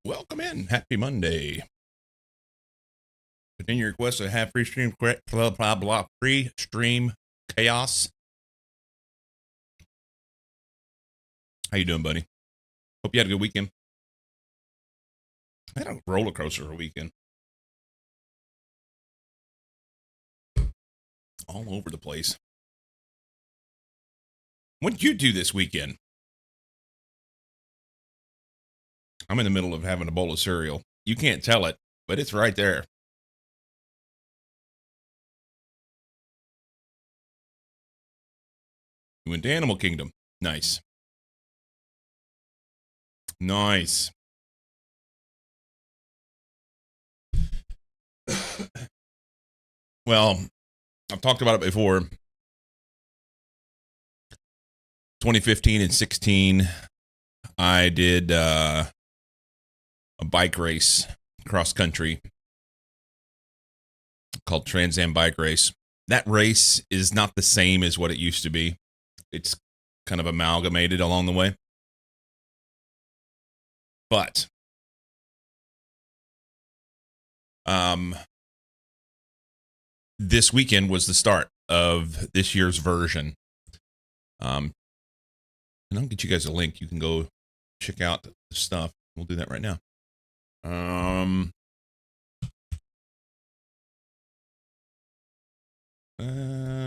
Welcome in. Happy Monday. Continue your request to have free stream, blah, blah, blah, free stream chaos. How you doing, buddy? Hope you had a good weekend. I had a roller coaster weekend. All over the place. What did you do this weekend? I'm in the middle of having a bowl of cereal. You can't tell it, but it's right there. You went to Animal Kingdom. Nice. Nice. Well, I've talked about it before. 2015 and 16, I did a bike race cross country called Trans Am Bike Race. That race is not the same as what it used to be. It's kind of amalgamated along the way. But this weekend was the start of this year's version. And I'll get you guys a link. You can go check out the stuff. We'll do that right now.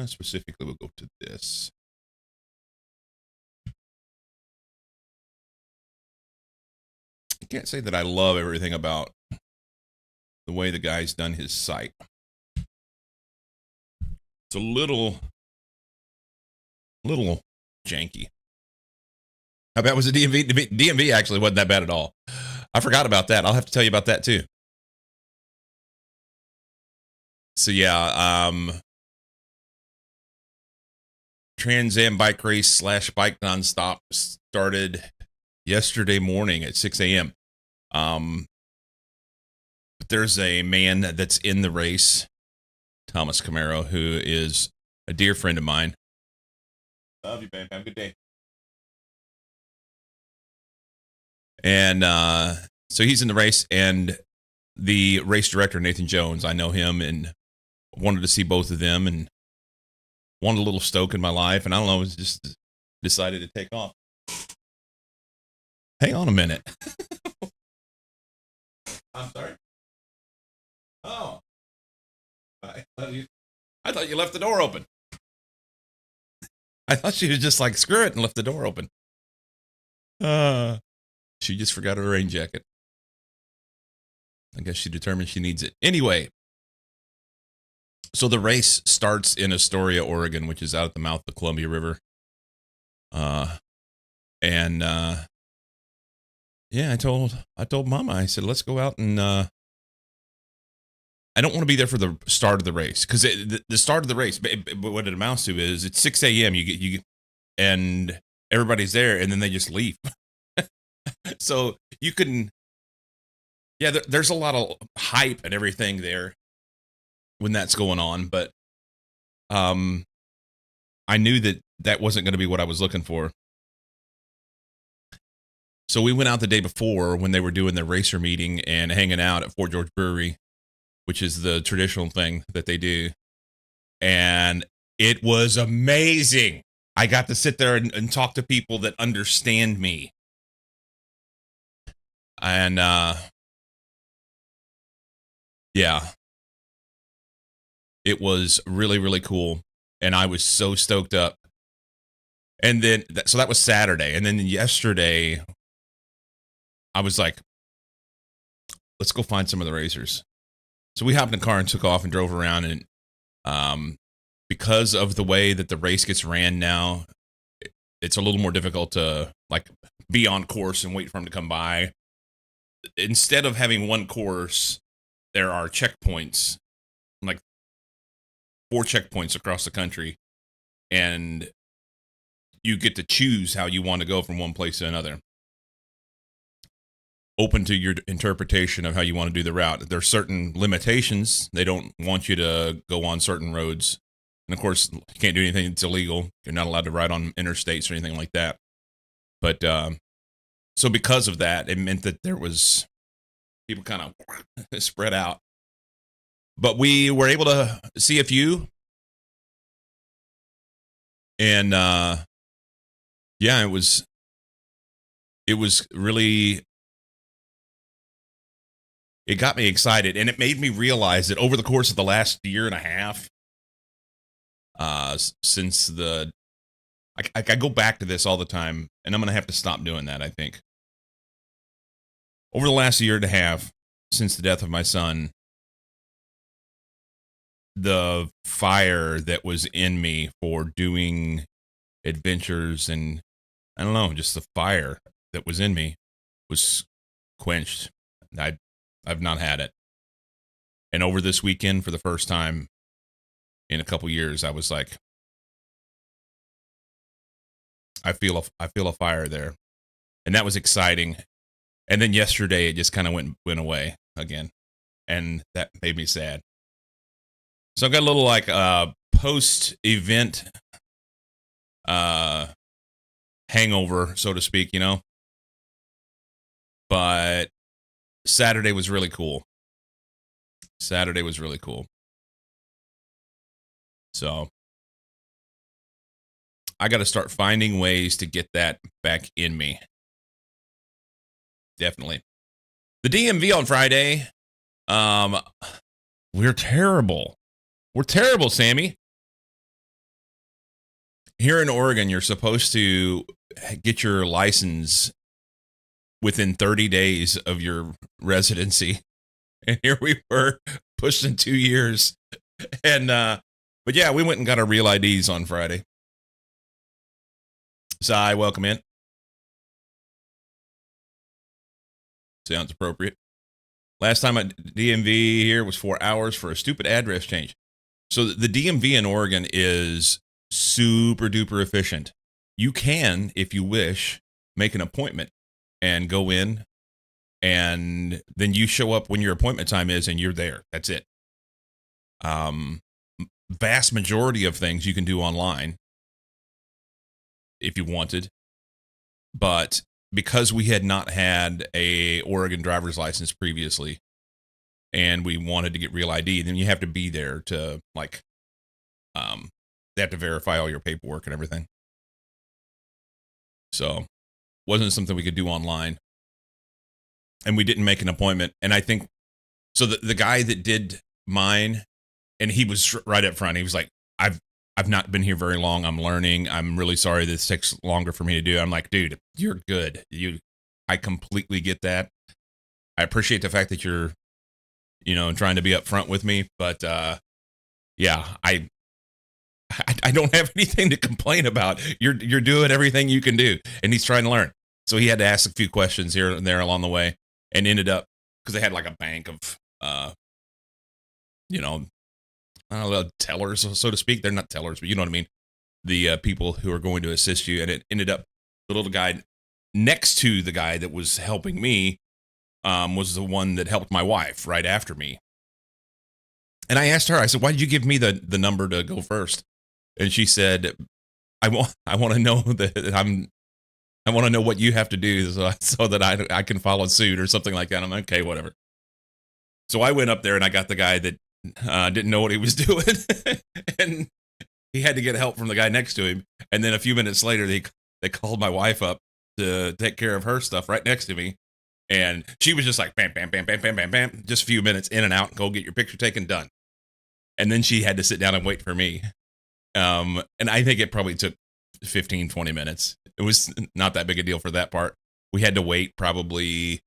Specifically, we'll go to this. I can't say that I love everything about the way the guy's done his site. It's a little janky. How bad was the DMV? DMV actually wasn't that bad at all. I forgot about that. I'll have to tell you about that too. So yeah, Trans Am Bike Race / Bike Nonstop started yesterday morning at 6 a.m. But there's a man that's in the race, Thomas Camaro, who is a dear friend of mine. Love you, babe. Have a good day. And so he's in the race, and the race director, Nathan Jones, I know him and wanted to see both of them and wanted a little stoke in my life. And I don't know, was just decided to take off. Hang on a minute. I'm sorry. Oh. I thought you left the door open. I thought she was just like, screw it, and left the door open. She just forgot her rain jacket. I guess she determined she needs it. Anyway, so the race starts in Astoria, Oregon, which is out at the mouth of the Columbia River. Yeah, I told Mama, I said, let's go out and I don't want to be there for the start of the race, because the start of the race, what it amounts to is it's 6 a.m. You get, and everybody's there, and then they just leave. So you can, yeah, there's a lot of hype and everything there when that's going on, but I knew that wasn't going to be what I was looking for. So we went out the day before when they were doing the racer meeting and hanging out at Fort George Brewery, which is the traditional thing that they do. And it was amazing. I got to sit there and talk to people that understand me. And, yeah, it was really, really cool. And I was so stoked up. And then, so that was Saturday. And then yesterday, I was like, let's go find some of the racers. So we hopped in a car and took off and drove around. And because of the way that the race gets ran now, it's a little more difficult to like be on course and wait for them to come by. Instead of having one course, there are checkpoints, like 4 checkpoints across the country, and you get to choose how you want to go from one place to another. Open to your interpretation of how you want to do the route. There are certain limitations. They don't want you to go on certain roads. And of course, you can't do anything that's illegal. You're not allowed to ride on interstates or anything like that. But so because of that, it meant that there was People kind of spread out. But we were able to see a few. And yeah, it was really, it got me excited, and it made me realize that over the course of the last year and a half, since I go back to this all the time, and I'm going to have to stop doing that, I think. Over the last year and a half, since the death of my son, the fire that was in me for doing adventures and, I don't know, just the fire that was in me was quenched. I've not had it. And over this weekend, for the first time in a couple years, I was like, I feel a fire there. And that was exciting. And then yesterday it just kind of went away again. And that made me sad. So I've got a little like post-event hangover, so to speak, you know. But Saturday was really cool. So I got to start finding ways to get that back in me. Definitely. The DMV on Friday, we're terrible. We're terrible, Sammy. Here in Oregon, you're supposed to get your license within 30 days of your residency. And here we were, pushing 2 years. And, but yeah, we went and got our real IDs on Friday. Sai, welcome in. Sounds appropriate. Last time at DMV here was 4 hours for a stupid address change. So the DMV in Oregon is super duper efficient. You can, if you wish, make an appointment and go in, and then you show up when your appointment time is and you're there. That's it. Vast majority of things you can do online if you wanted. But because we had not had a Oregon driver's license previously, and we wanted to get real ID, then you have to be there to, like, they have to verify all your paperwork and everything. So wasn't something we could do online. And we didn't make an appointment. And I think, so the guy that did mine, and he was right up front, he was like, I've not been here very long. I'm learning. I'm really sorry this takes longer for me to do. I'm like, dude, you're good. I completely get that. I appreciate the fact that you're, trying to be upfront with me, but yeah, I don't have anything to complain about. You're doing everything you can do, and he's trying to learn. So he had to ask a few questions here and there along the way, and ended up, because they had like a bank of, I don't know, tellers, so to speak. They're not tellers, but you know what I mean. The people who are going to assist you, and it ended up the little guy next to the guy that was helping me was the one that helped my wife right after me. And I asked her, I said, why did you give me the number to go first? And she said, I want to know that I want to know what you have to do so that I can follow suit or something like that. I'm like, okay, whatever. So I went up there and I got the guy that didn't know what he was doing, and he had to get help from the guy next to him. And then a few minutes later, they called my wife up to take care of her stuff right next to me. And she was just like, bam, bam, bam, bam, bam, bam, bam. Just a few minutes in and out, go get your picture taken, done. And then she had to sit down and wait for me. And I think it probably took 15, 20 minutes. It was not that big a deal for that part. We had to wait probably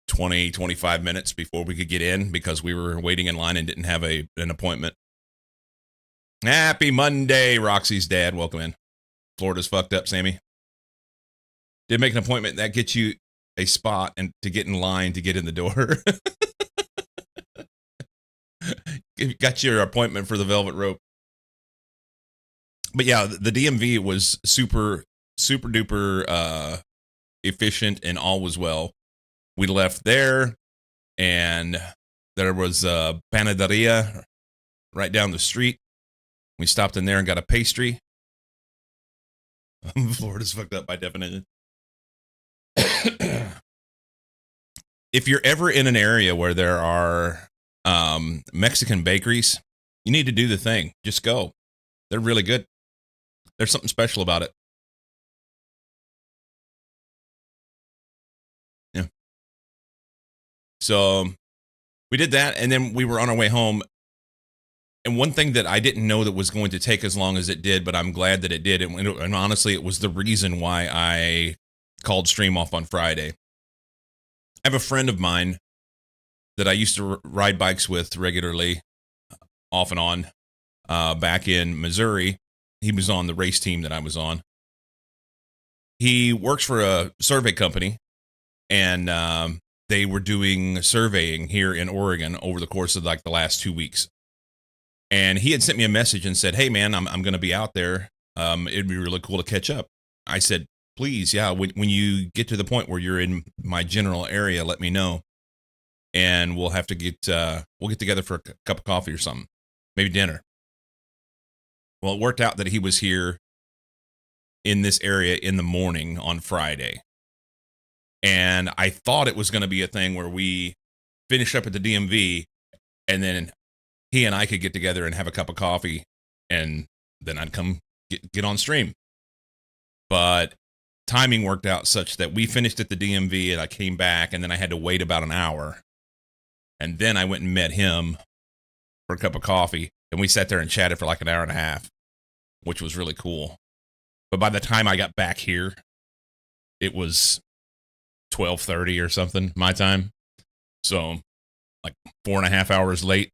20, 25 minutes before we could get in because we were waiting in line and didn't have an appointment. Happy Monday, Roxy's dad. Welcome in. Florida's fucked up, Sammy. Did make an appointment. That gets you a spot and to get in line to get in the door. Got your appointment for the velvet rope. But yeah, the DMV was super, super duper efficient, and all was well. We left there, and there was a panaderia right down the street. We stopped in there and got a pastry. Florida's fucked up by definition. if you're ever in an area where there are Mexican bakeries, you need to do the thing. Just go. They're really good. There's something special about it. Yeah. So we did that, and then we were on our way home. And one thing that I didn't know that was going to take as long as it did, but I'm glad that it did. And honestly, it was the reason why I called Stream off on Friday. I have a friend of mine that I used to ride bikes with regularly, off and on, back in Missouri. He was on the race team that I was on. He works for a survey company, and they were doing surveying here in Oregon over the course of like the last 2 weeks. And he had sent me a message and said, "Hey man, I'm going to be out there. It'd be really cool to catch up." I said, "Please, yeah. When you get to the point where you're in my general area, let me know, and we'll have to get together for a cup of coffee or something, maybe dinner." Well, it worked out that he was here in this area in the morning on Friday, and I thought it was going to be a thing where we finished up at the DMV, and then he and I could get together and have a cup of coffee, and then I'd come get on stream. But timing worked out such that we finished at the DMV, and I came back, and then I had to wait about an hour. And then I went and met him for a cup of coffee, and we sat there and chatted for like an hour and a half, which was really cool. But by the time I got back here, it was 12:30 or something, my time. So like 4.5 hours late.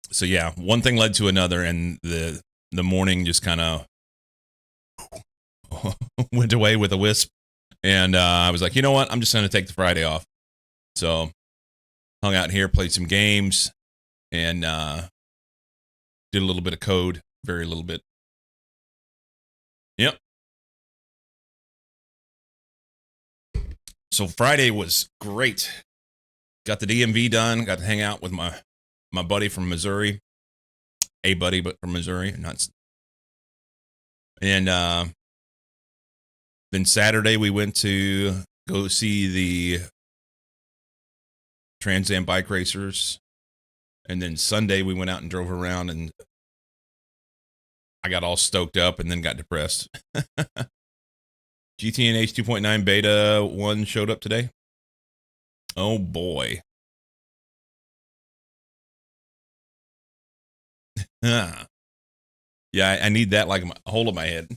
So yeah, one thing led to another, and the morning just kind of went away with a wisp. And I was like, you know what? I'm just going to take the Friday off. So hung out here, played some games, and did a little bit of code, very little bit. Yep. So Friday was great. Got the DMV done. Got to hang out with my buddy from Missouri. A buddy, but from Missouri. And then Saturday we went to go see the Trans Am bike racers. And then Sunday we went out and drove around, and I got all stoked up and then got depressed. GTNH 2.9 Beta 1 showed up today. Oh boy. Yeah, I need that like a hole in my head.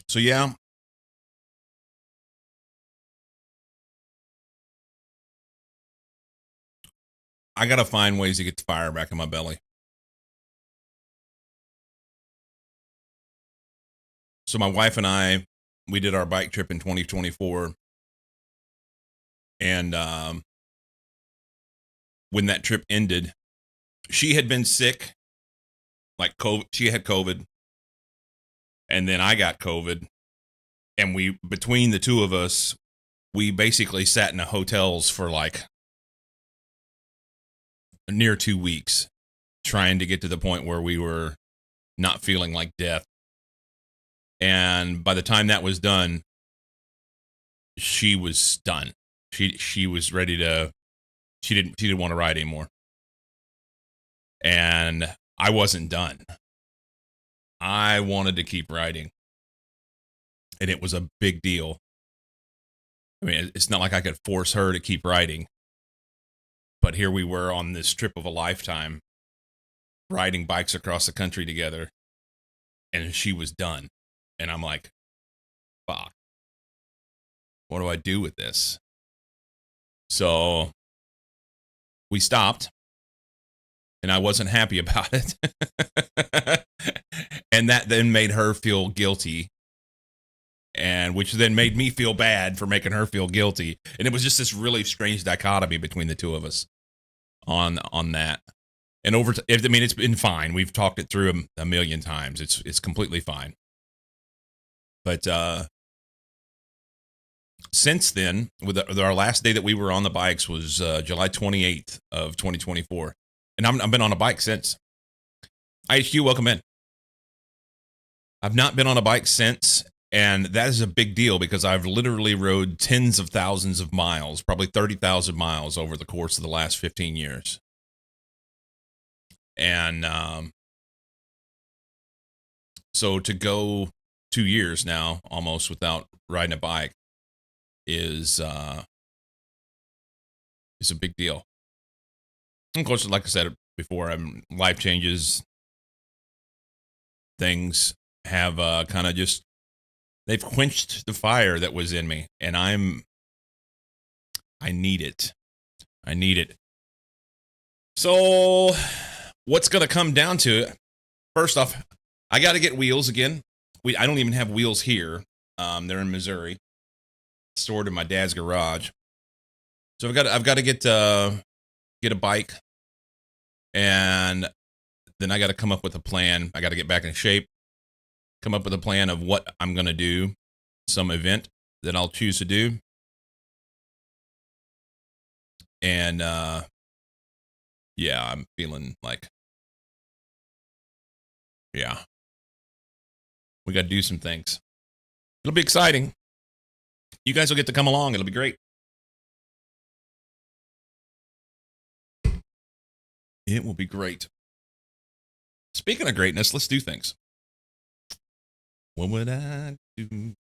So yeah. I got to find ways to get the fire back in my belly. So my wife and I, we did our bike trip in 2024. And when that trip ended, she had been sick, like COVID. She had COVID. And then I got COVID. And we, between the two of us, we basically sat in the hotels for like near 2 weeks, trying to get to the point where we were not feeling like death. And by the time that was done, she was done. She was ready to, she didn't want to ride anymore. And I wasn't done. I wanted to keep riding. And it was a big deal. I mean, it's not like I could force her to keep riding. But here we were on this trip of a lifetime, riding bikes across the country together. And she was done. And I'm like, fuck. What do I do with this? So we stopped. And I wasn't happy about it. And that then made her feel guilty. And which then made me feel bad for making her feel guilty. And it was just this really strange dichotomy between the two of us on that. And I mean, it's been fine. We've talked it through a million times. It's completely fine. But since then, with our last day that we were on the bikes was July 28th of 2024, and I've been on a bike since. IHQ, welcome in. I've not been on a bike since, and that is a big deal because I've literally rode tens of thousands of miles, probably 30,000 miles over the course of the last 15 years. And so to go 2 years now almost without riding a bike is a big deal. And of course, like I said before, life changes, things have kind of just, they've quenched the fire that was in me, and I need it. I need it. So what's going to come down to it? First off, I got to get wheels again. I don't even have wheels here. They're in Missouri, stored in my dad's garage. So I've got to get a bike, and then I got to come up with a plan. I got to get back in shape, come up with a plan of what I'm going to do, some event that I'll choose to do. And yeah, I'm feeling like, yeah, we got to do some things. It'll be exciting. You guys will get to come along. It'll be great. It will be great. Speaking of greatness, let's do things. What would I do?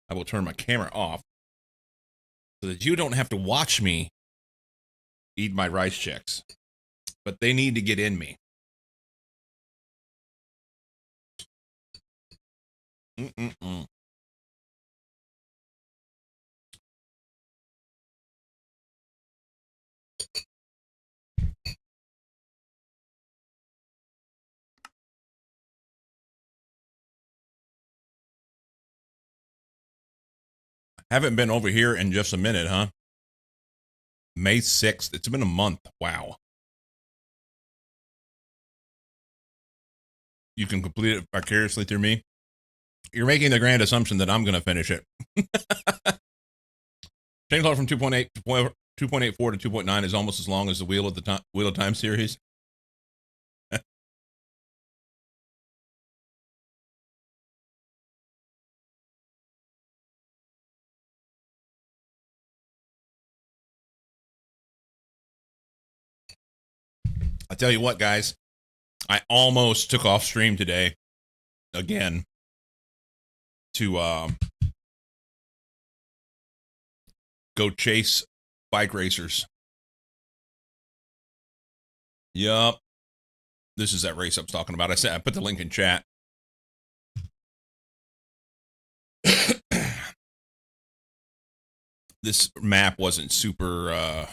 I will turn my camera off so that you don't have to watch me eat my rice checks, but they need to get in me. Haven't been over here in just a minute, huh? May 6th. It's been a month. Wow. You can complete it vicariously through me. You're making the grand assumption that I'm going to finish it. Change log from 2.8 to 2.84 to 2.9 is almost as long as the Wheel of Time series. I tell you what, guys, I almost took off stream today again to go chase bike racers. Yup. This is that race I was talking about. I put the link in chat. This map wasn't super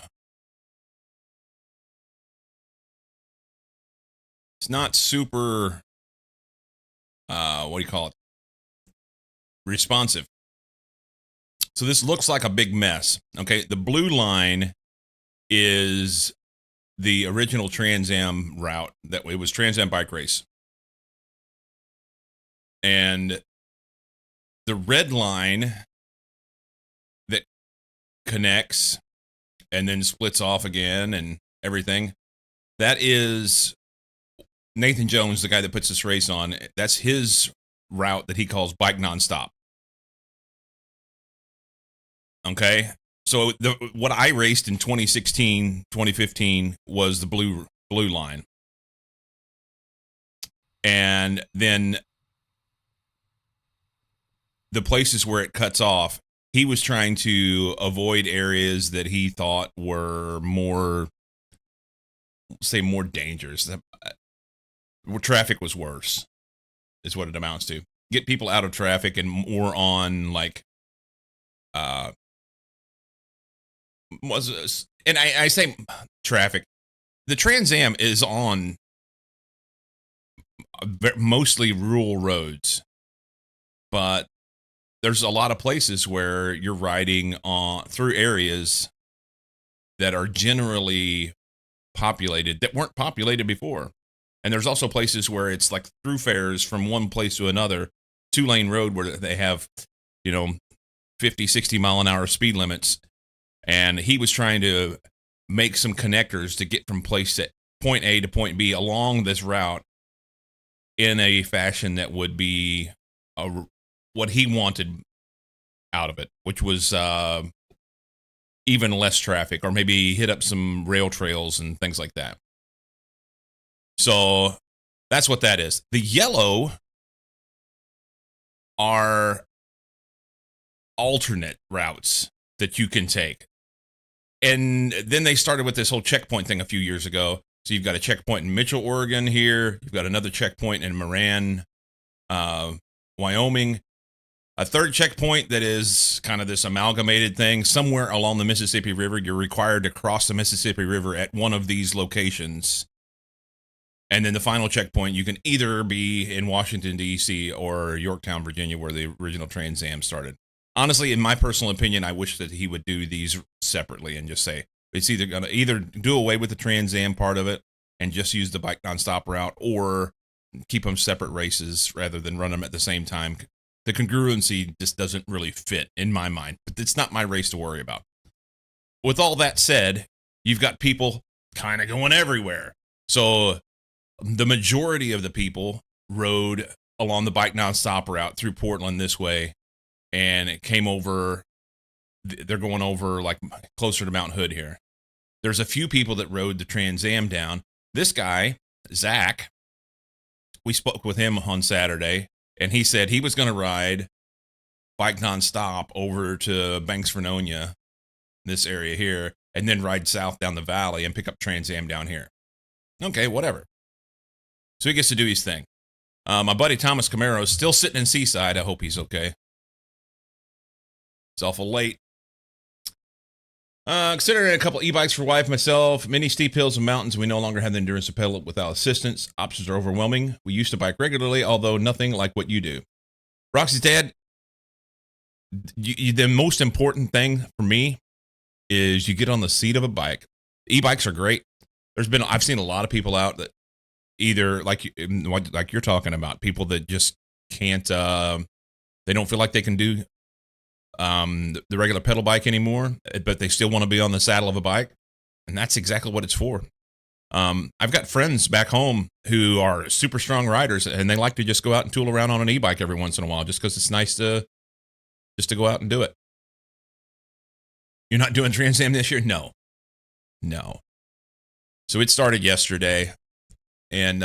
it's not super what do you call it? Responsive. So this looks like a big mess. Okay, the blue line is the original Trans Am route. That it was Trans Am bike race. And the red line that connects and then splits off again and everything, that is Nathan Jones, the guy that puts this race on. That's his route that he calls Bike Nonstop. Okay, so what I raced in 2016, 2015 was the blue line. And then the places where it cuts off, he was trying to avoid areas that he thought were more dangerous, where traffic was worse, is what it amounts to. Get people out of traffic and more on like and I say traffic. The Trans Am is on mostly rural roads, but there's a lot of places where you're riding through areas that are generally populated that weren't populated before. And there's also places where it's like through fares from one place to another, 2-lane road where they have, 50, 60 mile an hour speed limits. And he was trying to make some connectors to get from point A to point B along this route in a fashion that would be what he wanted out of it, which was even less traffic, or maybe hit up some rail trails and things like that. So that's what that is. The yellow are alternate routes that you can take. And then they started with this whole checkpoint thing a few years ago. So you've got a checkpoint in Mitchell, Oregon here. You've got another checkpoint in Moran, Wyoming. A third checkpoint that is kind of this amalgamated thing. Somewhere along the Mississippi River, you're required to cross the Mississippi River at one of these locations. And then the final checkpoint, you can either be in Washington, D.C. or Yorktown, Virginia, where the original Trans Am started. Honestly, in my personal opinion, I wish that he would do these separately and just say it's either going to do away with the Trans Am part of it and just use the Bike Nonstop route, or keep them separate races rather than run them at the same time. The congruency just doesn't really fit in my mind, but it's not my race to worry about. With all that said, you've got people kind of going everywhere. So the majority of the people rode along the Bike Nonstop route through Portland this way, and it came over. They're going over like closer to Mount Hood here. There's a few people that rode the Trans Am down. This guy, Zach, we spoke with him on Saturday, and he said he was going to ride Bike Nonstop over to Banks, Vernonia, this area here, and then ride south down the valley and pick up Trans Am down here. Okay, whatever. So he gets to do his thing. My buddy Thomas Camaro is still sitting in Seaside. I hope he's okay. It's awful late. Considering a couple e-bikes for wife, myself, many steep hills and mountains, we no longer have the endurance to pedal it without assistance. Options are overwhelming. We used to bike regularly, although nothing like what you do. Roxy's dad, the most important thing for me is you get on the seat of a bike. E-bikes are great. I've seen a lot of people out that either like you're talking about, people that just can't, they don't feel like they can do the regular pedal bike anymore, but they still want to be on the saddle of a bike, and that's exactly what it's for. I've got friends back home who are super strong riders, and they like to just go out and tool around on an e-bike every once in a while, just because it's nice to go out and do it. You're not doing Trans Am this year? No. So it started yesterday, and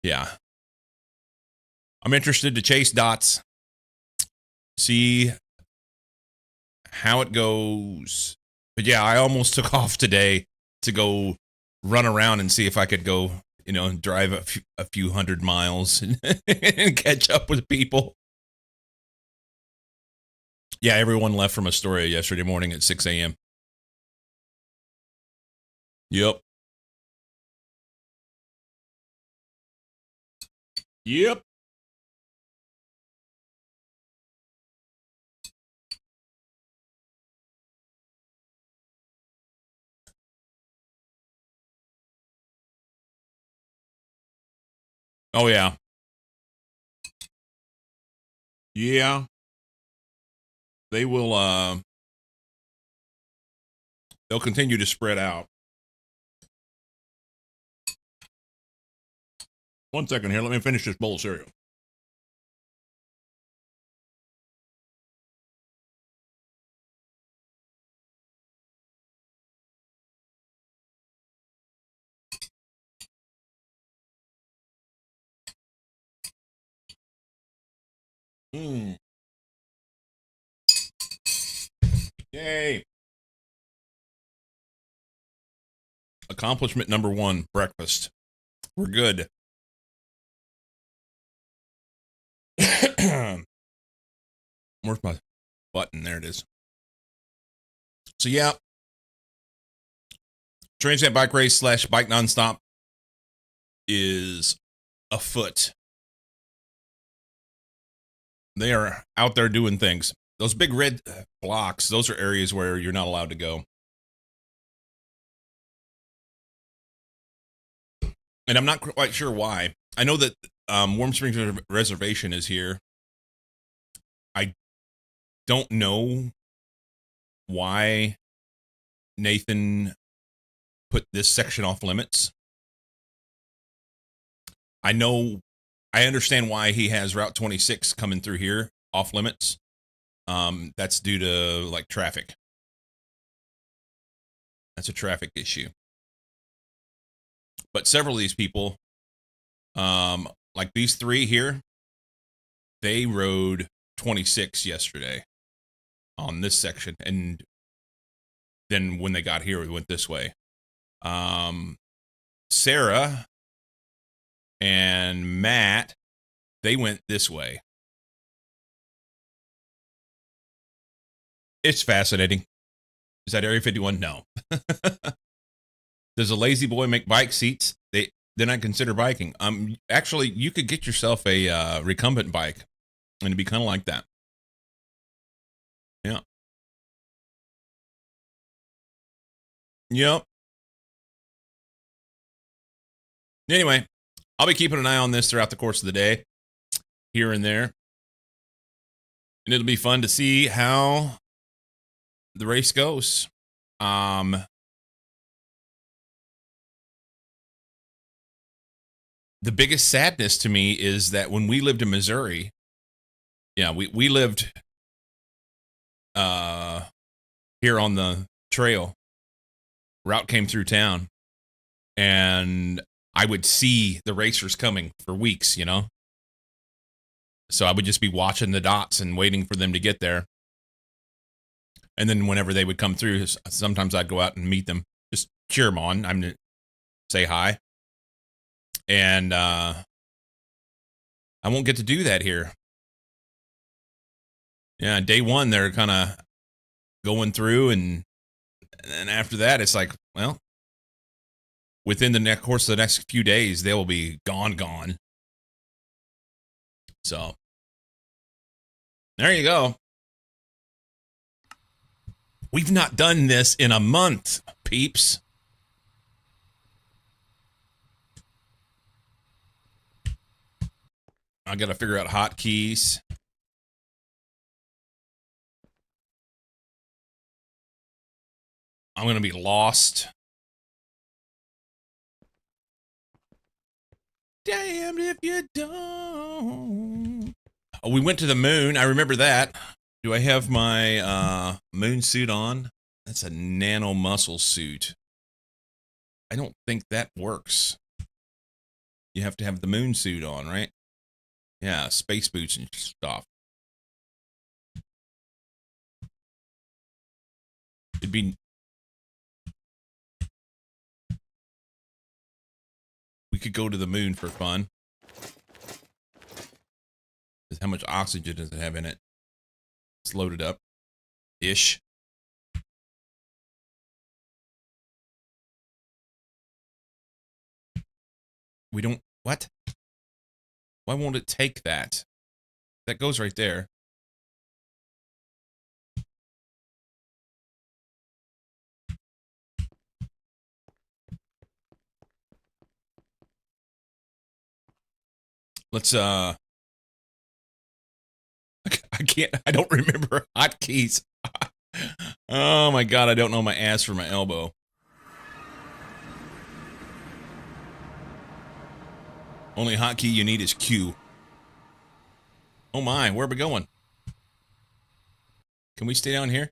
yeah, I'm interested to chase dots, see how it goes. But yeah, I almost took off today to go run around and see if I could go, drive a few hundred miles and catch up with people. Yeah, everyone left from Astoria yesterday morning at 6 a.m. Yep. Oh, yeah. Yeah. They will, they'll continue to spread out. One second here. Let me finish this bowl of cereal. Yay. Accomplishment number 1, breakfast. We're good. Where's my button? There it is. So yeah, Trans Am Bike Race / Bike Nonstop is afoot. They are out there doing things. Those big red blocks, those are areas where you're not allowed to go. and I'm not quite sure why. I know that Warm Springs Reservation is here. I don't know why Nathan put this section off limits. I understand why he has Route 26 coming through here off limits. That's due to like traffic. That's a traffic issue. But several of these people, like these three here, they rode 26 yesterday on this section, and then when they got here, we went this way. Sarah and Matt, they went this way. It's fascinating. Is that Area 51? No. Does a lazy boy make bike seats? Then I consider biking. Actually, you could get yourself a recumbent bike, and it'd be kind of like that. Yeah. Yep. Anyway, I'll be keeping an eye on this throughout the course of the day, here and there. And it'll be fun to see how the race goes. The biggest sadness to me is that when we lived in Missouri, we lived here on the trail. Route came through town, and I would see the racers coming for weeks, So I would just be watching the dots and waiting for them to get there. And then whenever they would come through, sometimes I'd go out and meet them, just cheer them on. I'm going to say hi. And I won't get to do that here. Yeah, day one, they're kind of going through, and after that, it's like, well, within the course of the next few days, they will be gone. So, there you go. We've not done this in a month, peeps. I got to figure out hotkeys. I'm going to be lost. Damned if you don't. Oh, we went to the moon. I remember that. Do I have my moon suit on? That's a nano muscle suit. I don't think that works. You have to have the moon suit on, right? Yeah, space boots and stuff. It'd be... We could go to the moon for fun. How much oxygen does it have in it? It's loaded up. Ish. We don't... What? Why won't it take that? That goes right there. Let's, I don't remember hotkeys. Oh my God, I don't know my ass from my elbow. Only hotkey you need is Q. Oh my, where are we going? Can we stay down here?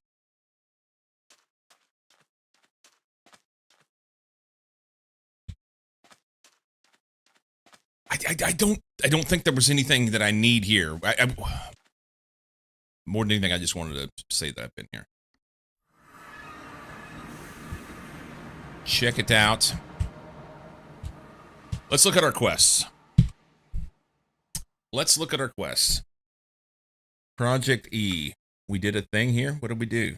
I don't think there was anything that I need here. More than anything, I just wanted to say that I've been here. Check it out. Let's look at our quests. Project E. We did a thing here. What did we do?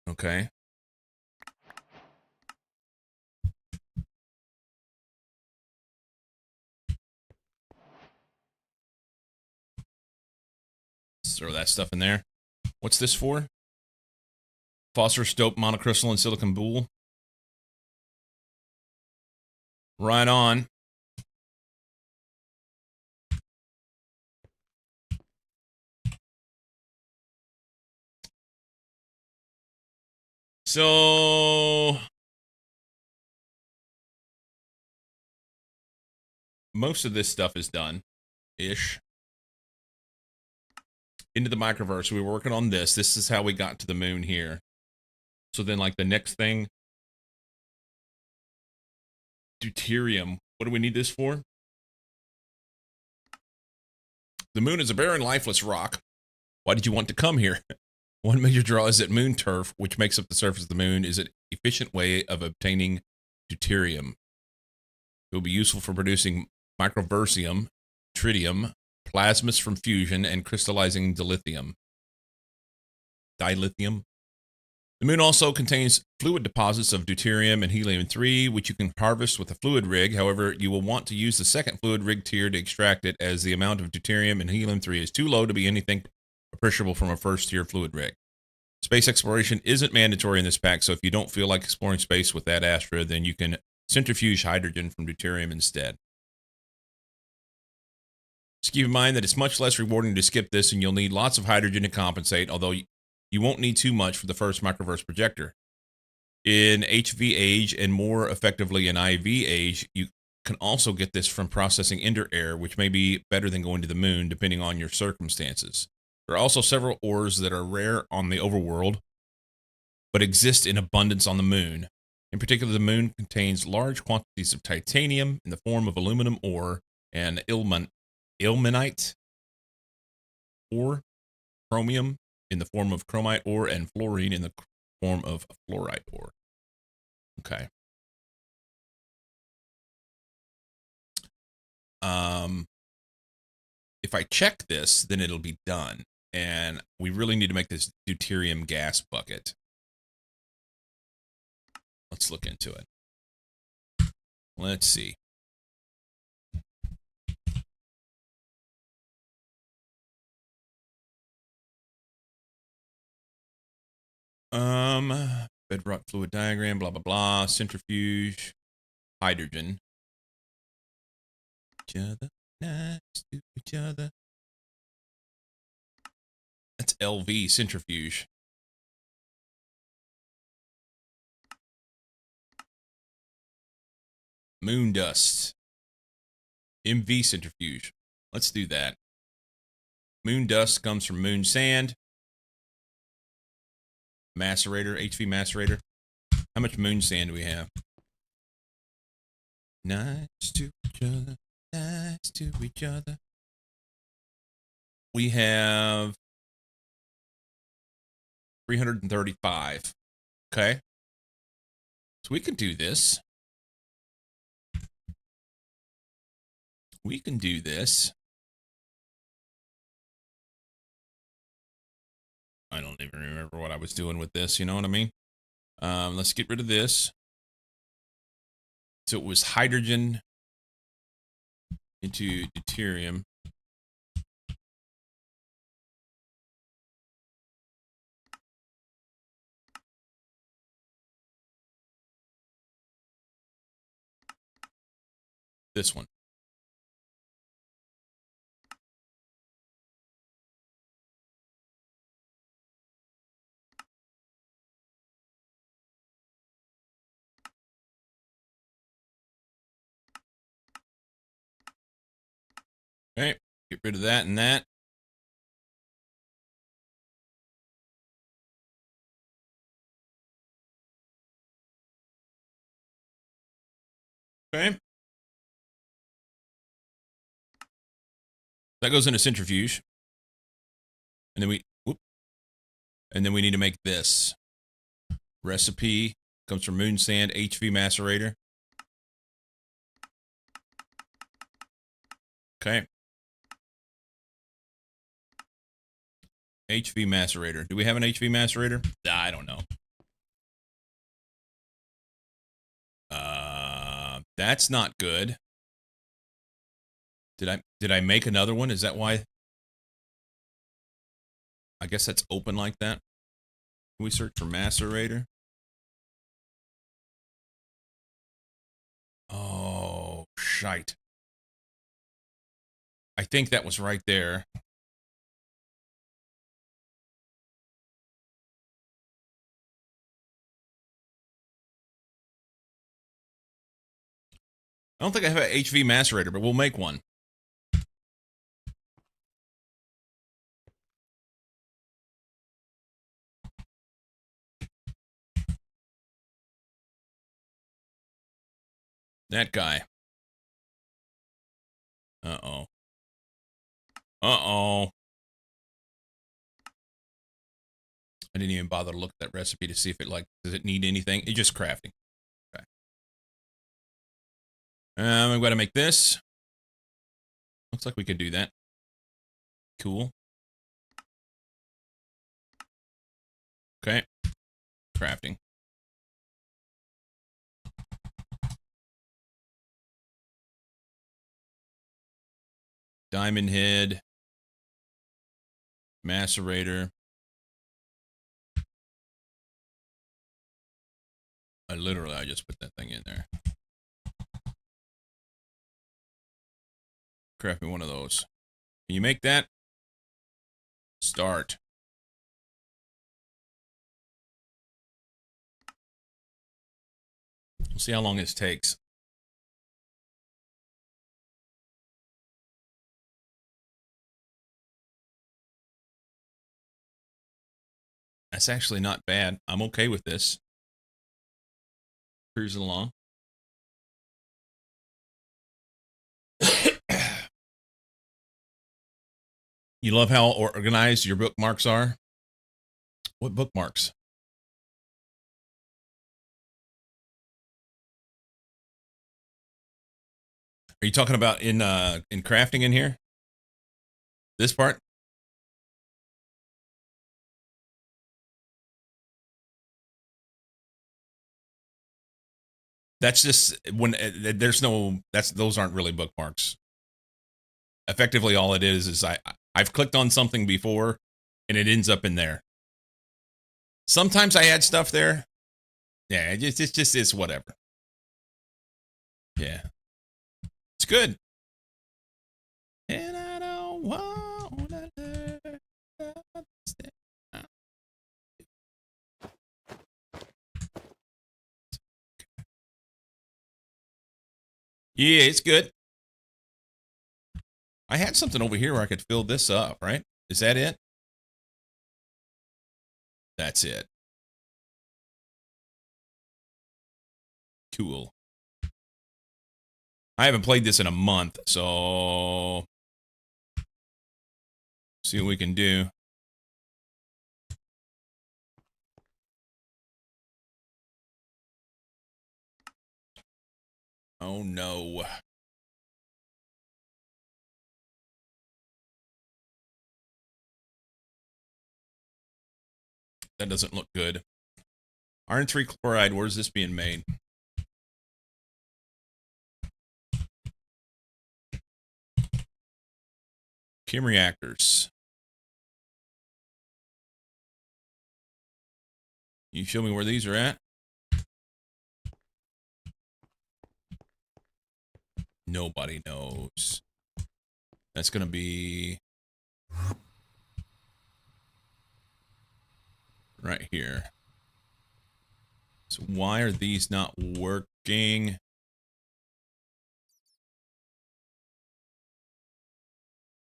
Okay. Let's throw that stuff in there. What's this for? Phosphorus dope monocrystalline silicon boule. Right on. So most of this stuff is done ish. Into the microverse. We were working on this. This is how we got to the moon here. So then, like, the next thing, deuterium. What do we need this for? The moon is a barren, lifeless rock. Why did you want to come here? One major draw is that moon turf, which makes up the surface of the moon, is an efficient way of obtaining deuterium. It will be useful for producing microversium, tritium, plasmas from fusion, and crystallizing dilithium. Dilithium. The moon also contains fluid deposits of deuterium and helium-3, which you can harvest with a fluid rig. However, you will want to use the second fluid rig tier to extract it, as the amount of deuterium and helium-3 is too low to be anything appreciable from a first-tier fluid rig. Space exploration isn't mandatory in this pack, so if you don't feel like exploring space with that Astra, then you can centrifuge hydrogen from deuterium instead. Just keep in mind that it's much less rewarding to skip this, and you'll need lots of hydrogen to compensate, although you won't need too much for the first microverse projector. In HV age and more effectively in IV age, you can also get this from processing ender air, which may be better than going to the moon, depending on your circumstances. There are also several ores that are rare on the overworld, but exist in abundance on the moon. In particular, the moon contains large quantities of titanium in the form of aluminum ore and ilmenite ore, chromium in the form of chromite ore, and fluorine in the form of fluorite ore. Okay. If I check this, then it'll be done. And we really need to make this deuterium gas bucket. Let's look into it. Let's see. Bedrock fluid diagram, blah, blah, blah. Centrifuge, hydrogen. Each other, nice to each other. That's LV, centrifuge. Moon dust. MV centrifuge. Let's do that. Moon dust comes from moon sand. Macerator, HV macerator. How much moon sand do we have? Nice to each other. Nice to each other. We have 335. Okay. So we can do this. We can do this. I don't even remember what I was doing with this. You know what I mean? Let's get rid of this. So it was hydrogen into deuterium. This one. Okay, get rid of that and that. Okay. That goes into centrifuge. And then we need to make this. Recipe comes from moon sand, HV macerator. Okay. HV macerator. Do we have an HV macerator? I don't know. That's not good. Did I make another one? Is that why? I guess that's open like that. Can we search for macerator? Oh. shite. I think that was right there. I don't think I have an HV macerator, but we'll make one. That guy. Uh-oh. Uh-oh. I didn't even bother to look at that recipe to see if it, like, does it need anything? It's just crafting. Okay. I've got to make this. Looks like we could do that. Cool. Okay. Crafting. Diamond head. Macerator. I just put that thing in there. Craft me one of those. Can you make that? Start. We'll see how long this takes. That's actually not bad. I'm okay with this. Cruising along. You love how organized your bookmarks are? What bookmarks? Are you talking about in crafting in here? This part? That's just when there's no those aren't really bookmarks. Effectively all it is I've clicked on something before and it ends up in there. Sometimes I add stuff there. Yeah, it's whatever. Yeah. It's good. And I don't want to Yeah, it's good. I had something over here where I could fill this up, right? Is that it? That's it. Cool. I haven't played this in a month, so see what we can do. Oh no. That doesn't look good. Iron 3 chloride, where's this being made? Chem reactors. You show me where these are at? Nobody knows. That's going to be right here. So why are these not working?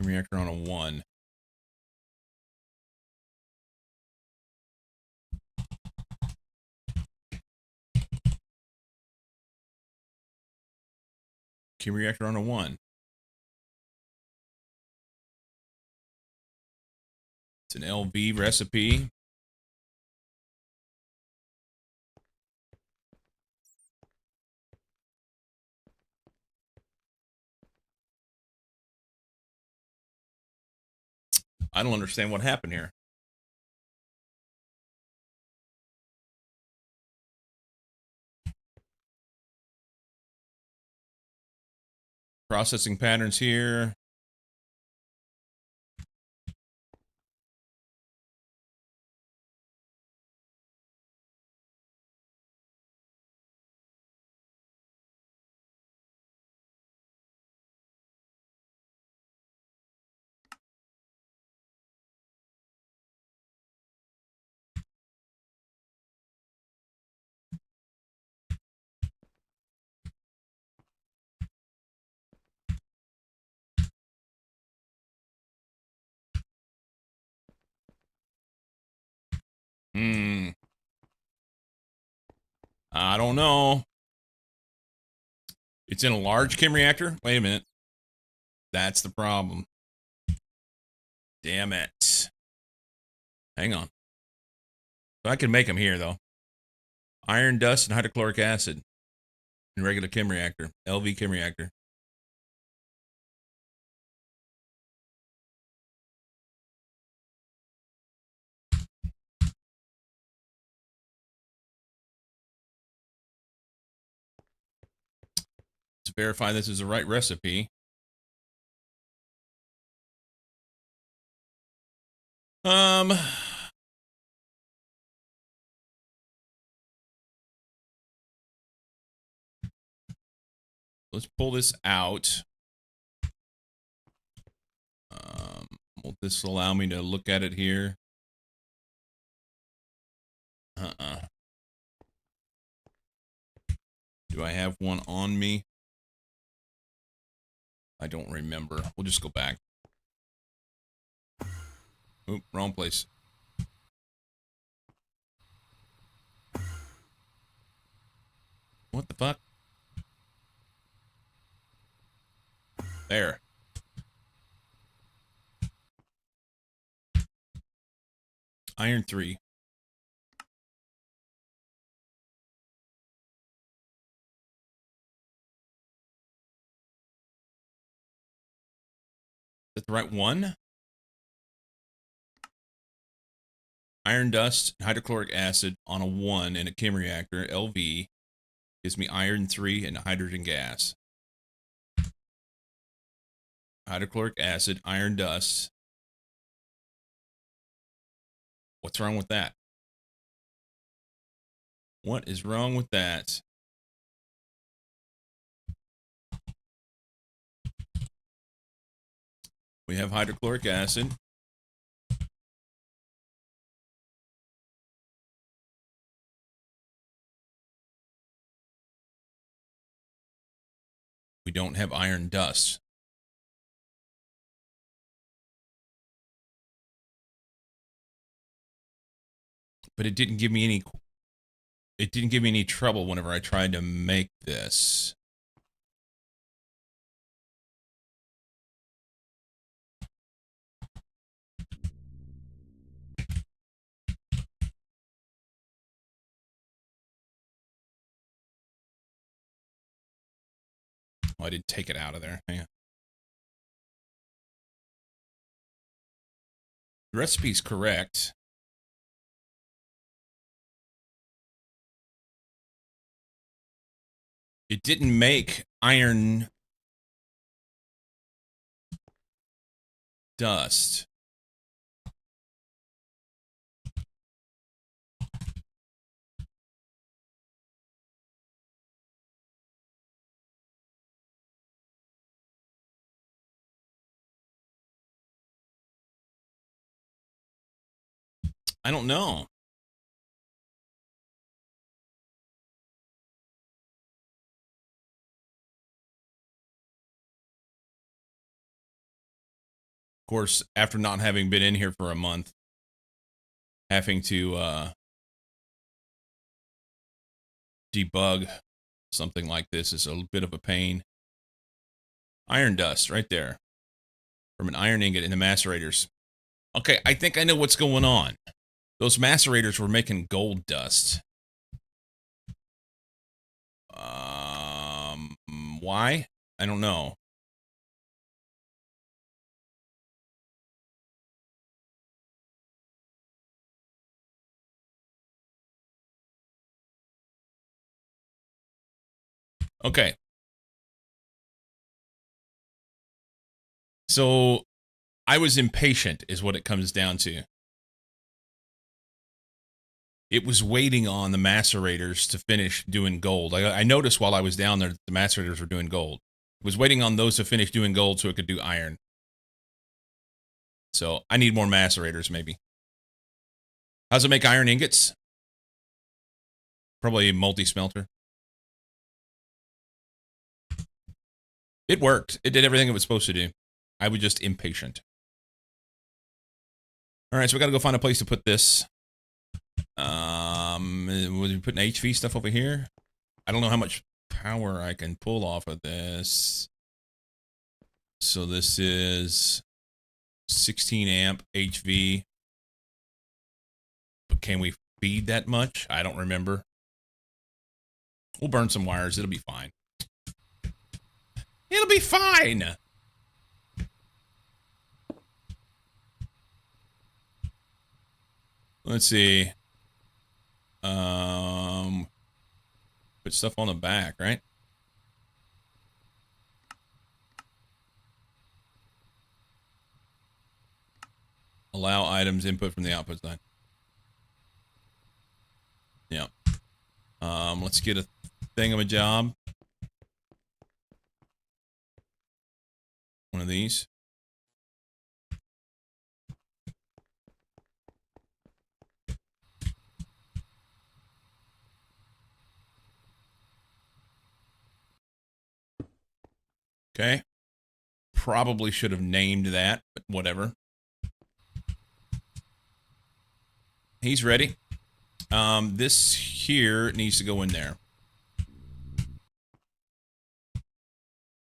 Reactor on a 1. Chem reactor on a 1. It's an LV recipe. I don't understand what happened here. Processing patterns here. I don't know. It's in a large chem reactor? Wait a minute. That's the problem. Damn it. Hang on. I can make them here, though. Iron dust and hydrochloric acid in regular chem reactor. LV chem reactor. To verify this is the right recipe. Let's pull this out. Will this allow me to look at it here? Do I have one on me? I don't remember. We'll just go back. Oop, wrong place. What the fuck? There. Iron 3. Is that the right one? Iron dust, hydrochloric acid on a 1 in a chem reactor, LV, gives me iron 3 and hydrogen gas. Hydrochloric acid, iron dust. What's wrong with that? What is wrong with that? We have hydrochloric acid. We don't have iron dust. But it didn't give me any trouble whenever I tried to make this. Oh, I did take it out of there. Hang on. The recipe's correct. It didn't make iron dust. I don't know. Of course, after not having been in here for a month, having to debug something like this is a bit of a pain. Iron dust right there from an iron ingot in the macerators. Okay, I think I know what's going on. Those macerators were making gold dust. Why? I don't know. Okay. So I was impatient is what it comes down to. It was waiting on the macerators to finish doing gold. I noticed while I was down there that the macerators were doing gold. It was waiting on those to finish doing gold so it could do iron. So I need more macerators, maybe. How's it make iron ingots? Probably a multi-smelter. It worked. It did everything it was supposed to do. I was just impatient. All right, so we got to go find a place to put this. Was we putting HV stuff over here? I don't know how much power I can pull off of this. So this is 16 amp HV. But can we feed that much? I don't remember. We'll burn some wires. It'll be fine. It'll be fine. Let's see. Put stuff on the back, right? Allow items input from the output side. Yeah. Let's get a thingamajob. One of these. Okay. Probably should have named that, but whatever. He's ready. This here needs to go in there.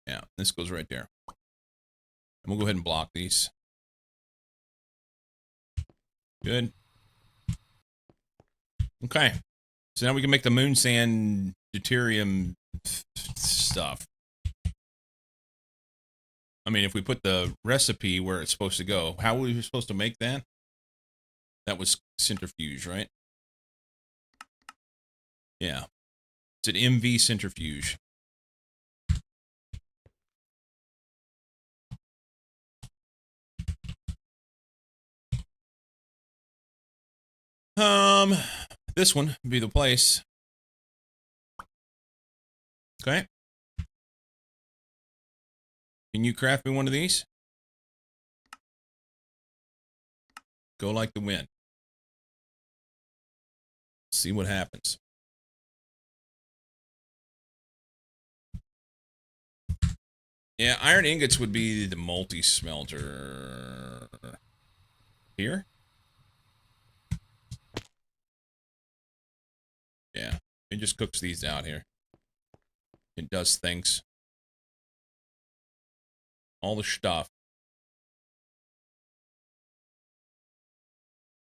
Yeah, this goes right there. And we'll go ahead and block these. Good. Okay. So now we can make the moon sand deuterium stuff. I mean, if we put the recipe where it's supposed to go, how were we supposed to make that? That was centrifuge, right? Yeah. It's an MV centrifuge. This one would be the place. Okay. Can you craft me one of these? Go like the wind. See what happens. Yeah, iron ingots would be the multi-smelter. Here? Yeah, it just cooks these out here. It does things. All the stuff.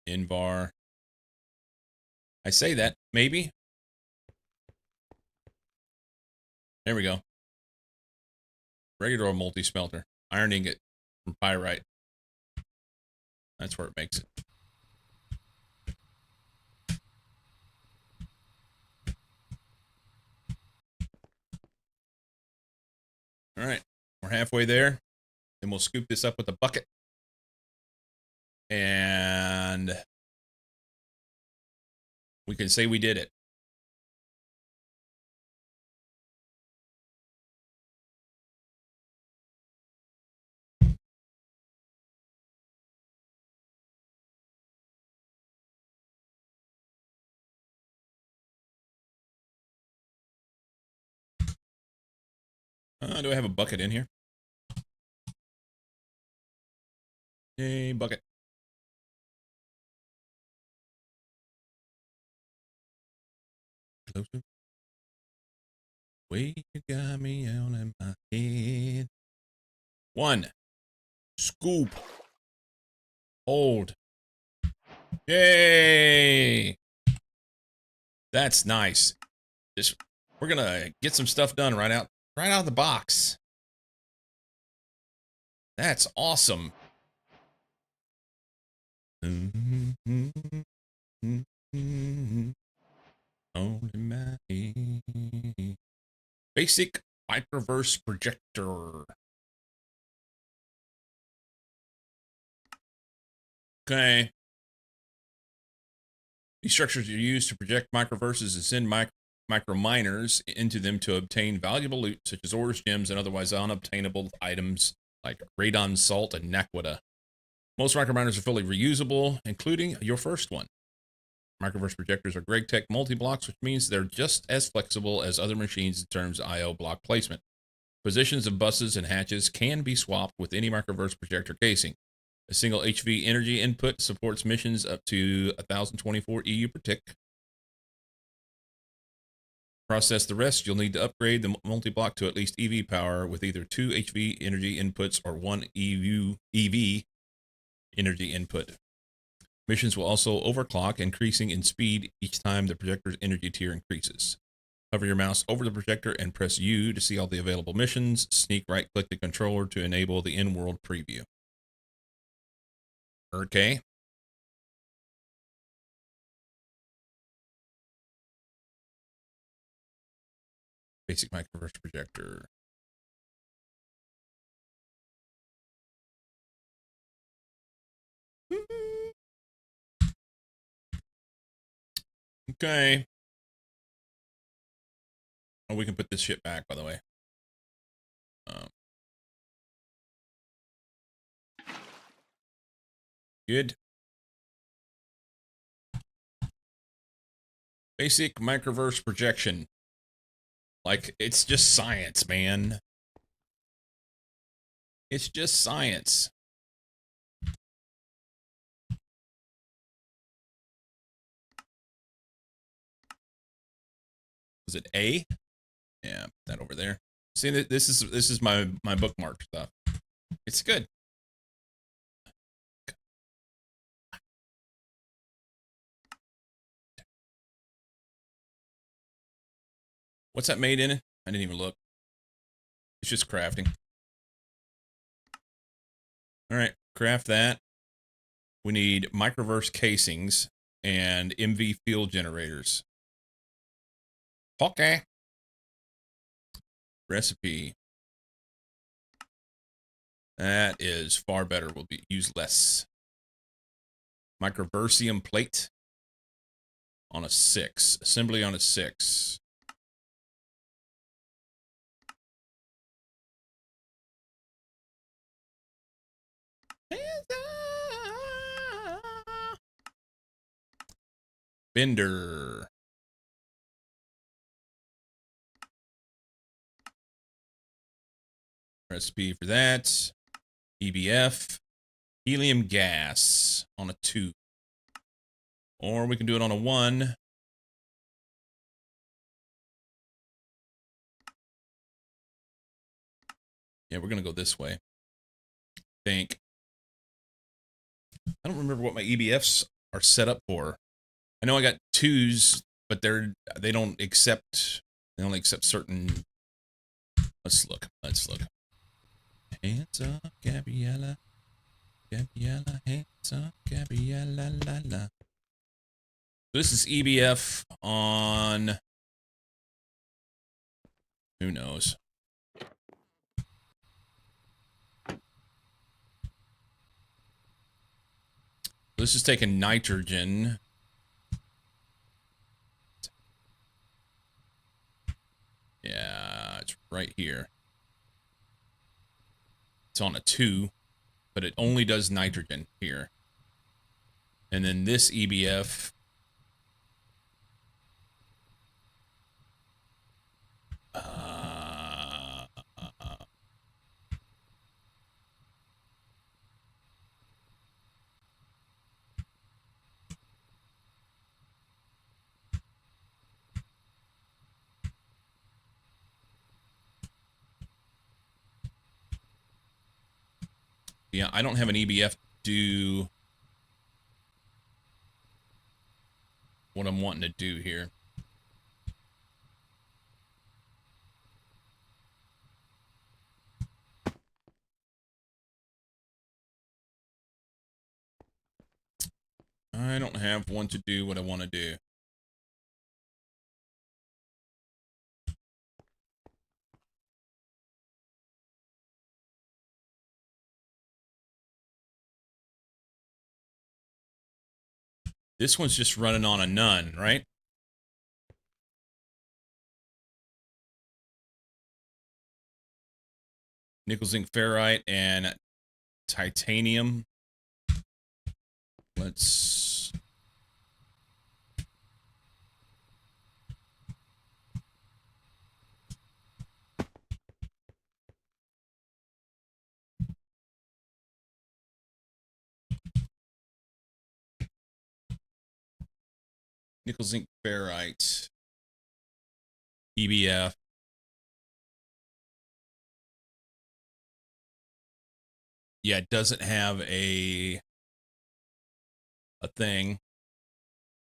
Invar. I say that, maybe. There we go. Regular multi-smelter. Iron ingot from pyrite. That's where it makes it. All right, we're halfway there. Then we'll scoop this up with a bucket. And we can say we did it. Do I have a bucket in here? A bucket. Closer. Way you got me out of my head. One. Scoop. Hold. Yay! That's nice. Just we're gonna get some stuff done right out of the box. That's awesome. Only my head. Basic microverse projector. Okay. These structures are used to project microverses and send microminers into them to obtain valuable loot such as ores, gems, and otherwise unobtainable items like radon salt and naquita. Most microminers are fully reusable, including your first one. Microverse projectors are GregTech multi-blocks, which means they're just as flexible as other machines in terms of I/O block placement. Positions of buses and hatches can be swapped with any microverse projector casing. A single HV energy input supports missions up to 1024 EU per tick. Process the rest, you'll need to upgrade the multi-block to at least EV power with either 2 HV energy inputs or 1 EV energy input. Missions will also overclock, increasing in speed each time the projector's energy tier increases. Hover your mouse over the projector and press U to see all the available missions. Sneak right-click the controller to enable the in-world preview. Okay. Basic microverse projector. Okay. Oh, we can put this shit back, by the way. Good. Basic microverse projection. Like, it's just science, man. It's just science. Was it A? Yeah, that over there. See, this is my bookmark stuff. It's good. What's that made in it? I didn't even look. It's just crafting. All right, craft that. We need microverse casings and MV field generators. Okay. Recipe. That is far better. We'll use less. Microversium plate on a 6. Assembly on a 6. Bender. Recipe for that. EBF. Helium gas on a 2. Or we can do it on a 1. Yeah, we're going to go this way. I think. I don't remember what my EBFs are set up for. I know I got 2s, but they don't accept certain. Let's look. Hands up, Gabriella. Gabriella, hands up, Gabriella, la la. This is EBF on. Who knows? This is taking nitrogen. Yeah, it's right here. It's on a 2, but it only does nitrogen here. And then this EBF. Yeah, I don't have an EBF do what I'm wanting to do here. I don't have one to do what I want to do. This one's just running on a none, right? Nickel, zinc, ferrite, and titanium. Let's... Nickel zinc ferrite. EBF. Yeah, it doesn't have a thing.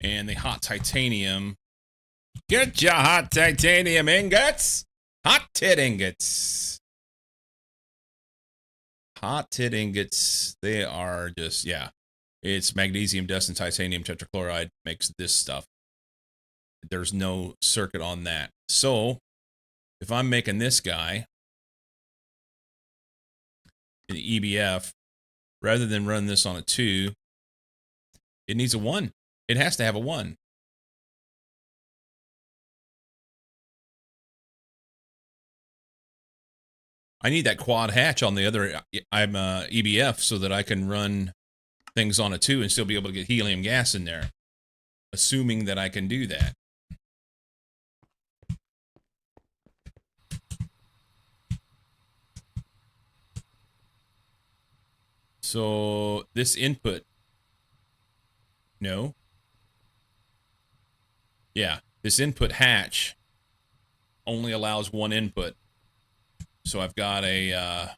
And the hot titanium. Get your hot titanium ingots. Hot tit ingots. Hot tit ingots. They are just, yeah. It's magnesium dust and titanium tetrachloride makes this stuff. There's no circuit on that. So if I'm making this guy, an EBF, rather than run this on a 2, it needs a 1. It has to have a 1. I need that quad hatch on the other I'm EBF so that I can run things on a 2 and still be able to get helium gas in there. Assuming that I can do that. So this input, no. Yeah, this input hatch only allows 1 input. So I've got a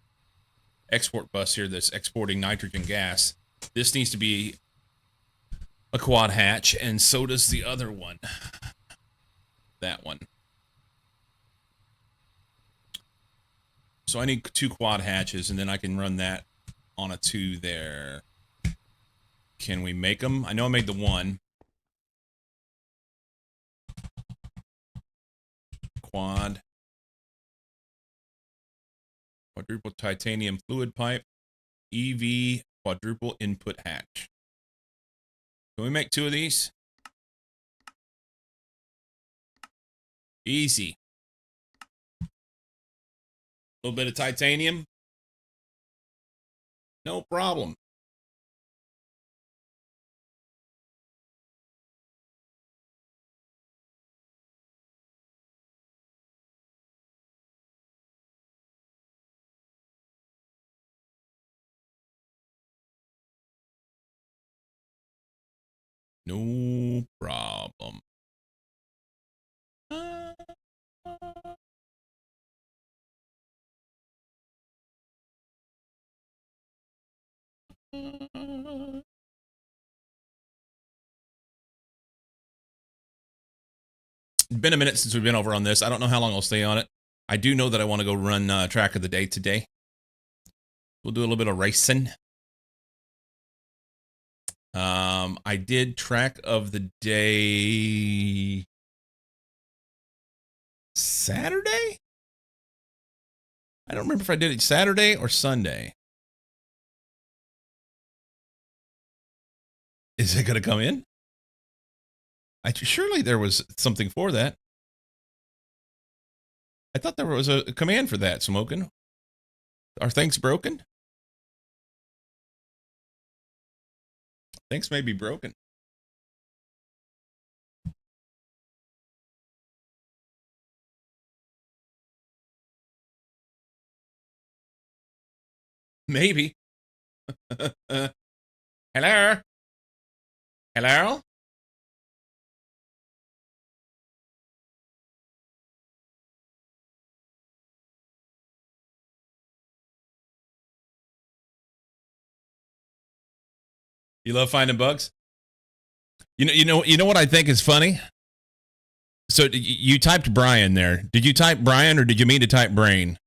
export bus here that's exporting nitrogen gas. This needs to be a quad hatch, and so does the other one. That one. So I need 2 quad hatches, and then I can run that on a 2 there. Can we make them? I know I made the 1. Quad. Quadruple titanium fluid pipe. EV quadruple input hatch. Can we make 2 of these? Easy. A little bit of titanium. No problem. No problem. It's been a minute since we've been over on this. I don't know how long I'll stay on it. I do know that I want to go run track of the day today. We'll do a little bit of racing. I did track of the day Saturday? I don't remember if I did it Saturday or Sunday. Is it going to come in? Surely there was something for that. I thought there was a command for that, Smoking. Are things broken? Things may be broken. Maybe. Hello? Hello? You love finding bugs? You know what I think is funny? So you typed Brian there. Did you type Brian or did you mean to type brain?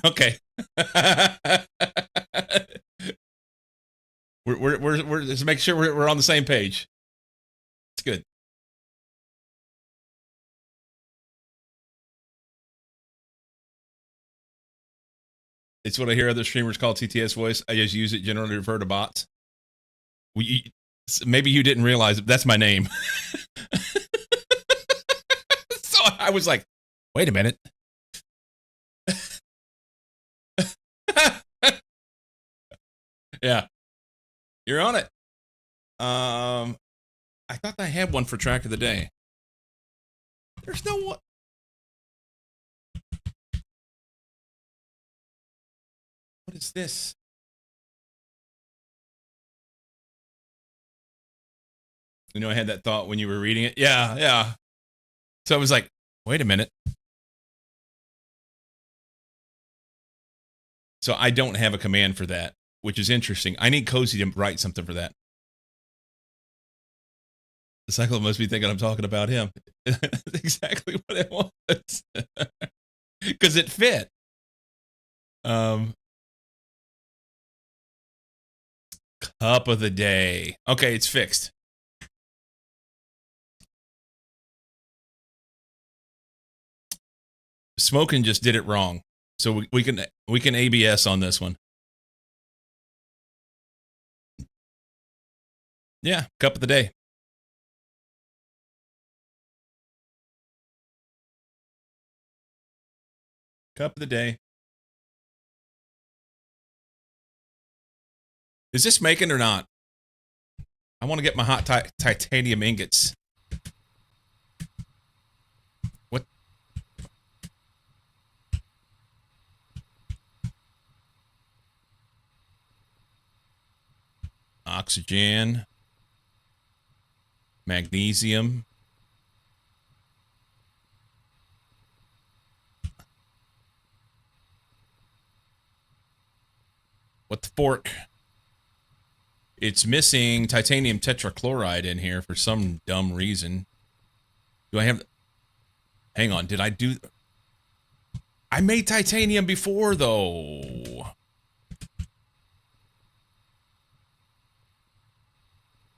Okay. we're just make sure we're on the same page. It's good. It's what I hear other streamers call TTS voice. I just use it generally to refer to bots. Maybe you didn't realize that's my name. So I was like, wait a minute. Yeah. You're on it. I thought I had one for track of the day. There's no one. is this? You know, I had that thought when you were reading it. Yeah, yeah. So I was like, wait a minute. So I don't have a command for that, which is interesting. I need Cozy to write something for that. The cyclone must be thinking I'm talking about him. That's exactly what it was. Because it fit. Cup of the day. Okay, it's fixed. Smoking just did it wrong. So we can ABS on this one. Yeah, cup of the day. Cup of the day. Is this making or not? I want to get my hot titanium ingots. What? Oxygen. Magnesium. What the fork? It's missing titanium tetrachloride in here for some dumb reason. Do I have... Hang on, did I do... I made titanium before, though.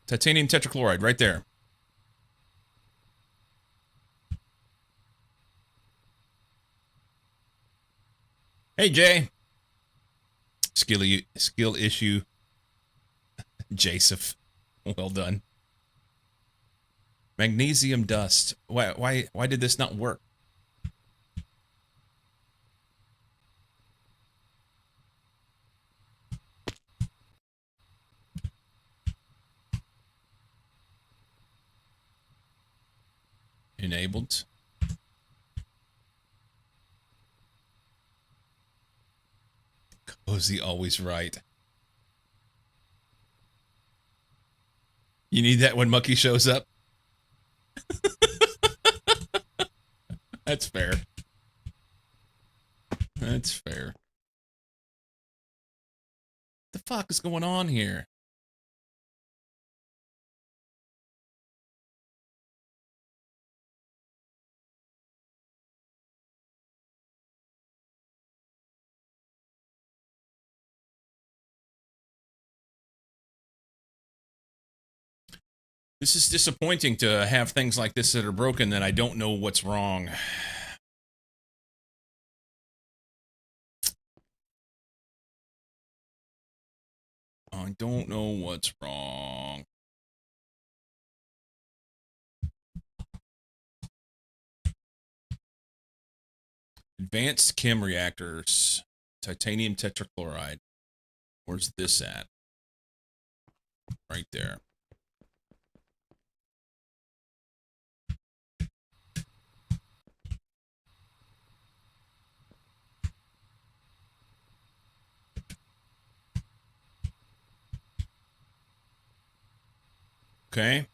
Titanium tetrachloride, right there. Hey, Jay. Skill issue. Joseph. Well done. Magnesium dust. Why did this not work? Enabled. Cozy always right. You need that when Mucky shows up? That's fair. That's fair. What the fuck is going on here? This is disappointing to have things like this that are broken that I don't know what's wrong. I don't know what's wrong. Advanced chem reactors. Titanium tetrachloride. Where's this at? Right there. Okay.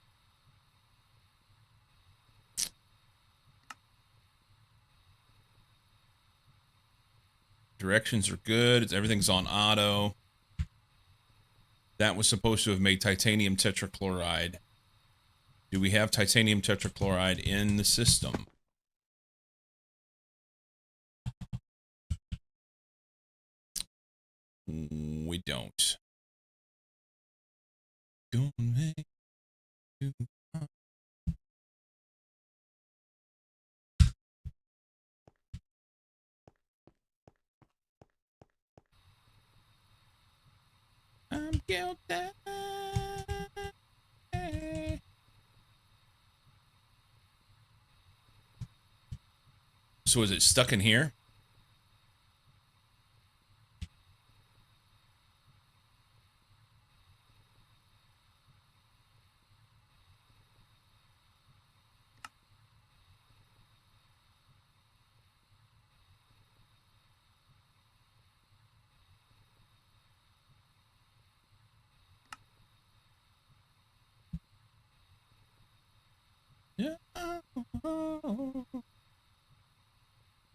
Directions are good. Everything's on auto. That was supposed to have made titanium tetrachloride. Do we have titanium tetrachloride in the system? We don't. Don't make you cry. I'm guilty. So is it stuck in here?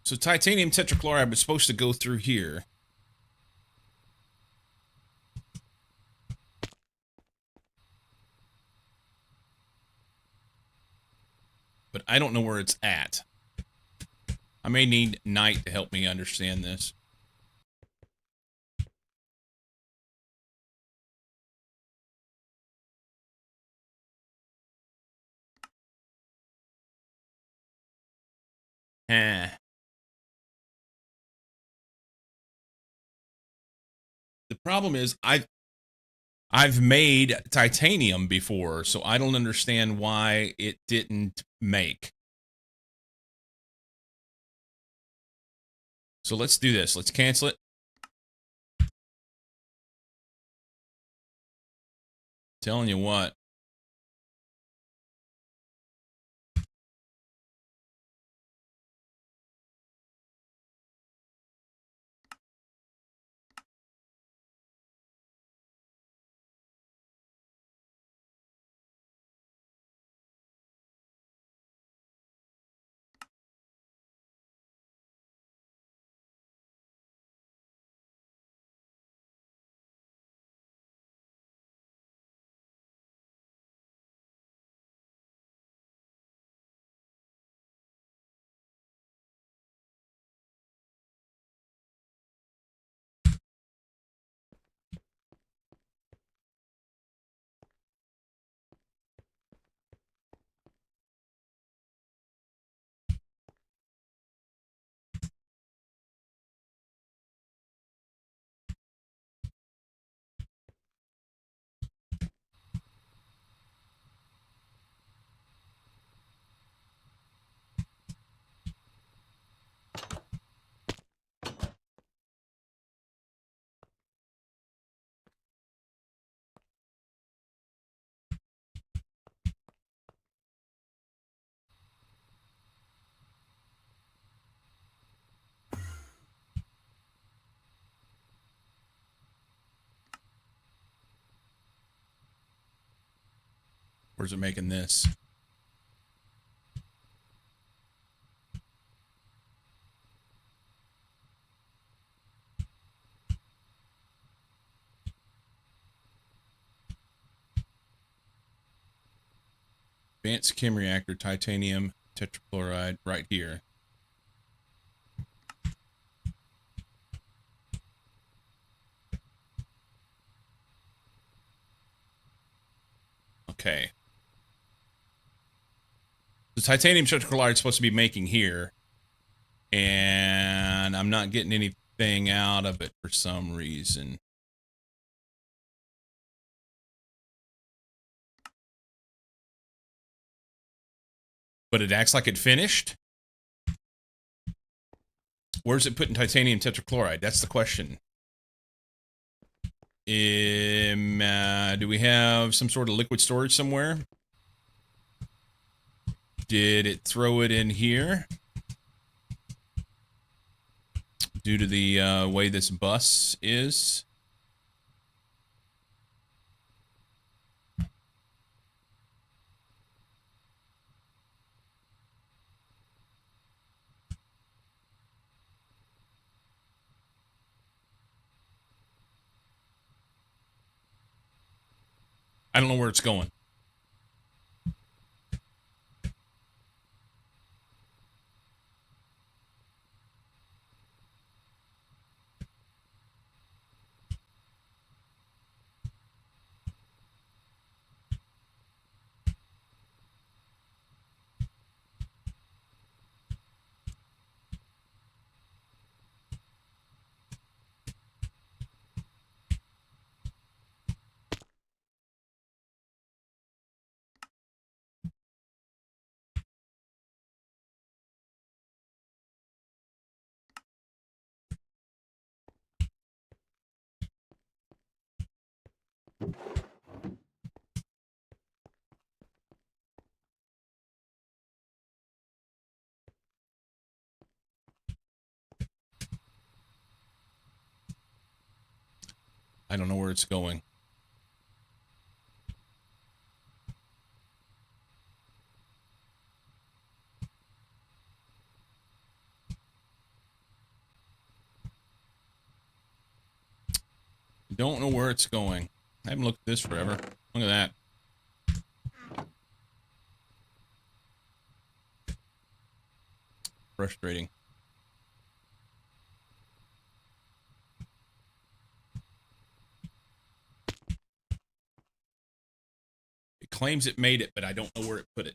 So titanium tetrachloride was supposed to go through here. But I don't know where it's at. I may need Night to help me understand this. Eh. The problem is I've made titanium before, so I don't understand why it didn't make. So let's do this. Let's cancel it. Telling you what. Where's it making this? Advanced chem reactor, titanium tetrachloride, right here. Okay. The titanium tetrachloride is supposed to be making here, and I'm not getting anything out of it for some reason. But it acts like it finished? Where's it putting titanium tetrachloride? That's the question. Do we have some sort of liquid storage somewhere? Did it throw it in here? Due to the way this bus is? I don't know where it's going. I don't know where it's going. don't know where it's going. I haven't looked at this forever. Look at that. Frustrating. It claims it made it, but I don't know where it put it.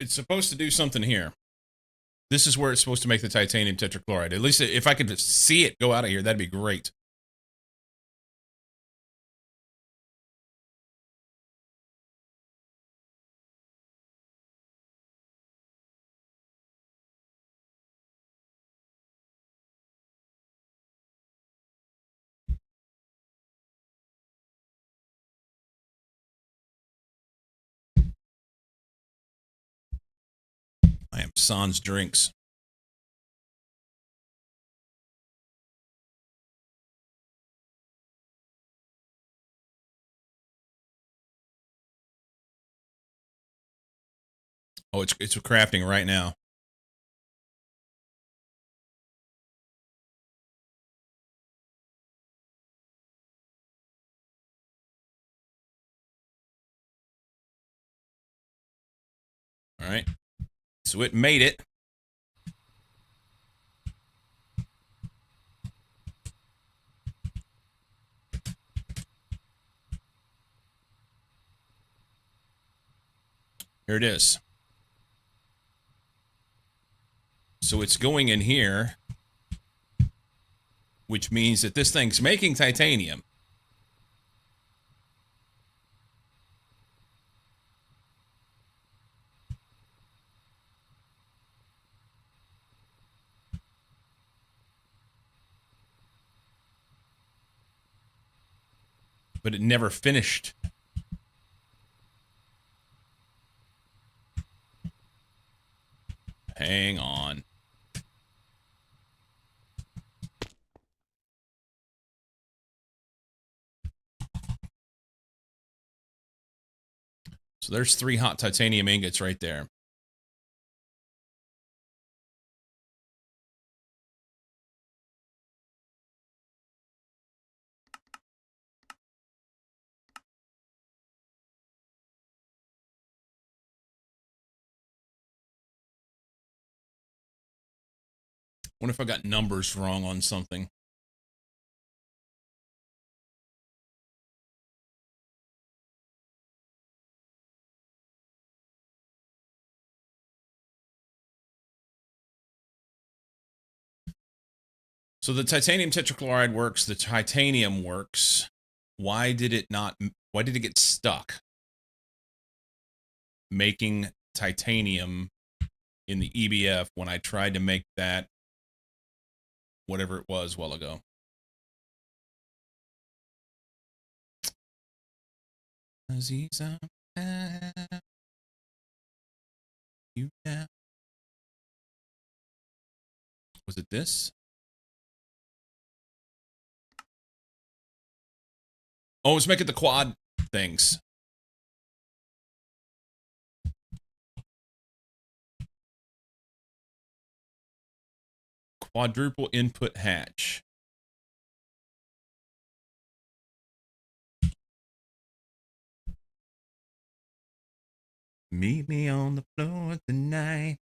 It's supposed to do something here. This is where it's supposed to make the titanium tetrachloride. At least if I could see it go out of here, that'd be great. I am sans drinks. Oh, it's crafting right now. All right. So it made it. Here it is. So it's going in here, which means that this thing's making titanium. But it never finished. Hang on. So there's 3 hot titanium ingots right there. What if I got numbers wrong on something? So the titanium tetrachloride works, the titanium works. Why did it get stuck making titanium in the EBF when I tried to make that whatever it was a while ago? Aziza, you now. Was it this? Oh, it's making the quad things. Quadruple input hatch. Meet me on the floor tonight.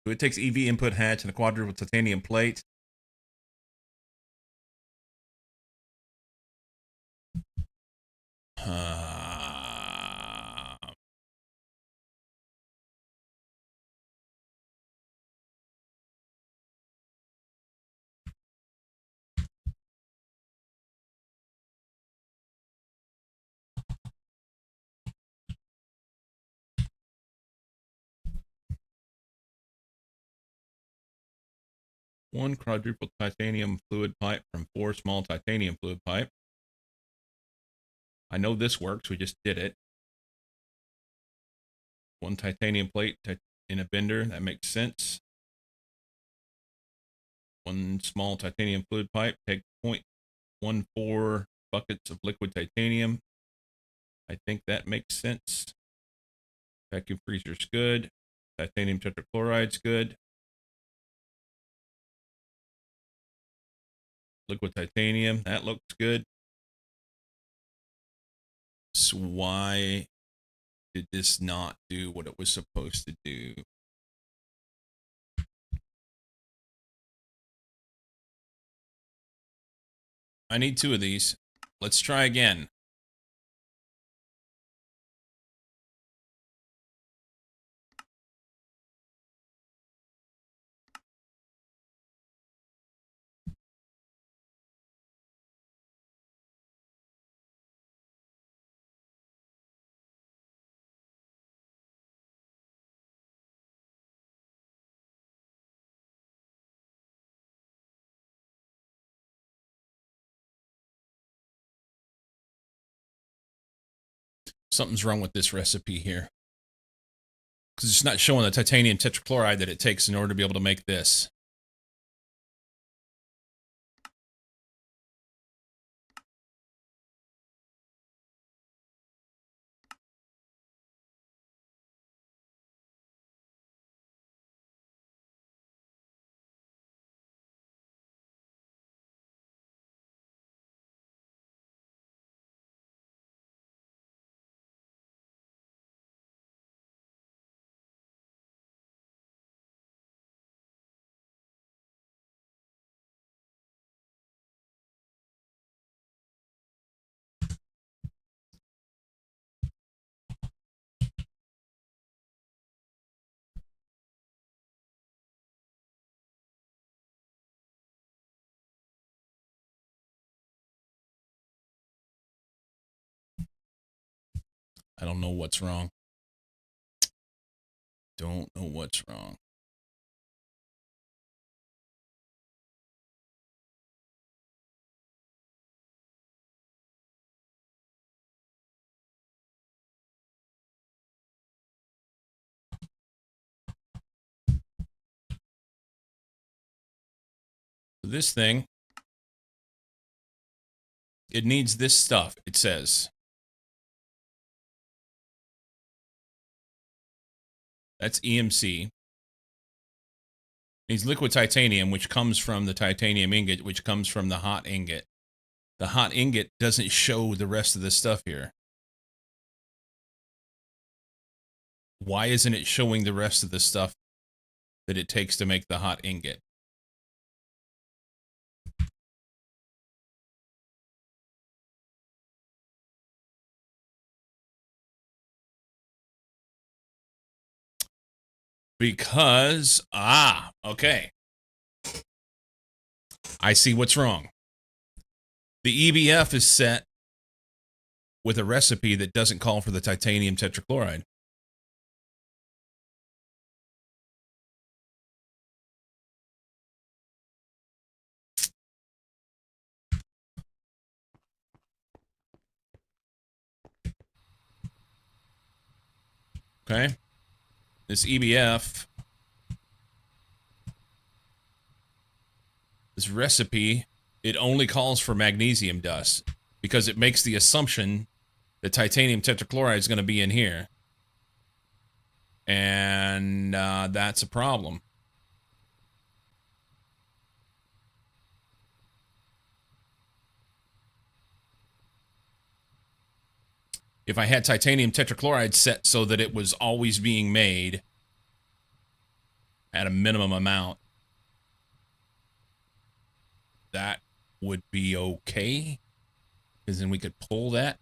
So it takes EV input hatch and a quadruple titanium plate. 1 quadruple titanium fluid pipe from 4 small titanium fluid pipe. I know this works. We just did it. 1 titanium plate in a bender. That makes sense. 1 small titanium fluid pipe. Take 0.14 buckets of liquid titanium. I think that makes sense. Vacuum freezer's good. Titanium tetrachloride's good. Liquid titanium, that looks good. So why did this not do what it was supposed to do? I need 2 of these. Let's try again. Something's wrong with this recipe here. Because it's not showing the titanium tetrachloride that it takes in order to be able to make this. I don't know what's wrong. Don't know what's wrong. This thing, it needs this stuff, it says. That's EMC. Needs liquid titanium, which comes from the titanium ingot, which comes from the hot ingot. The hot ingot doesn't show the rest of the stuff here. Why isn't it showing the rest of the stuff that it takes to make the hot ingot? Because, okay. I see what's wrong. The EBF is set with a recipe that doesn't call for the titanium tetrachloride. Okay? This EBF, this recipe, it only calls for magnesium dust because it makes the assumption that titanium tetrachloride is going to be in here. And that's a problem. If I had titanium tetrachloride set so that it was always being made at a minimum amount, that would be okay, because then we could pull that.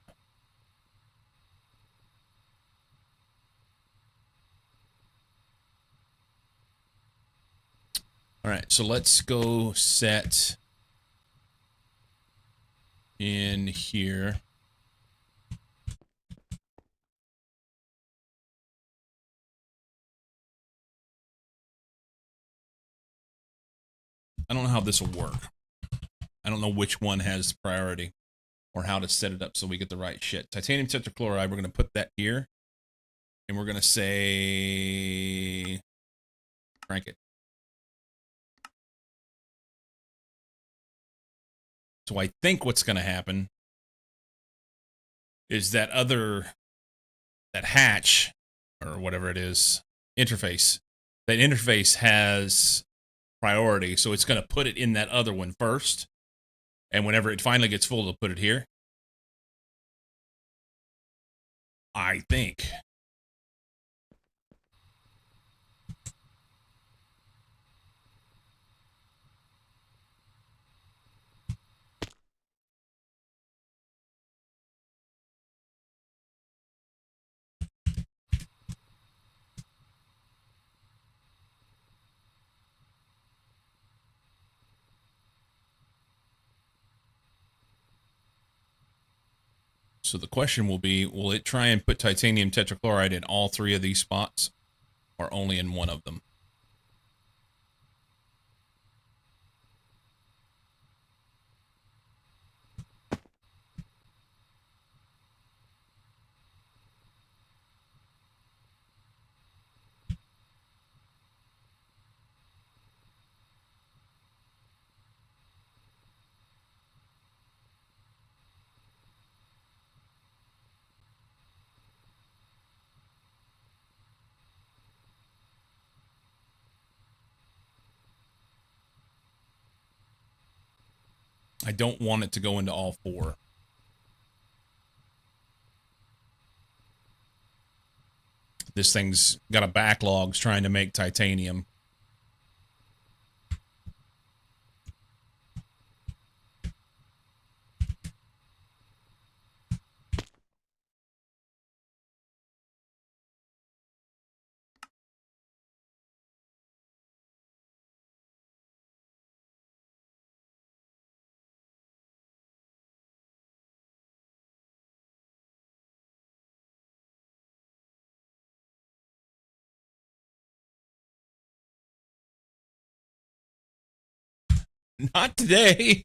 All right, so let's go set in here. I don't know how this will work. I don't know which one has priority or how to set it up so we get the right shit. Titanium tetrachloride, we're going to put that here. And we're going to say... crank it. So I think what's going to happen is that hatch, or whatever it is, interface, that interface has priority. So it's going to put it in that other one first. And whenever it finally gets full, it'll put it here. I think. So the question will be, will it try and put titanium tetrachloride in all three of these spots or only in one of them? I don't want it to go into all four. This thing's got a backlog trying to make titanium. Not today.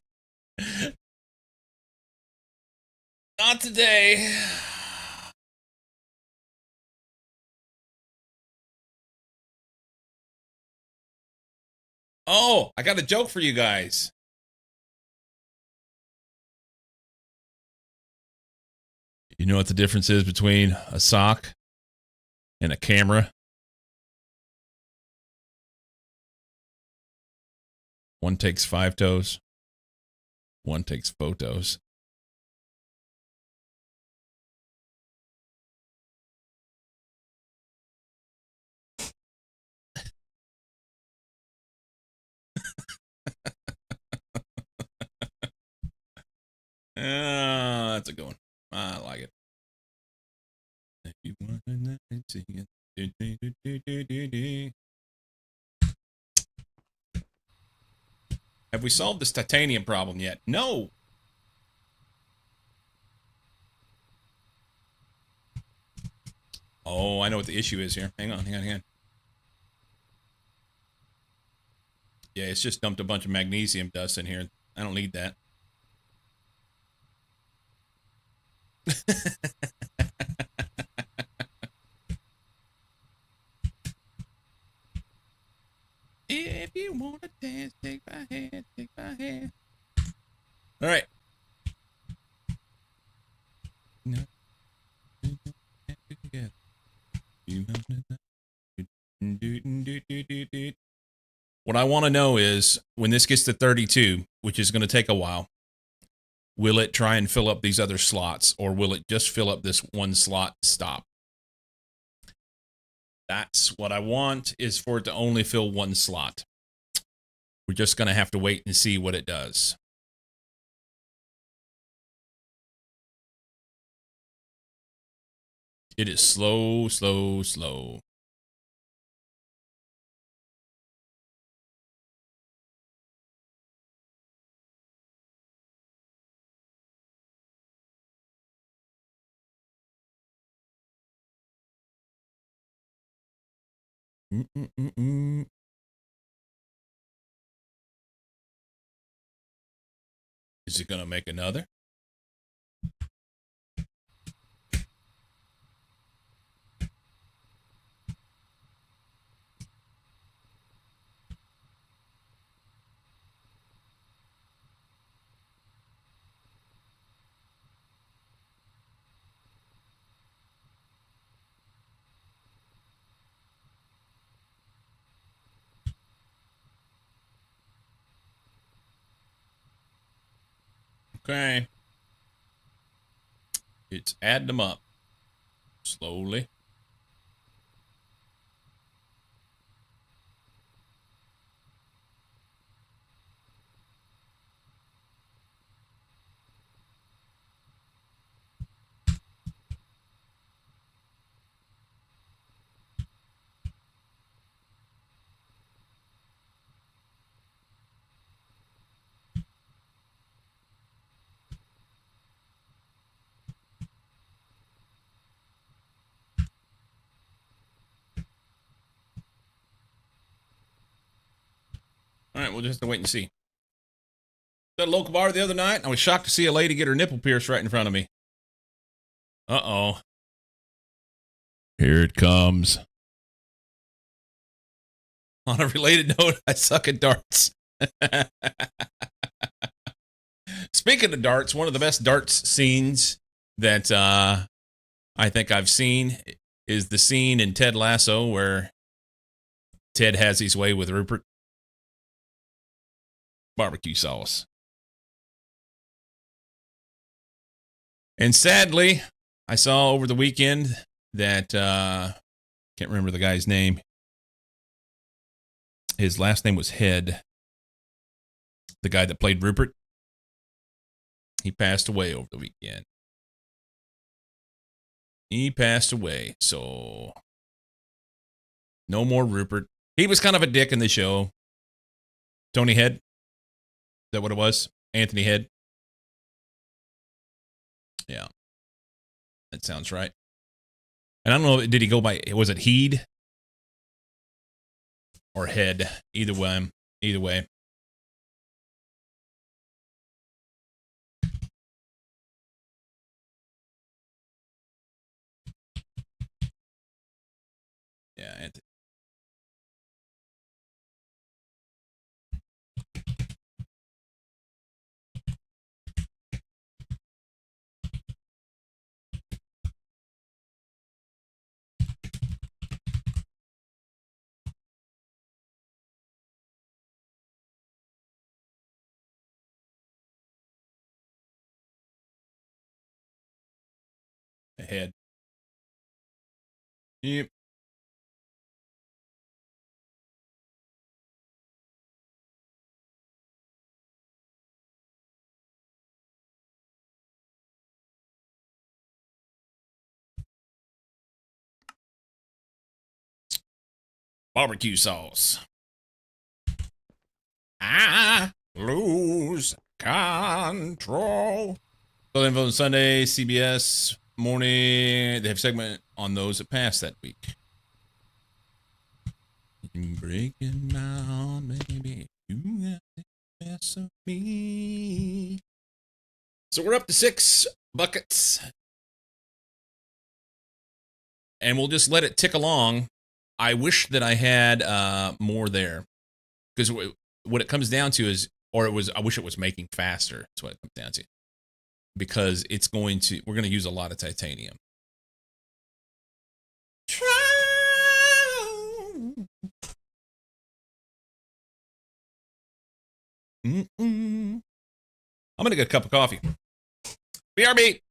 Not today. Oh, I got a joke for you guys. You know what the difference is between a sock and a camera? One takes 5 toes. One takes photos. That's a good one. I like it. If you want to see it. Have we solved this titanium problem yet? No. Oh, I know what the issue is here. Hang on. Yeah, it's just dumped a bunch of magnesium dust in here. I don't need that. If you want to dance, take my hand, take my hand. All right. What I want to know is when this gets to 32, which is going to take a while, will it try and fill up these other slots or will it just fill up this one slot stop? That's what I want, is for it to only fill one slot. We're just going to have to wait and see what it does. It is slow, slow, slow. Is it going to make another? Okay. It's adding them up slowly. All right, we'll just have to wait and see. At a local bar the other night, I was shocked to see a lady get her nipple pierced right in front of me. Uh-oh. Here it comes. On a related note, I suck at darts. Speaking of darts, one of the best darts scenes that I think I've seen is the scene in Ted Lasso where Ted has his way with Rupert. Barbecue sauce. And sadly, I saw over the weekend that can't remember the guy's name. His last name was Head. The guy that played Rupert. He passed away over the weekend. He passed away, so no more Rupert. He was kind of a dick in the show. Tony Head. Is that what it was? Anthony Head. Yeah. That sounds right. And I don't know, did he go by, was it Heed? Or Head? Either way. Either way. Yeah, Anthony. Head. Yep. Barbecue sauce. I lose control. Southern Info Sunday, CBS morning. They have a segment on those that passed that week. Breaking my heart, baby. You got the best of me. So we're up to 6 buckets. And we'll just let it tick along. I wish that I had more there. Because what it comes down to is, I wish it was making faster. That's what it comes down to. Because we're going to use a lot of titanium. I'm going to get a cup of coffee. BRB.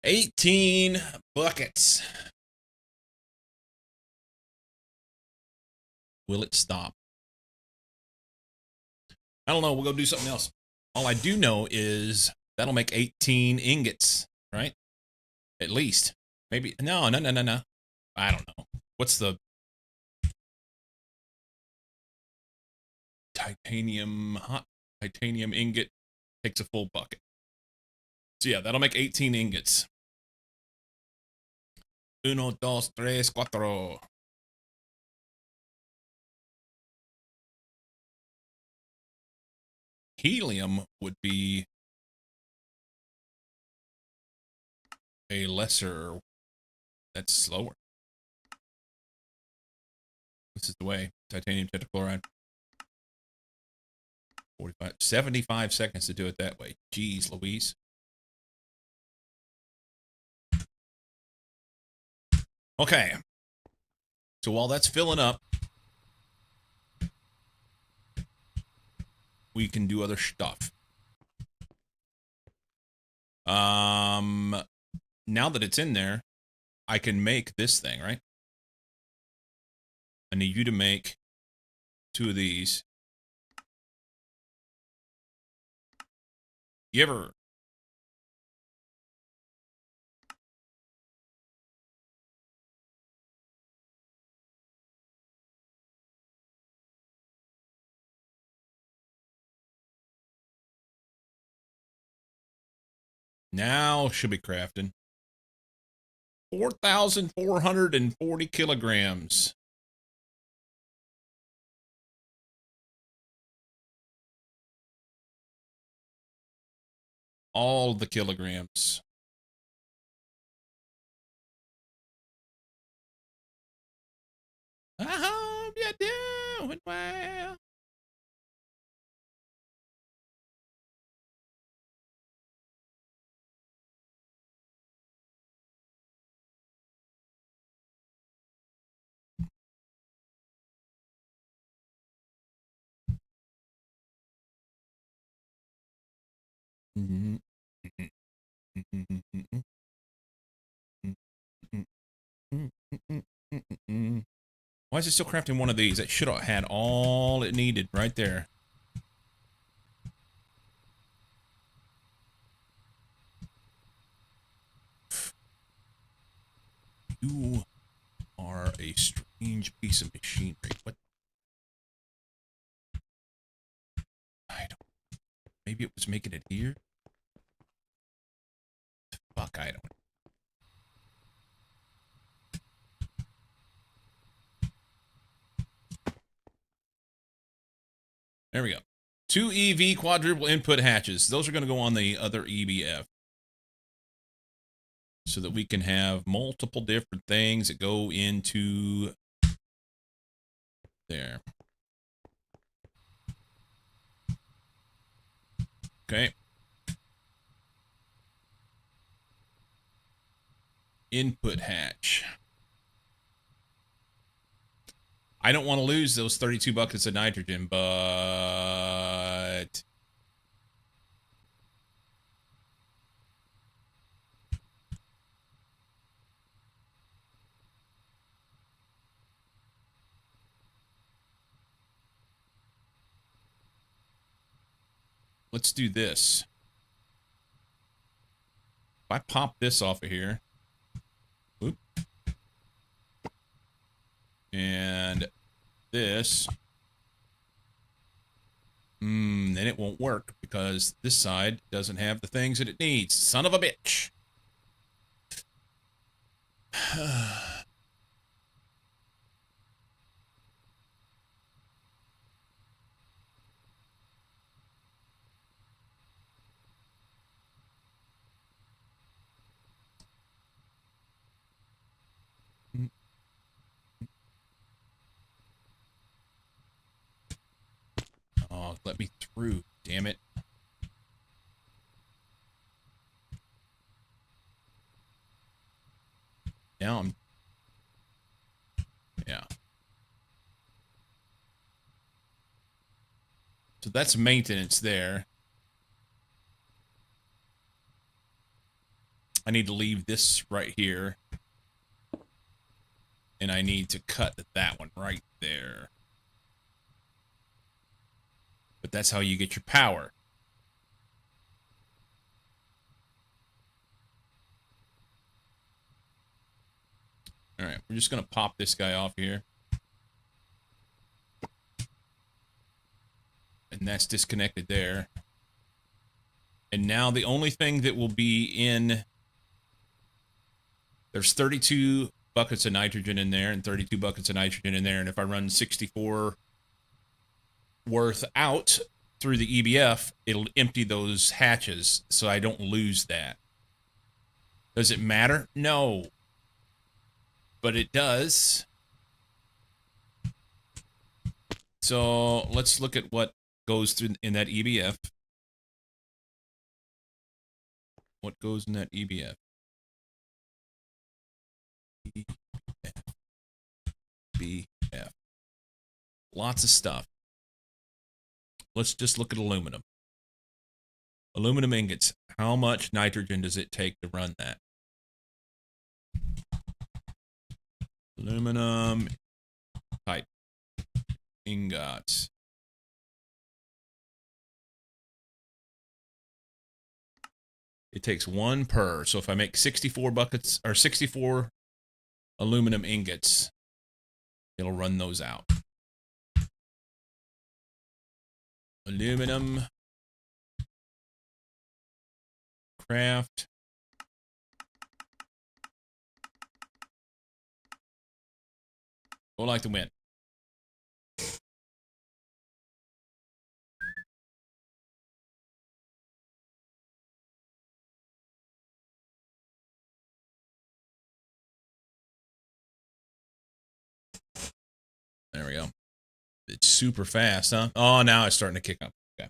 18 buckets. Will it stop? I don't know. We'll go do something else. All I do know is that'll make 18 ingots, right? At least. Maybe. No. I don't know. What's the hot titanium ingot? Takes a full bucket. So yeah, that'll make 18 ingots. Uno, dos, tres, cuatro. Helium would be a lesser. That's slower. This is the way. Titanium tetrachloride. 75 seconds to do it that way. Jeez Louise. Okay. So while that's filling up, we can do other stuff. Now that it's in there, I can make this thing, right? I need you to make 2 of these. You ever... Now should be crafting. 4,440 kilograms. All the kilograms. I hope you're doing well. Why is it still crafting one of these? It should have had all it needed right there. You are a strange piece of machinery. What? I don't... Maybe it was making it here? Fuck, I don't... There we go. 2 EV quadruple input hatches. Those are going to go on the other EBF. So that we can have multiple different things that go into there. Okay. Input hatch. I don't want to lose those 32 buckets of nitrogen, but... Let's do this. If I pop this off of here... Whoop. And this... then it won't work because this side doesn't have the things that it needs. Son of a bitch. Oh, let me through, damn it. Now I'm... Yeah. So that's maintenance there. I need to leave this right here. And I need to cut that one right there. But that's how you get your power. All right, we're just going to pop this guy off here. And that's disconnected there. And now the only thing that will be in... There's 32 buckets of nitrogen in there and 32 buckets of nitrogen in there. And if I run 64 worth out through the EBF, it'll empty those hatches so I don't lose that. Does it matter? No. But it does. So let's look at what goes through in that EBF. What goes in that EBF? BF. Lots of stuff. Let's just look at aluminum. Aluminum ingots. How much nitrogen does it take to run that? Aluminum type ingots. It takes 1 per. So if I make 64 buckets or 64 aluminum ingots, it'll run those out. Aluminum craft. Go like the wind. There we go. It's super fast, huh? Oh, now it's starting to kick up. Okay.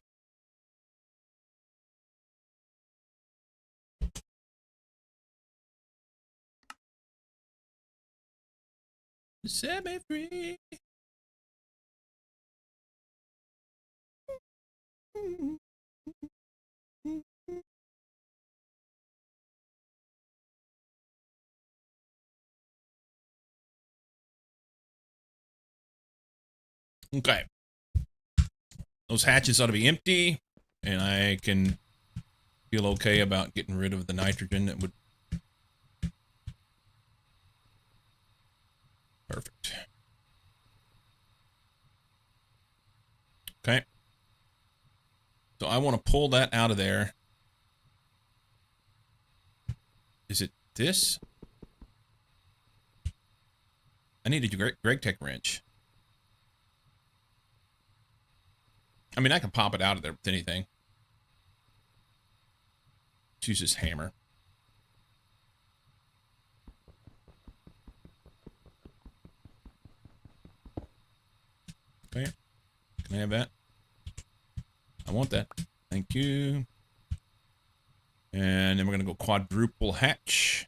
Set me free. Okay. Those hatches ought to be empty, and I can feel okay about getting rid of the nitrogen that would... Perfect. Okay. So I want to pull that out of there. Is it this? I need a GregTech wrench. I mean, I can pop it out of there with anything. Let's use this hammer. Okay. Can I have that? I want that. Thank you. And then we're going to go quadruple hatch.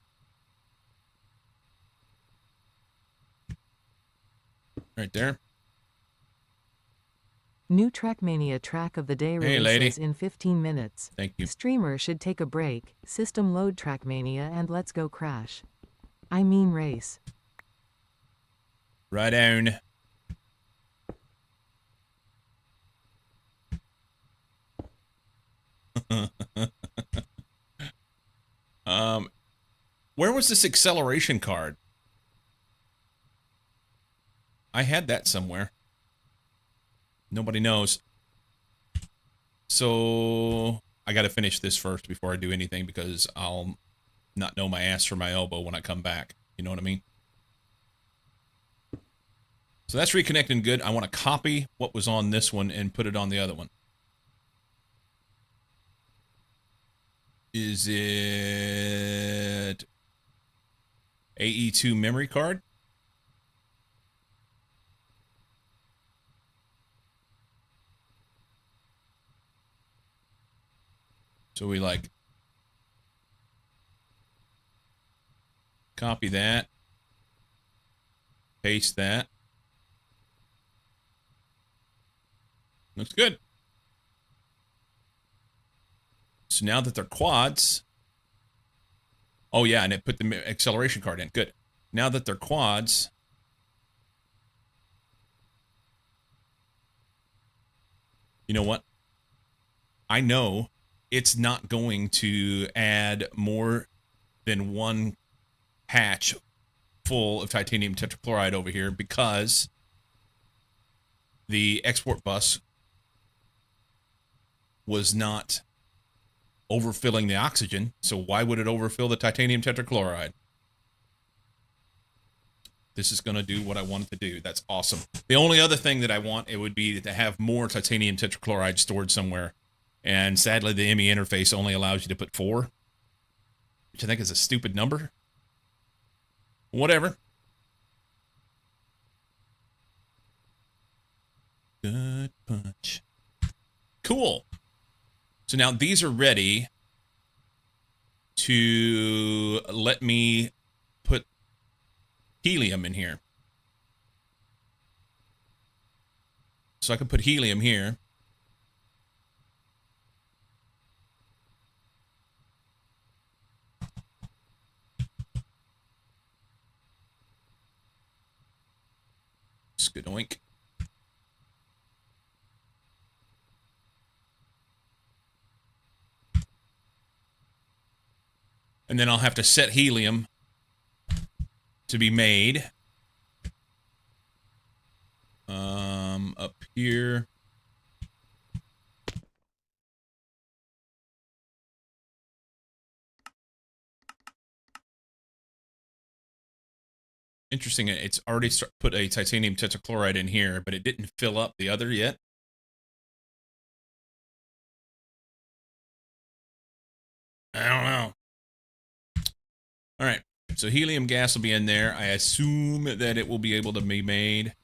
Right there. New Trackmania track of the day Hey, releases lady. in 15 minutes. Thank you. Streamer should take a break. System load Trackmania and let's go crash. I mean race. Right on. Where was this acceleration card? I had that somewhere. Nobody knows. So I got to finish this first before I do anything because I'll not know my ass from my elbow when I come back. You know what I mean? So that's reconnecting good. I want to copy what was on this one and put it on the other one. Is it AE2 memory card? So we like copy that, paste that. Looks good. So now that they're quads, Oh, yeah, and it put the acceleration card in. Good. Now that they're quads, you know what? I know it's not going to add more than one hatch full of titanium tetrachloride over here because the export bus was not overfilling the oxygen. So why would it overfill the titanium tetrachloride? This is going to do what I want it to do. That's awesome. The only other thing that I want, it would be to have more titanium tetrachloride stored somewhere. And sadly, the ME interface only allows you to put 4, which I think is a stupid number. Whatever. Good punch. Cool. So now these are ready to let me put helium in here. So I can put helium here. Skadoink. And then I'll have to set helium to be made. Up here. Interesting, it's already put a titanium tetrachloride in here, but it didn't fill up the other yet. I don't know. All right, so helium gas will be in there. I assume that it will be able to be made.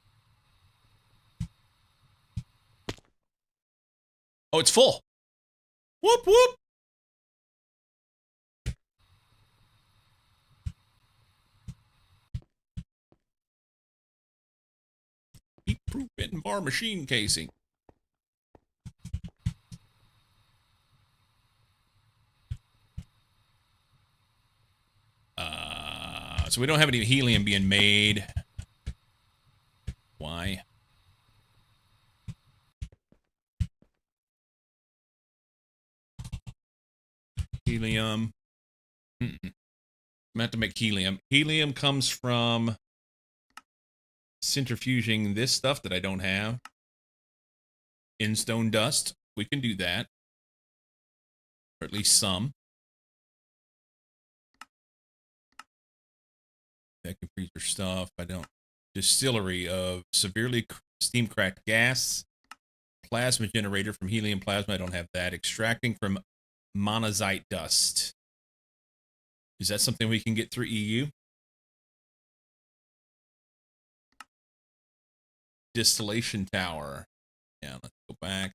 Oh, it's full. Whoop, whoop. Heat-proof bitten bar machine casing. So we don't have any helium being made. Why? Helium. I'm going to have to make helium. Helium comes from centrifuging this stuff that I don't have. Instone dust. We can do that. Or at least some. Vacuum freezer stuff. I don't. Distillery of severely steam cracked gas. Plasma generator from helium plasma. I don't have that. Extracting from monazite dust. Is that something we can get through EU? Distillation tower. Yeah, let's go back.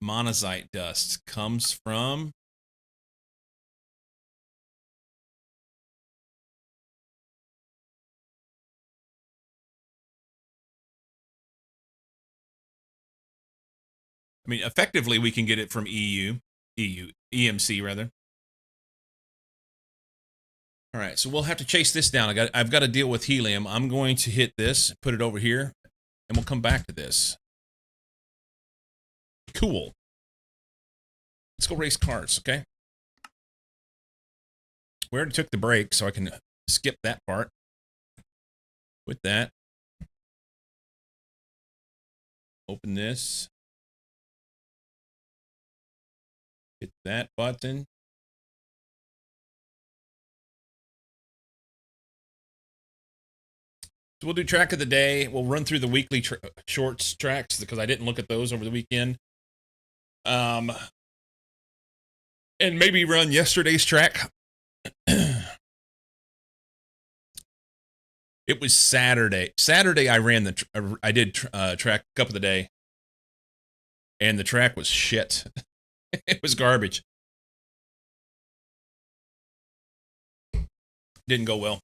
Monazite dust comes from I mean, effectively, we can get it from EMC rather. All right, so we'll have to chase this down. I've got to deal with helium. I'm going to hit this, put it over here, and we'll come back to this. Cool. Let's go race cars, okay? We already took the break, so I can skip that part. With that, open this. Hit that button. So we'll do track of the day. We'll run through the weekly shorts tracks because I didn't look at those over the weekend. And maybe run yesterday's track. It was Saturday. Saturday I ran I did track cup of the day, and the track was shit. It was garbage. Didn't go well.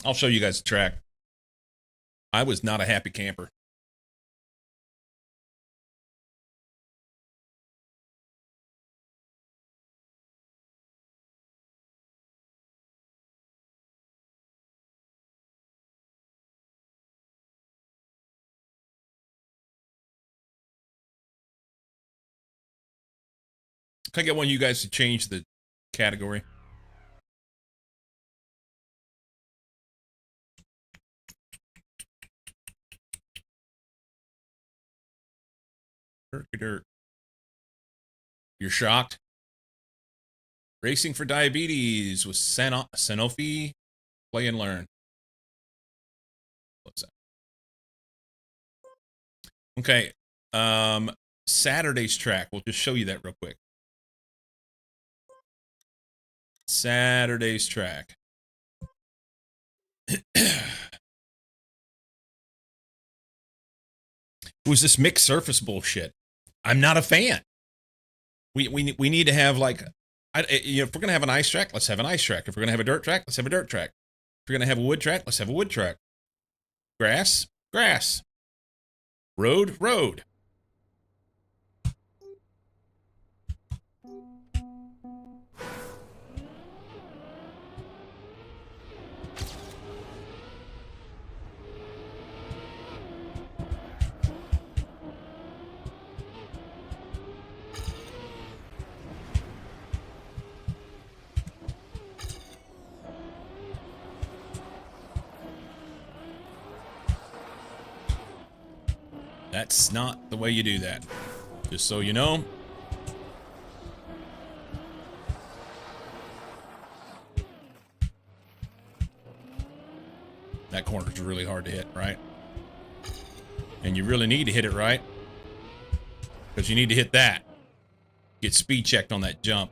I'll show you guys the track. I was not a happy camper. Can I get one of you guys to change the category? Dirt. You're shocked? Racing for Diabetes with Sanofi. Play and learn. What's that? Okay. Saturday's track. We'll just show you that real quick. Saturday's track. It was this mixed surface bullshit. I'm not a fan. We need to have like, if we're gonna have an ice track, let's have an ice track. If we're gonna have a dirt track, let's have a dirt track. If we're gonna have a wood track, let's have a wood track. Grass, grass. Road, road. That's not the way you do that. Just so you know. That corner's really hard to hit, right? And you really need to hit it right. Because you need to hit that. Get speed checked on that jump.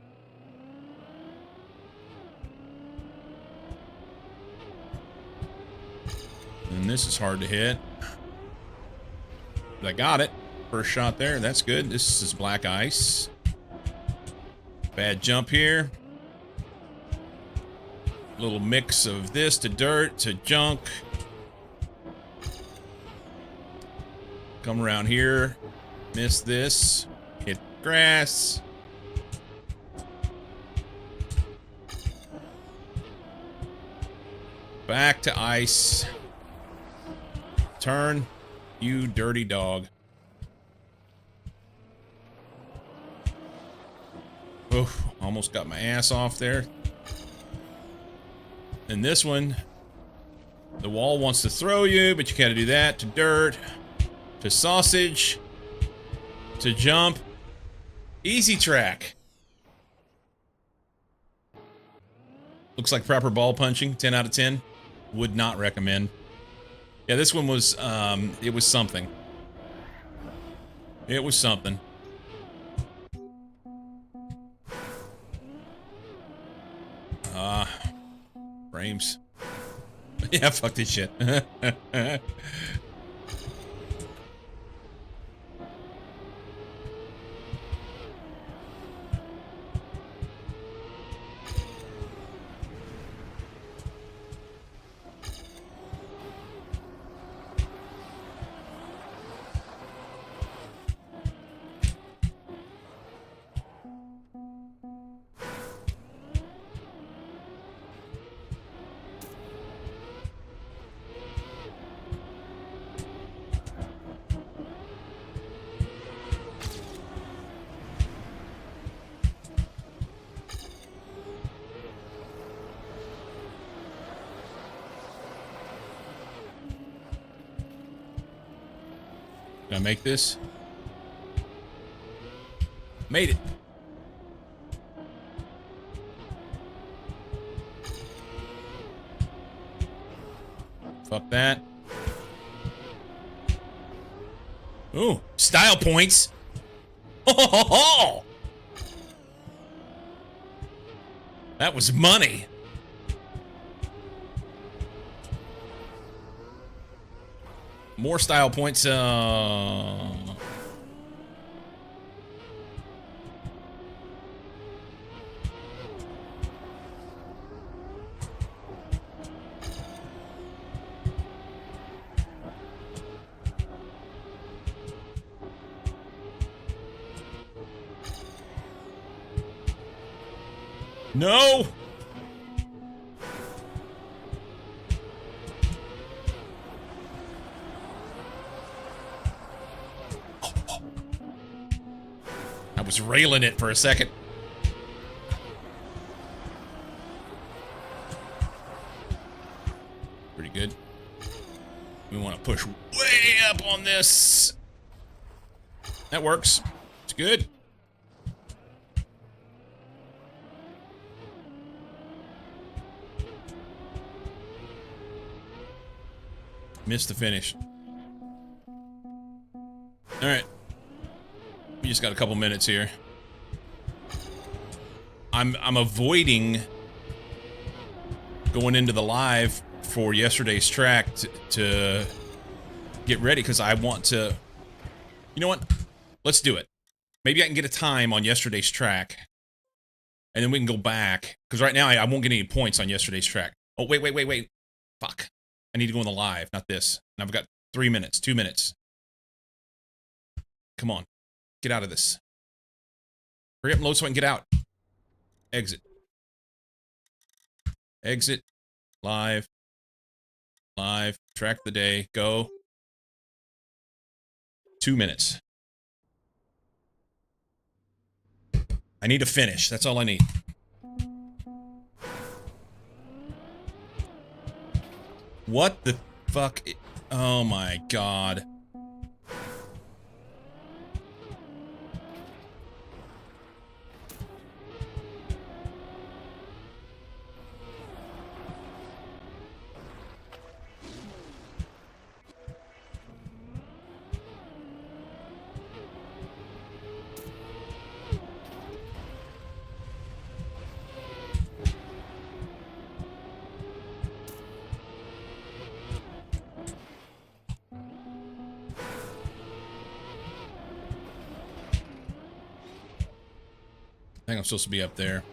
And this is hard to hit. I got it. First shot there. That's good. This is black ice. Bad jump here. Little mix of this to dirt to junk. Come around here. Miss this. Hit grass. Back to ice. Turn. You dirty dog. Oof, almost got my ass off there. And this one, the wall wants to throw you, but you gotta do that to dirt, to sausage, to jump. Easy track. Looks like proper ball punching, 10 out of 10. Would not recommend. Yeah, this one was, it was something. It was something. Frames. Yeah, fuck this shit. Can I make this? Made it. Fuck that. Ooh, style points. Oh, that was money. More style points. No. I was railing it for a second. want to push way up on this. That works. It's good. Missed the finish. All right. We just got a couple minutes here. I'm avoiding going into the live for yesterday's track to get ready because I want to. You know what? Let's do it. Maybe I can get a time on yesterday's track, and then we can go back. Because right now I won't get any points on yesterday's track. Oh wait! Fuck! I need to go on the live, not this. And I've got 3 minutes, 2 minutes. Come on, get out of this. Hurry up and load so I can get out. Exit. Exit. Live. Live. Track the day. Go. 2 minutes. I need to finish. That's all I need. What the fuck? Oh my god. I think I'm supposed to be up there.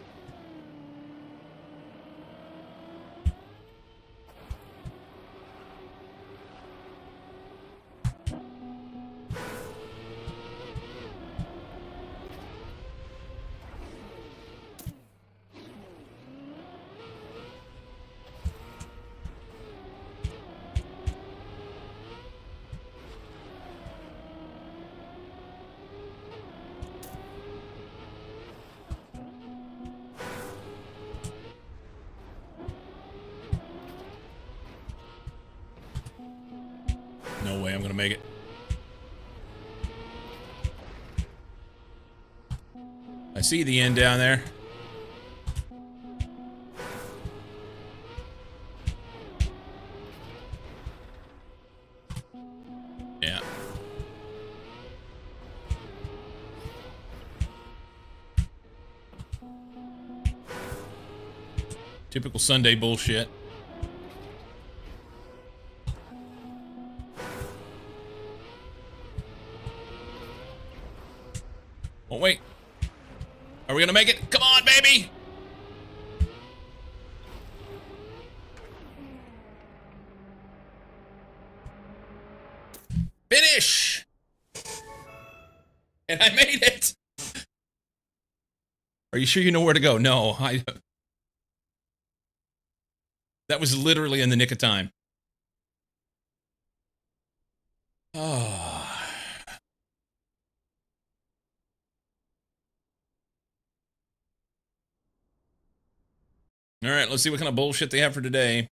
No way I'm gonna make it. I see the end down there. Yeah. Typical Sunday bullshit. Oh, wait. Are we gonna make it? Come on, baby! Finish! And I made it! Are you sure you know where to go? No, that was literally in the nick of time. Oh. All right, let's see what kind of bullshit they have for today.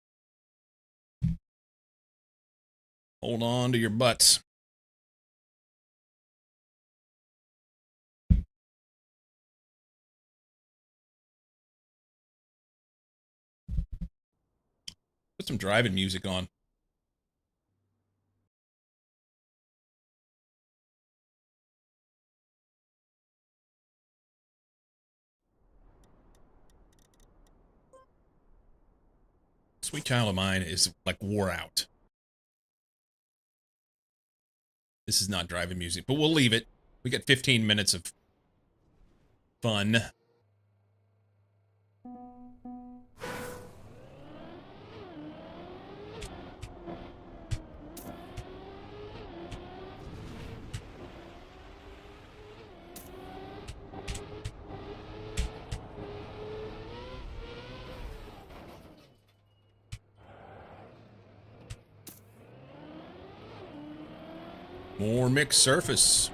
Hold on to your butts. Put some driving music on. Sweet Child of Mine is like wore out. This is not driving music, but we'll leave it. We got 15 minutes of fun. More mixed surface.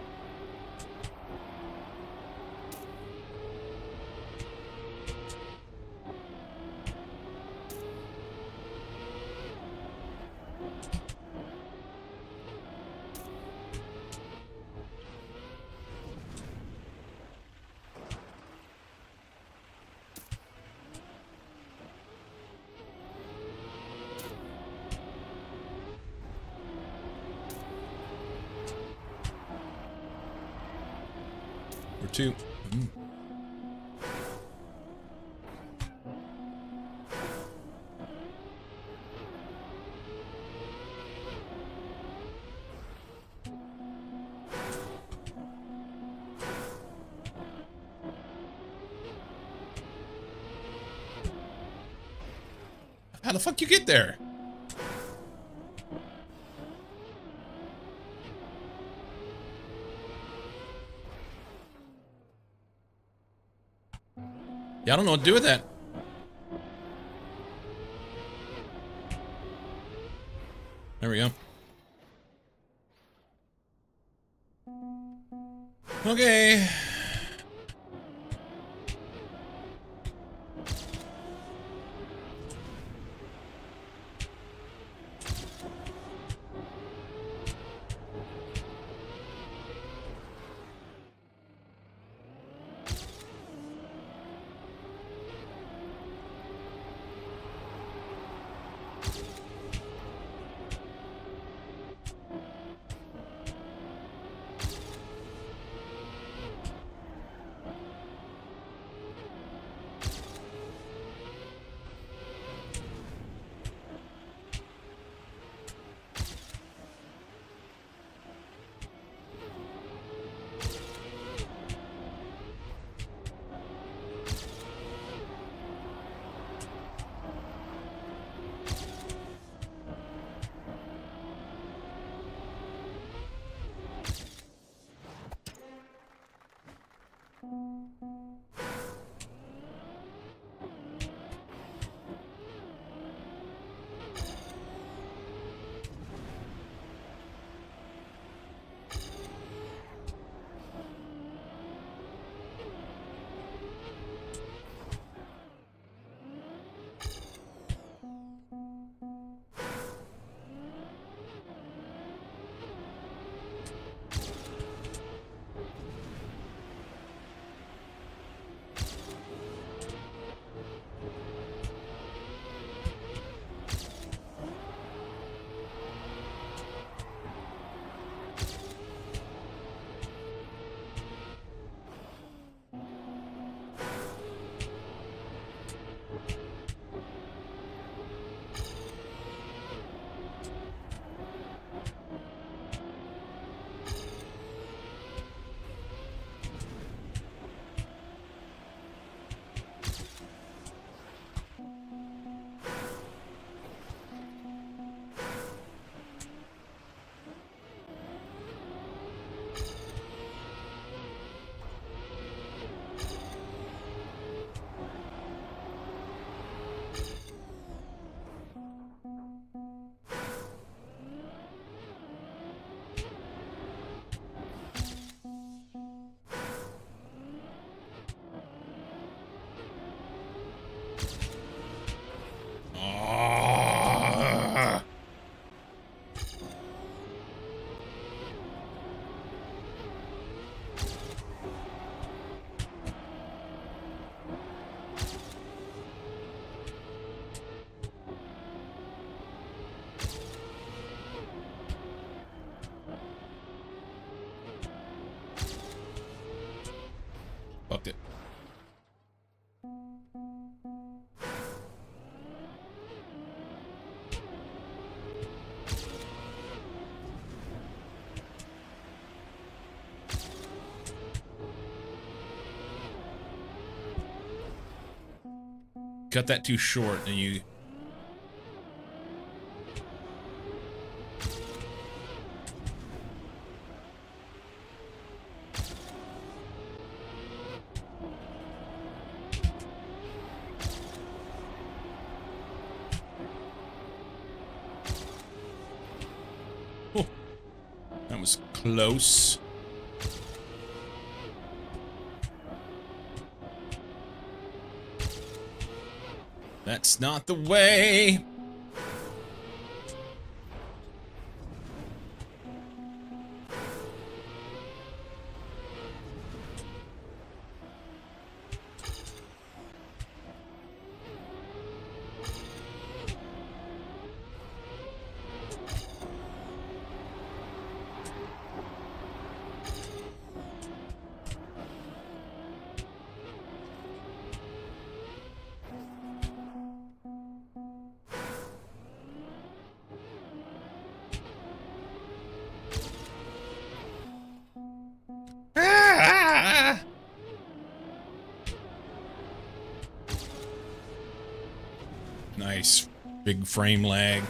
Or two. Mm. How the fuck you get there? Yeah, I don't know what to do with that. There we go. Okay. Ah. Fucked it. Cut that too short and you... Oh, that was close. That's not the way. Big frame lag.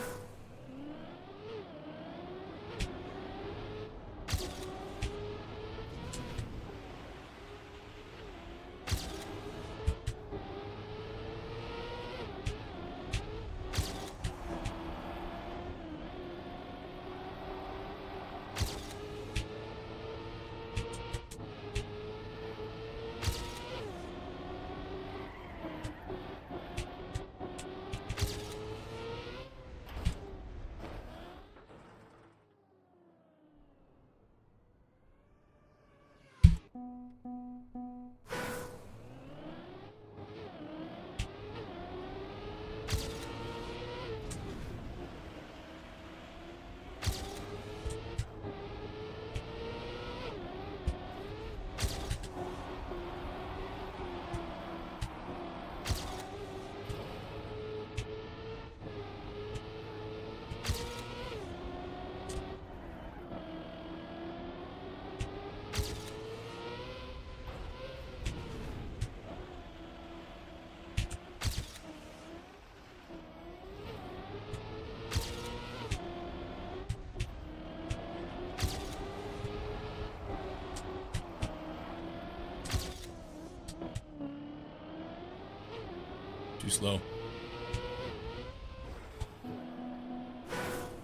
Too slow.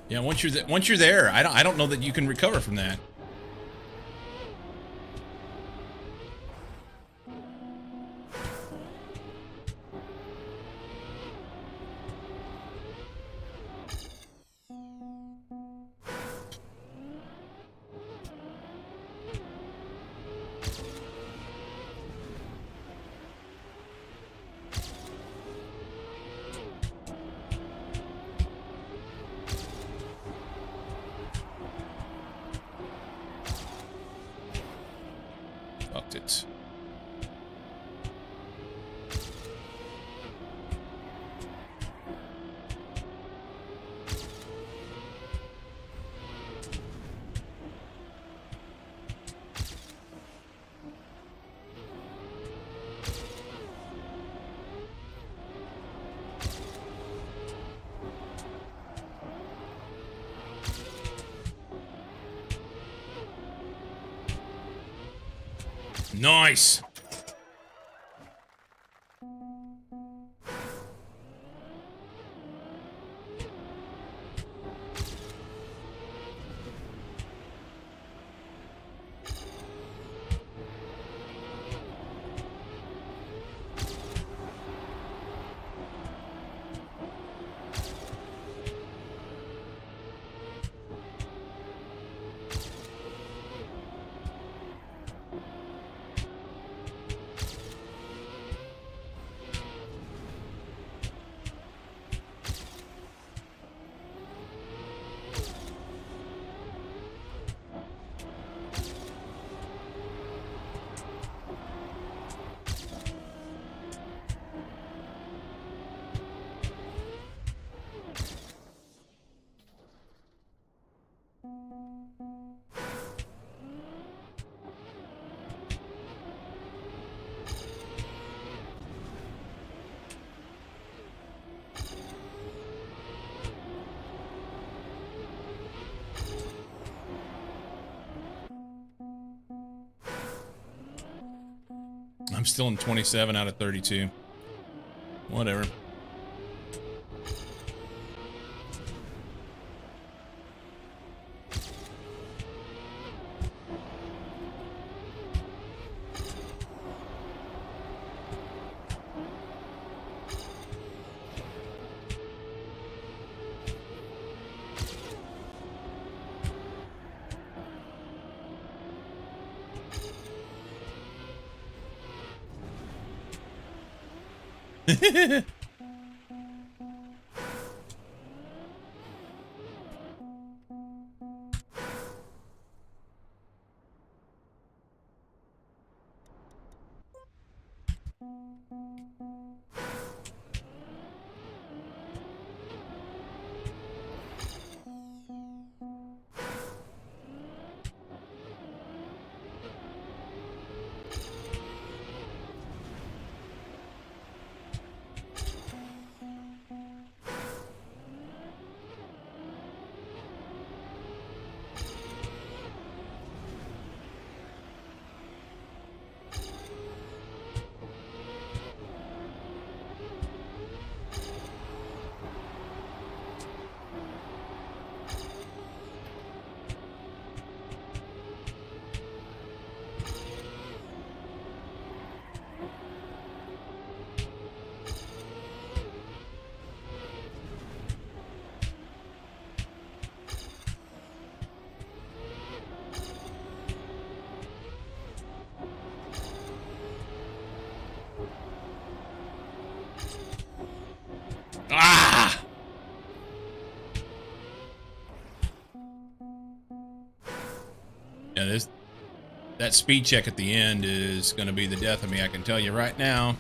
Yeah, once you're there, I don't know that you can recover from that. Fucked it. Nice. I'm still in 27 out of 32. Whatever. Yeah, that speed check at the end is going to be the death of me. I can tell you right now.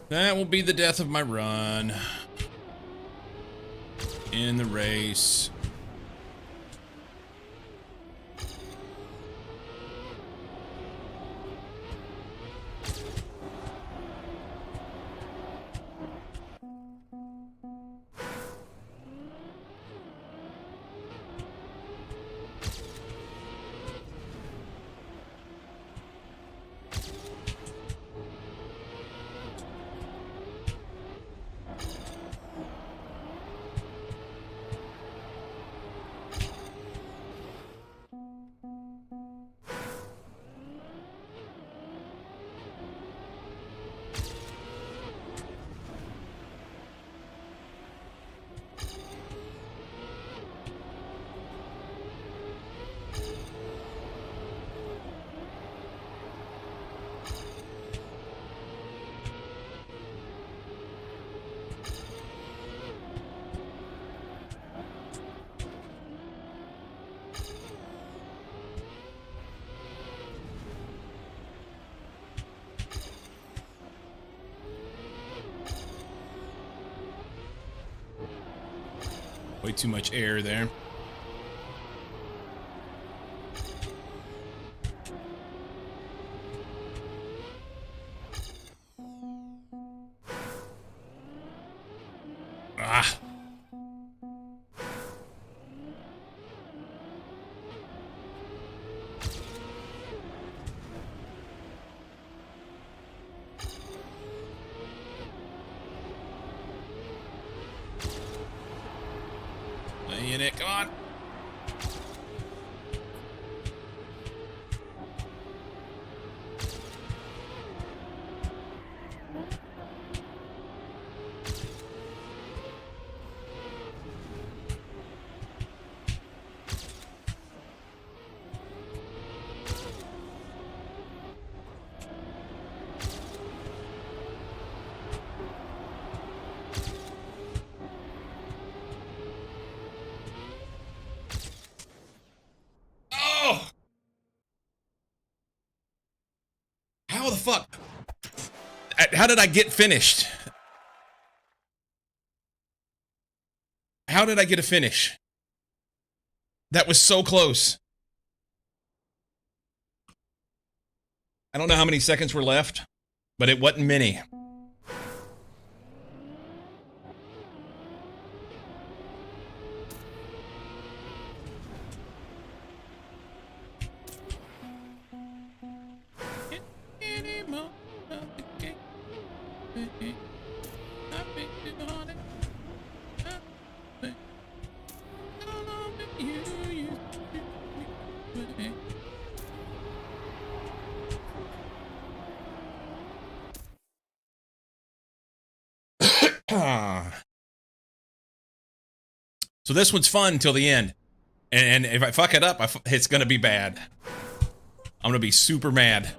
That will be the death of my run in the race. Way too much air there. Ah. Laying it, come on. Oh! How the fuck? How did I get finished? How did I get a finish? That was so close. I don't know how many seconds were left, but it wasn't many. So this one's fun until the end. And if I fuck it up, it's gonna be bad. I'm gonna be super mad.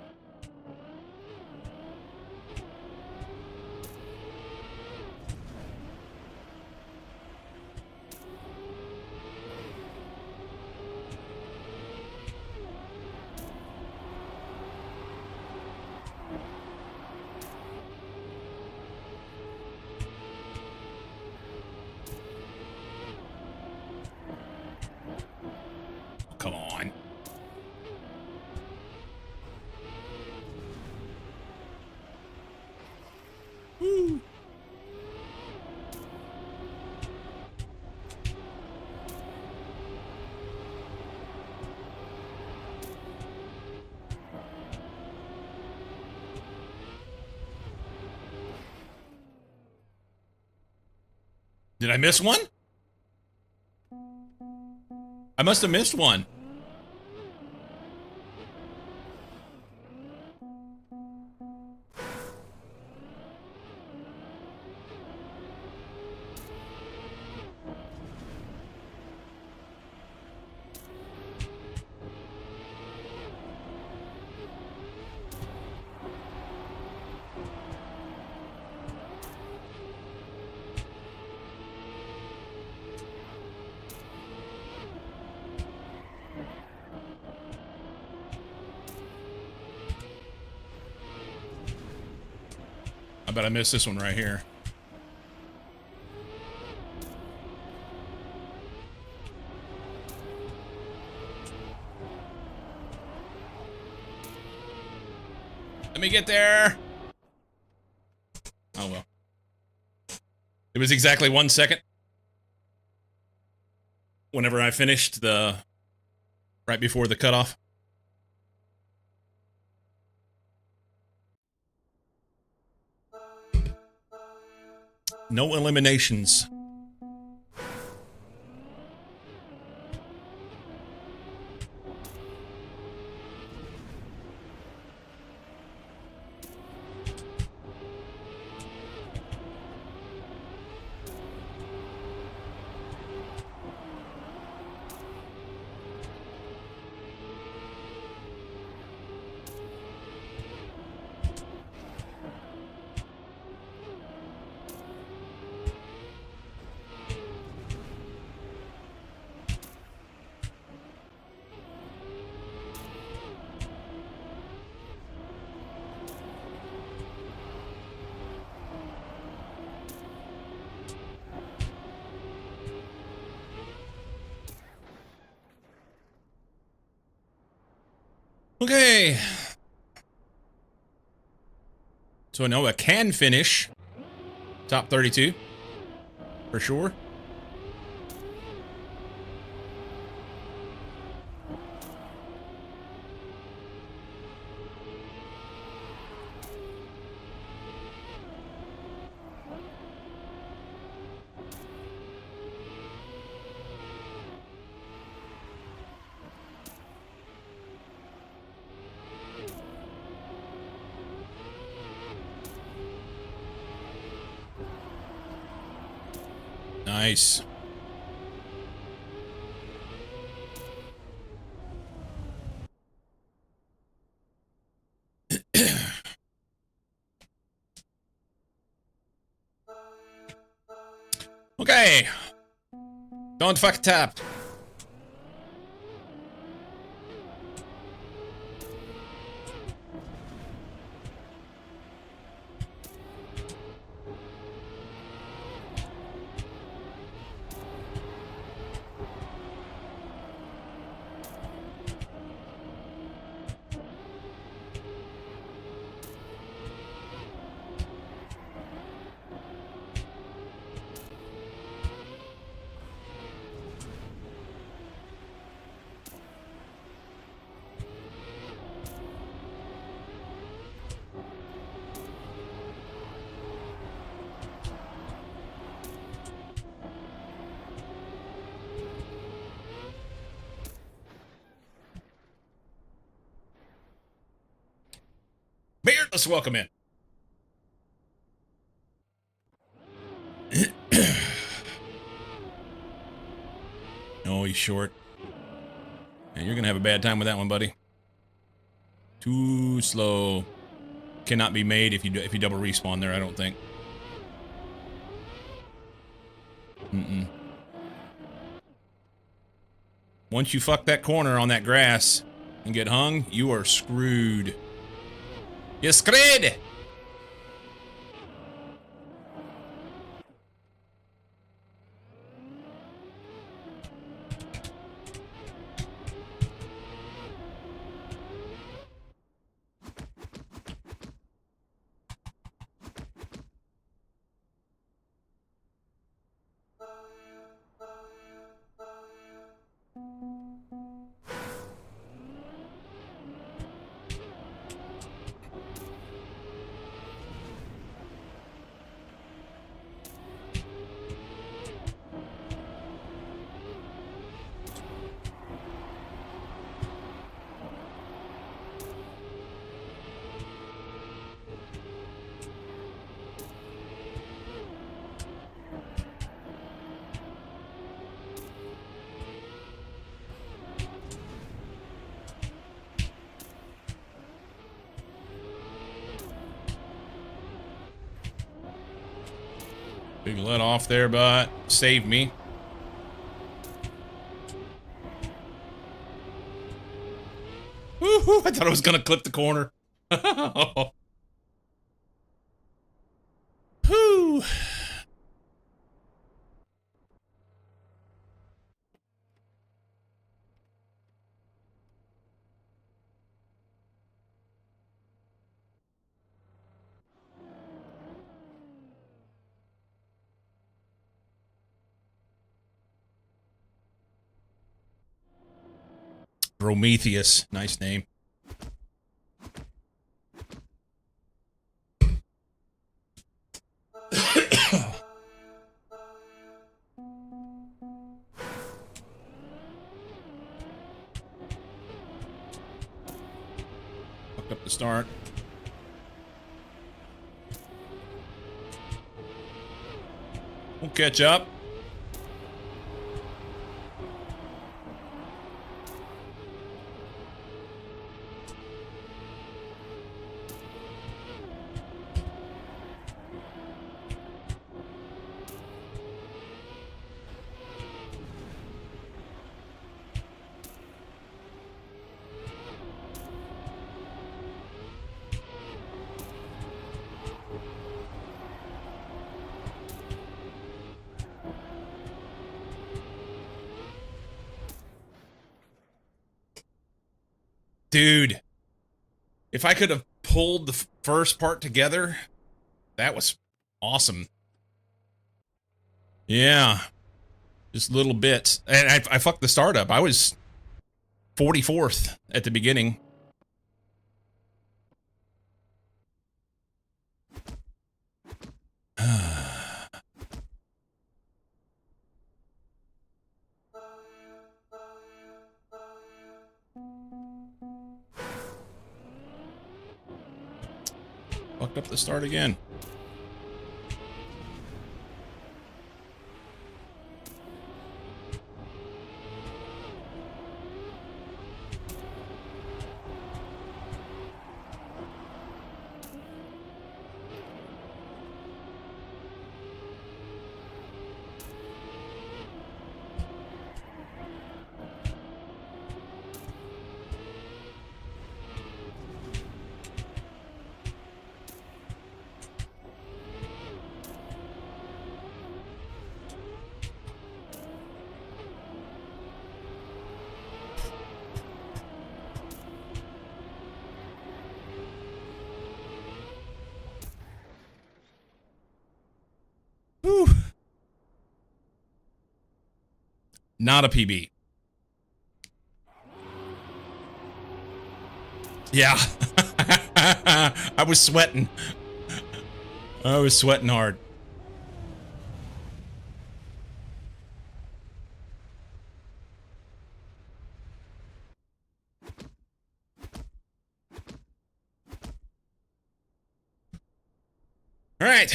Come on. Woo. Did I miss one? I must have missed one. bet I missed this one right here. Let me get there. Oh, well. It was exactly 1 second. Whenever I finished right before the cutoff. No eliminations. Okay. So I know I can finish top 32 for sure. Nice. Okay. Don't fuck tap. Beardless, welcome in. Oh, he's short. And you're gonna have a bad time with that one, buddy. Too slow. Cannot be made if you double respawn there, I don't think. Once you fuck that corner on that grass and get hung, you are screwed. You're screwed! Big let off there, but saved me. Woohoo! I thought I was gonna clip the corner. Whew. Prometheus. Nice name. Fucked up the start. We'll catch up. Dude, if I could have pulled the first part together, that was awesome. Yeah, just little bits. And I fucked the startup. I was 44th at the beginning. Fucked up the start again. Whew. Not a PB. Yeah. I was sweating. I was sweating hard. All right.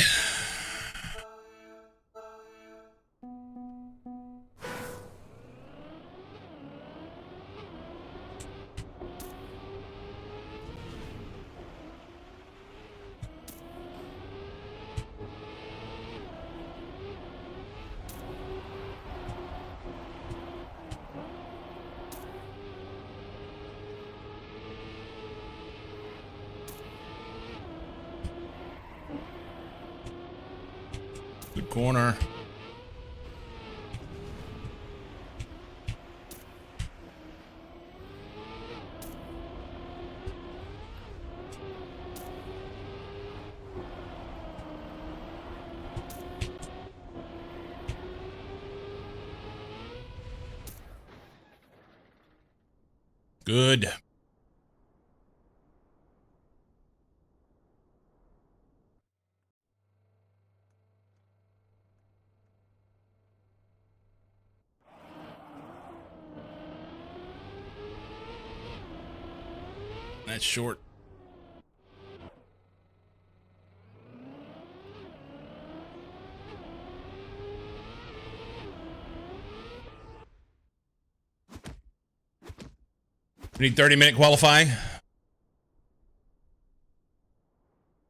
Good corner. Good. That's short. We need 30-minute qualifying.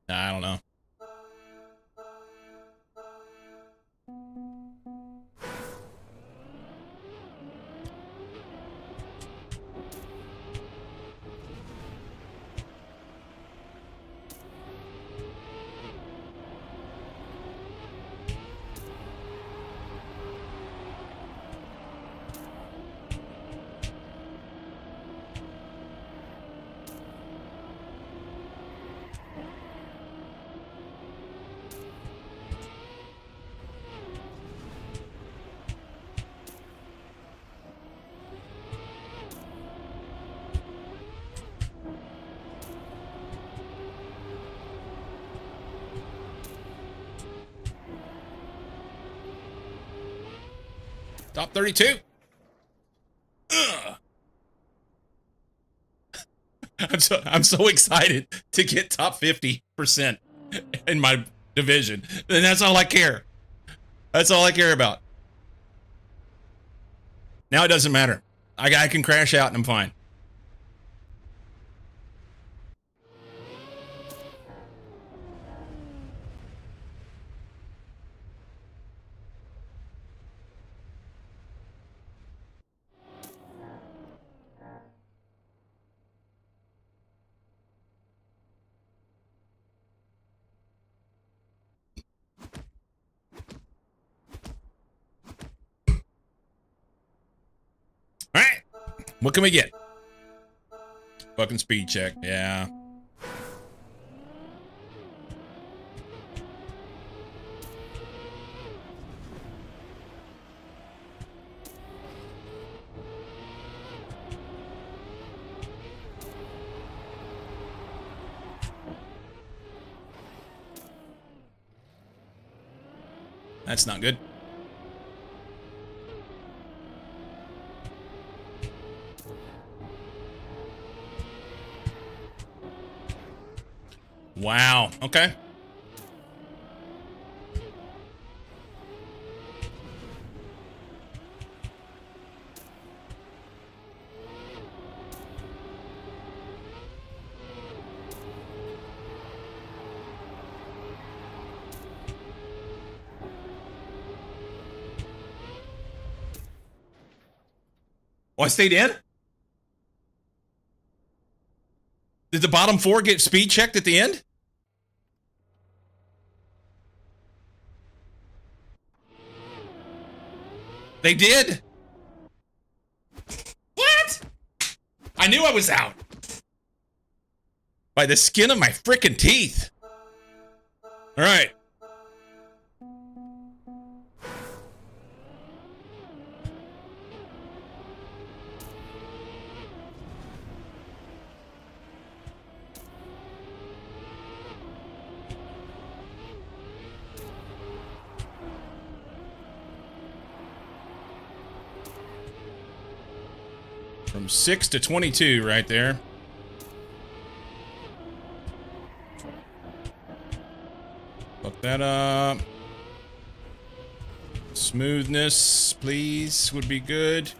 I don't know. Top 32. Ugh. I'm so excited to get top 50% in my division. And that's all I care. That's all I care about. Now it doesn't matter. I can crash out and I'm fine. All right. What can we get? Fucking speed check. Yeah. That's not good. Wow. Okay. Oh, I stayed in? Did the bottom four get speed checked at the end? They did? What? I knew I was out. By the skin of my frickin' teeth. All right. From 6 to 22 right there. Fuck that up. Smoothness, please, would be good.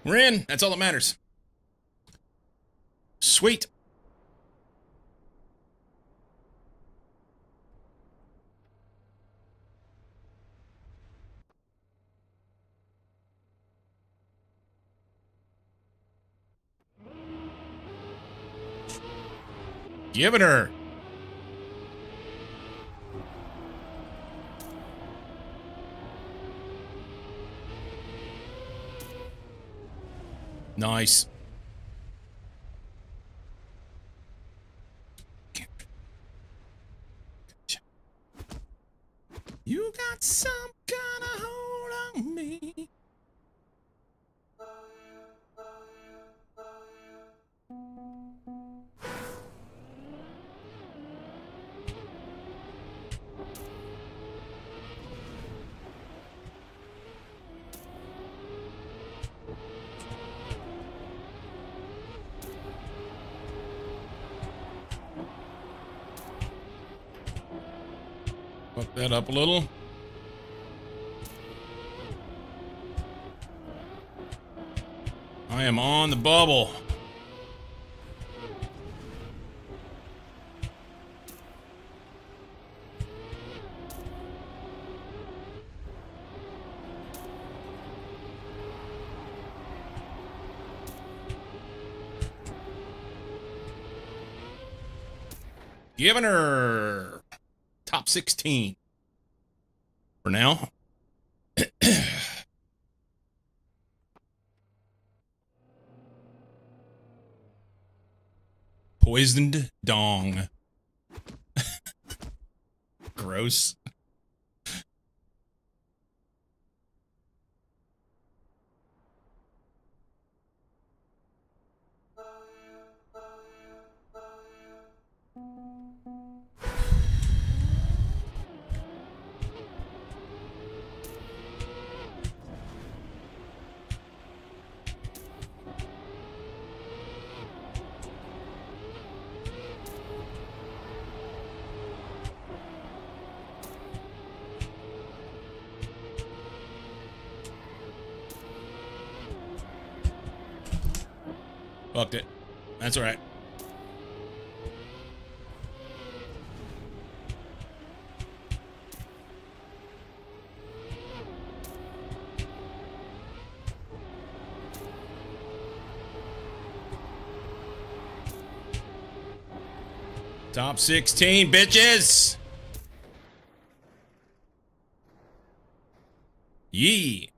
We're in. That's all that matters. Sweet. Giving her. Nice. You got some kind of hold on me. Fuck that up a little. I am on the bubble. Giving her top 16 for now. Poisoned dong. Gross. Fucked it. That's all right. Top 16, bitches! Yee!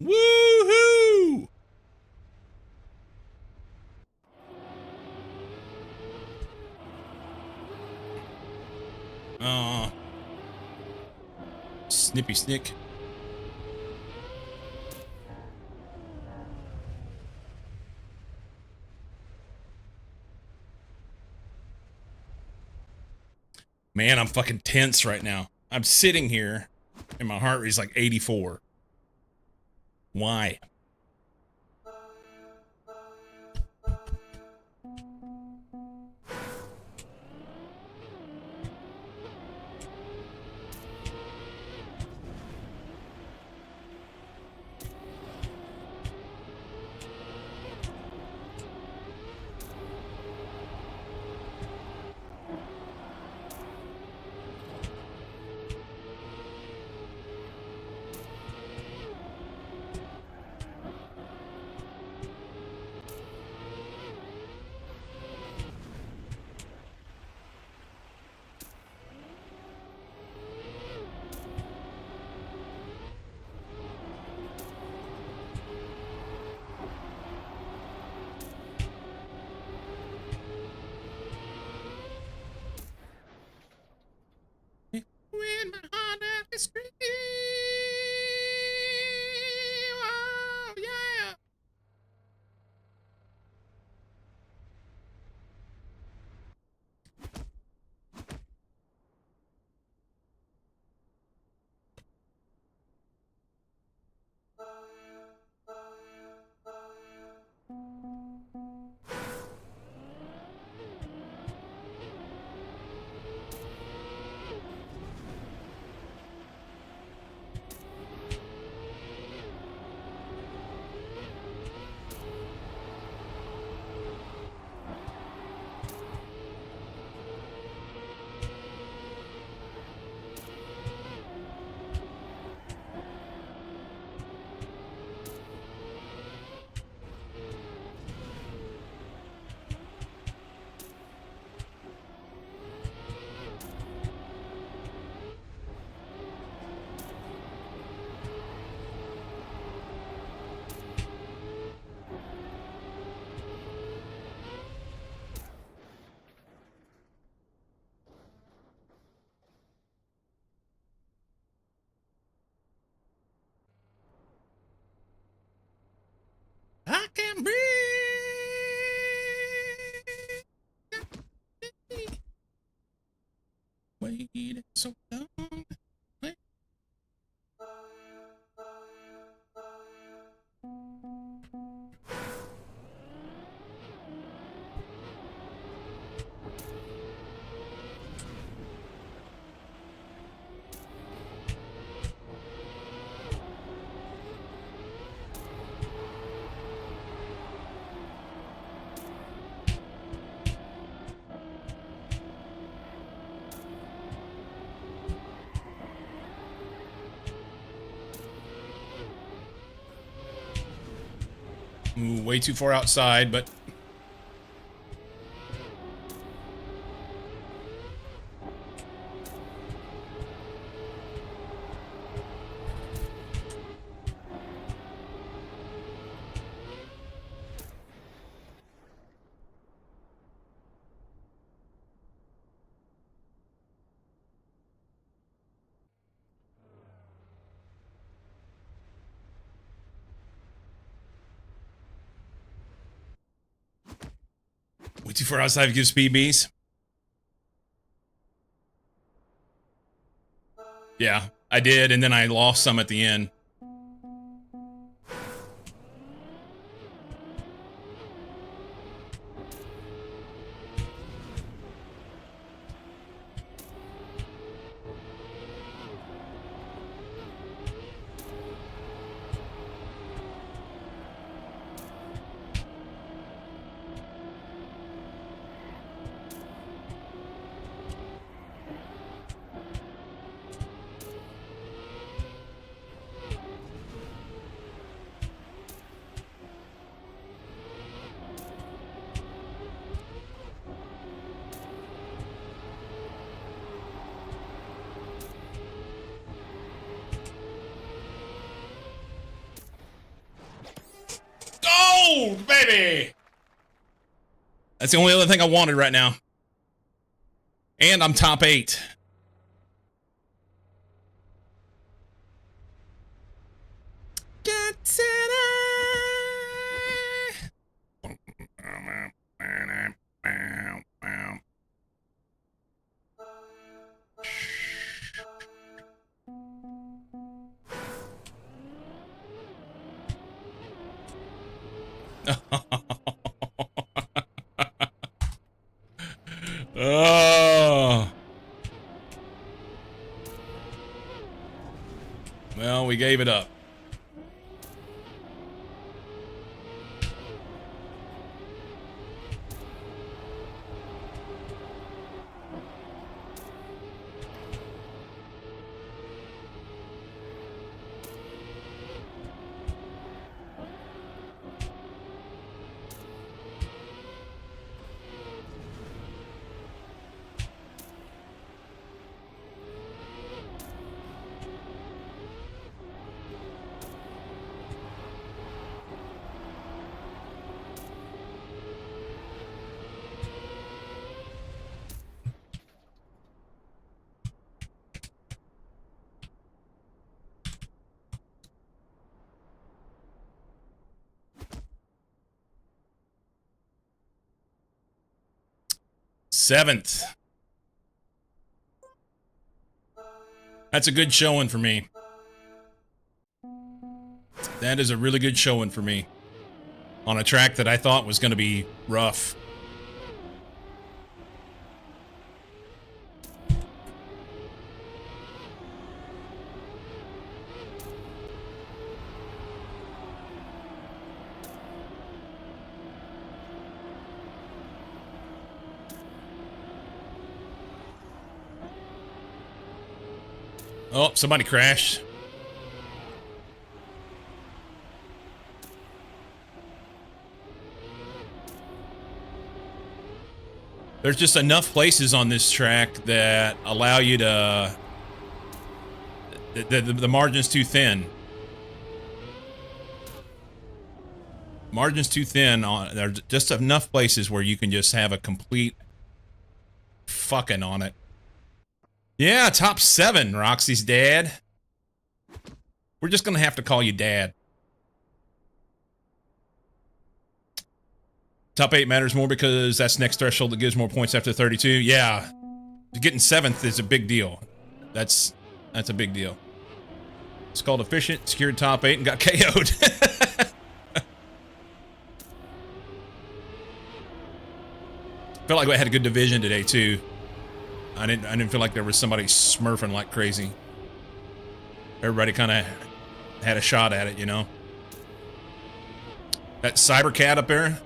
Woohoo! Snippy snick. Man, I'm fucking tense right now. I'm sitting here and my heart rate's like 84. Why? When my heart has scream, oh yeah. I can breathe. Waited so long. Ooh, way too far outside, but way too far outside gives PBs. Yeah, I did, and then I lost some at the end. baby! That's the only other thing I wanted right now. And I'm top 8. Oh. Well, we gave it up. Seventh. That's a good showing for me. That is a really good showing for me. On a track that I thought was going to be rough. Oh, somebody crashed. There's just enough places on this track that allow you to... The margin's too thin. Margin's too thin. There's just enough places where you can just have a complete fucking on it. Yeah, top 7, Roxy's dad. We're just gonna have to call you Dad. Top 8 matters more because that's next threshold that gives more points after 32. Yeah, getting 7th is a big deal. That's a big deal. It's called efficient, secured top 8, and got KO'd. Felt like we had a good division today too. I didn't feel like there was somebody smurfing like crazy. Everybody kind of had a shot at it, you know. That Cybercat up there,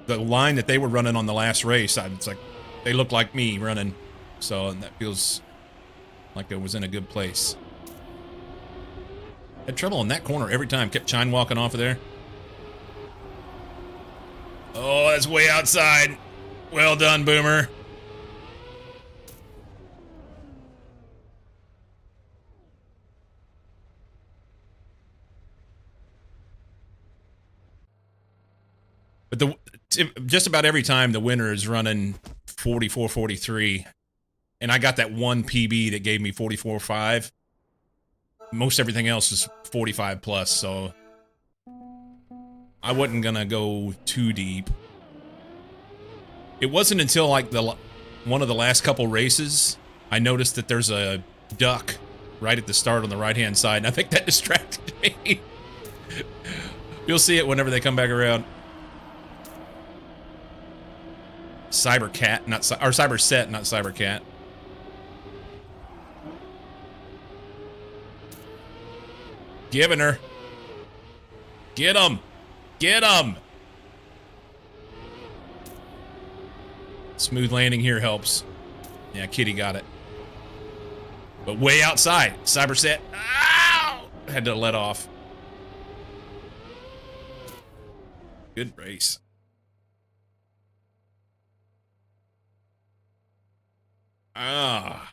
the line that they were running on the last race, it's like they look like me running, so that feels like it was in a good place. Had trouble in that corner every time. Kept Chine walking off of there. Oh, that's way outside. Well done, Boomer. But just about every time the winner is running 44-43, and I got that one PB that gave me 44.5. Most everything else is 45 plus, so I wasn't gonna go too deep. It wasn't until like one of the last couple races I noticed that there's a duck right at the start on the right-hand side, and I think that distracted me. You'll see it whenever they come back around. Cybercat, or Cyberset, not Cybercat. Giving her. Get him. Get him. Smooth landing here helps. Yeah, Kitty got it. But way outside. Cyberset. Ow! Had to let off. Good race. Ah.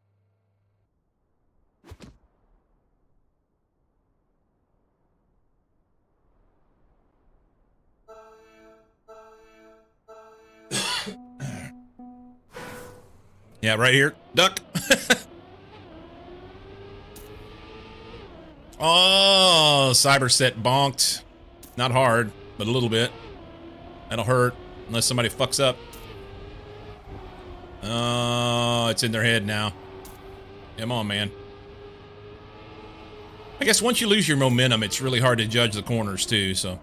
Yeah, right here. Duck. Oh, Cyberset bonked. Not hard, but a little bit. That'll hurt unless somebody fucks up. Oh, it's in their head now. Come on, man. I guess once you lose your momentum, it's really hard to judge the corners too, so.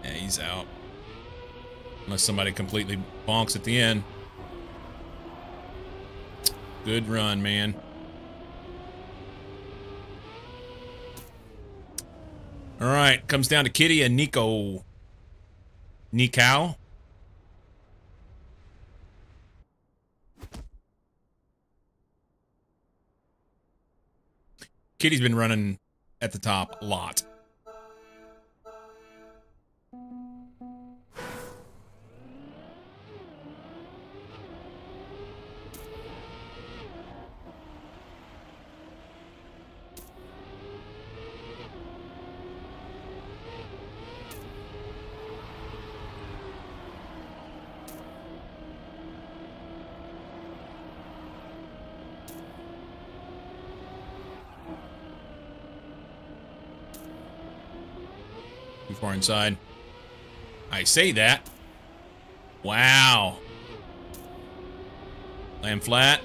Yeah, he's out. Unless somebody completely bonks at the end. Good run, man. All right, comes down to Kitty and Nico. Nikau. Kitty's been running at the top a lot. Too far inside. I say that. Wow. Land flat.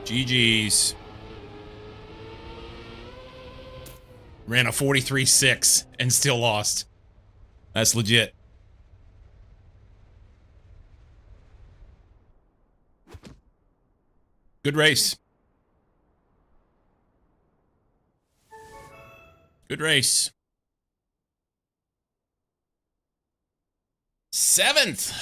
GG's. Ran a 43.6 and still lost. That's legit. Good race. Good race. 7th.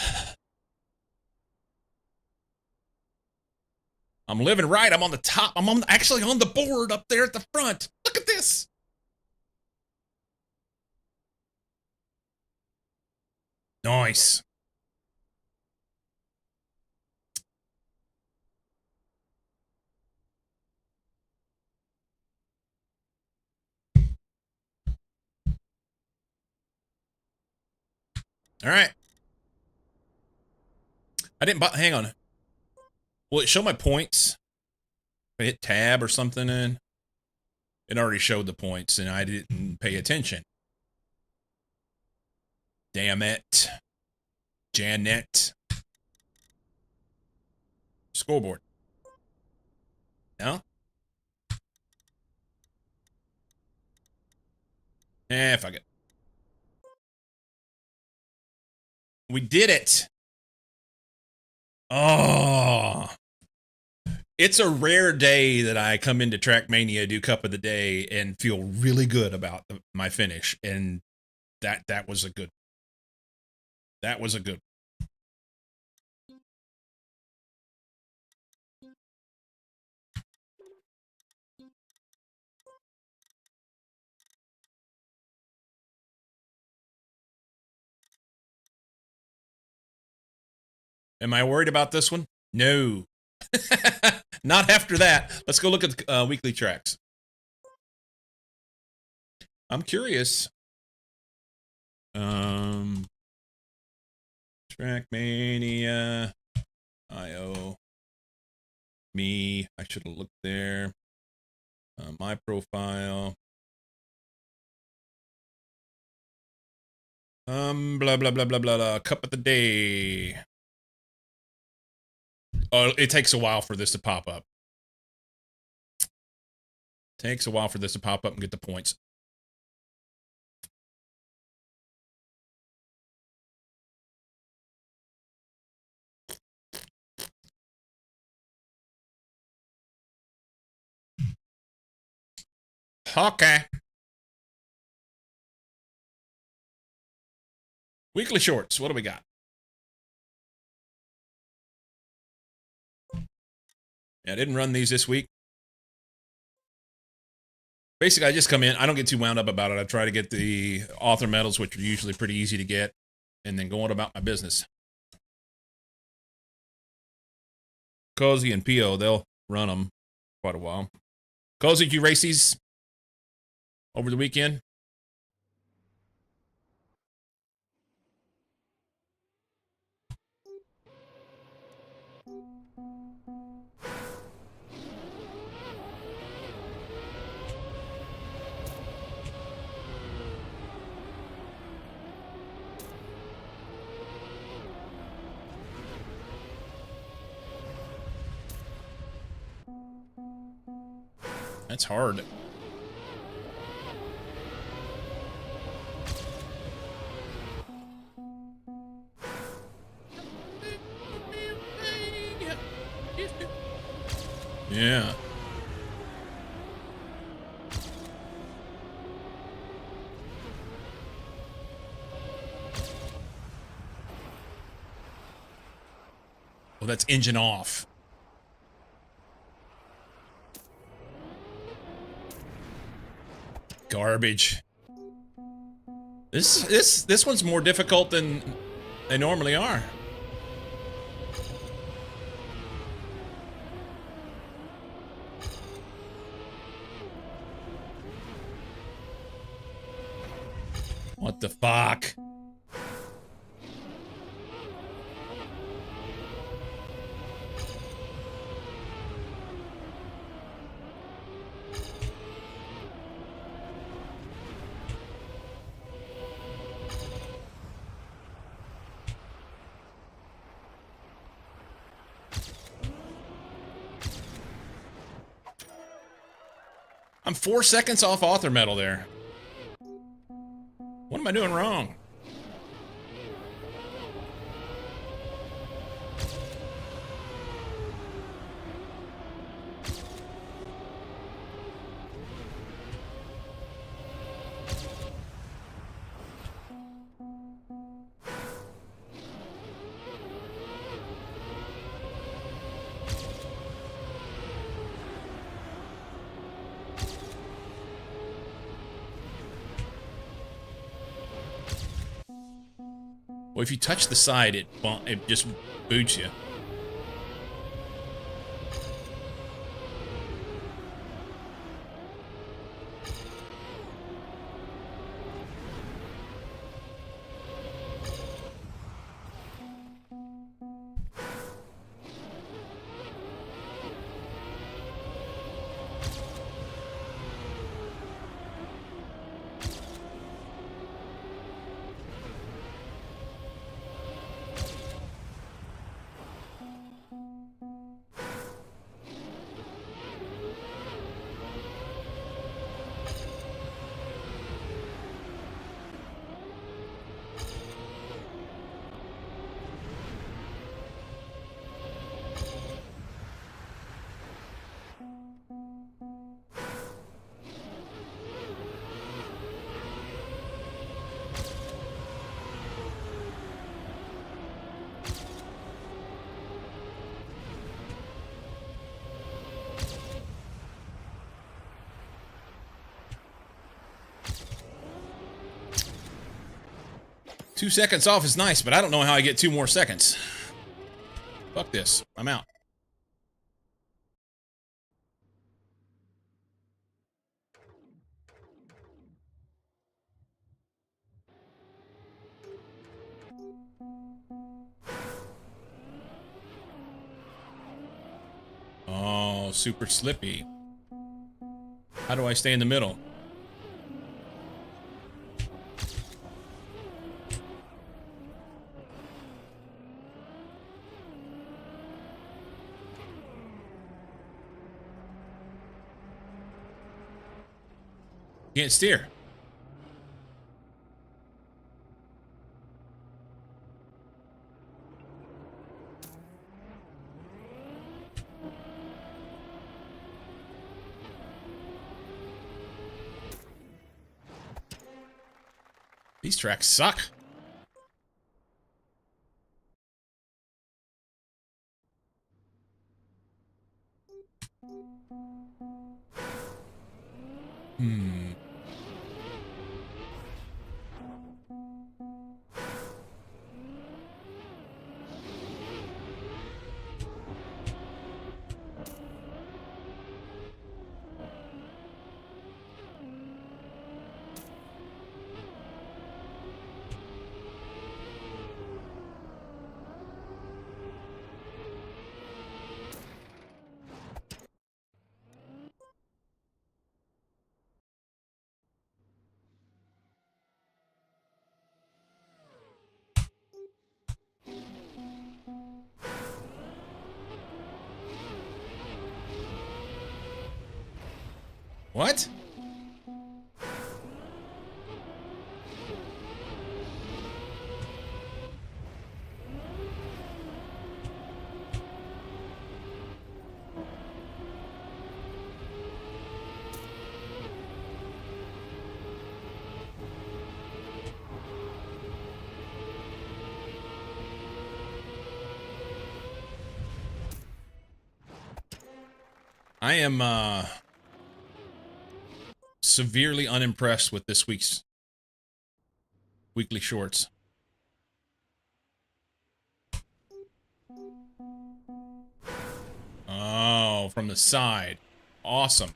I'm living right. I'm on the top. I'm actually on the board up there at the front. Look at this. Nice. All right. I didn't buy, hang on. Will it show my points? If I hit tab or something in, it already showed the points and I didn't pay attention. Damn it. Janet. Scoreboard. No? Fuck it. We did it. Oh. It's a rare day that I come into Trackmania, do Cup of the Day, and feel really good about my finish. And that was a good. That was a good. Am I worried about this one? No. Not after that. Let's go look at the weekly tracks. I'm curious. Trackmania. IO. Me. I should have looked there. My profile. Blah, blah, blah, blah, blah, blah. Cup of the Day. Oh, it takes a while for this to pop up. Takes a while for this to pop up and get the points. Okay. Weekly shorts. What do we got? Yeah, I didn't run these this week. Basically, I just come in. I don't get too wound up about it. I try to get the author medals, which are usually pretty easy to get, and then go on about my business. Cozy and Pio, they'll run them quite a while. Cozy, did you race these over the weekend? That's hard. Yeah. Well, that's engine off. Garbage. This one's more difficult than they normally are. What the fuck? I'm 4 seconds off author medal there. What am I doing wrong? Well, if you touch the side, it just boots you. Two seconds off is nice, but I don't know how I get 2 more seconds. Fuck this. I'm out. Oh, super slippy. How do I stay in the middle? Can't steer. These tracks suck. What? I am severely unimpressed with this week's weekly shorts. Oh, from the side. Awesome.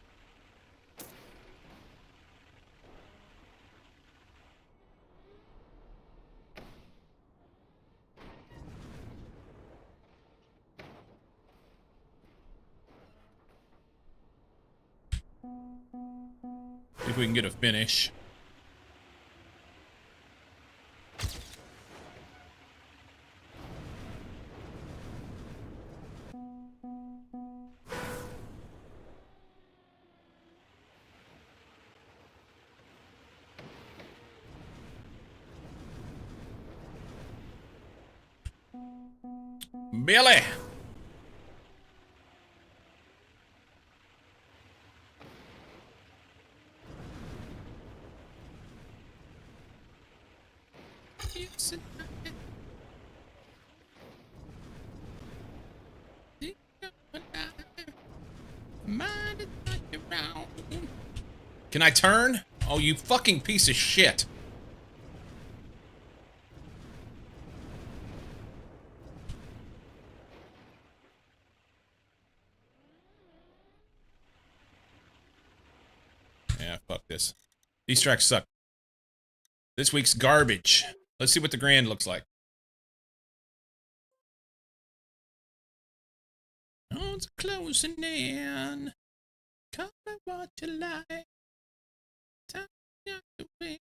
See if we can get a finish. Billy! Can I turn? Oh, you fucking piece of shit. Yeah, fuck this. These tracks suck. This week's garbage. Let's see what the grand looks like. Oh, it's closing in. Come and watch your life. Time to win.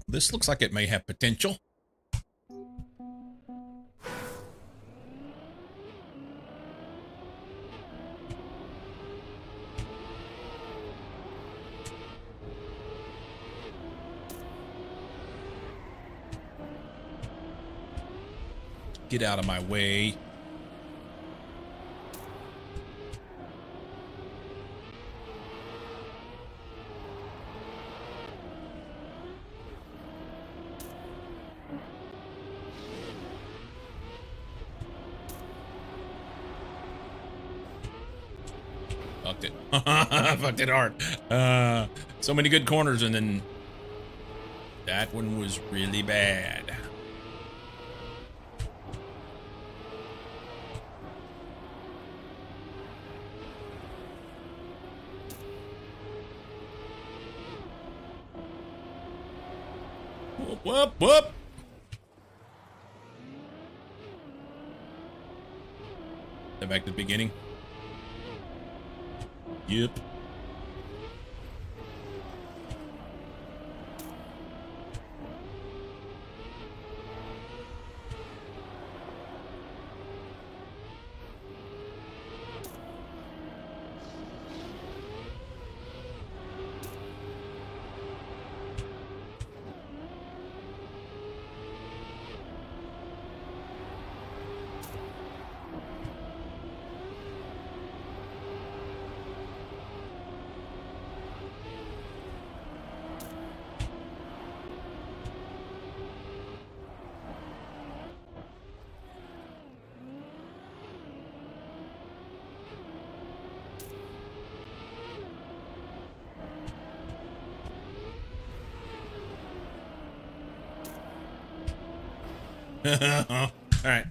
This looks like it may have potential. Get out of my way. Fucked it. Fucked it hard. So many good corners, and then that one was really bad. Whoop, whoop, whoop. Then back to the beginning. Yep. All right.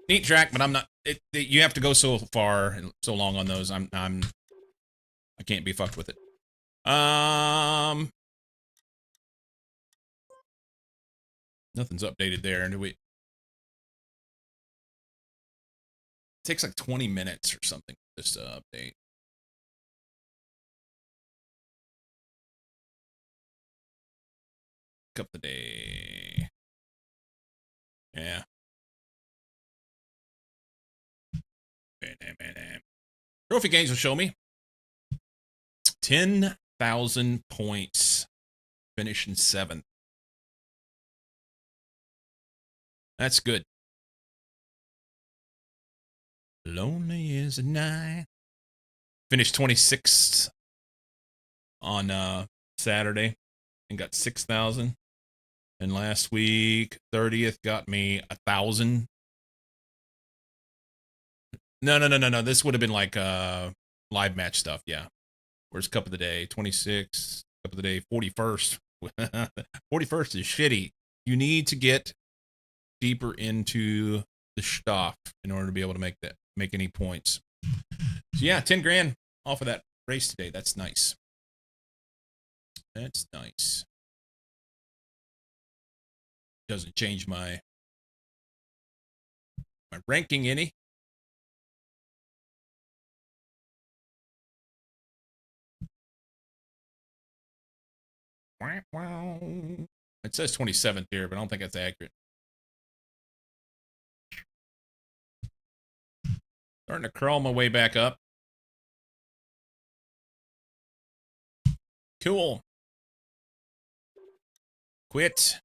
Neat track, but I'm not. You have to go so far and so long on those. I can't be fucked with it. Nothing's updated there. Do we? It takes like 20 minutes or something for this to update. Cup of the day. Yeah. Trophy games will show me 10,000 points, finishing 7th. That's good. Lonely as a night. Finished 26th on Saturday and got 6,000. And last week, 30th got me 1,000. No. This would have been like live match stuff. Yeah. Where's Cup of the Day? 26. Cup of the Day. 41st. 41st is shitty. You need to get deeper into the stuff in order to be able to make any points. So yeah, 10 grand off of that race today. That's nice. That's nice. Doesn't change my ranking any. It says 27th here, but I don't think that's accurate. Starting to crawl my way back up. Cool. Quit.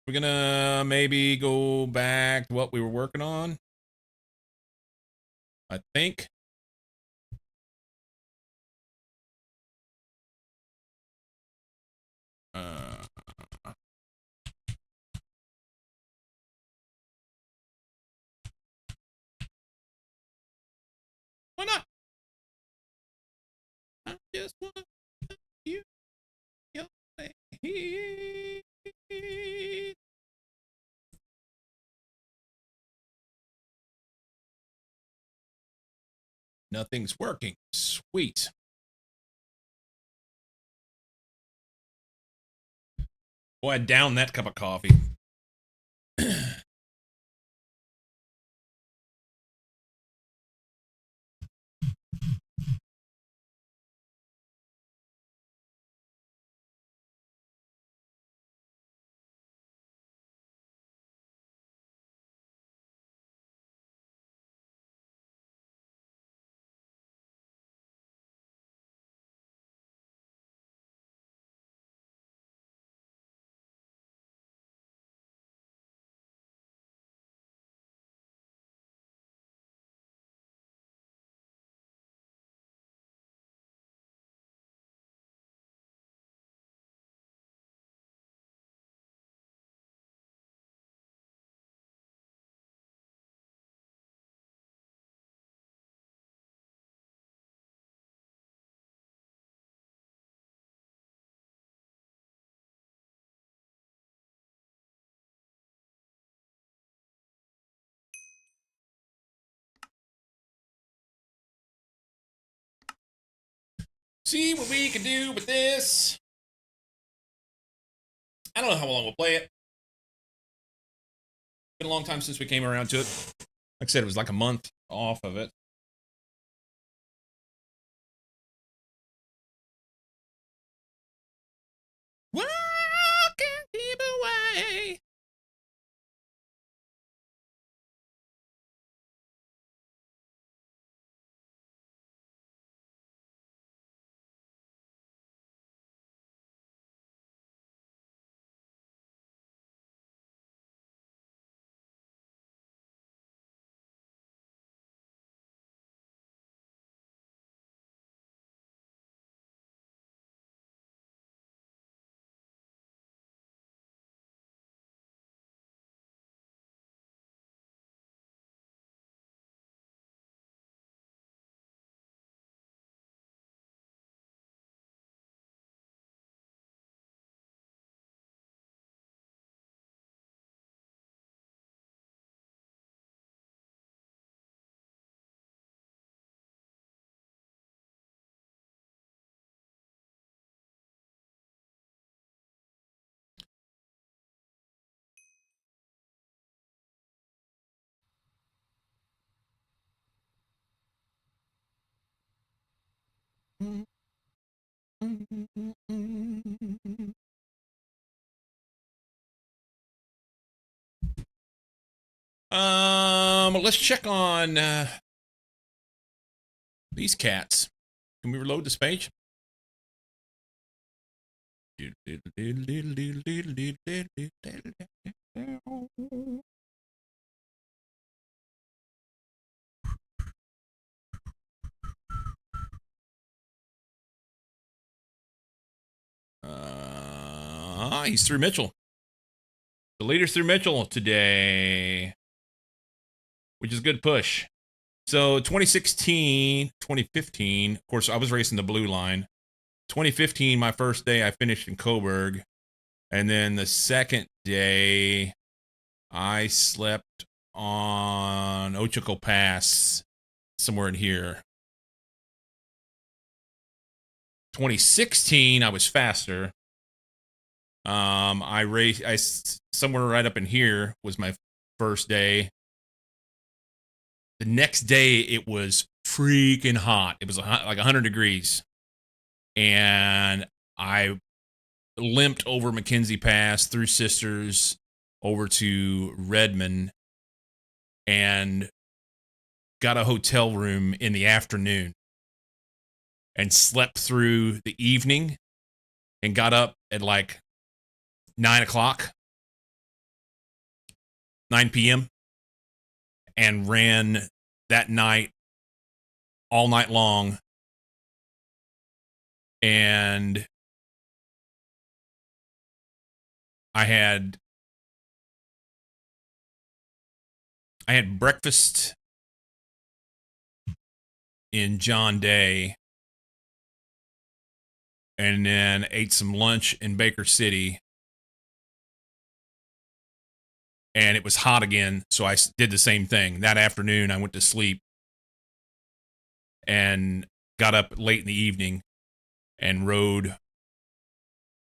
We're gonna maybe go back to what we were working on. I think. Why not? I just want you. Nothing's working. Sweet. Boy, I downed that cup of coffee. See what we can do with this. I don't know how long we'll play it. Been a long time since we came around to it. Like I said, it was like a month off of it. Walk and keep away. Let's check on these cats. Can we reload this page? He's through Mitchell. The leader's through Mitchell today, which is a good push. So 2016, 2015, of course, I was racing the blue line. 2015, my first day, I finished in Coburg. And then the second day, I slept on Ochoco Pass, somewhere in here. 2016, I was faster. I raced, somewhere right up in here was my first day. The next day, it was freaking hot. It was like 100 degrees. And I limped over Mackenzie Pass, through Sisters, over to Redmond, and got a hotel room in the afternoon and slept through the evening and got up at like 9 o'clock, 9 p.m., and ran that night all night long. And I had breakfast in John Day, and then ate some lunch in Baker City. And it was hot again, so I did the same thing. That afternoon, I went to sleep and got up late in the evening and rode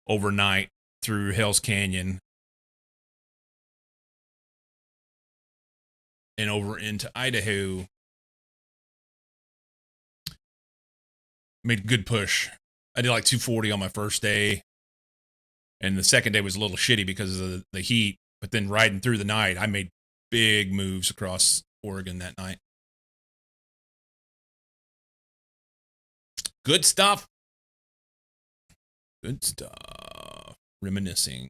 overnight through Hell's Canyon and over into Idaho. Made a good push. I did like 240 on my first day, and the second day was a little shitty because of the heat. But then riding through the night, I made big moves across Oregon that night. Good stuff. Good stuff. Reminiscing.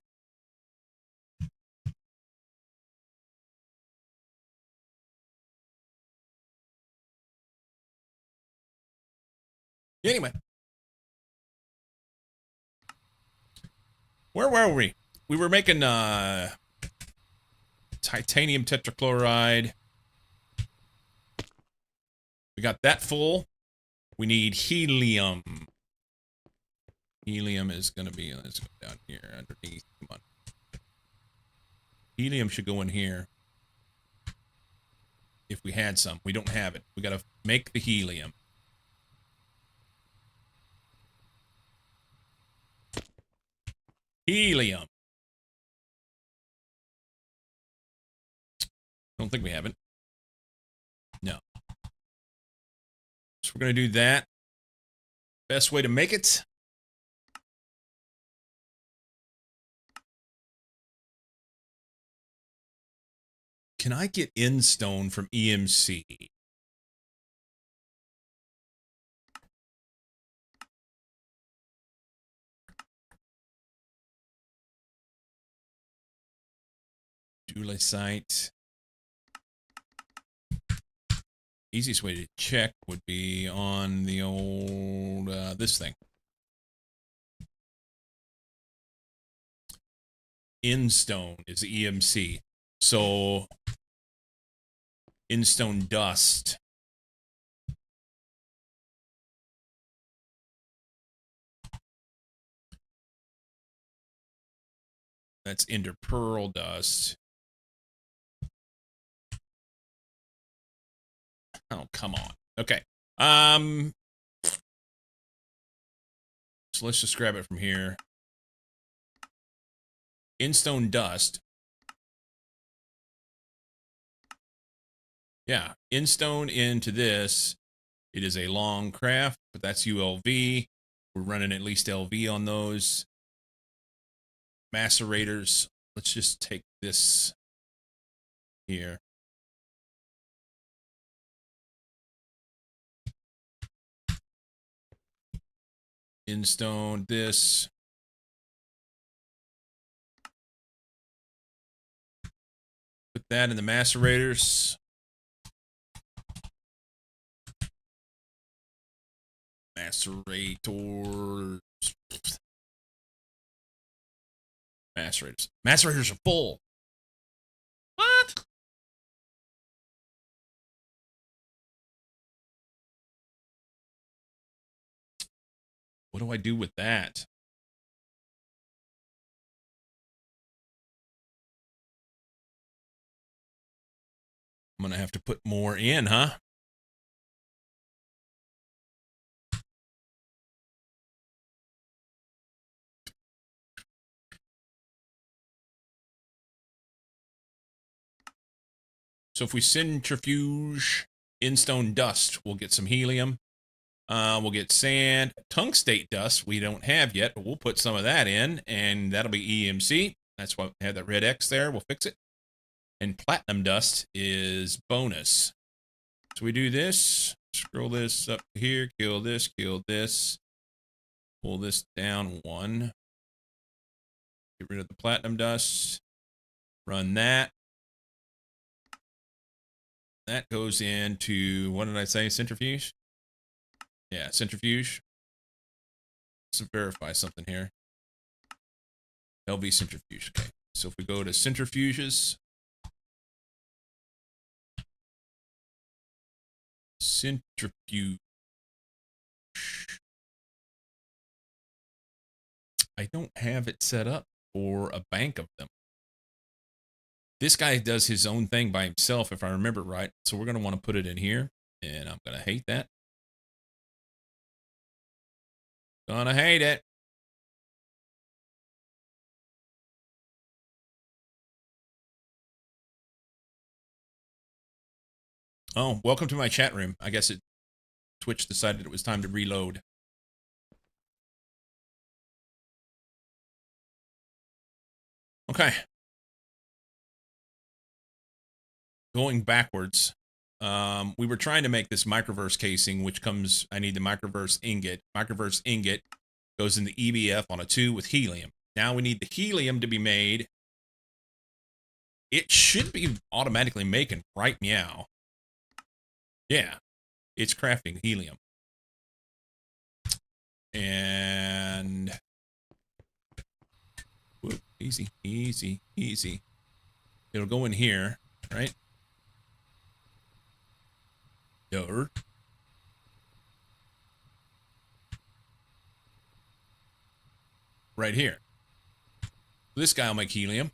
Anyway. Where were we? We were making titanium tetrachloride. We got that full. We need helium. Helium is going to be, let's go down here underneath. Come on. Helium should go in here. If we had some. We don't have it. We got to make the helium. Helium. Don't think we have it. No. So we're going to do that. Best way to make it. Can I get Instone from EMC? Dualisite. Easiest way to check would be on the old, this thing. Instone is EMC. So, Instone dust. That's interpearl dust. Oh, come on. Okay. So let's just grab it from here. Instone dust. Yeah, Instone into this. It is a long craft, but that's ULV. We're running at least LV on those. Macerators. Let's just take this here. Instone this. Put that in the macerators. Macerators. Macerators. Macerators are full. What? What do I do with that? I'm going to have to put more in, huh? So if we centrifuge Instone dust, we'll get some helium. We'll get sand. Tungstate dust we don't have yet, but we'll put some of that in, and that'll be EMC. That's why we have that red X there. We'll fix it. And platinum dust is bonus. So we do this, scroll this up here, kill this, pull this down one. Get rid of the platinum dust. Run that. That goes into, what did I say, centrifuge? Yeah, centrifuge. Let's verify something here. LV centrifuge, okay. So if we go to centrifuges, centrifuge. I don't have it set up for a bank of them. This guy does his own thing by himself, if I remember right. So we're going to want to put it in here, and I'm going to hate that. Gonna hate it. Oh, welcome to my chat room. I guess Twitch decided it was time to reload. Okay. Going backwards. We were trying to make this microverse casing, which comes, I need the microverse ingot. Microverse ingot goes in the EBF on a 2 with helium. Now we need the helium to be made. It should be automatically making right meow. Yeah, it's crafting helium. And whoop, easy, easy, easy. It'll go in here, right? Yo. Right here. This guy will make helium.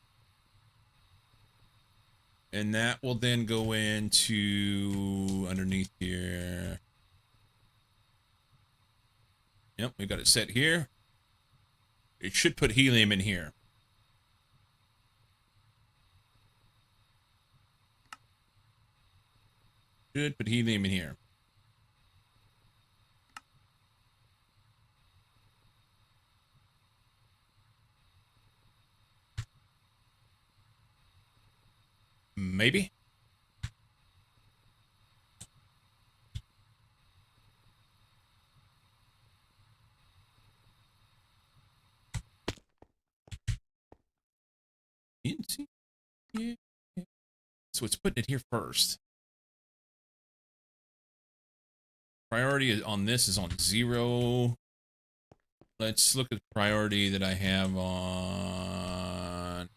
And that will then go into underneath here. Yep, we got it set here. It should put helium in here. Should put helium in here. Maybe. Yeah. So it's putting it here first. Priority on this is on 0. Let's look at the priority that I have on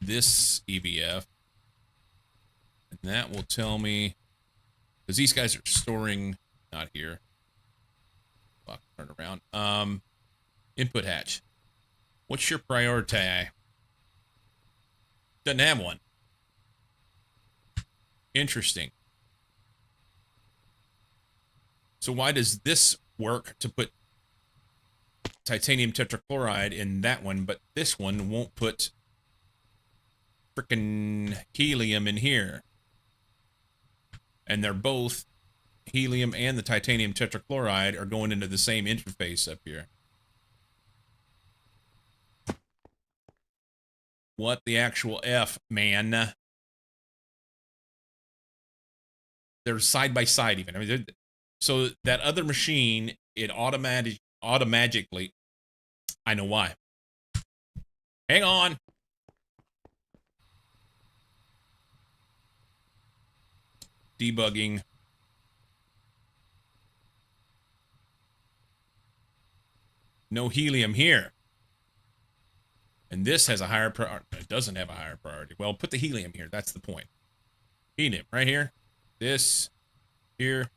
this EBF. And that will tell me, because these guys are storing, not here. Fuck, turn around. Input hatch. What's your priority? Doesn't have one. Interesting. So why does this work to put titanium tetrachloride in that one, but this one won't put frickin' helium in here? And they're both, helium and the titanium tetrachloride are going into the same interface up here. What the actual F, man? They're side by side even. I mean, so that other machine, it automatically. I know why. Hang on. Debugging. No helium here. And this has a higher priority. It doesn't have a higher priority. Well, put the helium here. That's the point. Helium right here. This. Here.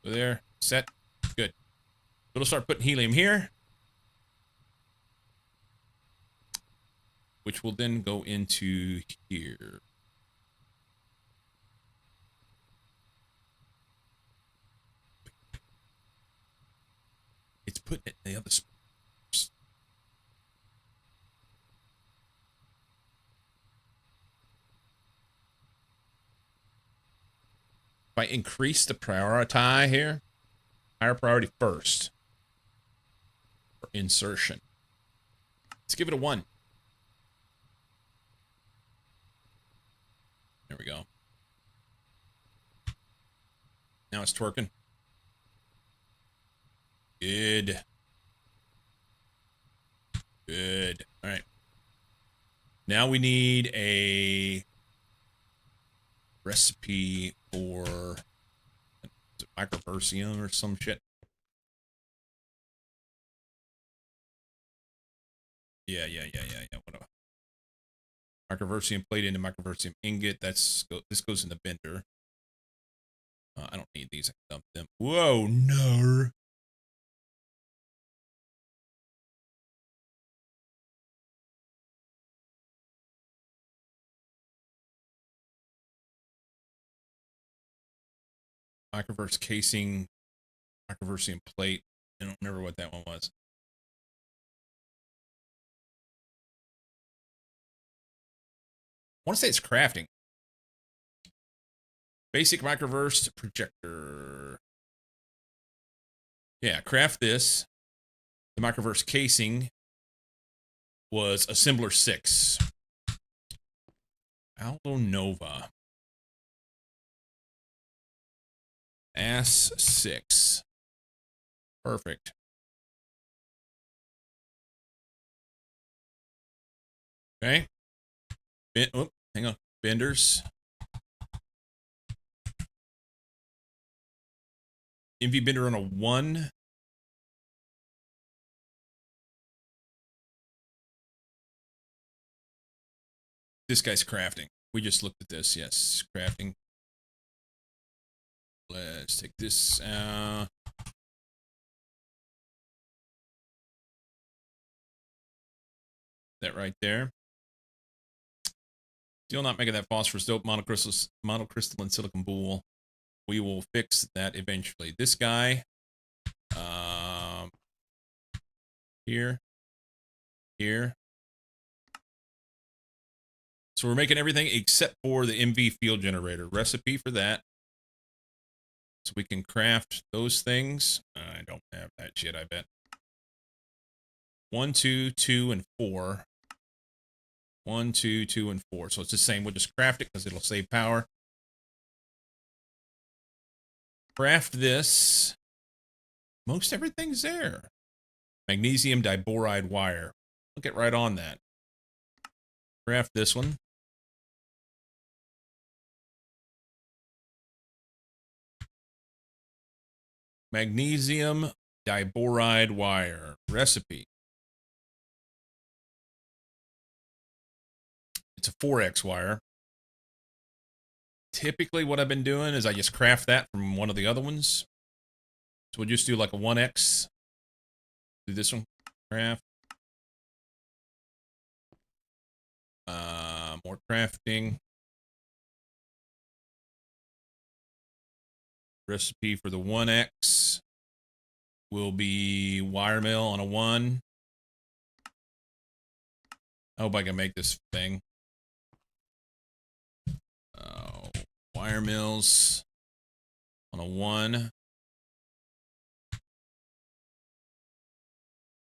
There. Set. Good. So it'll start putting helium here. Which will then go into here. It's putting it in the other spot. If I increase the priority here, higher priority first for insertion. Let's give it a 1. There we go. Now it's twerking. Good. Good. All right. Now we need a recipe for microversium or some shit. Yeah. Whatever. Microversium plate into microversium ingot. This goes in the bender. I don't need these. I can dump them. Whoa, no. Microverse casing, microversium plate. I don't remember what that one was. I want to say it's crafting. Basic microverse projector. Yeah, craft this. The microverse casing was assembler 6. Aldo Nova. Ass 6. Perfect. Okay. Hang on. Benders. MV bender on a 1. This guy's crafting. We just looked at this. Yes, crafting. Let's take this out. That right there. Still not making that phosphorus dope monocrystalline silicon boule. We will fix that eventually. This guy, here. So we're making everything except for the MV field generator. Recipe for that. So we can craft those things. I don't have that shit, I bet. 1, 2, 2, and 4. 1, 2, 2, and 4. So it's the same. We'll just craft it because it'll save power. Craft this. Most everything's there. Magnesium diboride wire. We'll get right on that. Craft this one. Magnesium diboride wire. Recipe. It's a 4X wire. Typically what I've been doing is I just craft that from one of the other ones. So we'll just do like a 1X. Do this one. Craft. More crafting. Recipe for the 1X will be wire mill on a 1. I hope I can make this thing. Wire mills on a 1.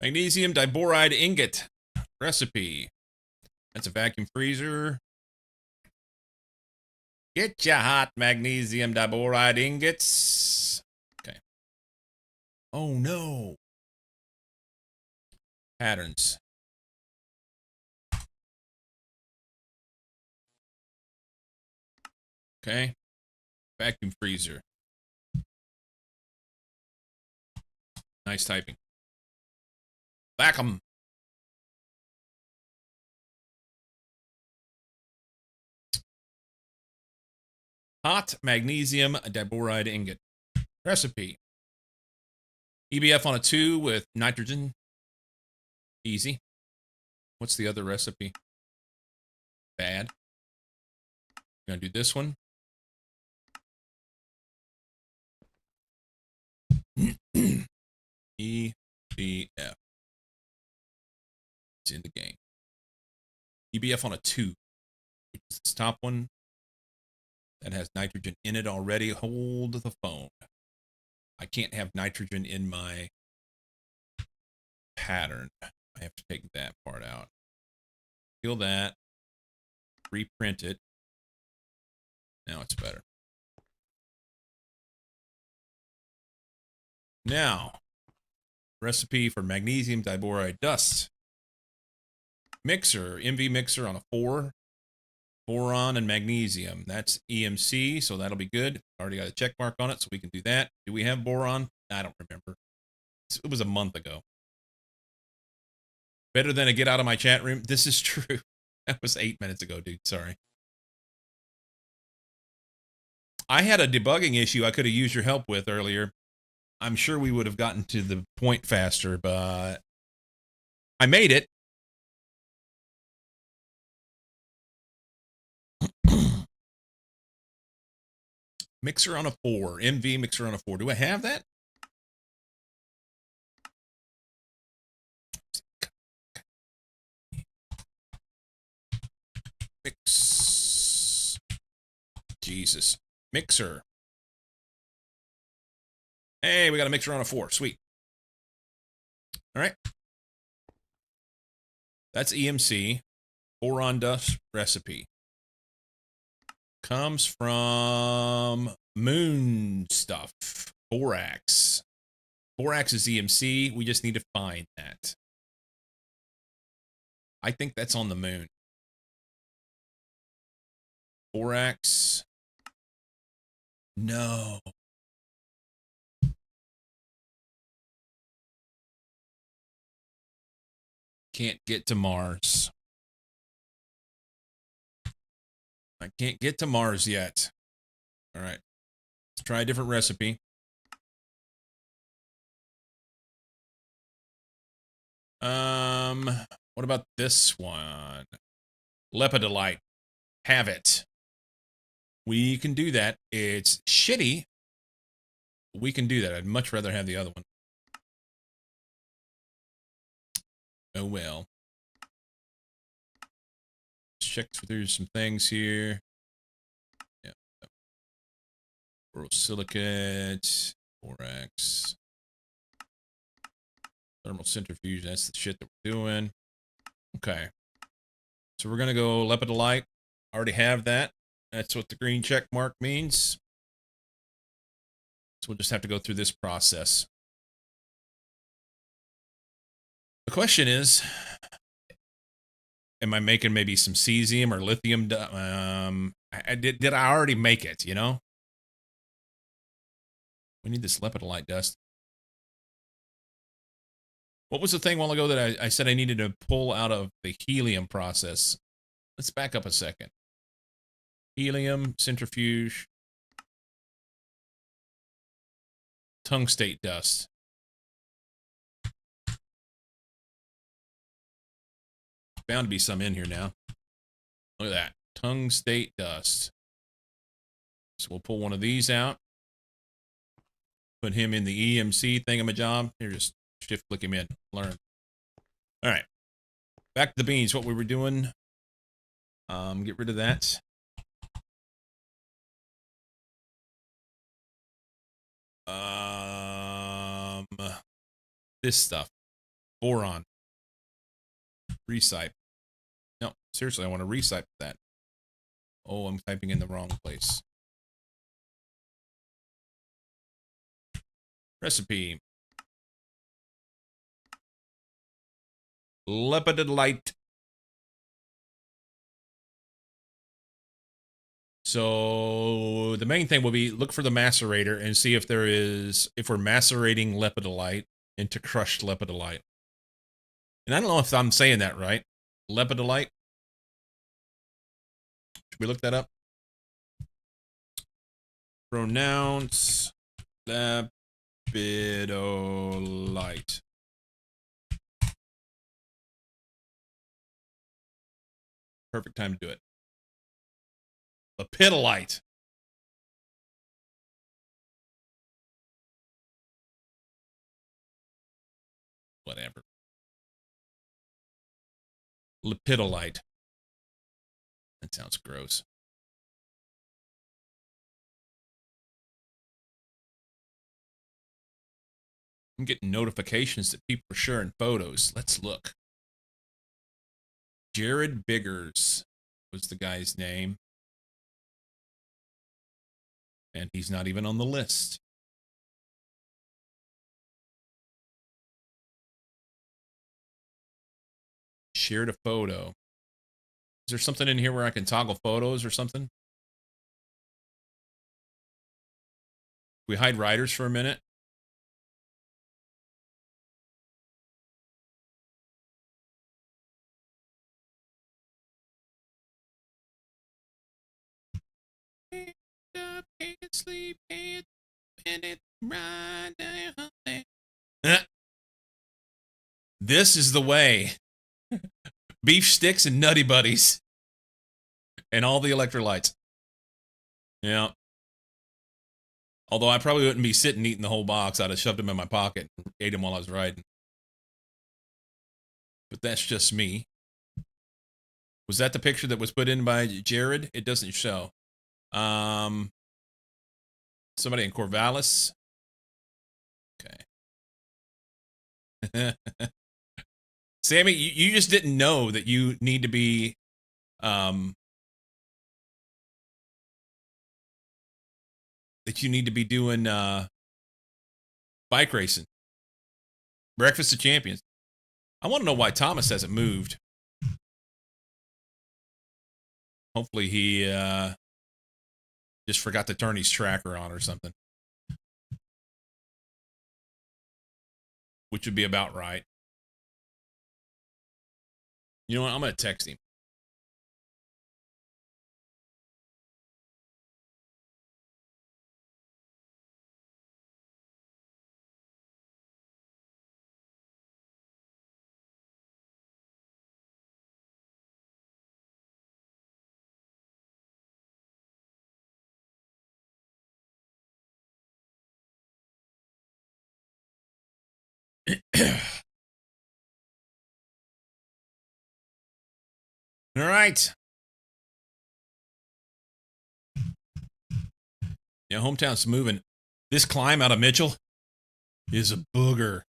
Magnesium diboride ingot recipe. That's a vacuum freezer. Get your hot magnesium diboride ingots. Okay. Oh no. Patterns. Okay. Vacuum freezer. Nice typing. Vacuum. Hot magnesium diboride ingot. Recipe. EBF on a 2 with nitrogen. Easy. What's the other recipe? Bad. I'm gonna do this one. EBF. It's in the game. EBF on a 2. This top one that has nitrogen in it already. Hold the phone. I can't have nitrogen in my pattern. I have to take that part out. Kill that. Reprint it. Now it's better. Now, recipe for magnesium diboride dust. Mixer, MV mixer on a 4. Boron and magnesium. That's EMC, so that'll be good. Already got a check mark on it, so we can do that. Do we have boron? I don't remember. It was a month ago. Better than a get out of my chat room. This is true. That was 8 minutes ago, dude. Sorry. I had a debugging issue I could have used your help with earlier. I'm sure we would have gotten to the point faster, but I made it. Mixer on a 4. MV mixer on a 4. Do I have that? Mix. Jesus. Mixer. Hey, we got a mixer on a 4. Sweet. All right. That's EMC. Boron dust recipe. Comes from moon stuff. Borax. Borax is EMC. We just need to find that. I think that's on the moon. Borax. No. Can't get to Mars. I can't get to Mars yet. All right. Let's try a different recipe. What about this one? Lepidolite. Have it. We can do that. It's shitty. We can do that. I'd much rather have the other one. Oh well. Let's check through some things here. Yeah. Borosilicate. Borax. Thermal centrifuge. That's the shit that we're doing. Okay. So we're going to go lepidolite. Already have that. That's what the green check mark means. So we'll just have to go through this process. The question is, am I making maybe some cesium or lithium? Did I already make it, you know? We need this lepidolite dust. What was the thing a while ago that I said I needed to pull out of the helium process? Let's back up a second. Helium, centrifuge, tungstate dust. Bound to be some in here now. Look at that. Tungstate dust. So we'll pull one of these out. Put him in the EMC thingamajob. Here, just shift click him in. Learn. All right. Back to the beans. What we were doing. Get rid of that. This stuff. Boron. Recipe. No, seriously, I want to recipe that. Oh, I'm typing in the wrong place. Recipe. lepidolite. So the main thing will be look for the macerator and see if we're macerating lepidolite into crushed lepidolite. And I don't know if I'm saying that right. Lepidolite. Should we look that up? Pronounce lepidolite. Perfect time to do it. Lepidolite. Whatever. Lepidolite. That sounds gross. I'm getting notifications that people are sharing photos. Let's look. Jared Biggers was the guy's name. And he's not even on the list. Shared a photo. Is there something in here where I can toggle photos or something? We hide riders for a minute. Can't sleep, can't it right there. This is the way. Beef sticks and nutty buddies. And all the electrolytes. Yeah. Although I probably wouldn't be sitting eating the whole box. I'd have shoved them in my pocket and ate them while I was riding. But that's just me. Was that the picture that was put in by Jared? It doesn't show. Somebody in Corvallis. Okay. Sammy, you just didn't know that you need to be doing bike racing. Breakfast of Champions. I want to know why Thomas hasn't moved. Hopefully he just forgot to turn his tracker on or something. Which would be about right. You know what? I'm going to text him. All right. Yeah, hometown's moving. This climb out of Mitchell is a booger.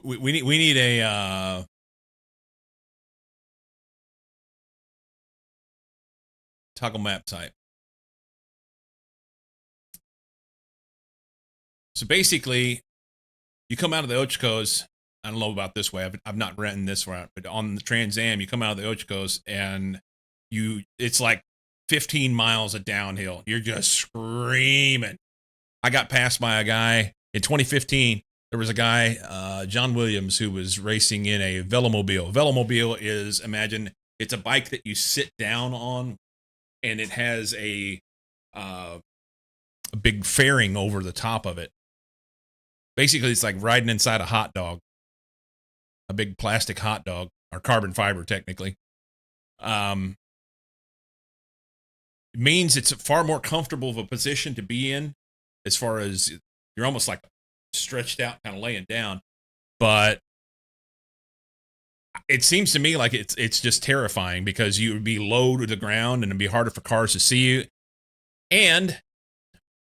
we need a toggle map type. So basically, you come out of the Ochocos. I don't know about this way. I've not rented this route, but on the Trans Am, you come out of the Ochocos and it's like 15 miles of downhill. You're just screaming. I got passed by a guy in 2015. There was a guy, John Williams, who was racing in a Velomobile. Velomobile is, imagine, it's a bike that you sit down on, and it has a big fairing over the top of it. Basically, it's like riding inside a hot dog. A big plastic hot dog, or carbon fiber, technically. It means it's a far more comfortable of a position to be in, as far as you're almost like stretched out, kind of laying down. But it seems to me like it's just terrifying, because you would be low to the ground and it'd be harder for cars to see you. And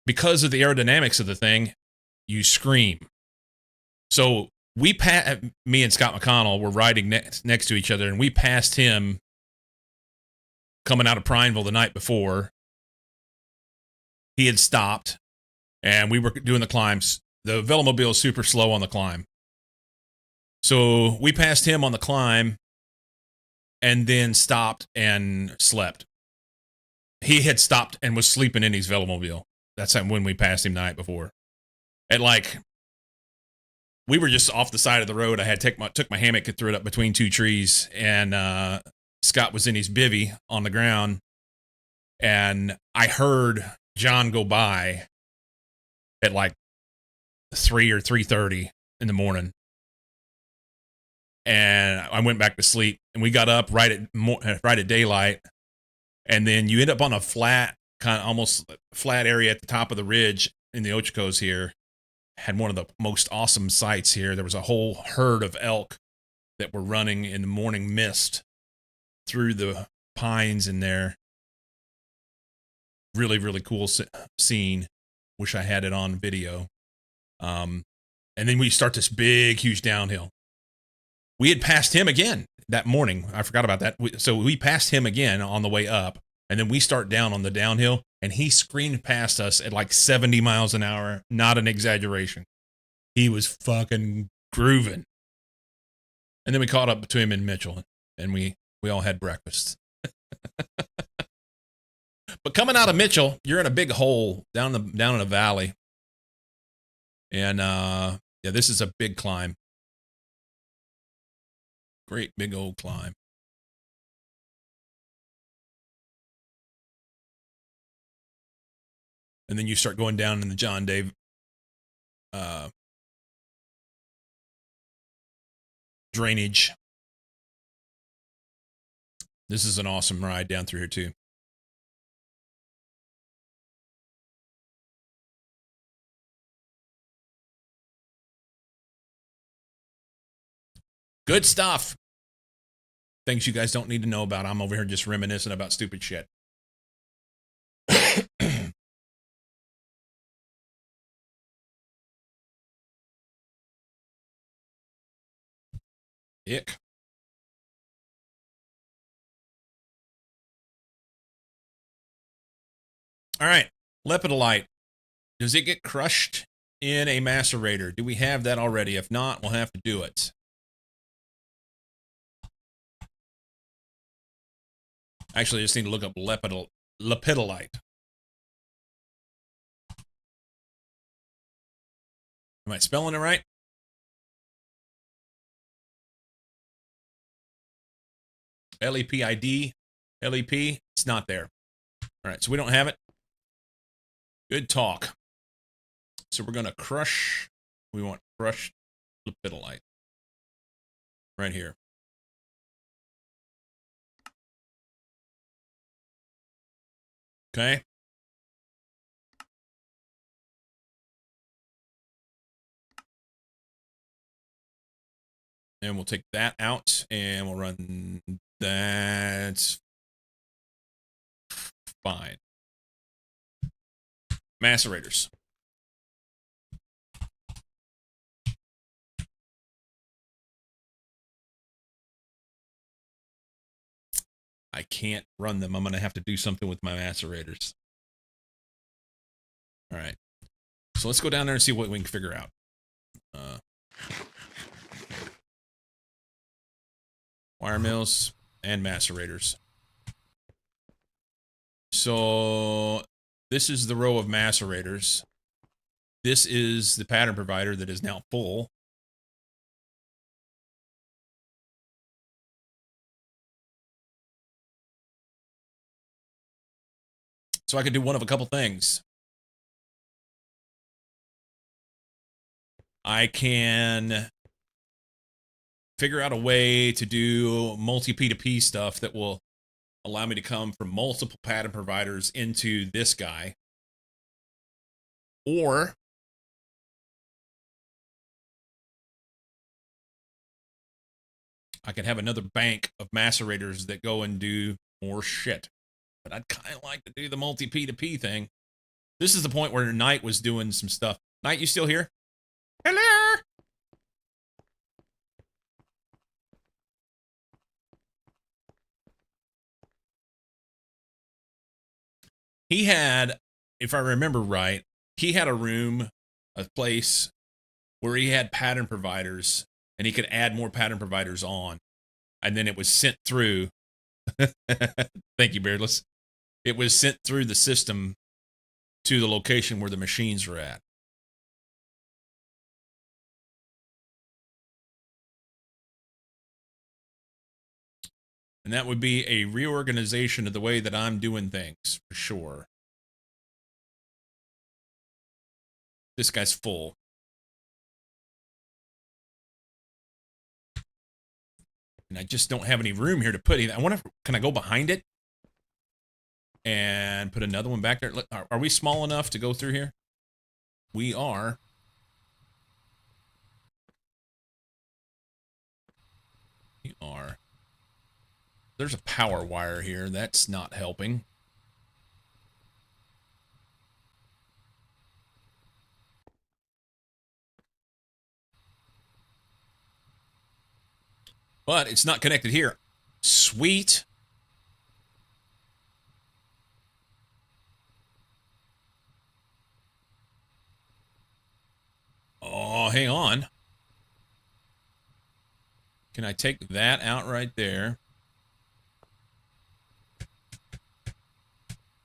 because of the aerodynamics of the thing, you scream. So me and Scott McConnell were riding next to each other, and we passed him coming out of Prineville the night before. He had stopped, and we were doing the climbs. the Velomobile is super slow on the climb. So we passed him on the climb and then stopped and slept. He had stopped and was sleeping in his Velomobile. That's when we passed him the night before. At like, we were just off the side of the road. I had took my hammock and threw it up between two trees, and Scott was in his bivvy on the ground, and I heard John go by at like 3 or 3:30 in the morning. And I went back to sleep, and we got up right at daylight, and then you end up on a flat, kind of almost flat area at the top of the ridge in the Ochocos here. Had one of the most awesome sights here. There was a whole herd of elk that were running in the morning mist through the pines in there. Really, really cool scene. Wish I had it on video. And then we start this big, huge downhill. We had passed him again that morning. I forgot about that. So we passed him again on the way up, and then we start down on the downhill, and he screamed past us at like 70 miles an hour. Not an exaggeration. He was fucking grooving. And then we caught up to him in Mitchell, and we all had breakfast. But coming out of Mitchell, you're in a big hole down in a valley. And yeah, this is a big climb. Great big old climb. And then you start going down in the John Day drainage. This is an awesome ride down through here too. Good stuff. Things you guys don't need to know about. I'm over here just reminiscing about stupid shit. Ick. All right. Lepidolite. Does it get crushed in a macerator? Do we have that already? If not, we'll have to do it. Actually, I just need to look up lepidolite. Am I spelling it right? Lepid, LEP. It's not there. All right, so we don't have it. Good talk. So we're going to crush. We want crushed lepidolite. Right here. Okay. And we'll take that out and we'll run that. Fine. Macerators. I can't run them. I'm going to have to do something with my macerators. All right. So let's go down there and see what we can figure out. Wire mills and macerators. So this is the row of macerators. This is the pattern provider that is now full. So I could do one of a couple things. I can figure out a way to do multi-P2P stuff that will allow me to come from multiple pattern providers into this guy. Or I can have another bank of macerators that go and do more shit. But I'd kind of like to do the multi-P2P thing. This is the point where Knight was doing some stuff. Knight, you still here? Hello? He had, if I remember right, he had a room a place where he had pattern providers and he could add more pattern providers on. And then it was sent through. Thank you, Beardless. It was sent through the system to the location where the machines were at. And that would be a reorganization of the way that I'm doing things, for sure. This guy's full. And I just don't have any room here to put it. I wonder if, can I go behind it? And put another one back there? Look, are we small enough to go through here? We are. We are. There's a power wire here. That's not helping. But it's not connected here. Sweet. Oh, hang on. Can I take that out right there?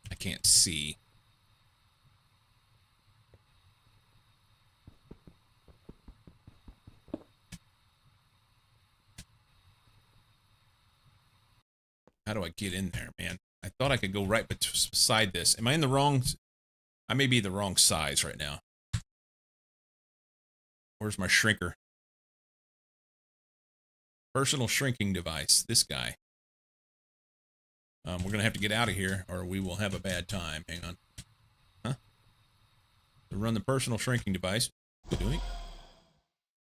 I can't see. How do I get in there, man? I thought I could go right beside this. Am I in the wrong? I may be the wrong size right now. Where's my shrinker? Personal shrinking device. This guy. We're going to have to get out of here or we will have a bad time. Hang on. Huh? To run the personal shrinking device. Doing.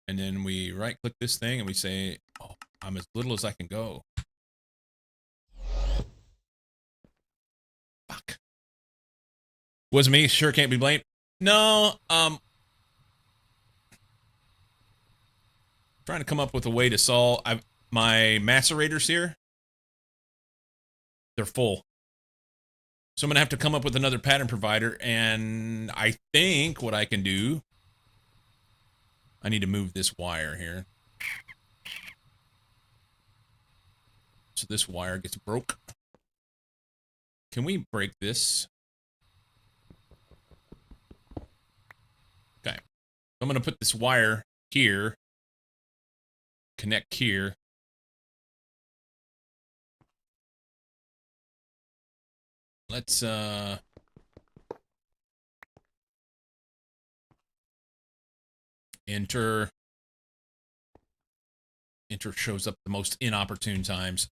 And then we right click this thing and we say, oh, I'm as little as I can go. Fuck. Was me, sure can't be blamed. No, trying to come up with a way to solve. My macerators here, they're full. So I'm going to have to come up with another pattern provider. And I think what I can do, I need to move this wire here. So this wire gets broke. Can we break this? Okay. I'm going to put this wire here. Connect here. Let's enter. Enter shows up the most inopportune times.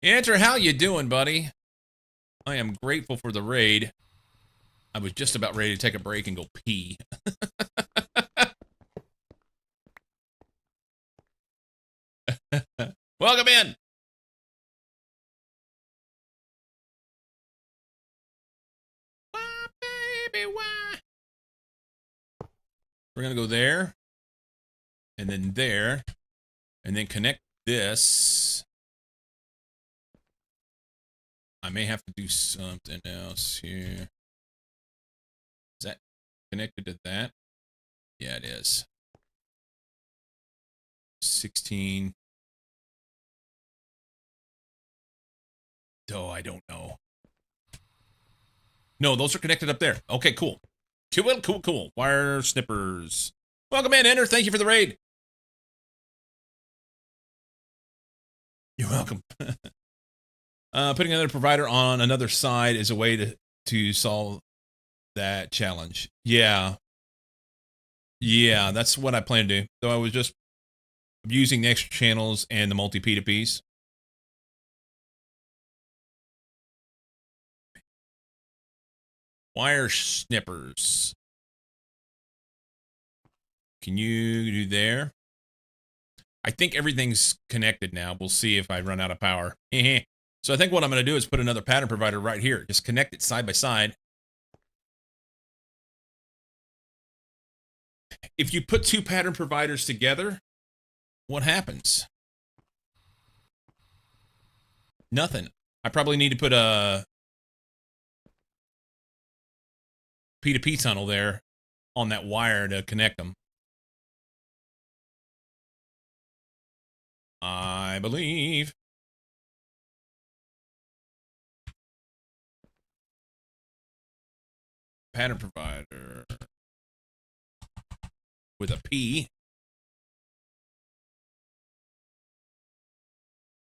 Enter, how you doing, buddy? I am grateful for the raid. I was just about ready to take a break and go pee. Welcome in. Why, baby, why? We're going to go there. And then there. And then connect this. I may have to do something else here. Is that connected to that? Yeah, it is. 16. Oh, I don't know. No, those are connected up there. Okay, cool. Cool. Wire snippers. Welcome in, Enter. Thank you for the raid. You're welcome. Putting another provider on another side is a way to solve that challenge. Yeah. Yeah, that's what I plan to do. So I was just using the extra channels and the multi-P2Ps. Wire snippers. Can you do there? I think everything's connected now. We'll see if I run out of power. So I think what I'm going to do is put another pattern provider right here. Just connect it side by side. If you put two pattern providers together, what happens? Nothing. I probably need to put a P2P tunnel there on that wire to connect them. I believe. Pattern provider with a P.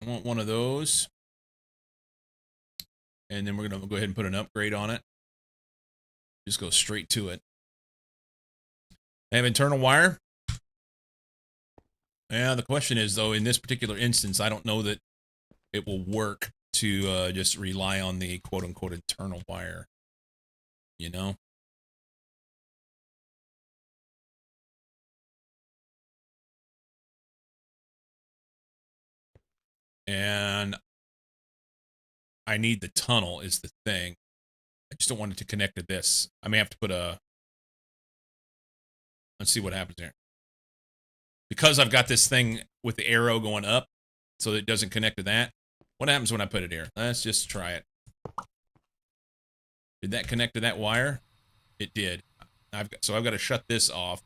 I want one of those. And then we're going to go ahead and put an upgrade on it. Just go straight to it. I have internal wire. Yeah, the question is, though, in this particular instance, I don't know that it will work to just rely on the quote-unquote internal wire. You know? And I need the tunnel is the thing. I just don't want it to connect to this. I may have to put a... Let's see what happens here. Because I've got this thing with the arrow going up, so that it doesn't connect to that. What happens when I put it here? Let's just try it. Did that connect to that wire? It did. So I've got to shut this off.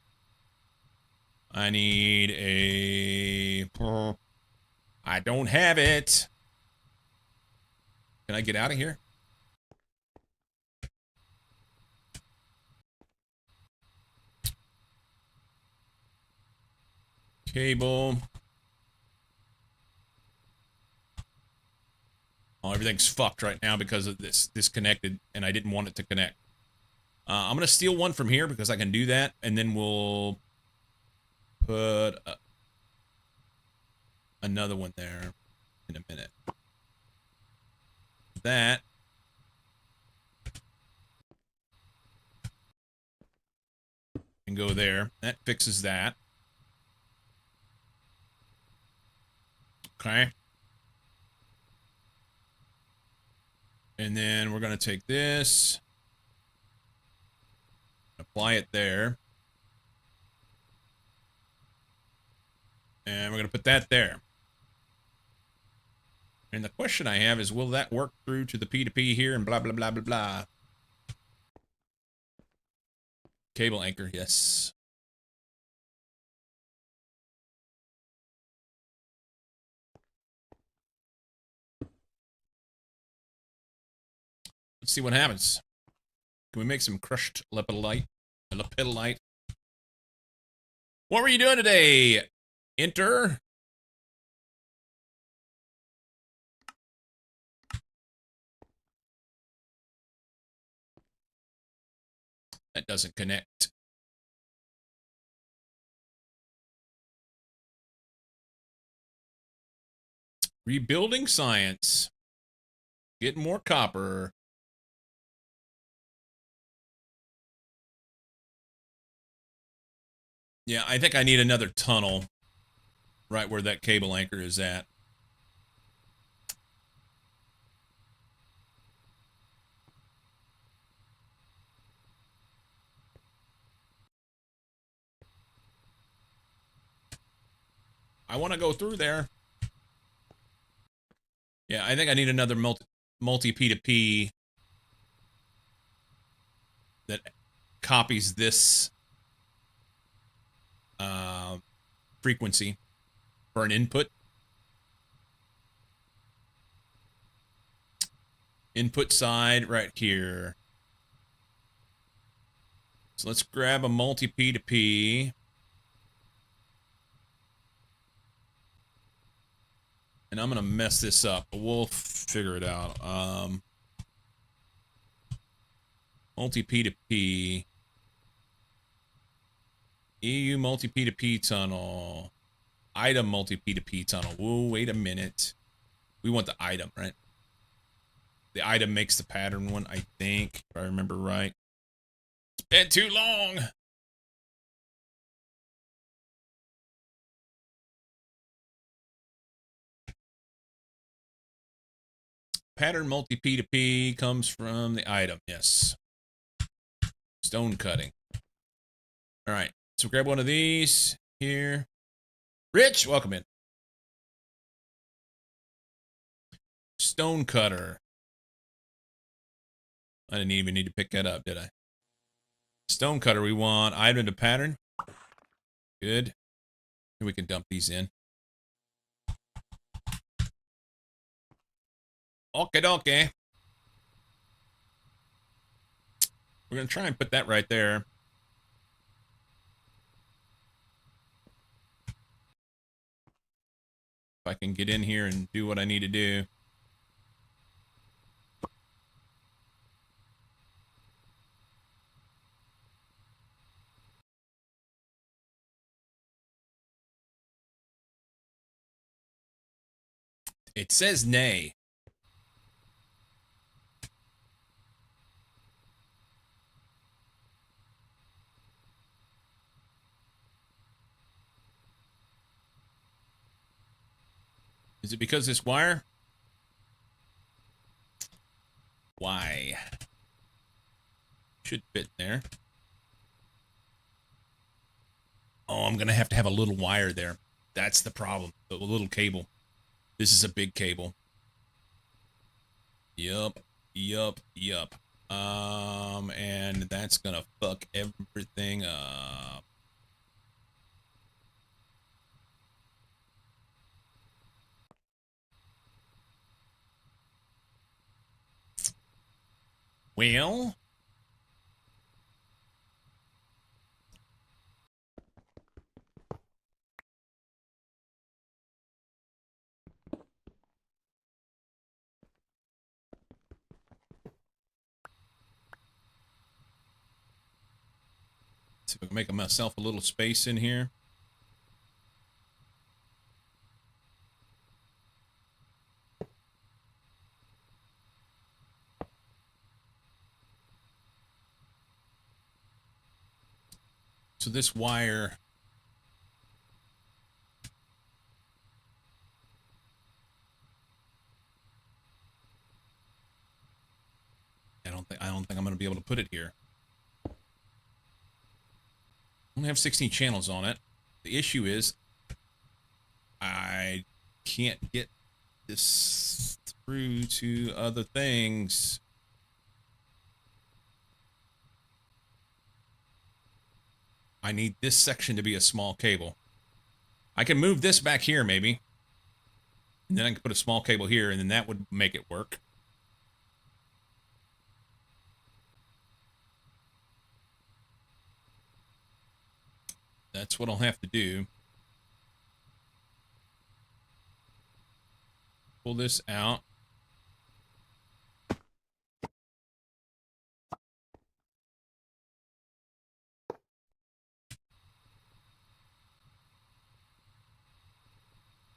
I need a... I don't have it. Can I get out of here? Cable. Oh, everything's fucked right now because of this disconnected, and I didn't want it to connect. I'm going to steal one from here because I can do that, and then we'll put another one there in a minute. That. And go there. That fixes that. Okay. And then we're going to take this. Apply it there. And we're going to put that there. And the question I have is, will that work through to the P2P here and blah, blah, blah, blah, blah. Cable anchor, yes. Let's see what happens. Can we make some crushed lepidolite? Lepidolite. What were you doing today? Enter. That doesn't connect. Rebuilding science. Getting more copper. Yeah, I think I need another tunnel right where that cable anchor is at. I want to go through there. Yeah, I think I need another multi P2P that copies this frequency for an input. Input side right here. So let's grab a multi P2P. And I'm going to mess this up, but we'll figure it out. Multi P2P. EU multi P2P tunnel. Item multi P2P tunnel. Whoa, wait a minute. We want the item, right? The item makes the pattern one, I think, if I remember right. It's been too long. Pattern multi P2P comes from the item, yes. Stone cutting. All right, so grab one of these here. Rich, welcome in. Stone cutter. I didn't even need to pick that up, did I? Stone cutter, we want item to pattern. Good. Here we can dump these in. Okay, okay. We're going to try and put that right there. If I can get in here and do what I need to do. It says nay. Is it because this wire? Why? Should fit there. Oh, I'm going to have a little wire there. That's the problem. The little cable. This is a big cable. Yup. And that's going to fuck everything up. Well, see if I can make myself a little space in here. So this wire, I don't think I'm going to be able to put it here. I only have 16 channels on it. The issue is I can't get this through to other things. I need this section to be a small cable. I can move this back here maybe. And then I can put a small cable here and then that would make it work. That's what I'll have to do. Pull this out.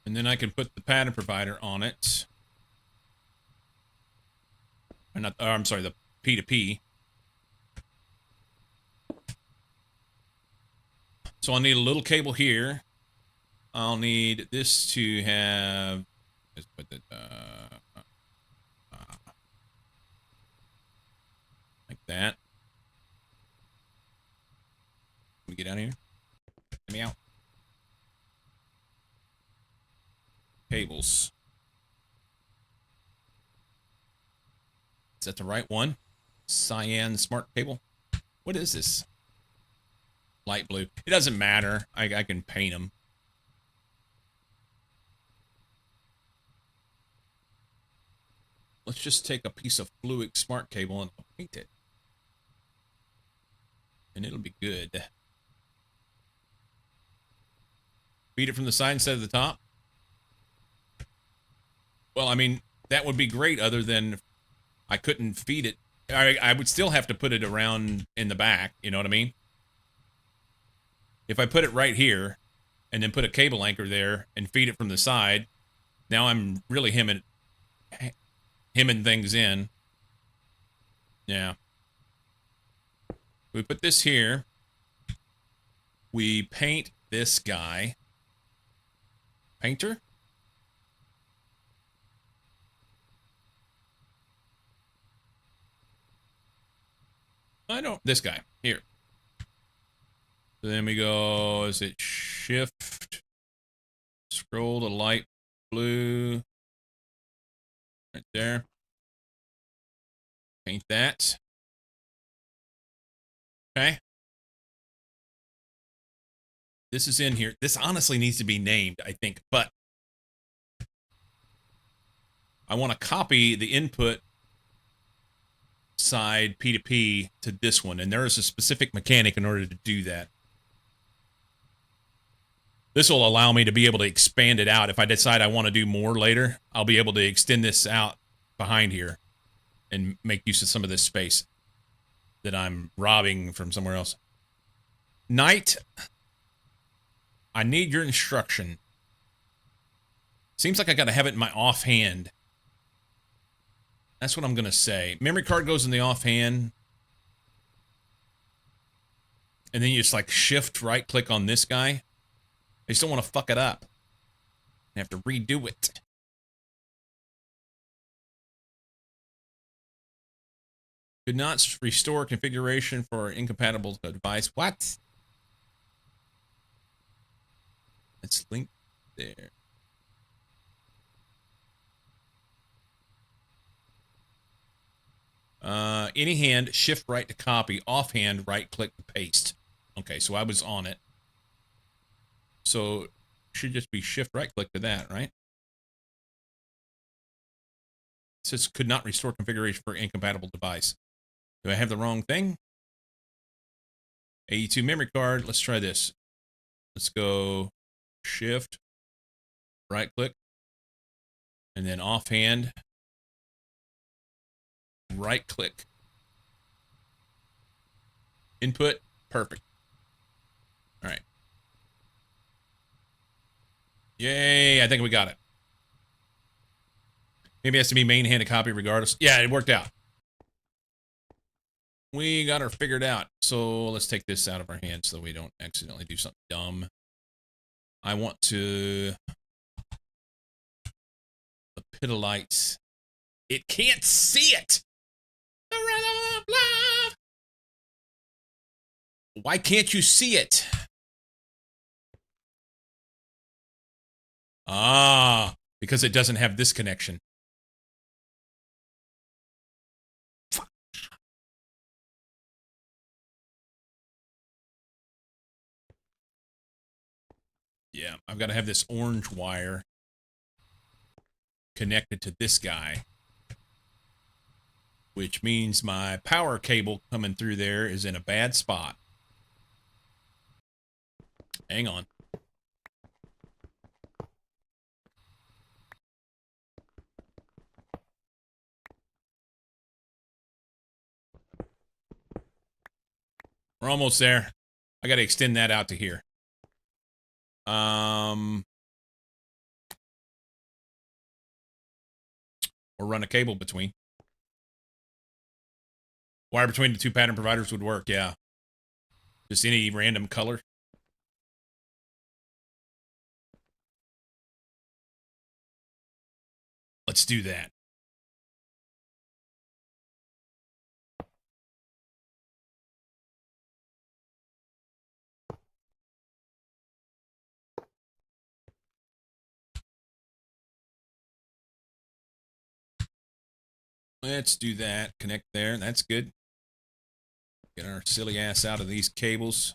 And then I can put the pattern provider on it. Or not, I'm sorry, the P2P. So I'll need a little cable here. I'll need this to have... Let's put that... like that. Let me get out of here. Get me out. Cables. Is that the right one? Cyan smart cable. What is this? Light blue. It doesn't matter. I can paint them. Let's just take a piece of fluid smart cable and paint it. And it'll be good. Feed it from the side instead of the top. Well, I mean, that would be great other than I couldn't feed it. I would still have to put it around in the back. You know what I mean? If I put it right here and then put a cable anchor there and feed it from the side, now I'm really hemming things in. Yeah. We put this here. We paint this guy. Painter? This guy. Here. So then we go, is it shift? Scroll to light blue. Right there. Paint that. Okay. This is in here. This honestly needs to be named, I think, but I want to copy the input side P2P to this one, and there is a specific mechanic in order to do that. This will allow me to be able to expand it out. If I decide I want to do more later, I'll be able to extend this out behind here and make use of some of this space that I'm robbing from somewhere else. Knight, I need your instruction. Seems like I got to have it in my offhand. That's what I'm going to say. Memory card goes in the offhand. And then you just like shift right click on this guy. I just don't want to fuck it up. I have to redo it. Could not restore configuration for incompatible device. What? It's linked there. Any hand, shift right to copy. Offhand, right click to paste. Okay, so I was on it. So should just be shift right click to that, right? It says could not restore configuration for incompatible device. Do I have the wrong thing? AE2 memory card. Let's try this. Let's go shift, right click, and then offhand, right click. Input, perfect. All right. Yay, I think we got it. Maybe it has to be main-handed copy regardless. Yeah, it worked out. We got her figured out. So let's take this out of our hands so we don't accidentally do something dumb. I want to... The Lepidolite. It can't see it! The rhythm of love! Why can't you see it? Ah, because it doesn't have this connection. Yeah, I've got to have this orange wire connected to this guy, which means my power cable coming through there is in a bad spot. Hang on. We're almost there. I got to extend that out to here. Or run a cable between. Wire between the two pattern providers would work, yeah. Just any random color. Let's do that. Let's do that. Connect there. That's good. Get our silly ass out of these cables.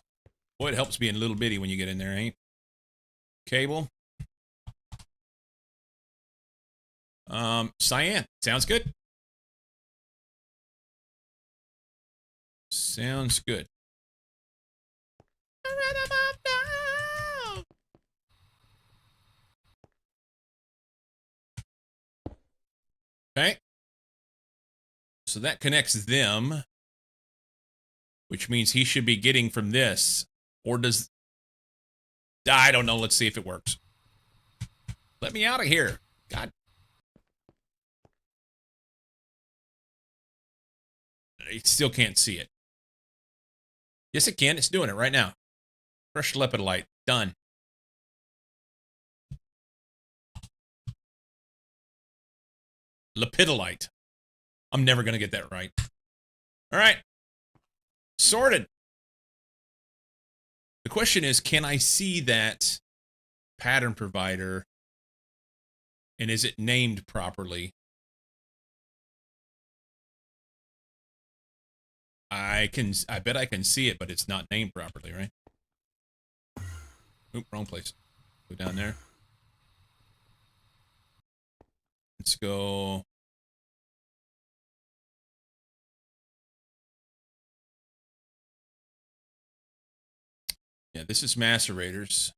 Boy, it helps being a little bitty when you get in there, ain't? Cable. Cyan. Sounds good. Sounds good. Okay. So that connects them, which means he should be getting from this. Or does... I don't know. Let's see if it works. Let me out of here. God. I still can't see it. Yes, it can. It's doing it right now. Fresh lepidolite. Done. Lepidolite. I'm never going to get that right. All right. Sorted. The question is, can I see that pattern provider? And is it named properly? I bet I can see it, but it's not named properly, right? Oop, wrong place. Go down there. Let's go. Yeah, this is macerators.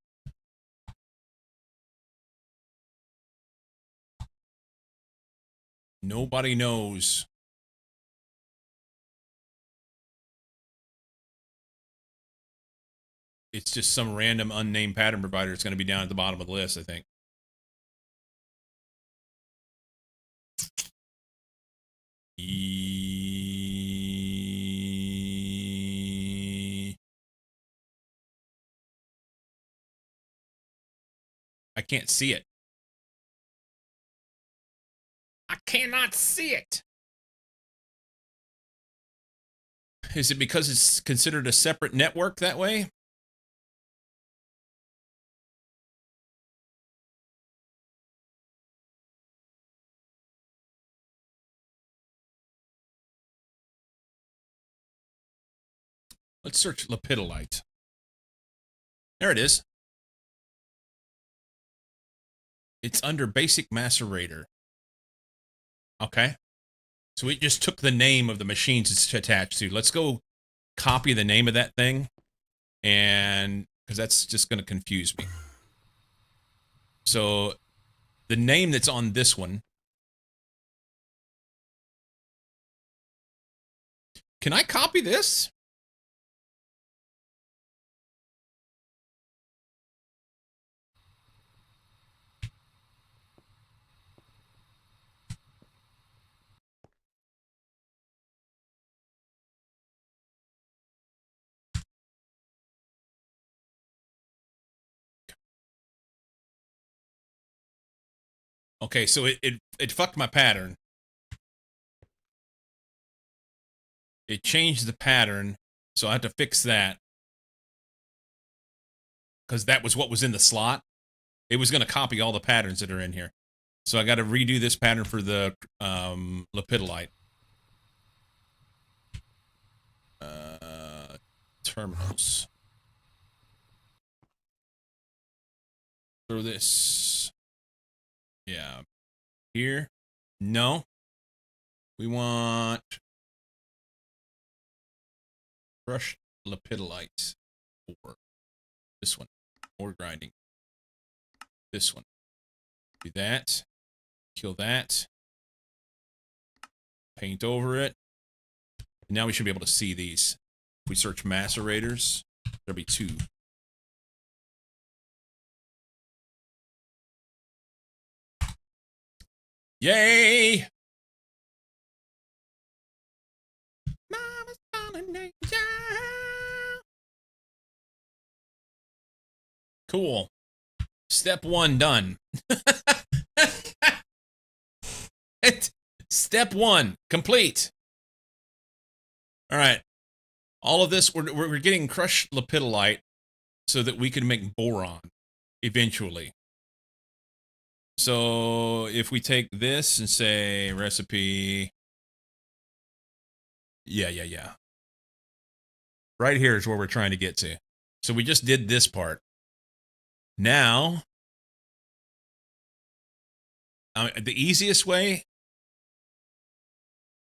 Nobody knows. It's just some random unnamed pattern provider. It's going to be down at the bottom of the list, I think. I can't see it. I cannot see it. Is it because it's considered a separate network that way? Let's search lepidolite. There it is. It's under basic macerator. Okay. So we just took the name of the machines it's attached to. Let's go copy the name of that thing. And because that's just going to confuse me. So the name that's on this one. Can I copy this? Okay, so it fucked my pattern. It changed the pattern, so I had to fix that. Because that was what was in the slot. It was going to copy all the patterns that are in here. So I got to redo this pattern for the lepidolite. Terminals. Throw this. Yeah. Here. No. We want crushed lepidolite. Or this one. Ore grinding. This one. Do that. Kill that. Paint over it. And now we should be able to see these. If we search macerators, there'll be 2. Yay! Mama's calling angel. Cool. Step 1 done. Step 1 complete. All right. All of this, we're getting crushed lepidolite so that we can make boron eventually. So if we take this and say recipe. Yeah. Right here is where we're trying to get to. So we just did this part. Now, the easiest way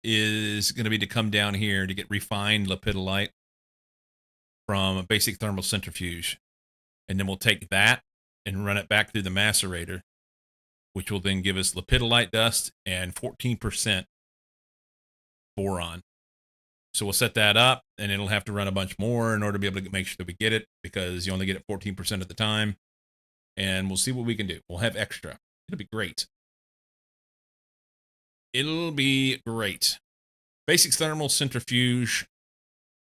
is going to be to come down here to get refined lepidolite from a basic thermal centrifuge. And then we'll take that and run it back through the macerator, which will then give us lepidolite dust and 14% boron. So we'll set that up, and it'll have to run a bunch more in order to be able to make sure that we get it, because you only get it 14% of the time. And we'll see what we can do. We'll have extra. It'll be great. It'll be great. Basic thermal centrifuge,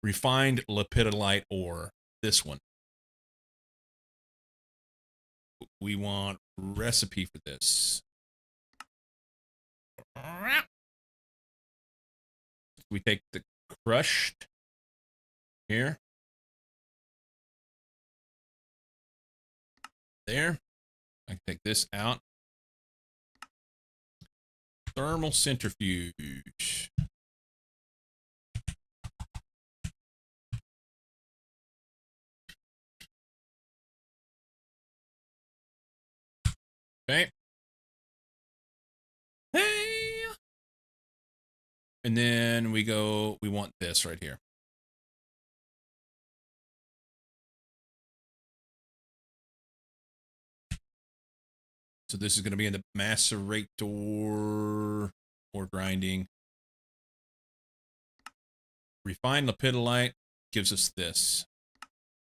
refined lepidolite ore. This one. We want recipe for this. We take the crushed here. There. I can take this out. Thermal centrifuge. Okay. Hey. And then we want this right here. So this is going to be in the macerator or grinding. Refined lepidolite gives us this.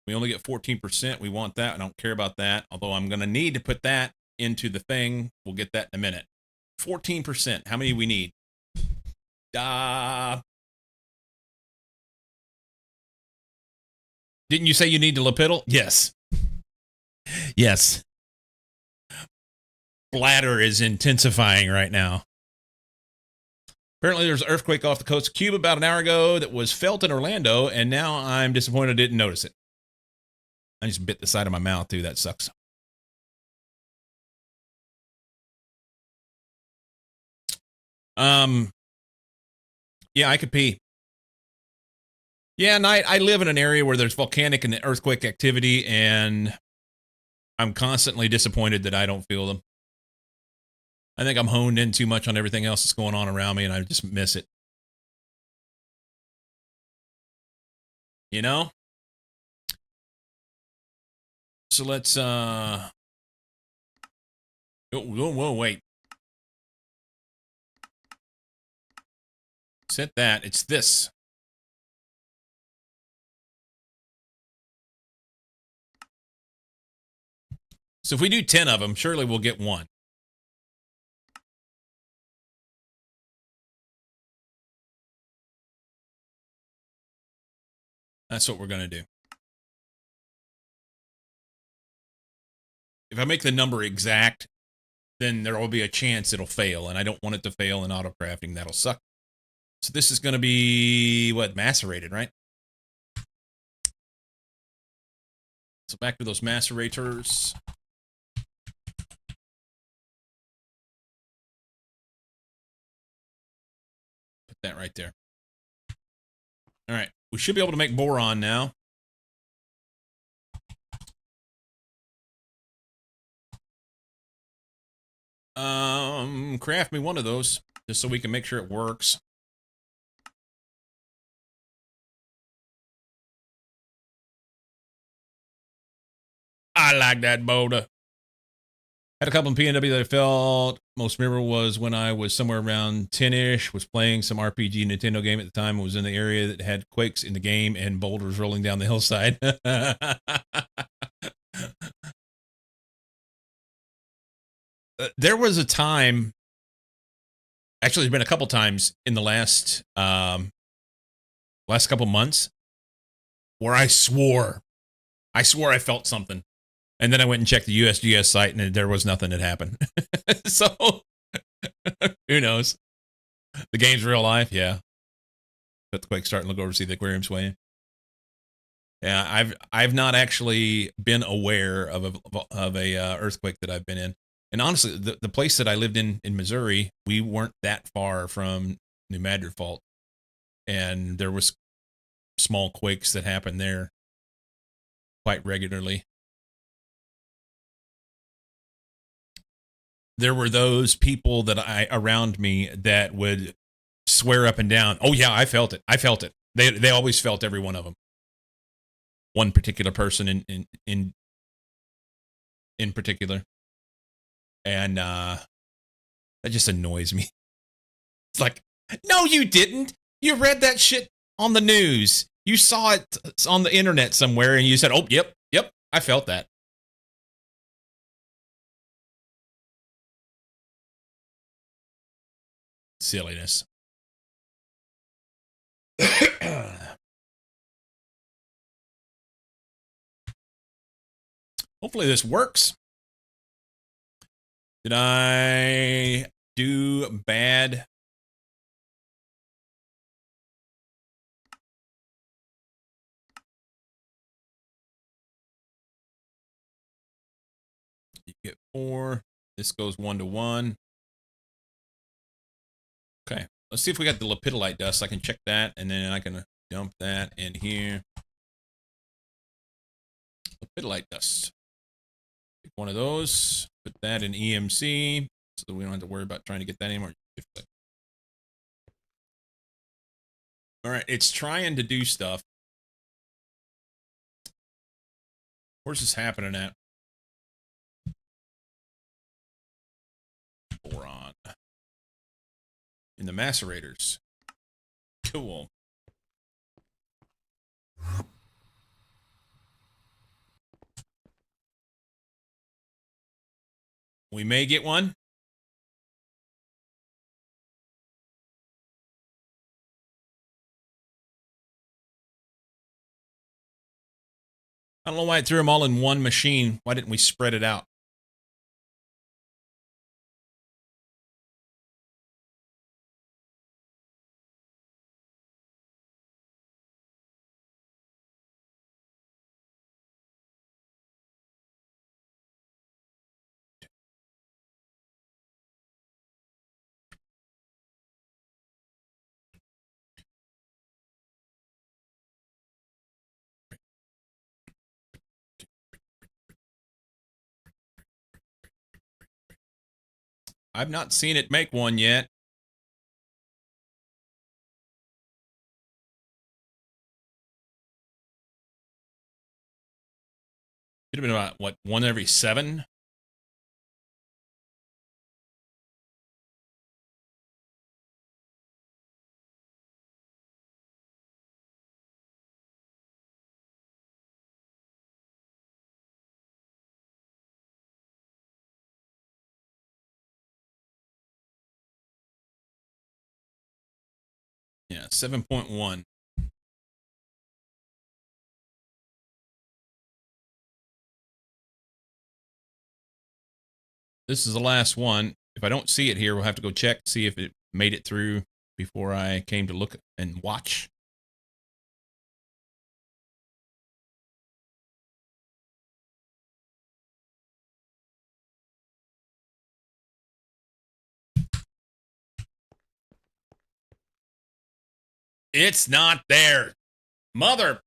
We only get 14%. We want that. I don't care about that. Although I'm going to need to put that into the thing. We'll get that in a minute. 14%. How many do we need? Didn't you say you need the lepidol? Yes. Yes. Bladder is intensifying right now. Apparently there's an earthquake off the coast of Cuba about an hour ago that was felt in Orlando, and now I'm disappointed I didn't notice it. I just bit the side of my mouth, too. That sucks. Yeah, I could pee. Yeah, and I live in an area where there's volcanic and earthquake activity, and I'm constantly disappointed that I don't feel them. I think I'm honed in too much on everything else that's going on around me, and I just miss it. You know? So let's, whoa, wait. Set that. It's this. So if we do 10 of them, surely we'll get one. That's what we're going to do. If I make the number exact, then there will be a chance it'll fail, and I don't want it to fail in auto-crafting. That'll suck. So this is going to be, what, macerated, right? So back to those macerators. Put that right there. All right. We should be able to make boron now. Craft me one of those just so we can make sure it works. I like that boulder. Had a couple in PNW that I felt most memorable was when I was somewhere around 10-ish, was playing some RPG Nintendo game at the time. I was in the area that had quakes in the game and boulders rolling down the hillside. There was a time, actually, there's been a couple times in the last couple months where I swore I felt something. And then I went and checked the USGS site, and there was nothing that happened. So, who knows? The game's real life, yeah. But the quake starting to look over, see the aquarium swaying. Yeah, I've not actually been aware of a earthquake that I've been in. And honestly, the place that I lived in Missouri, we weren't that far from New Madrid Fault, and there was small quakes that happened there quite regularly. There were those people that around me that would swear up and down, "Oh yeah, I felt it. I felt it." They always felt every one of them. One particular person in particular, and that just annoys me. It's like, no, you didn't. You read that shit on the news. You saw it on the internet somewhere, and you said, "Oh, yep, I felt that." Silliness. Hopefully this works. Did I do bad? You get 4. This goes 1 to 1. Okay, let's see if we got the lepidolite dust. I can check that, and then I can dump that in here. Lepidolite dust. one of those, put that in EMC so that we don't have to worry about trying to get that anymore. All right, it's trying to do stuff. Where's this happening at? Boron. In the macerators. Cool. We may get one. I don't know why it threw them all in one machine. Why didn't we spread it out? I've not seen it make one yet. It'd have been about, what, one every 7? Yeah, 7.1. This is the last one. If I don't see it here, we'll have to go check, see if it made it through before I came to look and watch. It's not there. Mother.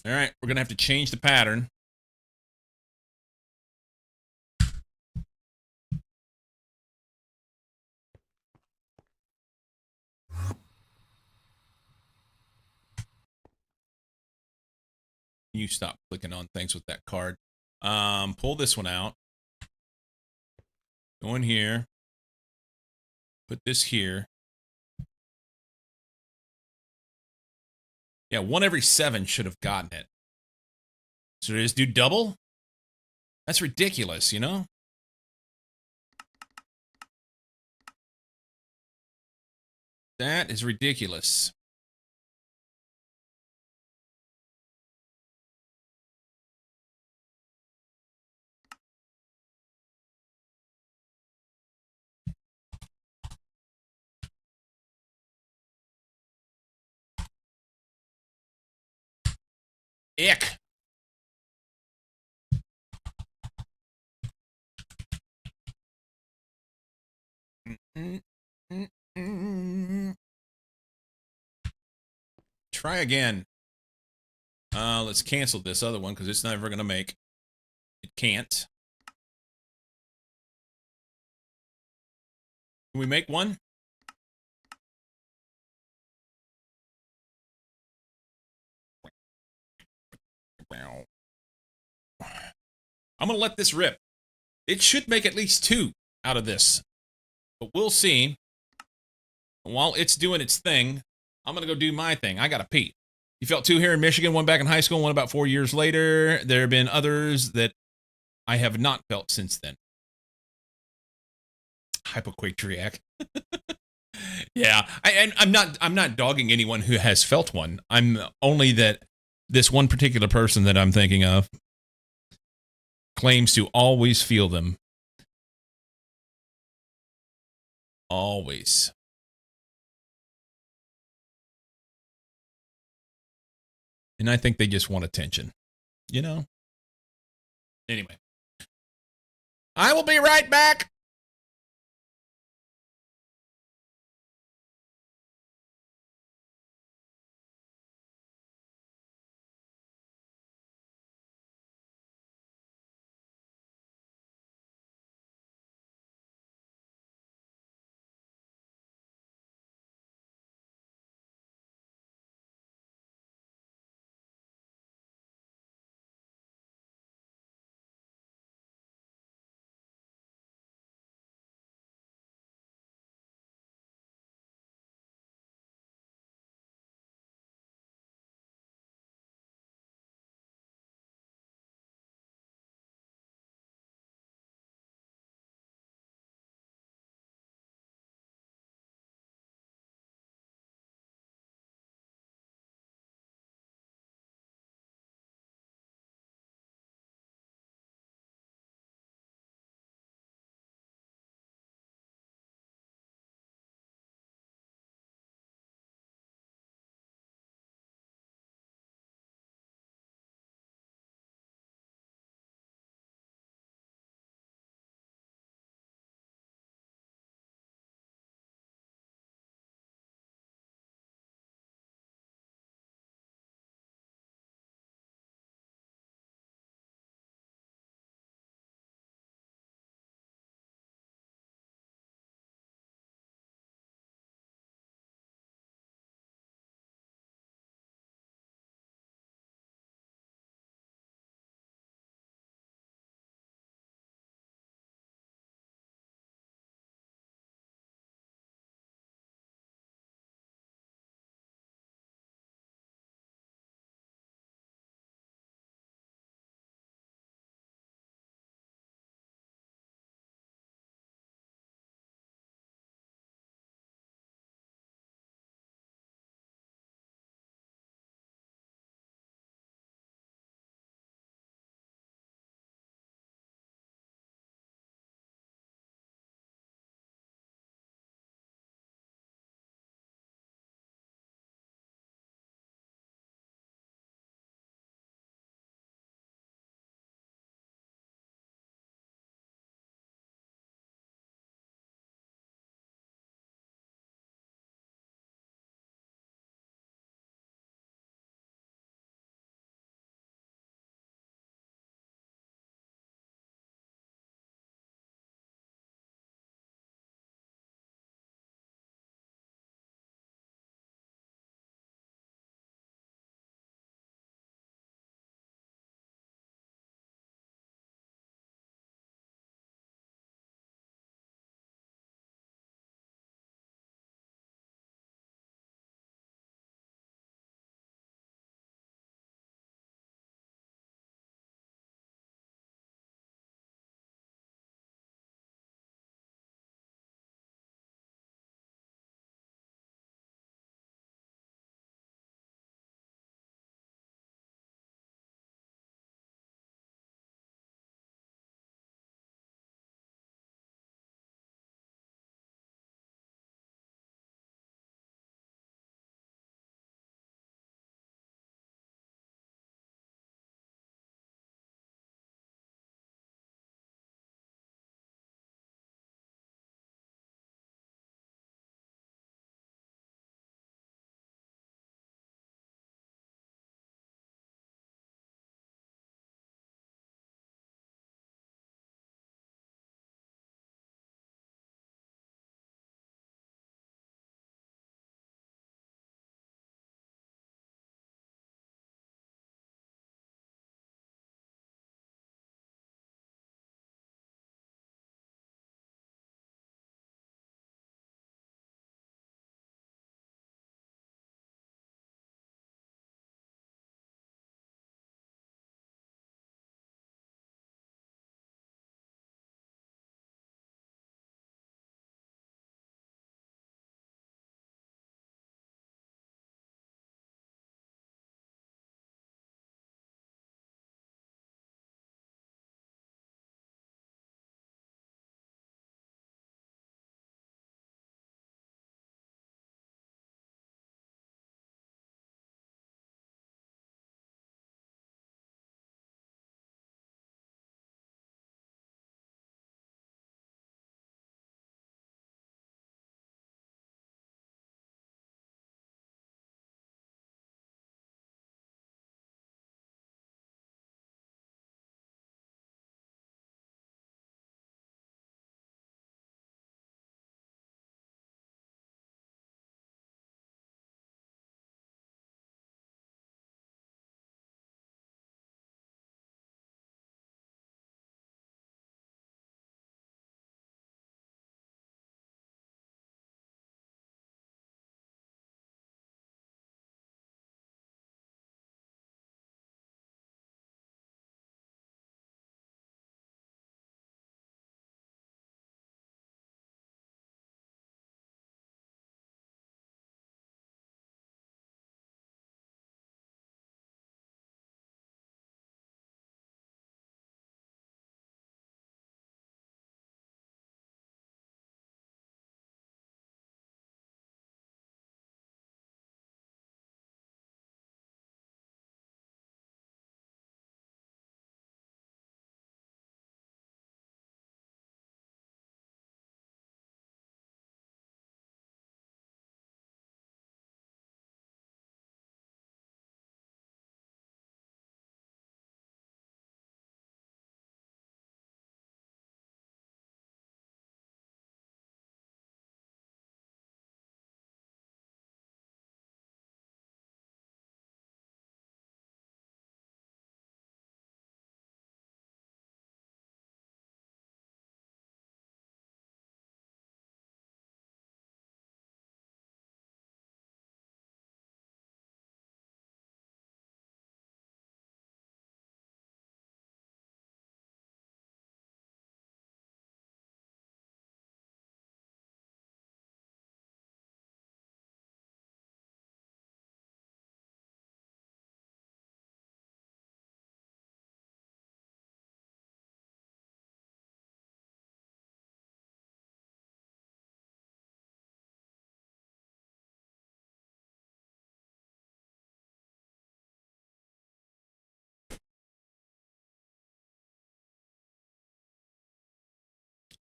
All right, we're going to have to change the pattern. You stop clicking on things with that card. Pull this one out. Go in here. Put this here. Yeah, one every 7 should have gotten it. So just do double? That's ridiculous, you know? That is ridiculous. Ick. Try again. Let's cancel this other one because it's never going to make. It can't. Can we make one? I'm going to let this rip. It should make at least 2 out of this. But we'll see. While it's doing its thing, I'm going to go do my thing. I got to pee. You felt 2 here in Michigan, 1 back in high school, 1 about 4 years later. There have been others that I have not felt since then. Hypochondriac. Yeah, I'm not dogging anyone who has felt one. I'm only that this one particular person that I'm thinking of claims to always feel them. Always. And I think they just want attention, you know? Anyway, I will be right back.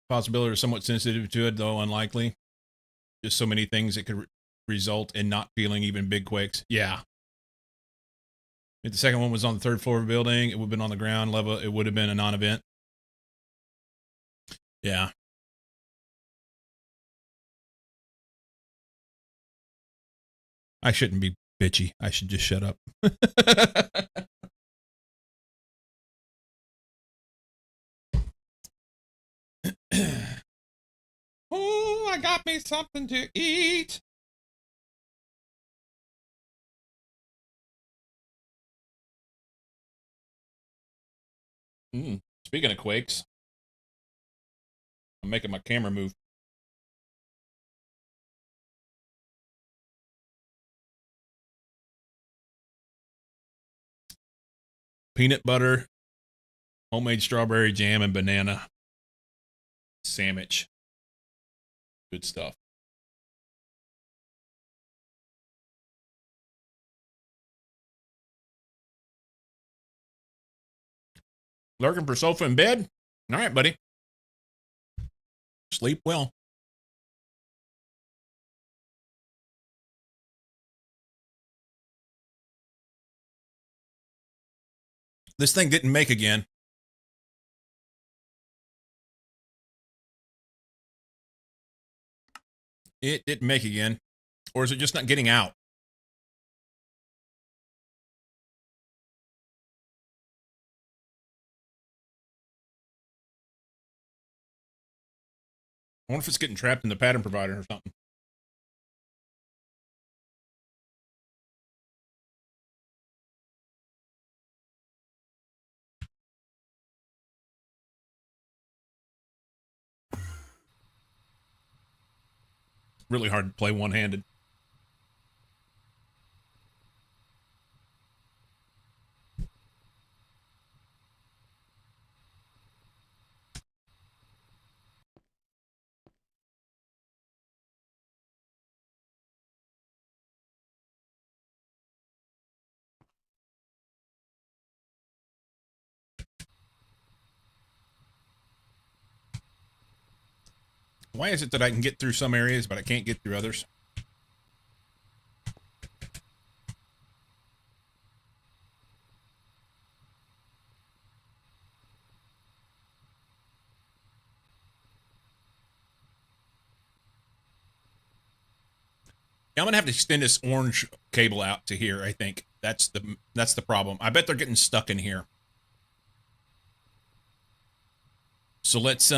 Possibility are somewhat sensitive to it, though unlikely. Just so many things that could result in not feeling even big quakes. Yeah. If the second one was on the third floor of a building, it would have been on the ground level. It would have been a non-event. Yeah. I shouldn't be bitchy. I should just shut up. Oh, I got me something to eat. Speaking of quakes, I'm making my camera move. Peanut butter, homemade strawberry jam, and banana sandwich. Good stuff. Lurking for sofa in bed? All right, buddy. Sleep well. This thing didn't make again. It didn't make again. Or is it just not getting out? I wonder if it's getting trapped in the pattern provider or something. Really hard to play one-handed. Why is it that I can get through some areas, but I can't get through others? I'm gonna have to extend this orange cable out to here. I think that's the problem. I bet they're getting stuck in here. So let's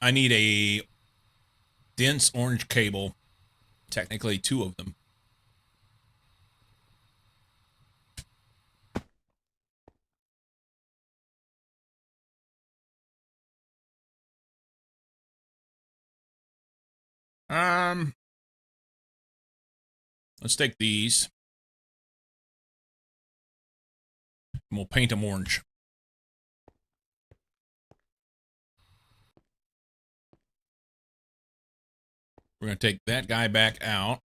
I need a dense orange cable, technically 2 of them. Let's take these. And we'll paint them orange. We're going to take that guy back out.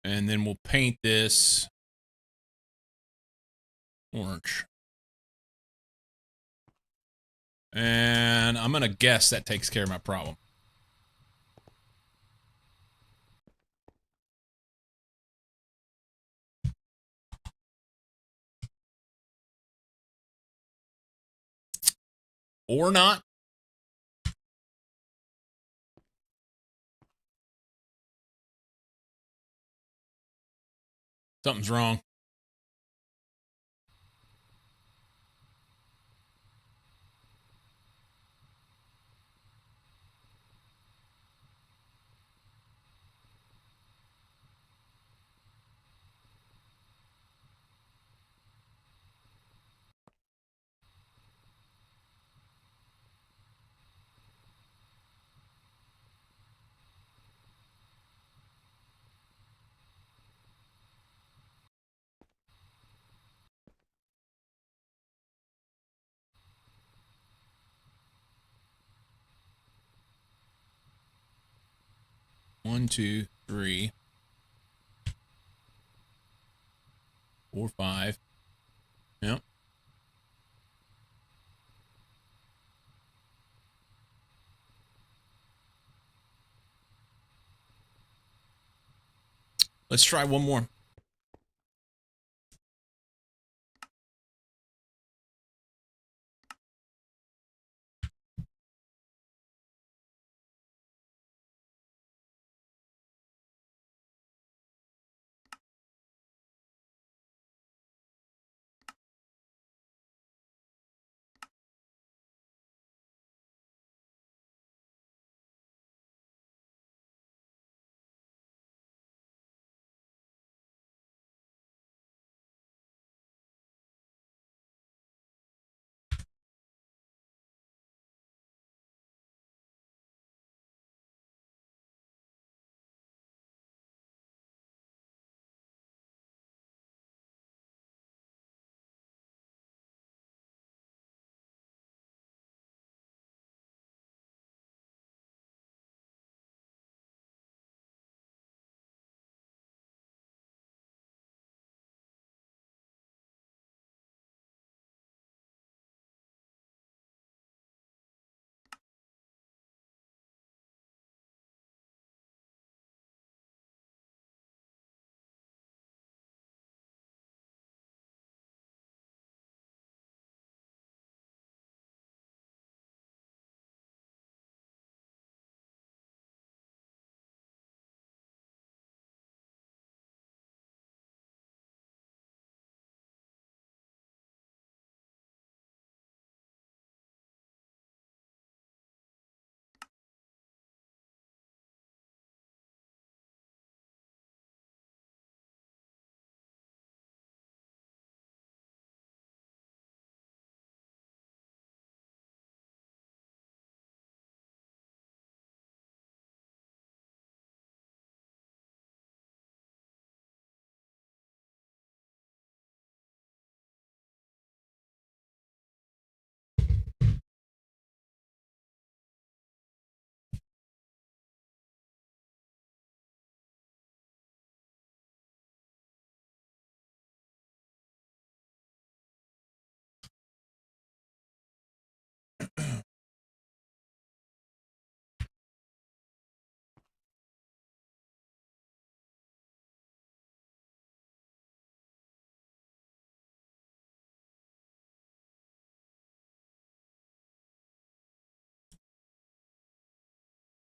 And then we'll paint this orange. And I'm going to guess that takes care of my problem. Or not. Something's wrong. One, 2, 3, 4, 5. Yeah. Let's try one more.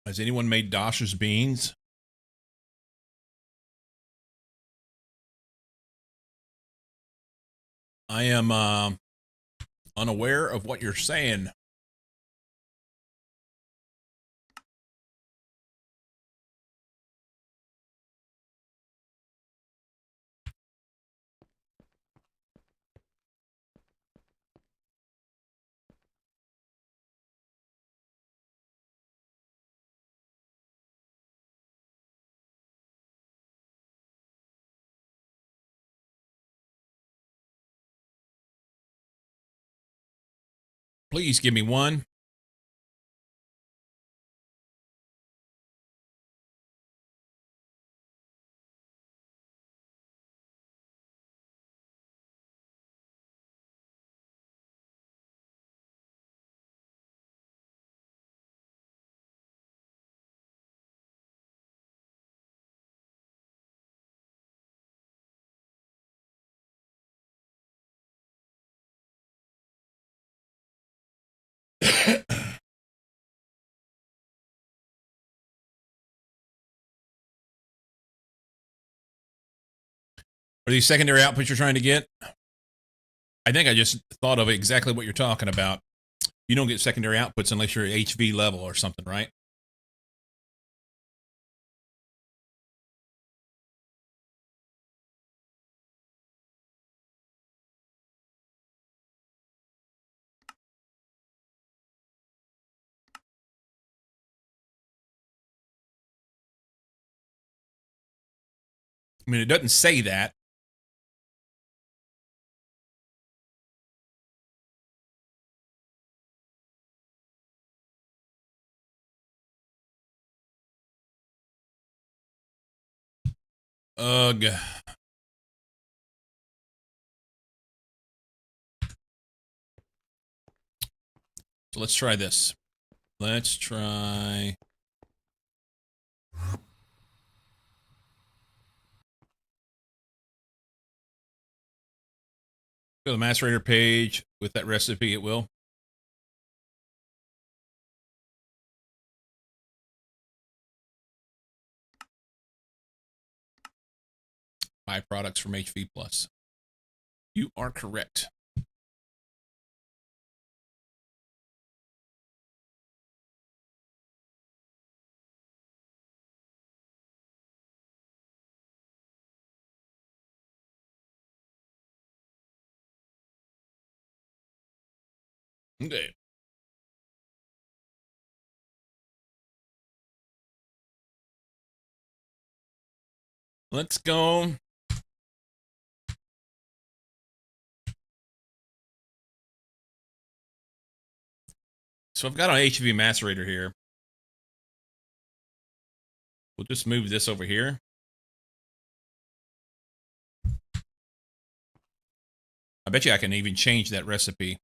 Has anyone made Dasha's beans? I am unaware of what you're saying. Please give me one. Are these secondary outputs you're trying to get? I think I just thought of exactly what you're talking about. You don't get secondary outputs unless you're at HV level or something, right? I mean, it doesn't say that. Ugh. So let's try this. Let's try. Go to the macerator page with that recipe, it will. Byproducts from HV Plus. You are correct. Okay. Let's go. So I've got an HV macerator here. We'll just move this over here. I bet you I can even change that recipe.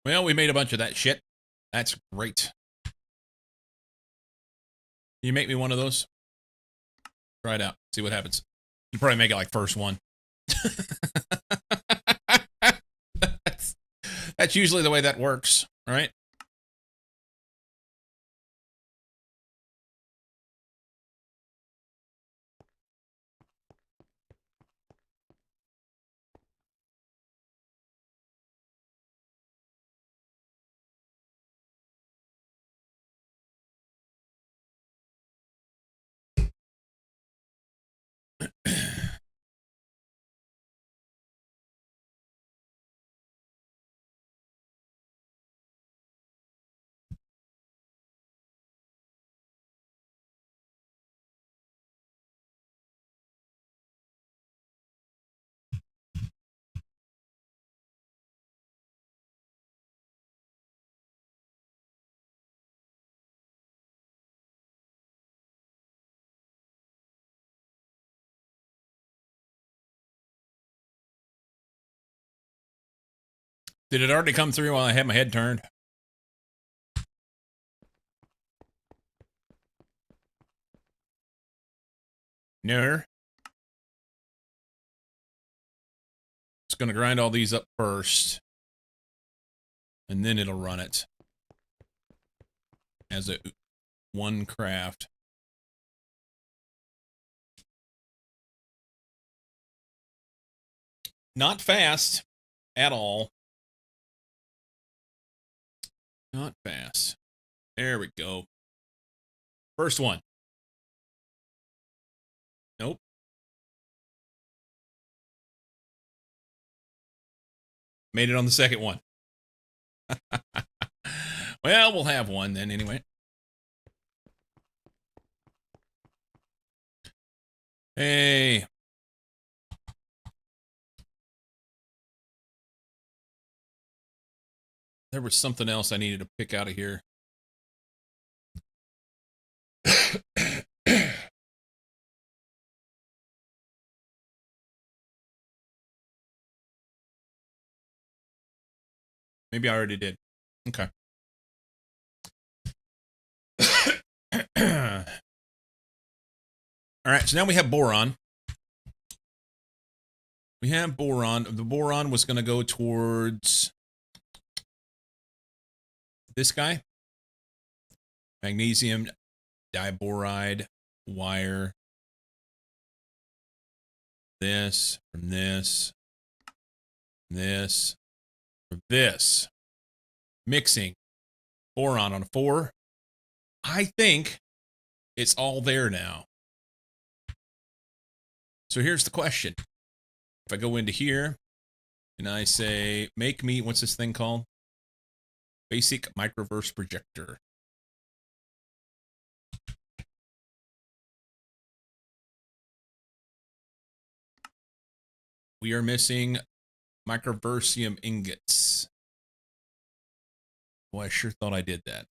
Well, we made a bunch of that shit. That's great. Can you make me one of those? Try it out. See what happens. You probably make it like first one. that's usually the way that works, right? Did it already come through while I had my head turned? No. It's going to grind all these up first. And then it'll run it. As a one craft. Not fast at all. Not fast. There we go. First one. Nope. Made it on the second one. Well, we'll have one then anyway. Hey. There was something else I needed to pick out of here. Maybe I already did. Okay. All right, so now we have boron. We have boron. The boron was going to go towards this guy. Magnesium diboride wire. This, from this, this, from this. Mixing boron on a 4. I think it's all there now. So here's the question. If I go into here and I say, make me, what's this thing called? Basic microverse projector. We are missing microversium ingots. Boy, I sure thought I did that.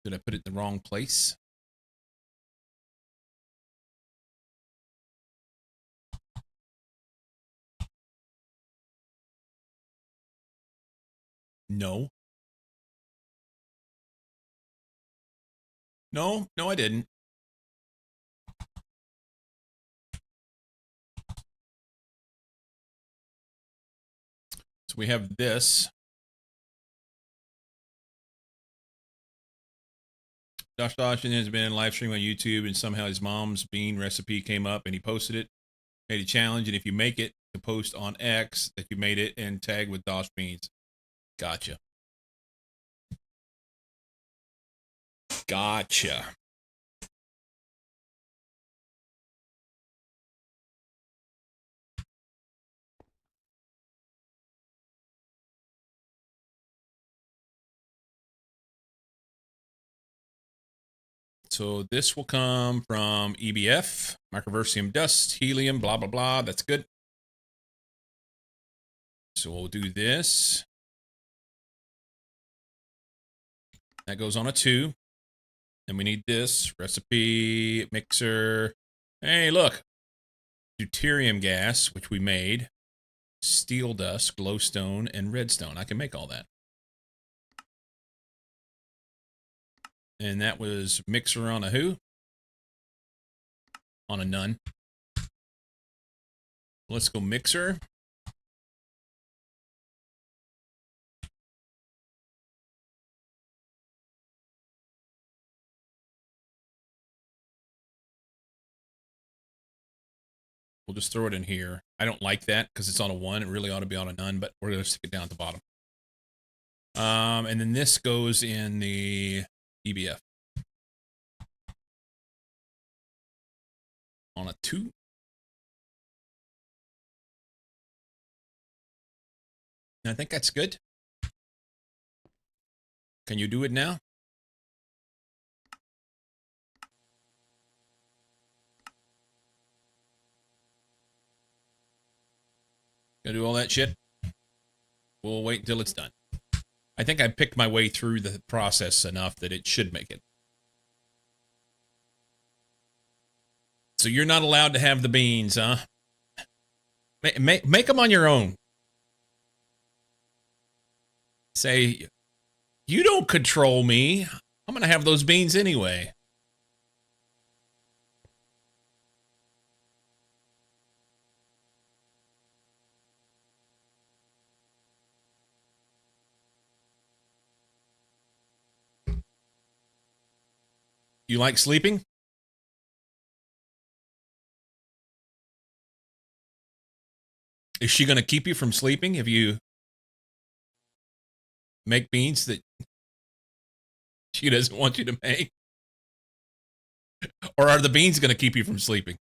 Did I put it in the wrong place? No. No, I didn't. So we have this. Josh Dawson has been live streaming on YouTube, and somehow his mom's bean recipe came up, and he posted it, made a challenge, and if you make it, to post on X that you made it and tag with Dosh Beans. Gotcha. Gotcha. So this will come from EBF, microversium dust, helium, blah, blah, blah. That's good. So we'll do this. That goes on a 2. And we need this recipe, mixer. Hey, look. Deuterium gas, which we made. Steel dust, glowstone, and redstone. I can make all that. And that was mixer on a who? On a none. Let's go mixer. We'll just throw it in here. I don't like that because it's on a 1. It really ought to be on a none, but we're going to stick it down at the bottom. And then this goes in the EBF. On a 2. And I think that's good. Can you do it now? Gonna do all that shit? We'll wait until it's done. I think I picked my way through the process enough that it should make it. So you're not allowed to have the beans, huh? Make them on your own. Say, you don't control me. I'm going to have those beans anyway. You like sleeping? Is she going to keep you from sleeping if you make beans that she doesn't want you to make? Or are the beans going to keep you from sleeping?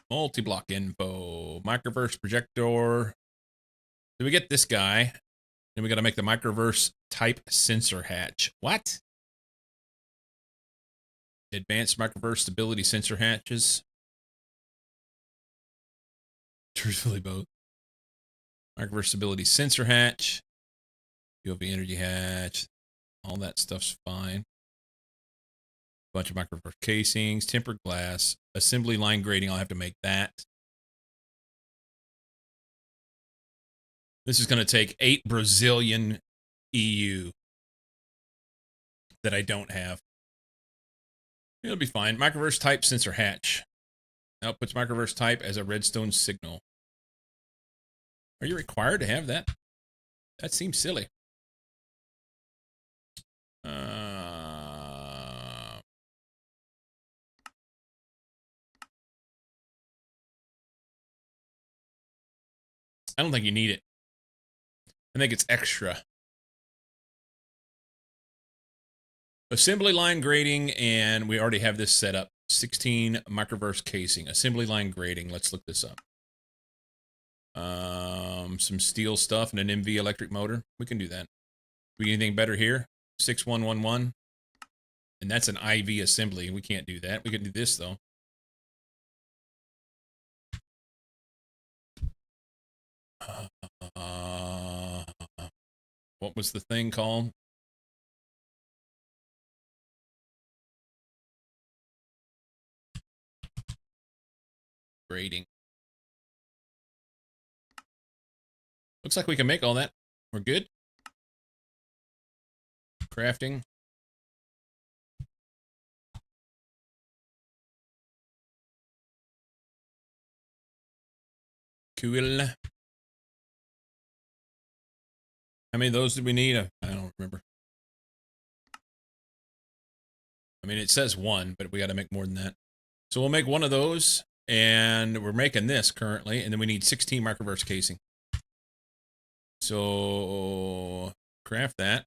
Multi-block info, microverse projector. Did we get this guy? Then we got to make the microverse type sensor hatch. What? Advanced microverse stability sensor hatches. Truthfully, both. Microverse stability sensor hatch. UV energy hatch. All that stuff's fine. Bunch of microverse casings, tempered glass, assembly line grading. I'll have to make that. This is going to take 8 Brazilian EU that I don't have. It'll be fine. Microverse type sensor hatch. Outputs microverse type as a redstone signal. Are you required to have that? That seems silly. I don't think you need it. I think it's extra. Assembly line grading, and we already have this set up. 16 microverse casing, assembly line grading. Let's look this up. Some steel stuff and an MV electric motor. We can do that. We get anything better here? 6111. And that's an IV assembly. We can't do that. We can do this though. What was the thing called? Grading. Looks like we can make all that. We're good. Crafting. Cool. How many of those did we need? I don't remember. I mean, it says one, but we got to make more than that. So we'll make one of those, and we're making this currently, and then we need 16 microverse casing. So craft that.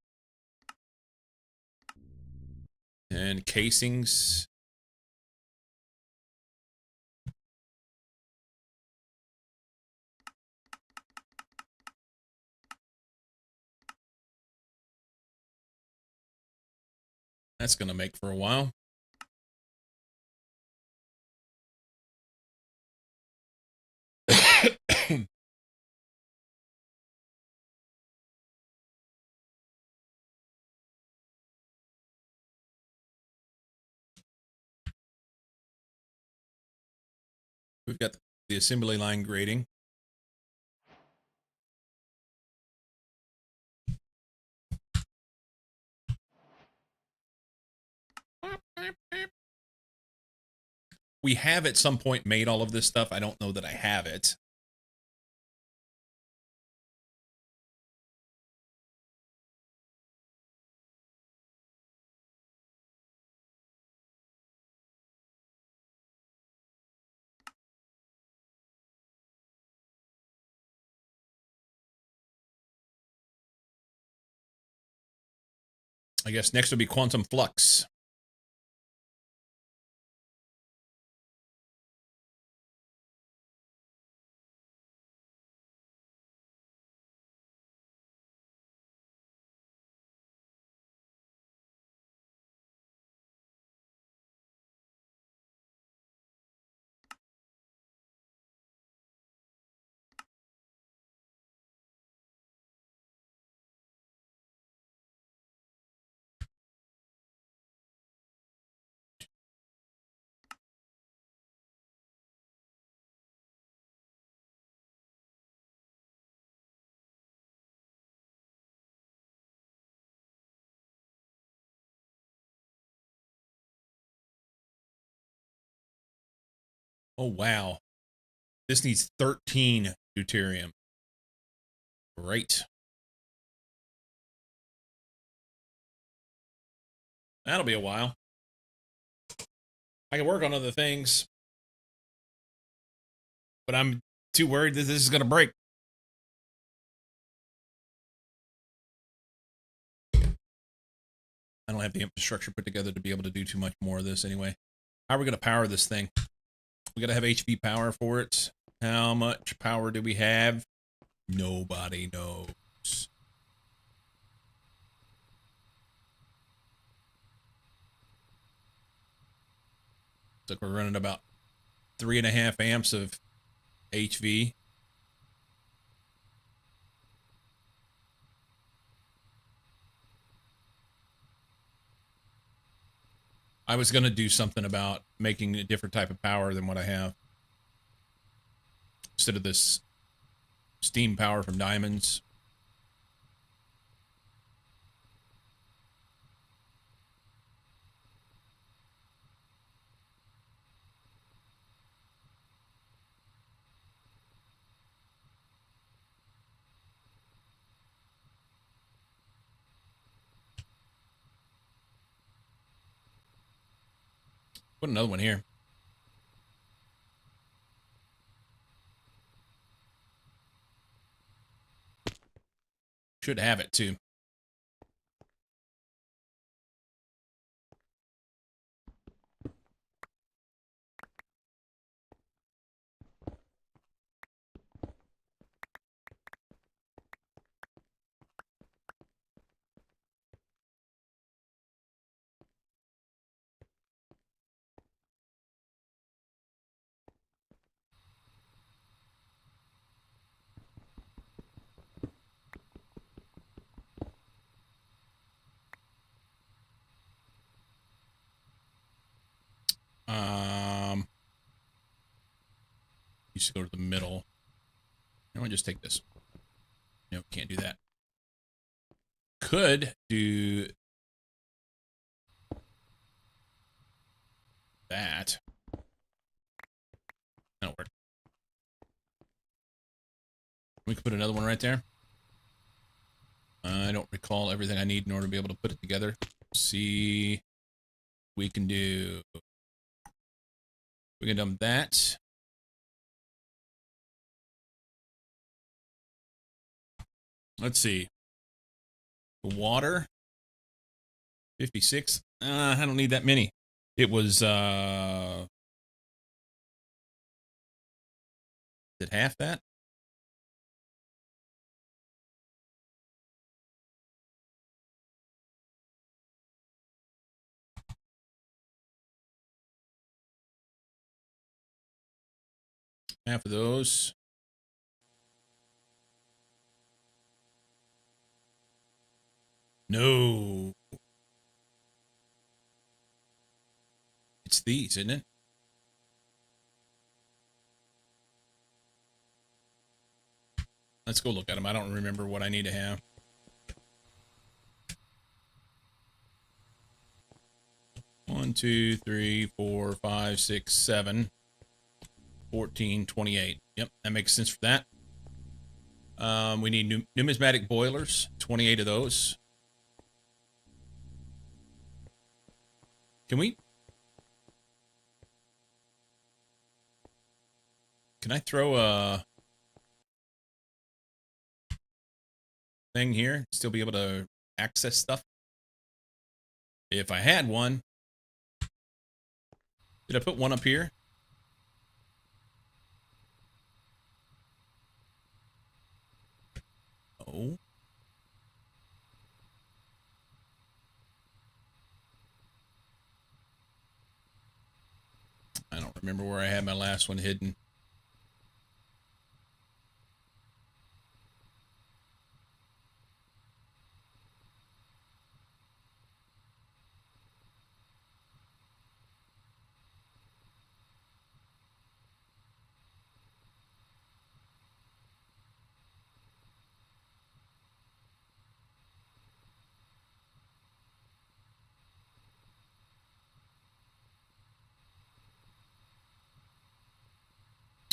And casings. That's going to make for a while. We've got the assembly line grading. We have at some point made all of this stuff. I don't know that I have it. I guess next would be quantum flux. Oh, wow. This needs 13 deuterium. Great. That'll be a while. I can work on other things, but I'm too worried that this is going to break. I don't have the infrastructure put together to be able to do too much more of this anyway. How are we going to power this thing? We got to have HV power for it. How much power do we have? Nobody knows. Looks like we're running about 3.5 amps of HV. I was going to do something about making a different type of power than what I have. Instead of this steam power from diamonds. Put another one here. Should have it too. needs to go to the middle. I want to just take this. No, can't do that. Could do that. That'll work. We could put another one right there. I don't recall everything I need in order to be able to put it together. See, we can do. We can dump that. Let's see. The water. 56. I don't need that many. It was is it half that? Half of those. No. It's these, isn't it? Let's go look at them. I don't remember what I need to have. One, 2, 3, 4, 5, 6, 7, 14, 28. Yep, that makes sense for that. We need numismatic boilers, 28 of those. Can I throw a thing here? Still be able to access stuff? If I had one. Did I put one up here? Oh. I don't remember where I had my last one hidden.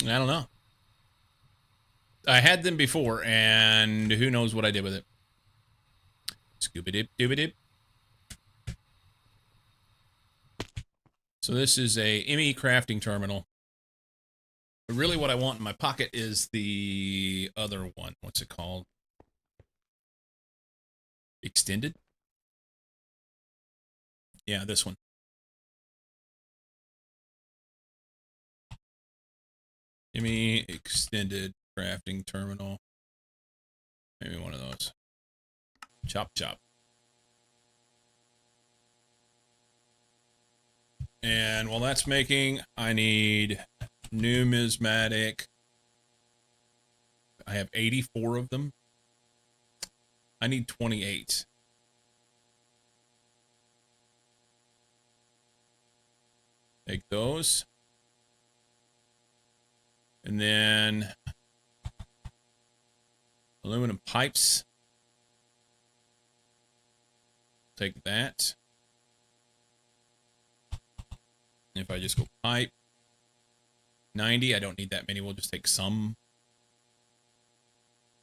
I don't know. I had them before, and who knows what I did with it. Scooby-dip-dooby-dip. So this is a ME crafting terminal. But really what I want in my pocket is the other one. What's it called? Extended? Yeah, this one. ME extended crafting terminal. Maybe one of those. Chop, chop. And while that's making, I need numismatic. I have 84 of them. I need 28. Take those. And then aluminum pipes. Take that. If I just go pipe 90, I don't need that many. We'll just take some.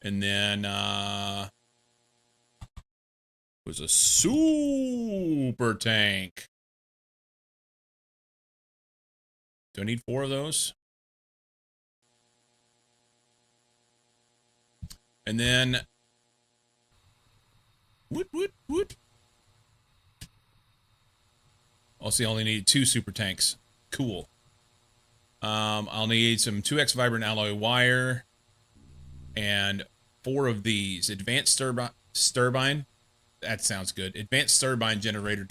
And then was a super tank. Do I need 4 of those? And then woot. I'll see. I only need 2 super tanks. Cool. I'll need some 2x vibrant alloy wire and 4 of these advanced turbine. That sounds good. Advanced turbine generator.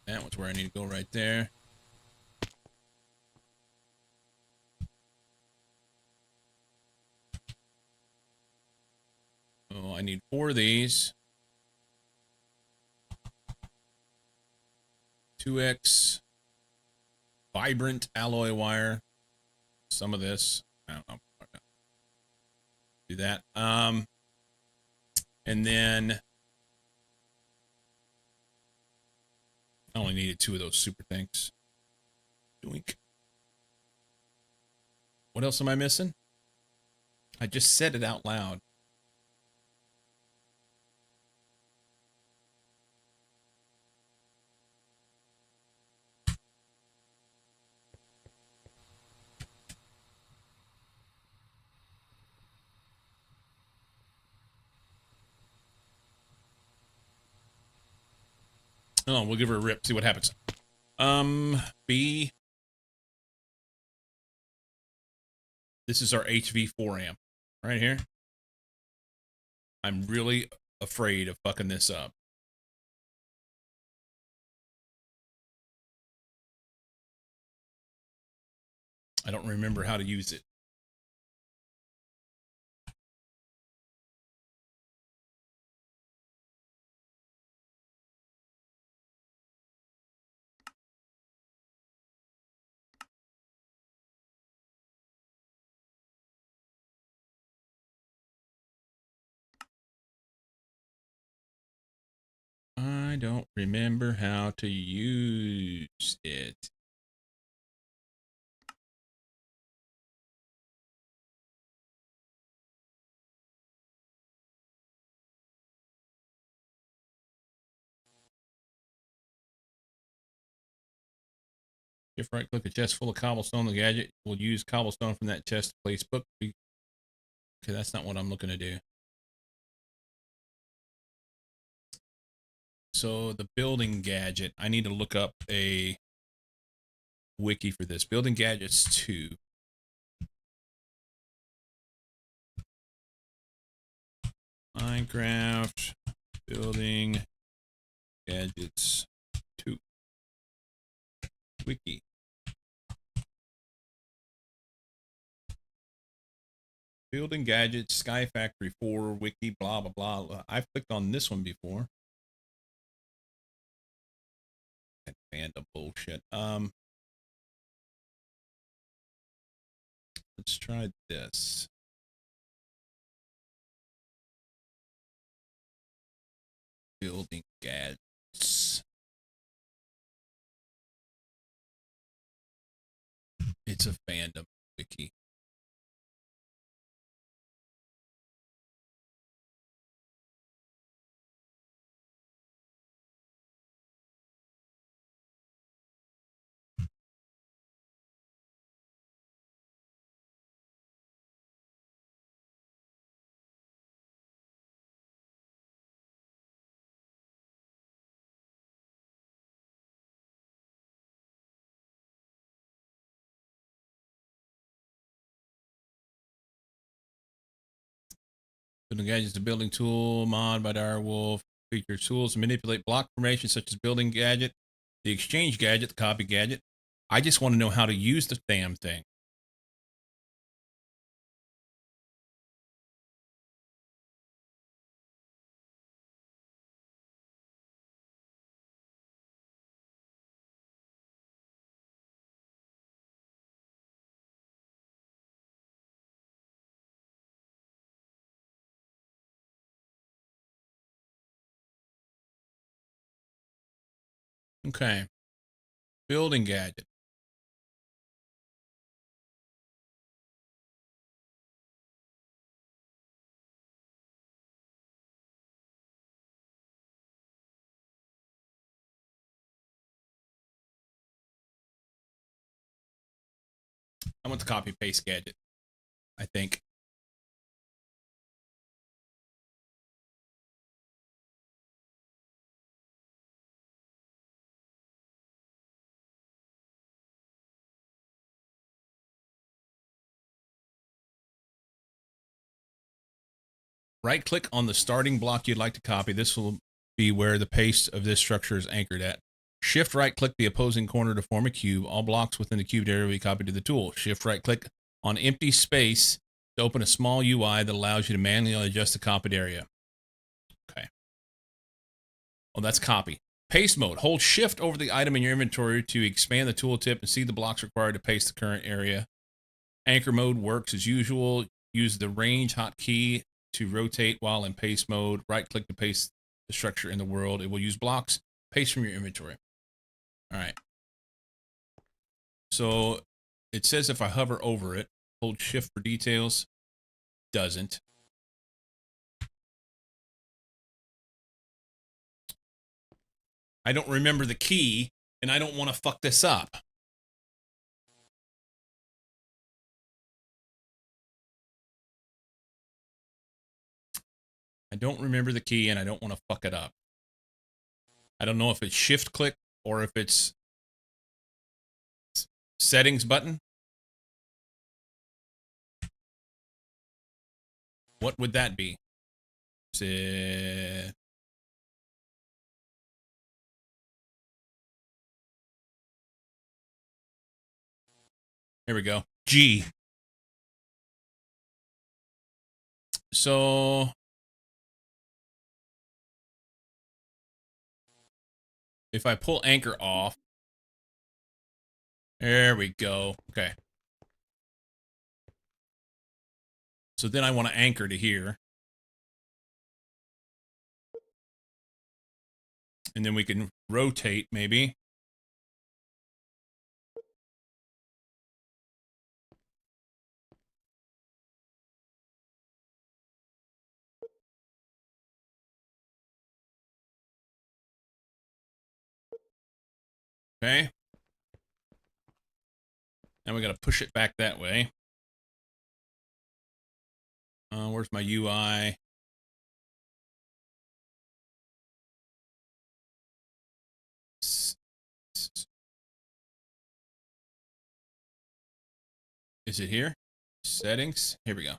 That was where I need to go right there. Oh, I need 4 of these. 2x Vibrant alloy wire. Some of this. I don't know. Do that. And then I only needed 2 of those super things. Doink. What else am I missing? I just said it out loud. Oh, we'll give her a rip, see what happens. B. This is our HV4 amp right here. I'm really afraid of fucking this up. I don't remember how to use it. I don't remember how to use it. If right click a chest full of cobblestone, the gadget will use cobblestone from that chest to place book. Okay, that's not what I'm looking to do. So the building gadget, I need to look up a wiki for this. Building gadgets 2. Minecraft building gadgets 2 wiki. Building gadgets, Sky Factory 4 wiki, blah blah blah. I've clicked on this one before. That fandom bullshit. Let's try this. Building gadgets. It's a fandom wiki. Building gadgets, the building tool mod by Direwolf. Feature tools to manipulate block formation such as building gadget, the exchange gadget, the copy gadget. I just want to know how to use the damn thing. Okay. Building gadget. I want the copy paste gadget, I think. Right click on the starting block you'd like to copy. This will be where the paste of this structure is anchored at. Shift right click the opposing corner to form a cube. All blocks within the cubed area will be copied to the tool. Shift right click on empty space to open a small UI that allows you to manually adjust the copied area. Okay. Oh, that's copy. Paste mode. Hold shift over the item in your inventory to expand the tooltip and see the blocks required to paste the current area. Anchor mode works as usual. Use the range hotkey to rotate while in paste mode. Right click to paste the structure in the world. It will use blocks. Paste from your inventory. All right. So it says if I hover over it, hold shift for details. Doesn't. I don't remember the key, and I don't want to fuck this up. I don't remember the key, and I don't want to fuck it up. I don't know if it's shift click or if it's settings button. What would that be? Here we go. G. So if I pull anchor off, there we go. Okay. So then I want to anchor to here. And then we can rotate maybe. Okay. Now we got to push it back that way. Where's my UI? Is it here? Settings. Here we go.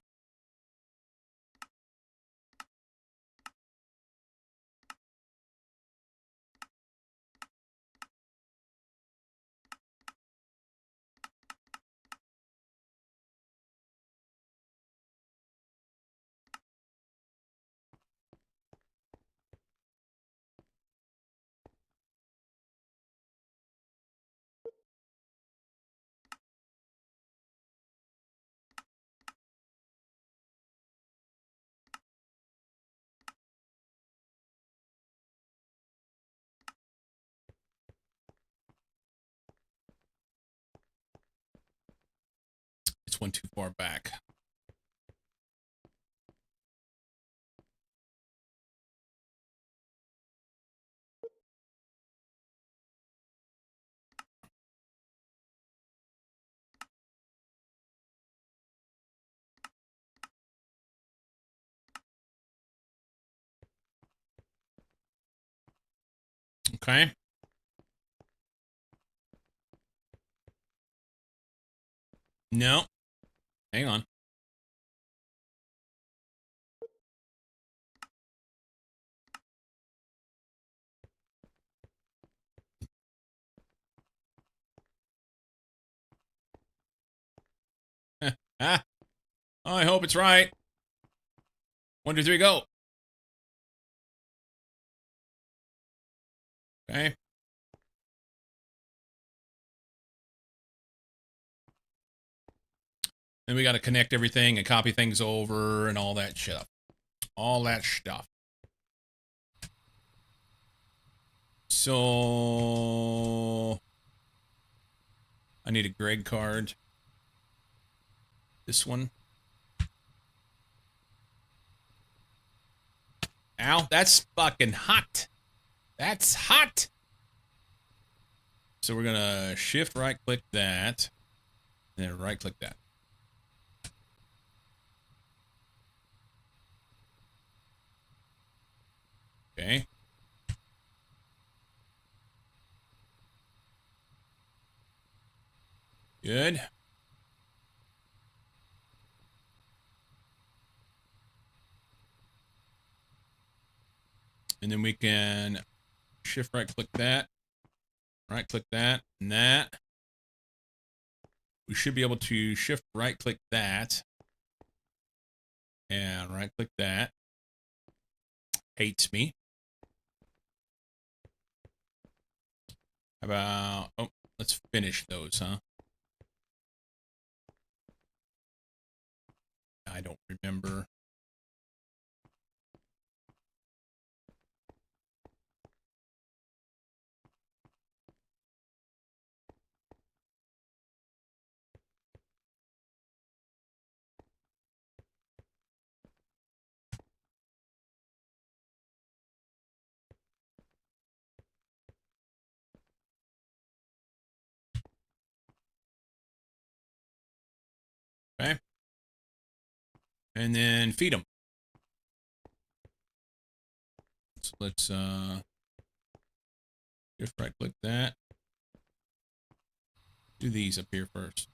It's one too far back. Okay. No. Hang on. Ah. Oh, I hope it's right. 1, 2, 3, go. Okay. Then we got to connect everything and copy things over and all that shit. All that stuff. So I need a Greg card. This one. Ow, that's fucking hot. That's hot. So we're going to shift right click that. And then right click that. Okay. Good. And then we can shift right click that. Right click that and that. We should be able to shift right click that. And right click that. Hates me. How about, oh, let's finish those, huh? I don't remember. Okay. And then feed them. So let's just right click that. Do these up here first.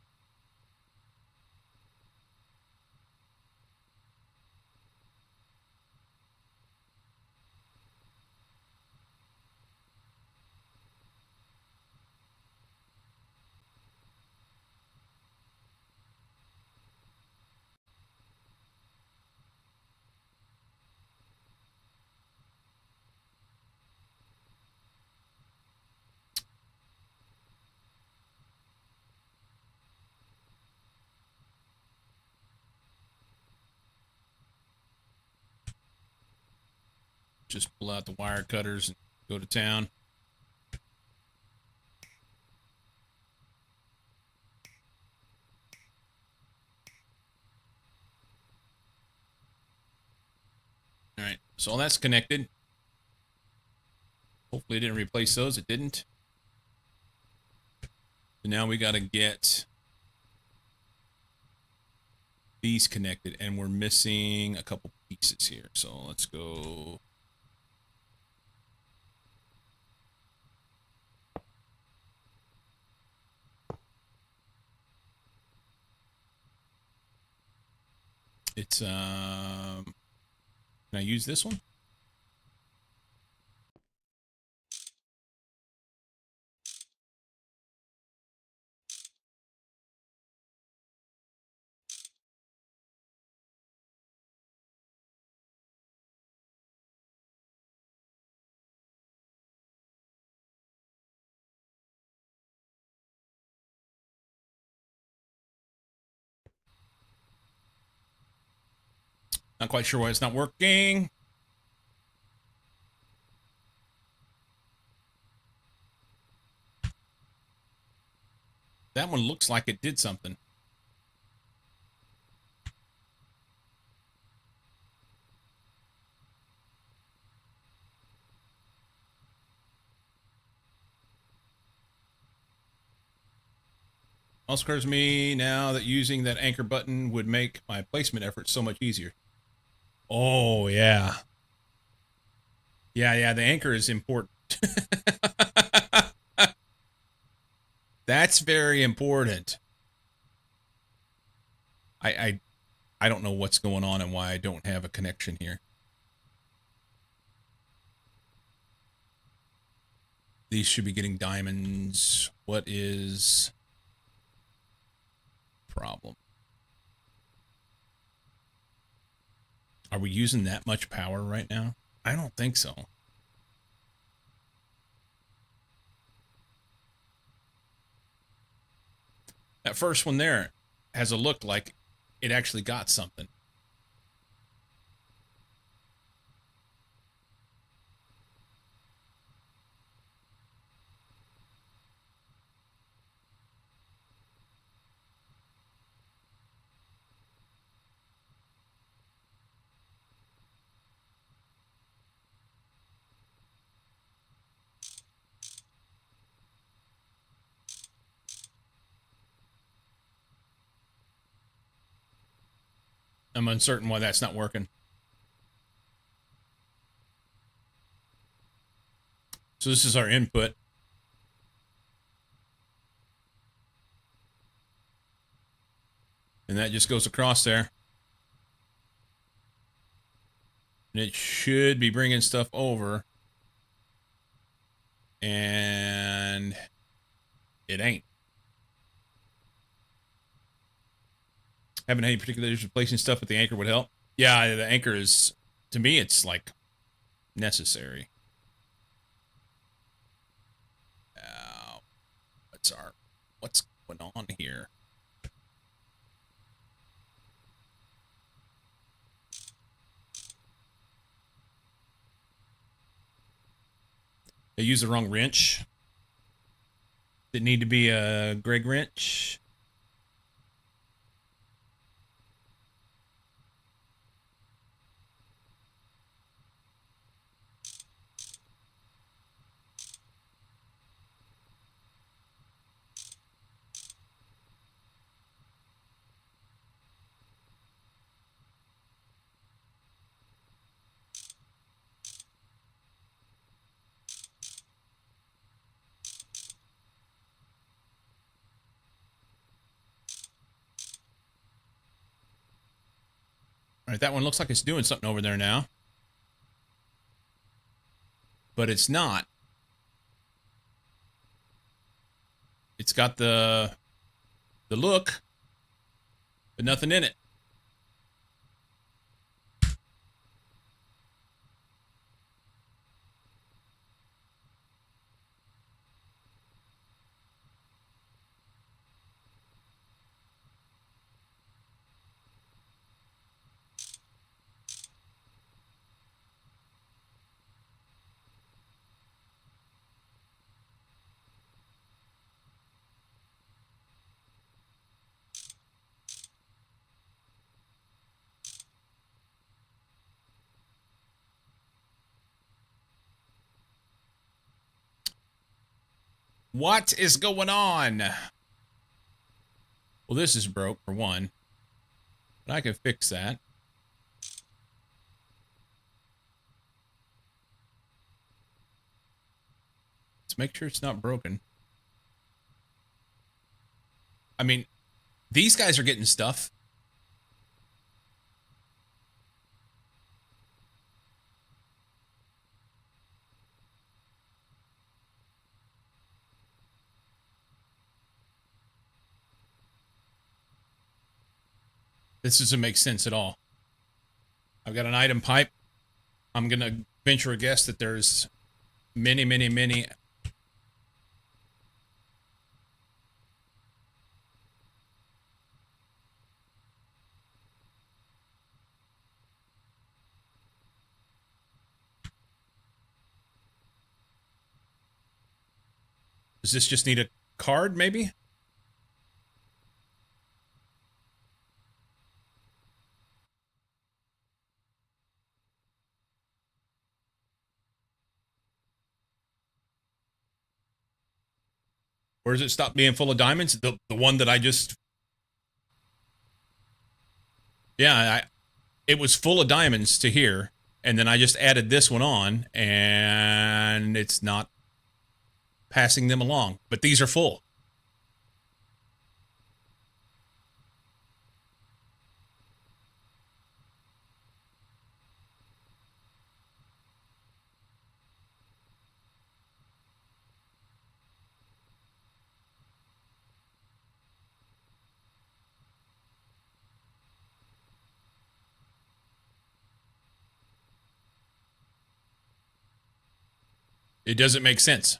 Just pull out the wire cutters and go to town. All right, so all that's connected. Hopefully it didn't replace those. It didn't. So now we got to get these connected, and we're missing a couple pieces here. So let's go. It's can I use this one? Not quite sure why it's not working. That one looks like it did something. Also occurs to me now that using that anchor button would make my placement efforts so much easier. Oh, yeah. Yeah, the anchor is important. That's very important. I don't know what's going on and why I don't have a connection here. These should be getting diamonds. What is problem? Are we using that much power right now? I don't think so. That first one there has a look like it actually got something. I'm uncertain why that's not working. So this is our input. And that just goes across there. And it should be bringing stuff over. And it ain't. Having any particular issues replacing stuff with the anchor would help. Yeah, the anchor is, to me, it's like necessary. coordinates are. What's going on here? They used the wrong wrench. Did it need to be a Greg wrench? All right, that one looks like it's doing something over there now. But it's not. It's got the look, but nothing in it. What is going on? Well, this is broke for one, but I can fix that. Let's make sure it's not broken. I mean, these guys are getting stuff. This doesn't make sense at all. I've got an item pipe. I'm going to venture a guess that there's many. Does this just need a card, maybe? Or does it stop being full of diamonds? The one that I just... Yeah, it was full of diamonds to here, and then I just added this one on, and it's not passing them along. But these are full. It doesn't make sense.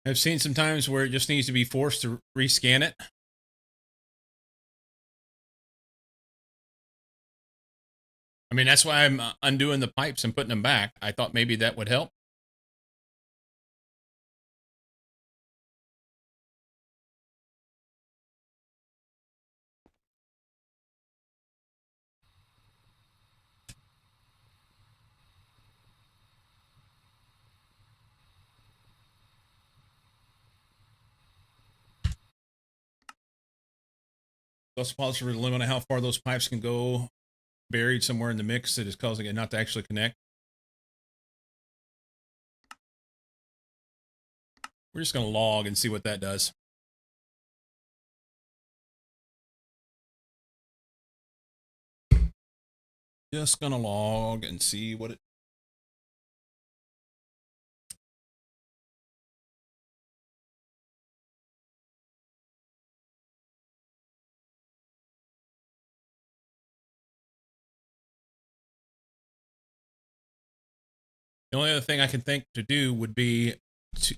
I've seen some times where it just needs to be forced to rescan it. I mean, that's why I'm undoing the pipes and putting them back. I thought maybe that would help. Those policy the limit on how far those pipes can go buried somewhere in the mix that is causing it not to actually connect. We're just going to log and see what that does. Just going to log and see what it. The only other thing I can think to do would be to.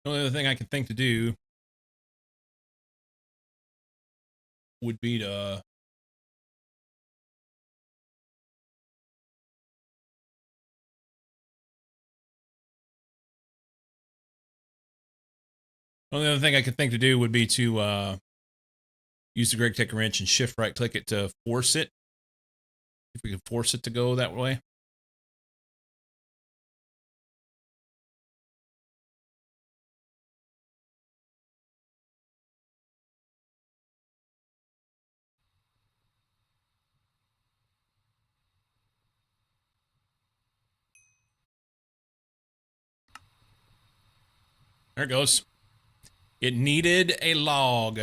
The only other thing I can think to do would be to only other thing I could think to do would be to use the Greg Tech wrench and shift right click it to force it. If we could force it to go that way. There it goes. It needed a log.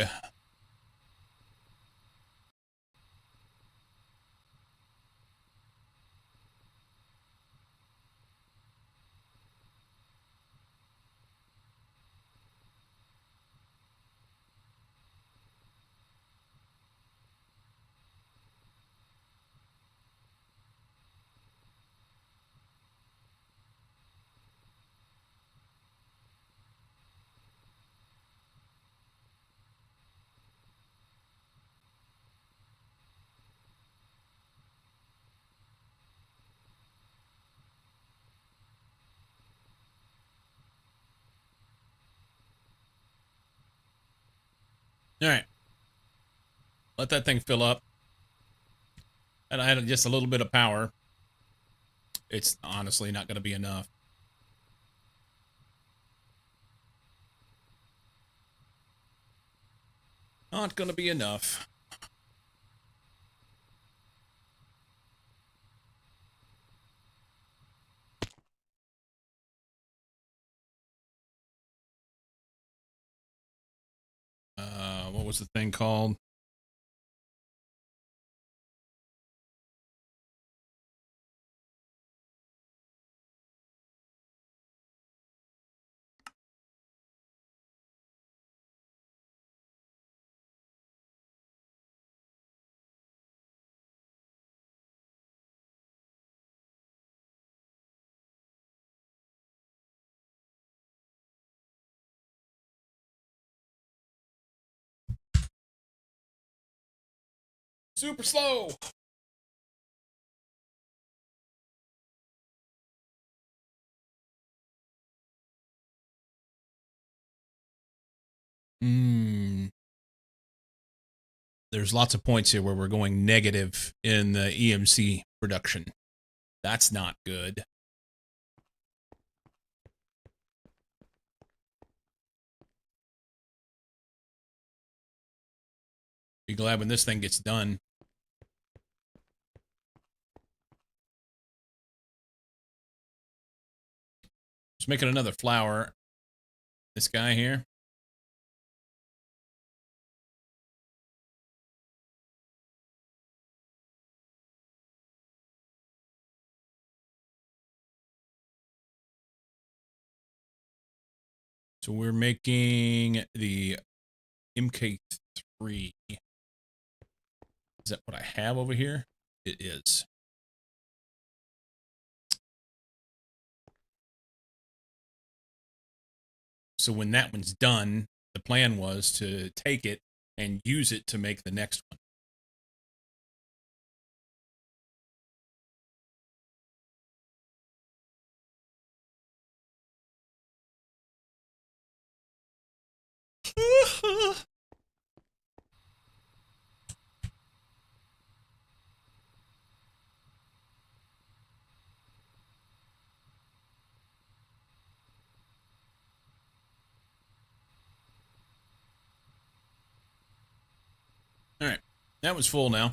All right. Let that thing fill up. And I had just a little bit of power. It's honestly not going to be enough. Not going to be enough. What was the thing called? Super slow. There's lots of points here where we're going negative in the EMC production. That's not good. Be glad when this thing gets done. Just making another flower. This guy here. So we're making the MK3. Is that what I have over here? It is. So when that one's done, the plan was to take it and use it to make the next one. All right, that was full now.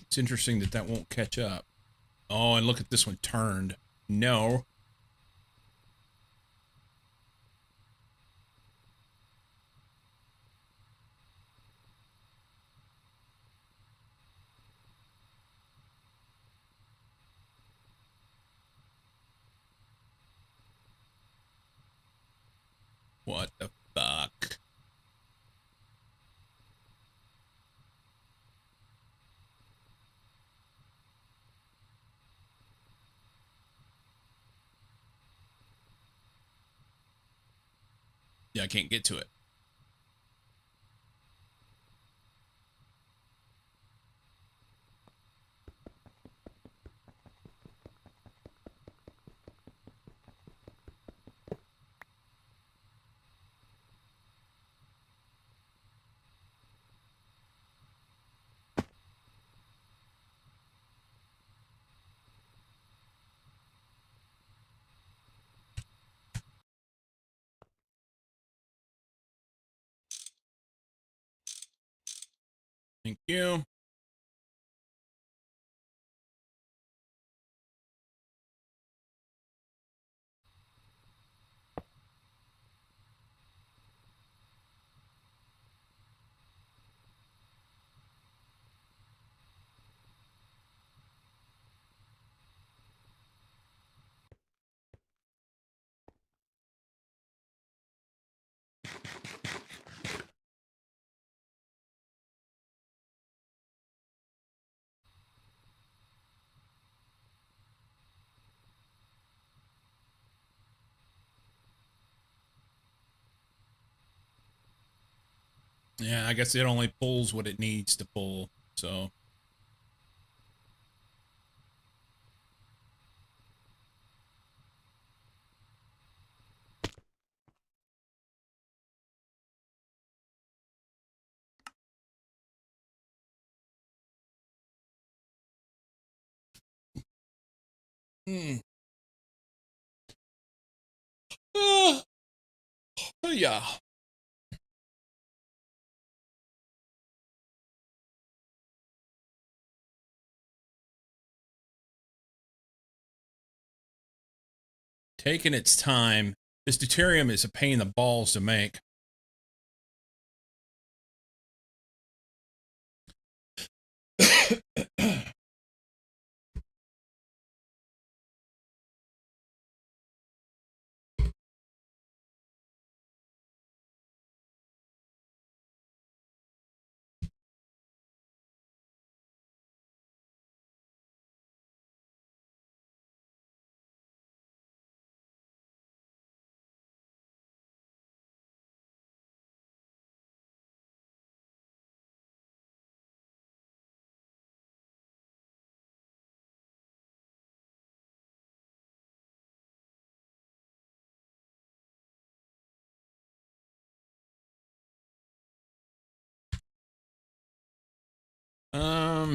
It's interesting that that won't catch up. Oh, and look at this one turned. No. What the fuck? Yeah, I can't get to it. Thank you. Yeah, I guess it only pulls what it needs to pull, so. Hmm. Oh, yeah. Taking its time. This deuterium is a pain in the balls to make.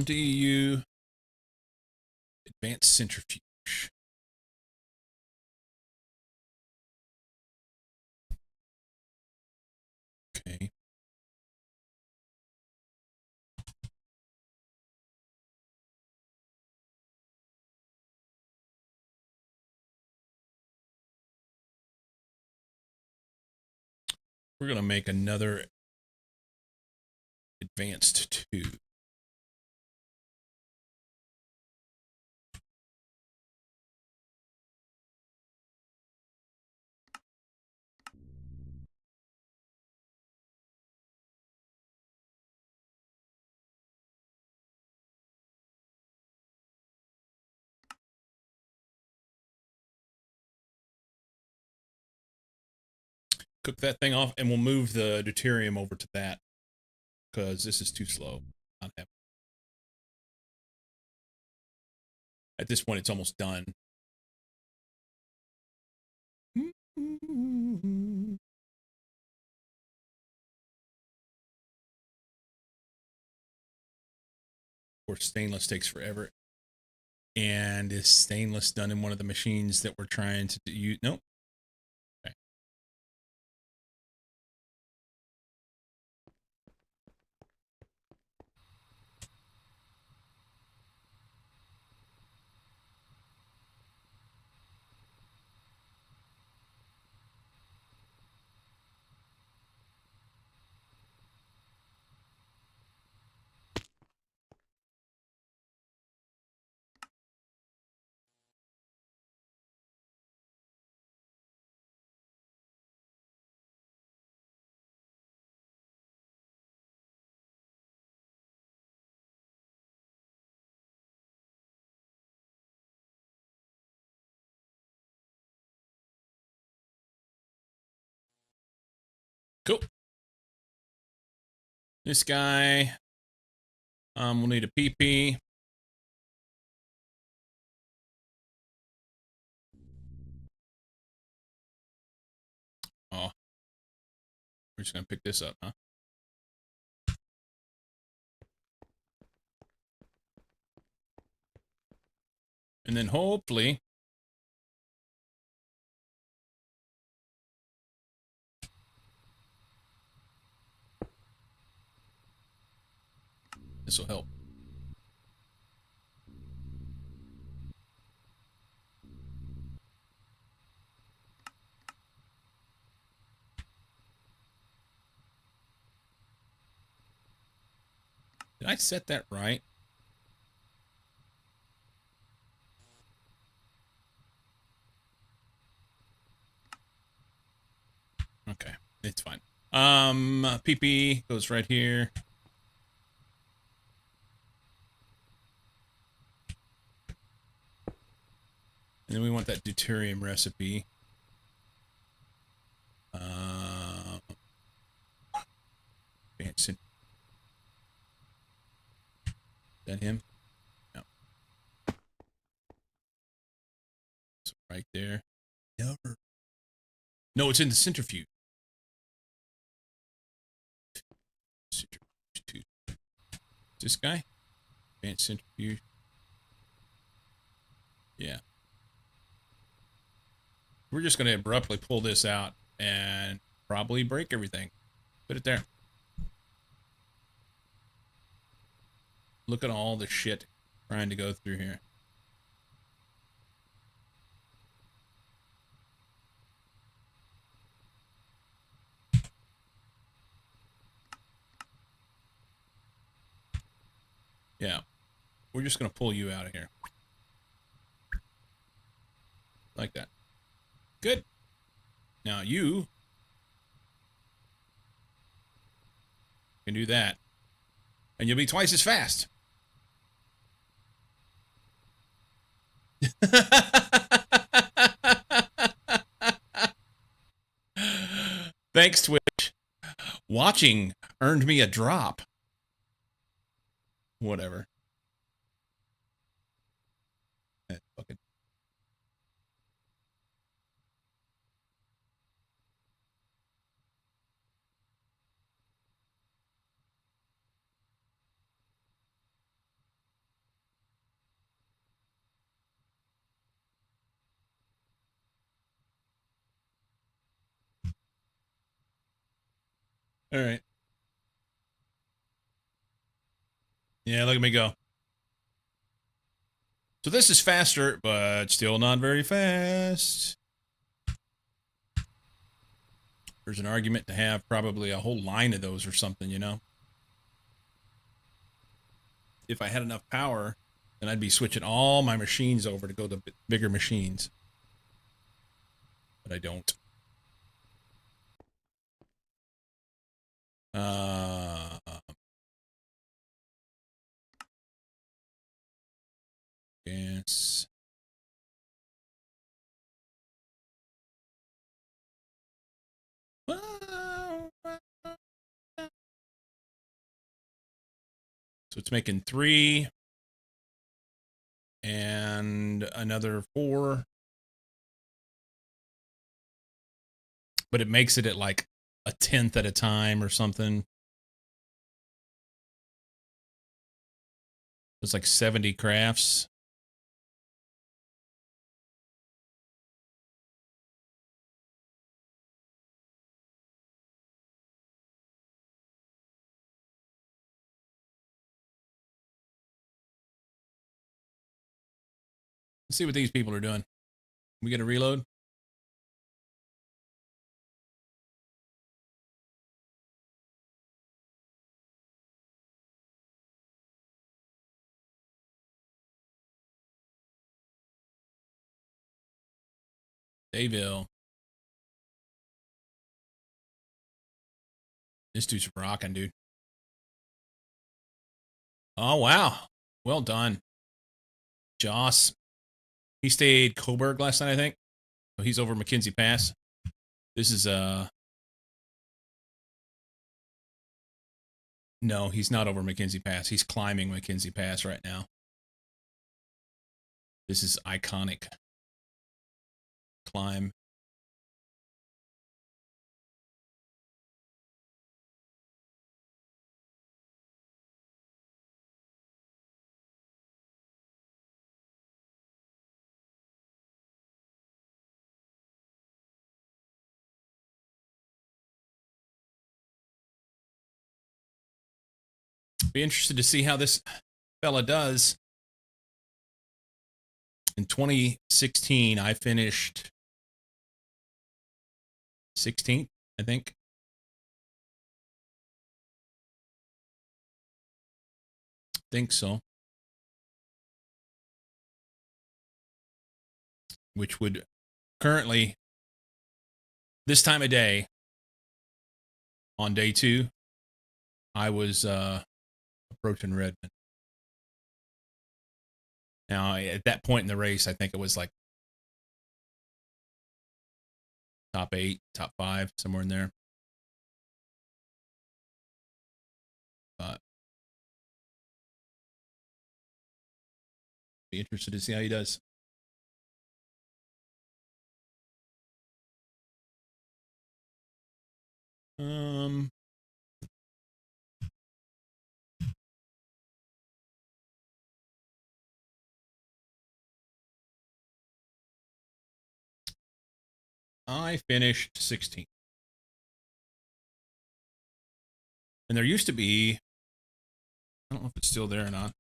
DU advanced centrifuge. Okay. We're going to make another advanced 2. cook that thing off, and we'll move the deuterium over to that because this is too slow. Not happening. At this point, it's almost done. Of course, stainless takes forever. And is stainless done in one of the machines that we're trying to use? Nope. Okay. Cool. This guy, we'll need a PP. Oh, we're just gonna pick this up, huh? And then hopefully this will help. Did I set that right? Okay, it's fine. PP goes right here. And then we want that deuterium recipe. Fancy. Is that him? No. So right there. Never. No, it's in the centrifuge. Centrifuge 2. This guy? Advanced centrifuge. Yeah. We're just going to abruptly pull this out and probably break everything. Put it there. Look at all the shit trying to go through here. Yeah. We're just going to pull you out of here. Like that. Good. Now you can do that. And you'll be twice as fast. Thanks, Twitch. Watching earned me a drop. Whatever. Fuck it. All right. Yeah, look at me go. So this is faster, but still not very fast. There's an argument to have probably a whole line of those or something, you know? If I had enough power, then I'd be switching all my machines over to go to bigger machines. But I don't. Yes. What? So it's making 3 and another 4. But it makes it at like a 10th at a time or something. It's like 70 crafts. Let's see what these people are doing. We get a reload. Dayville. This dude's rocking, dude. Oh, wow. Well done. Joss. He stayed Coburg last night, I think. So he's over McKenzie Pass. This is no, he's not over McKenzie Pass. He's climbing McKenzie Pass right now. This is iconic. Climb. Be interested to see how this fella does. In 2016, I finished 16th, I think. Think so. Which would currently, this time of day, on day 2, I was approaching Redmond. Now, at that point in the race, I think it was like top 8, top 5, somewhere in there. But be interested to see how he does. I finished 16th. And there used to be, I don't know if it's still there or not.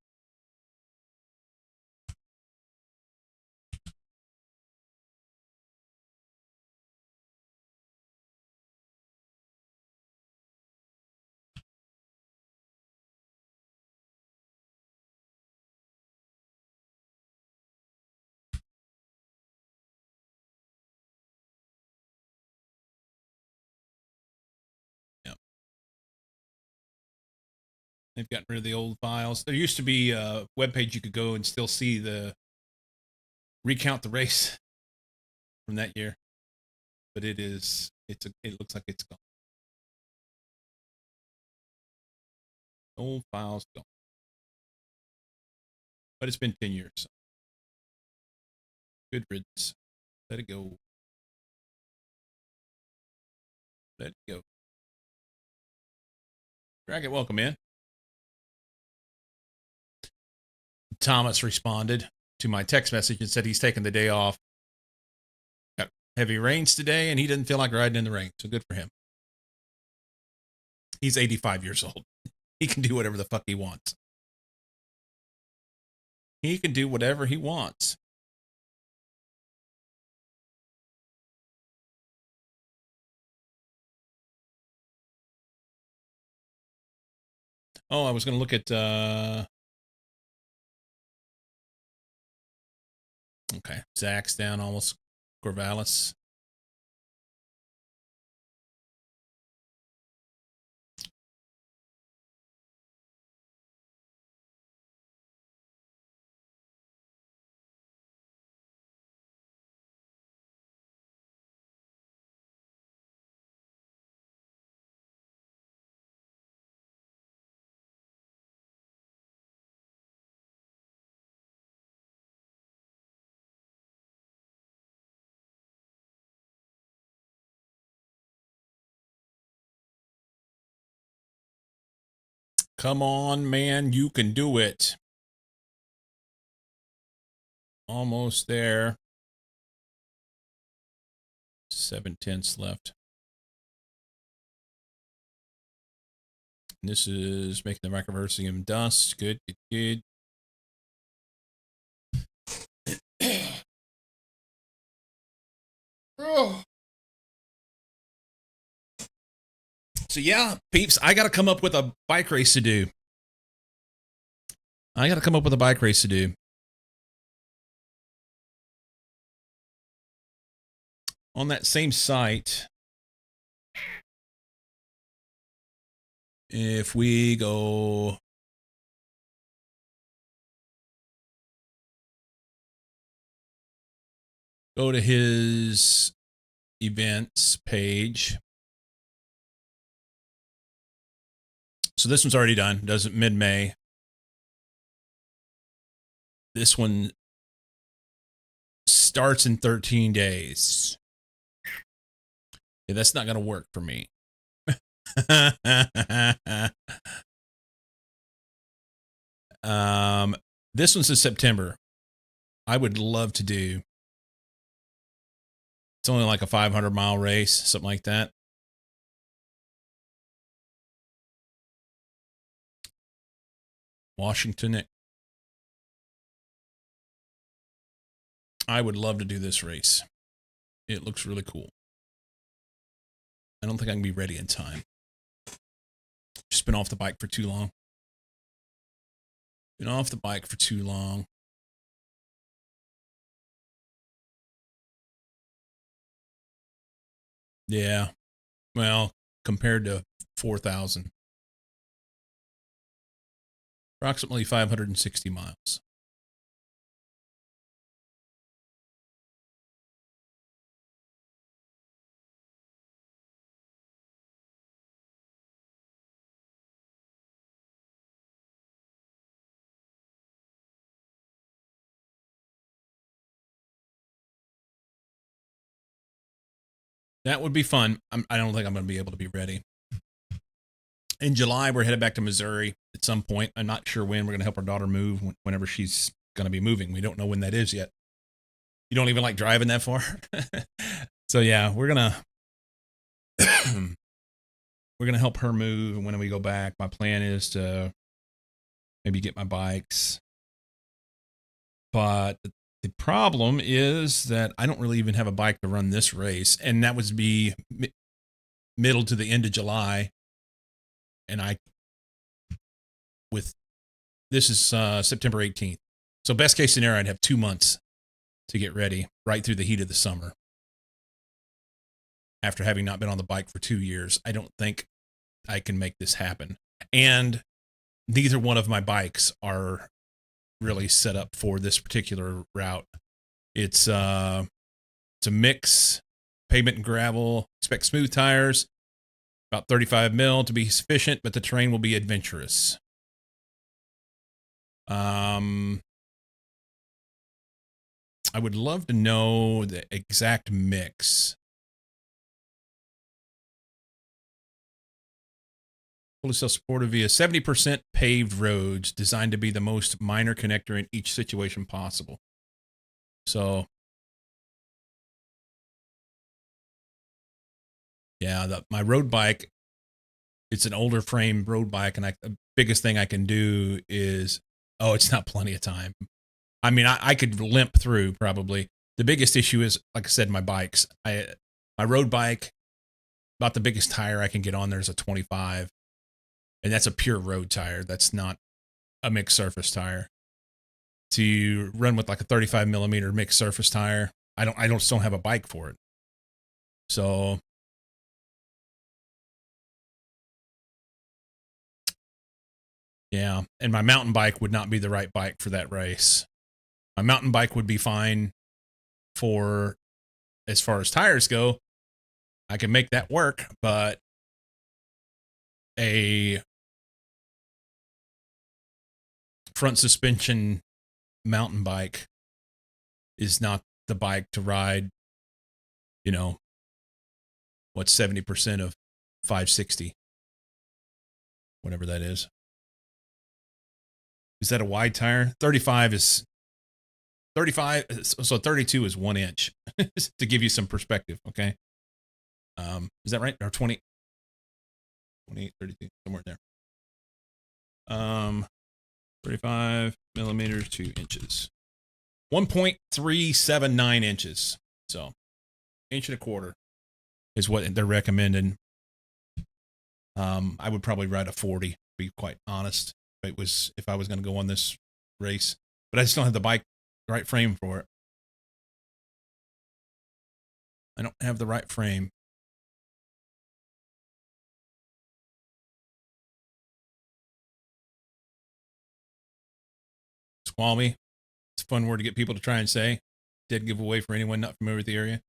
Yeah. They've gotten rid of the old files. There used to be a webpage you could go and still see the recount the race from that year. But it looks like it's gone. Old files gone. But it's been 10 years. So. Good riddance. Let it go. Let it go. Dragon, welcome in. Thomas responded to my text message and said he's taking the day off. Got heavy rains today, and he didn't feel like riding in the rain. So good for him. He's 85 years old. He can do whatever the fuck he wants. He can do whatever he wants. Oh, I was going to look at... Okay, Zach's down almost. Corvallis. Come on, man. You can do it. Almost there. 7/10 left. And this is making the microversium dust. Good, good, good. So yeah, peeps, I got to come up with a bike race to do. On that same site, if we go to his events page. So this one's already done. Does it mid-May. This one starts in 13 days. Yeah, that's not going to work for me. This one's in September. I would love to do. It's only like a 500-mile race, something like that. Washington. I would love to do this race. It looks really cool. I don't think I can be ready in time. Just been off the bike for too long. Yeah. Well, compared to 4,000. Approximately 560 miles. That would be fun. I don't think I'm going to be able to be ready. In July, we're headed back to Missouri at some point. I'm not sure when. We're going to help our daughter move whenever she's going to be moving. We don't know when that is yet. You don't even like driving that far? So yeah, we're going to help her move. And when we go back, my plan is to maybe get my bikes. But the problem is that I don't really even have a bike to run this race. And that would be middle to the end of July. And this is September 18th. So best case scenario, I'd have 2 months to get ready right through the heat of the summer. After having not been on the bike for 2 years, I don't think I can make this happen. And neither one of my bikes are really set up for this particular route. It's a mix, pavement and gravel. Expect smooth tires, about 35 mil to be sufficient, but the terrain will be adventurous. I would love to know the exact mix. Fully self-supported via 70% paved roads designed to be the most minor connector in each situation possible. So, yeah, my road bike, it's an older frame road bike, and the biggest thing I can do is, it's not plenty of time. I mean, I could limp through probably. The biggest issue is, like I said, my bikes. My road bike, about the biggest tire I can get on there is a 25. And that's a pure road tire. That's not a mixed surface tire. To run with like a 35 millimeter mixed surface tire, I don't have a bike for it. So yeah, and my mountain bike would not be the right bike for that race. My mountain bike would be fine for as far as tires go. I can make that work, but a front suspension mountain bike is not the bike to ride, what's 70% of 560, whatever that is. Is that a wide tire? 35 is 35. So 32 is 1 inch to give you some perspective. Okay. Is that right? Or 20, 28, 32, somewhere there. 35 millimeters, 2 inches, 1.379 inches. So inch and a quarter is what they're recommending. I would probably ride a 40, to be quite honest. If I was going to go on this race, but I just don't have the right frame for it. I don't have the right frame. Squalmy. It's a fun word to get people to try and say. Dead giveaway for anyone not familiar with the area.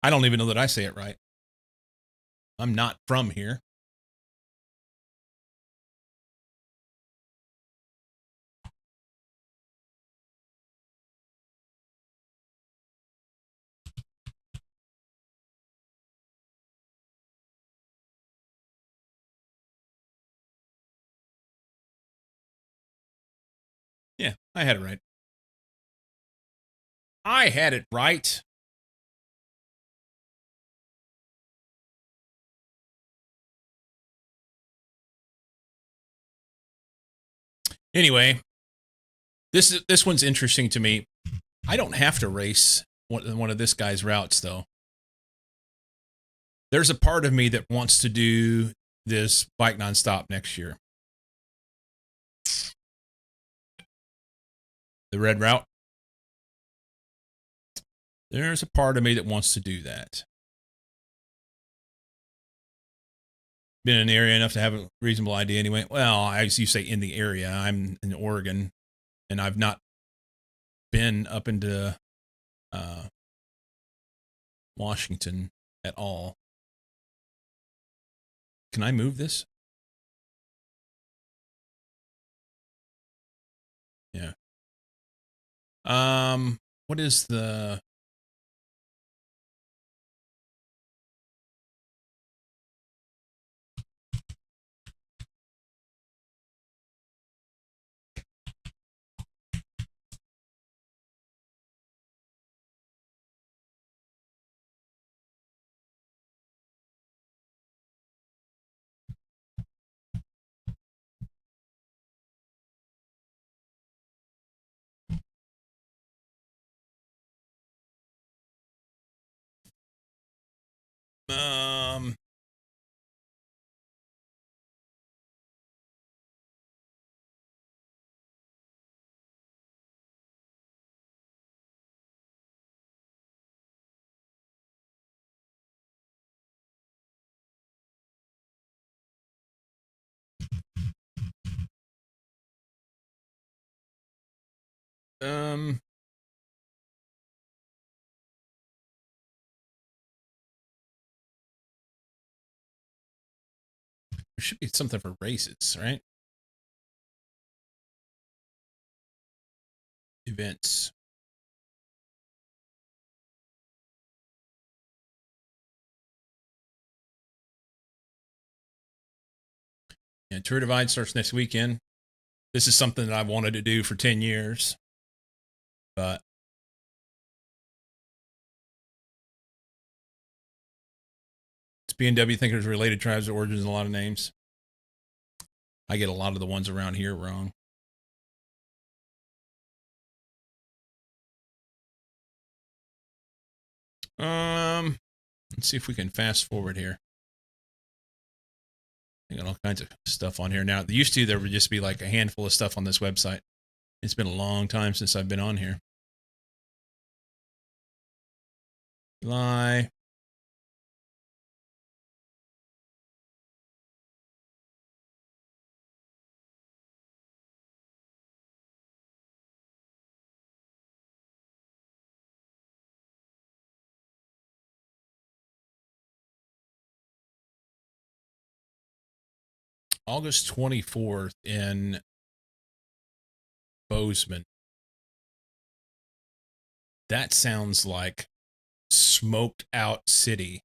I don't even know that I say it right. I'm not from here. Yeah, I had it right. I had it right. Anyway, this one's interesting to me. I don't have to race one of this guy's routes, though. There's a part of me that wants to do this bike nonstop next year. The red route. There's a part of me that wants to do that. Been in the area enough to have a reasonable idea anyway. Well, as you say, in the area. I'm in Oregon, and I've not been up into Washington at all. Can I move this? Yeah. What is the... there should be something for races, right? Events. Yeah, Tour Divide starts next weekend. This is something that I've wanted to do for 10 years. But it's B&W Thinkers Related Tribes of Origins and a lot of names. I get a lot of the ones around here wrong. Let's see if we can fast forward here. I got all kinds of stuff on here now. Used to, there would just be like a handful of stuff on this website. It's been a long time since I've been on here. July. August 24th in Bozeman. That sounds like smoked out city.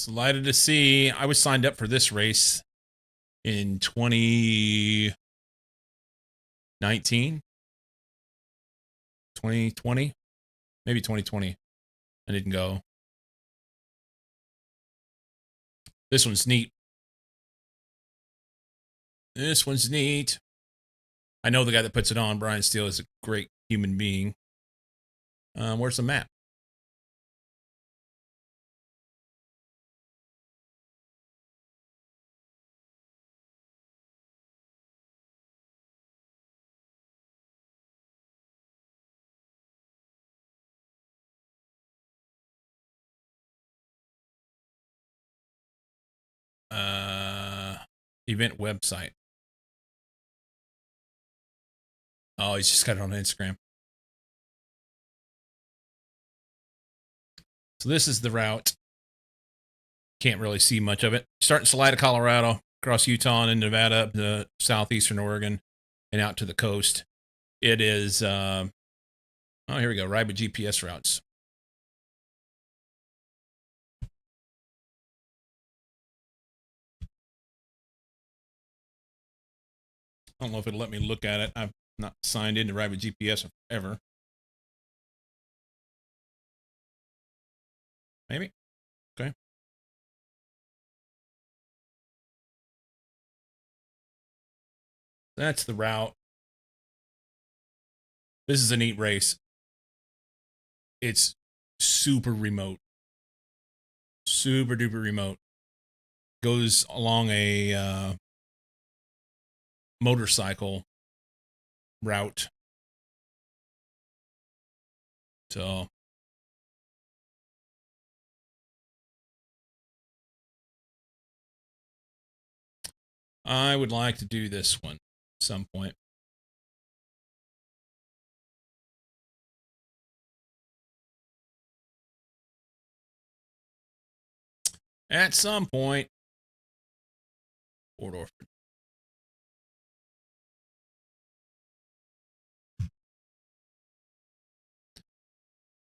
Delighted to see. I was signed up for this race in 2019, 2020, maybe 2020. I didn't go. This one's neat. This one's neat. I know the guy that puts it on, Brian Steele, is a great human being. Where's the map? Event website. Oh, he's just got it on Instagram. So this is the route. Can't really see much of it. Starting Salida, Colorado, across Utah and Nevada, up to southeastern Oregon, and out to the coast. It is, oh, here we go, ride with GPS routes. I don't know if it'll let me look at it. I've not signed in to ride with GPS ever. Maybe. Okay. That's the route. This is a neat race. It's super remote. Super duper remote. Goes along a motorcycle route. So I would like to do this one at some point. At some point. Port Orford.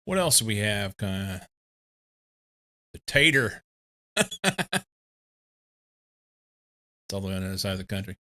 What else do we have? The Tater. It's all the way on the other side of the country.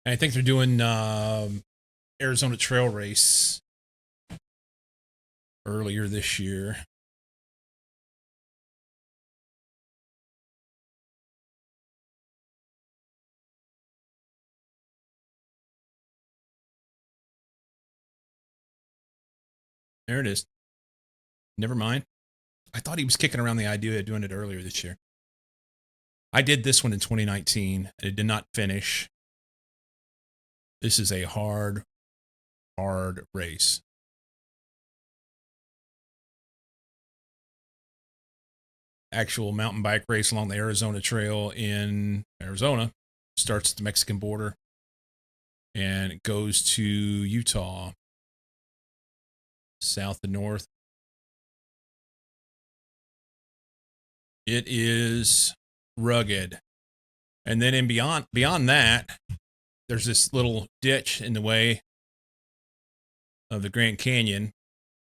I think they're doing Arizona Trail Race earlier this year. There it is. Never mind. I thought he was kicking around the idea of doing it earlier this year. I did this one in 2019, and it did not finish. This is a hard race. Actual mountain bike race along the Arizona Trail in Arizona. Starts at the Mexican border and it goes to Utah, south and north. It is rugged. And then beyond that, there's this little ditch in the way of the Grand Canyon,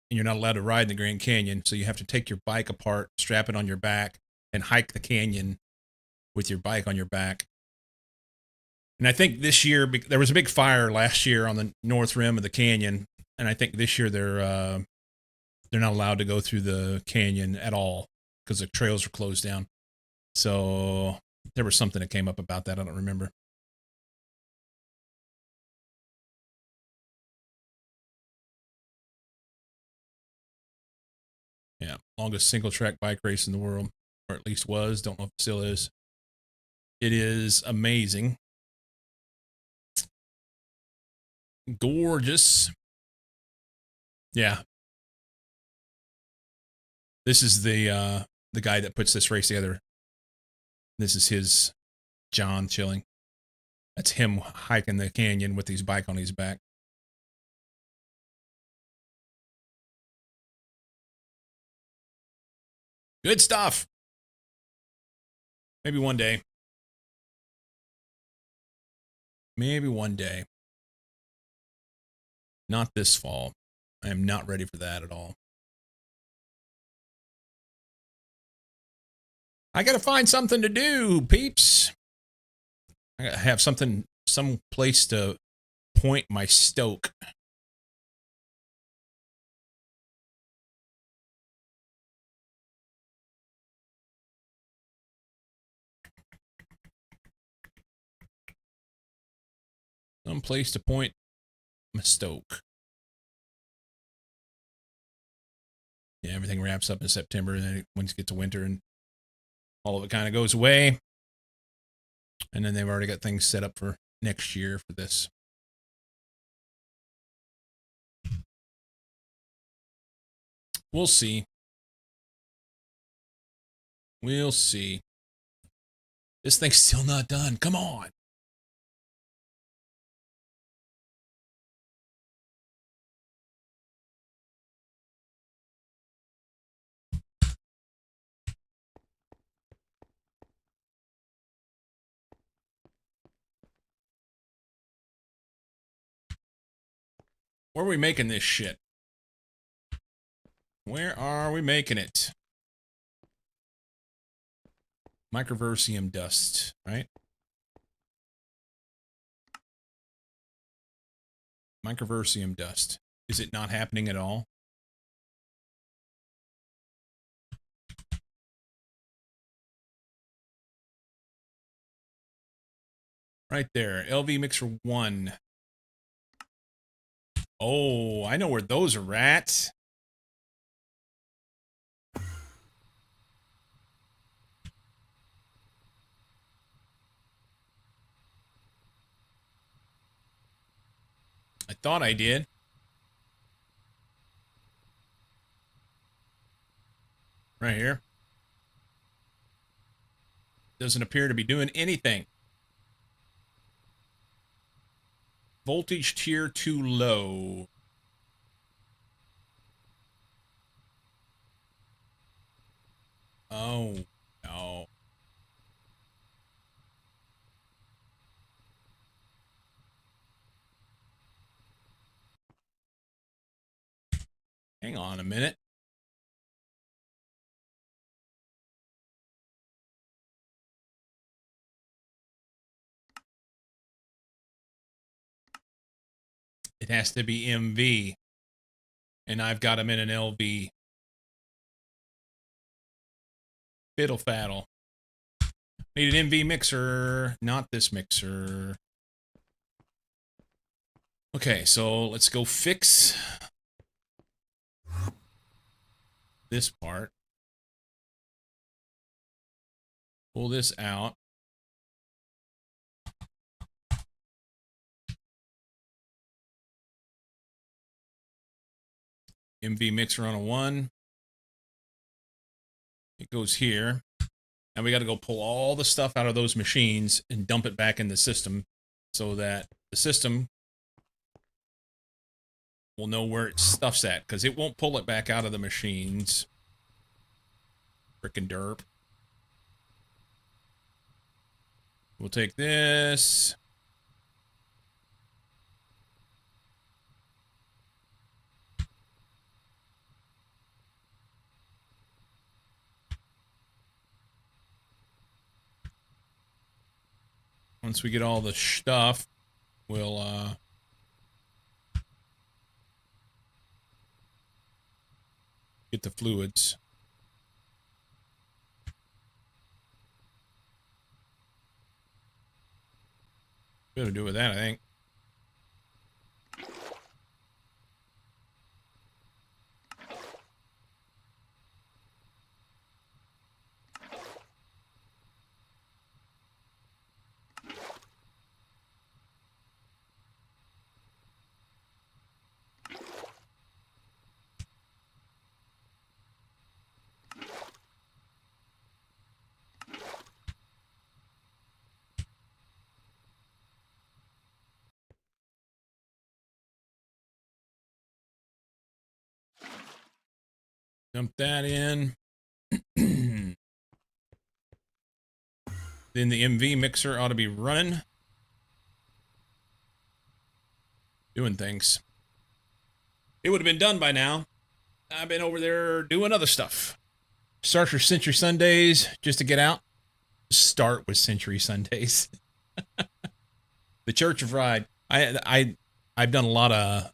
and you're not allowed to ride in the Grand Canyon. So you have to take your bike apart, strap it on your back, and hike the canyon with your bike on your back. And I think this year, there was a big fire last year on the north rim of the canyon, and I think this year they're not allowed to go through the canyon at all because the trails are closed down. So there was something that came up about that. I don't remember. Yeah, longest single track bike race in the world, or at least was. Don't know if it still is. It is amazing. Gorgeous. Yeah. This is the guy that puts this race together. This is his John Chilling. That's him hiking the canyon with his bike on his back. Good stuff. Maybe one day. Maybe one day. Not this fall. I am not ready for that at all. I gotta find something to do, peeps. I gotta have something, some place to point my stoke. Some place to point my stoke. Yeah, everything wraps up in September, and then once it gets to winter, and all of it kind of goes away. And then they've already got things set up for next year for this. We'll see. We'll see. This thing's still not done. Come on. Where are we making this shit? Where are we making it? Microversium dust, right? Microversium dust. Is it not happening at all? Right there. LV Mixer 1. Oh, I know where those are at. I thought I did. Right here. Doesn't appear to be doing anything. Voltage tier too low. Oh, no. Hang on a minute. It has to be MV. And I've got them in an LV. Fiddle faddle. Need an MV mixer. Not this mixer. Okay, so let's go fix this part. Pull this out. MV mixer on a 1. It goes here. And we got to go pull all the stuff out of those machines and dump it back in the system so that the system will know where its stuff's at, because it won't pull it back out of the machines. Frickin' derp. We'll take this. Once we get all the stuff, we'll get the fluids. Better do with that, I think. Dump that in. Then the MV mixer ought to be running. Doing things. It would have been done by now. I've been over there doing other stuff. Start your Century Sundays just to get out. Start with Century Sundays. The Church of Ride. I've done a lot of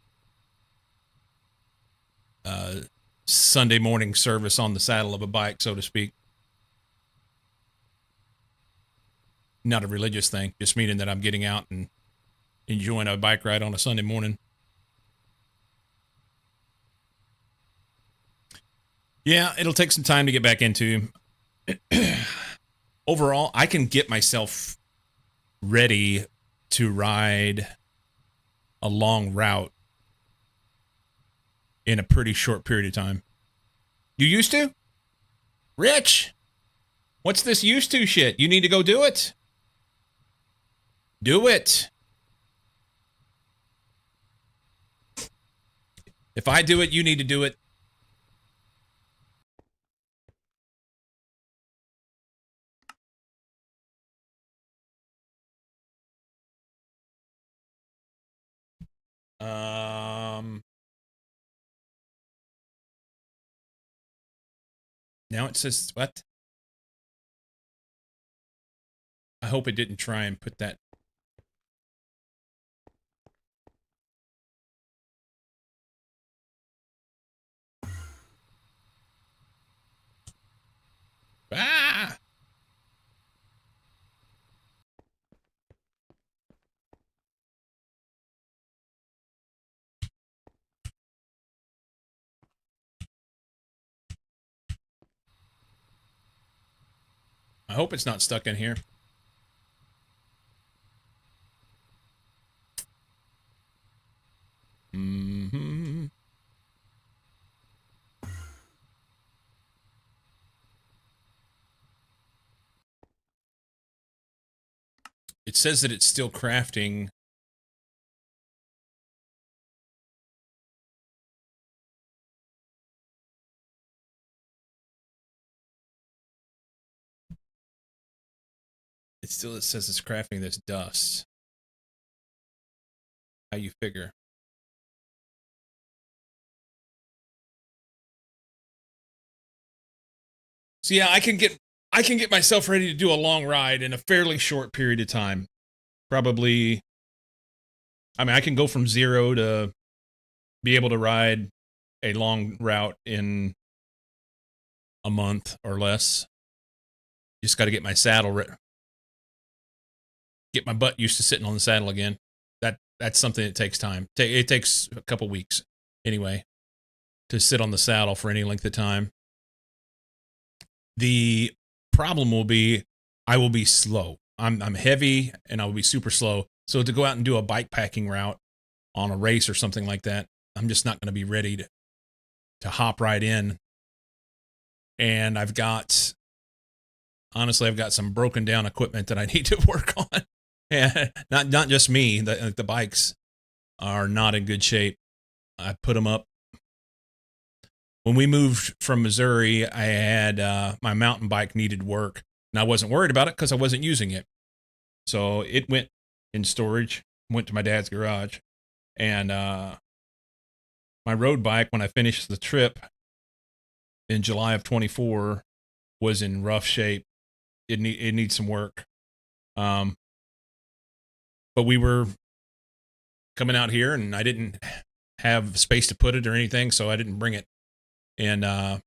Sunday morning service on the saddle of a bike, so to speak. Not a religious thing, just meaning that I'm getting out and enjoying a bike ride on a Sunday morning. Yeah, it'll take some time to get back into. Overall, I can get myself ready to ride a long route in a pretty short period of time. You used to? Rich, what's this used to shit? You need to go do it. Do it. If I do it, you need to do it. Now it says what? I hope it didn't try and put that. Ah! I hope it's not stuck in here. Mm-hmm. It says that it's still crafting. It says it's crafting this dust. How you figure? So yeah, I can get myself ready to do a long ride in a fairly short period of time. Probably, I mean, I can go from 0 to be able to ride a long route in a month or less. Just got to get my saddle get my butt used to sitting on the saddle again. That's something that takes time. It takes a couple weeks anyway to sit on the saddle for any length of time. The problem will be I will be slow. I'm heavy and I will be super slow. So to go out and do a bike packing route on a race or something like that, I'm just not going to be ready to hop right in. And I've got some broken down equipment that I need to work on. And not just me. The bikes are not in good shape. I put them up. When we moved from Missouri, I had my mountain bike needed work, and I wasn't worried about it because I wasn't using it. So it went in storage, went to my dad's garage, and my road bike, when I finished the trip in July of 24, was in rough shape. It needs some work. But we were coming out here, and I didn't have space to put it or anything, so I didn't bring it. And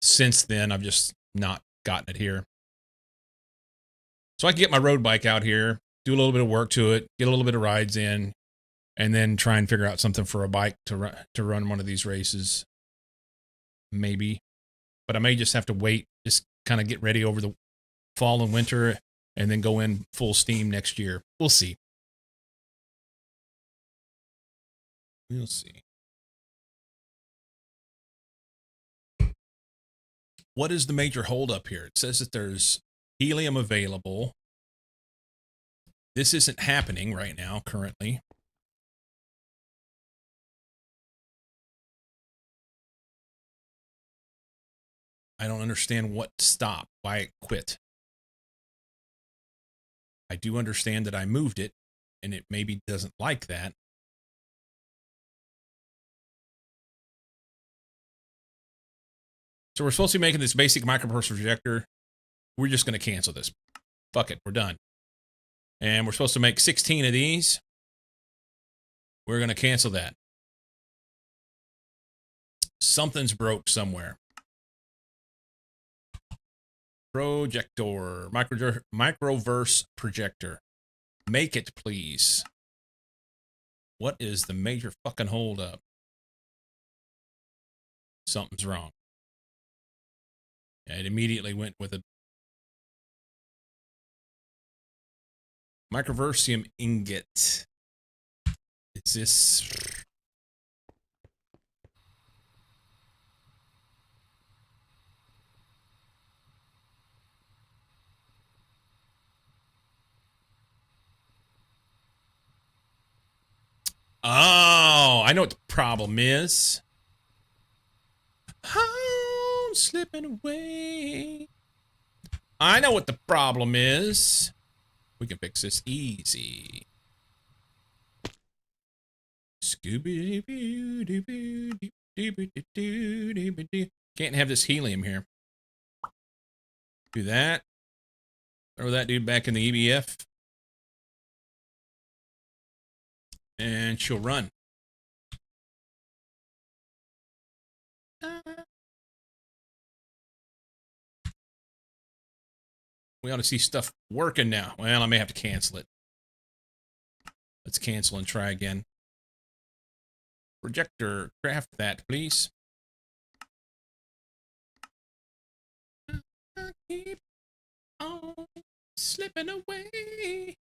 since then, I've just not gotten it here. So I can get my road bike out here, do a little bit of work to it, get a little bit of rides in, and then try and figure out something for a bike to run one of these races. Maybe. But I may just have to wait, just kind of get ready over the fall and winter, and then go in full steam next year. We'll see. We'll see. What is the major holdup here? It says that there's helium available. This isn't happening right now, currently. I don't understand what stopped, why it quit. I do understand that I moved it, and it maybe doesn't like that. So we're supposed to be making this basic microburst projector. We're just going to cancel this. Fuck it, we're done. And we're supposed to make 16 of these. We're going to cancel that. Something's broke somewhere. Projector, microverse projector. Make it, please. What is the major fucking holdup? Something's wrong. Yeah, it immediately went with a microversium ingot. Is this? Oh, I know what the problem is. Oh, I'm slipping away. I know what the problem is. We can fix this easy. Scooby-Doo. Can't have this helium here. Do that. Throw that dude back in the EBF. And she'll run. We ought to see stuff working now. Well, I may have to cancel it. Let's cancel and try again. Projector, craft that, please. I keep on slipping away.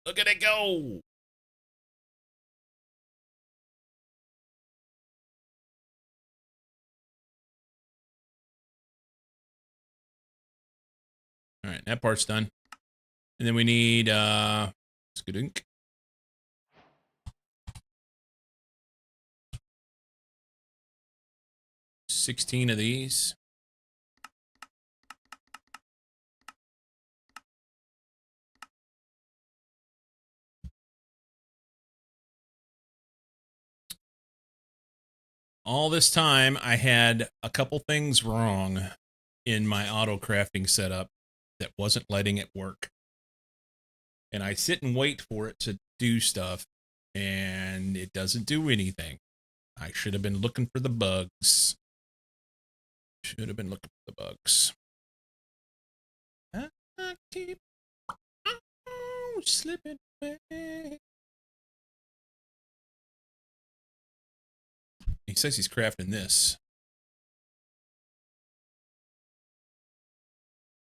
Look at it go. All right, that part's done. And then we need skadunk. $16 of these. All this time, I had a couple things wrong in my auto crafting setup that wasn't letting it work. And I sit and wait for it to do stuff, and it doesn't do anything. I should have been looking for the bugs. Should have been looking for the bugs. I keep slipping away. He says he's crafting this.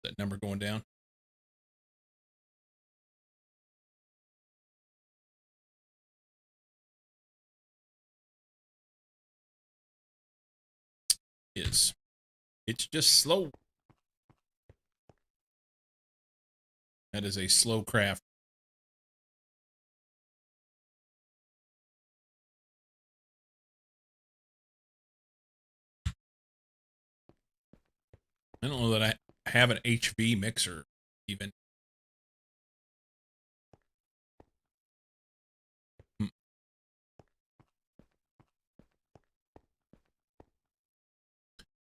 That number going down. Is. It's just slow. That is a slow craft. I don't know that I have an HV mixer even.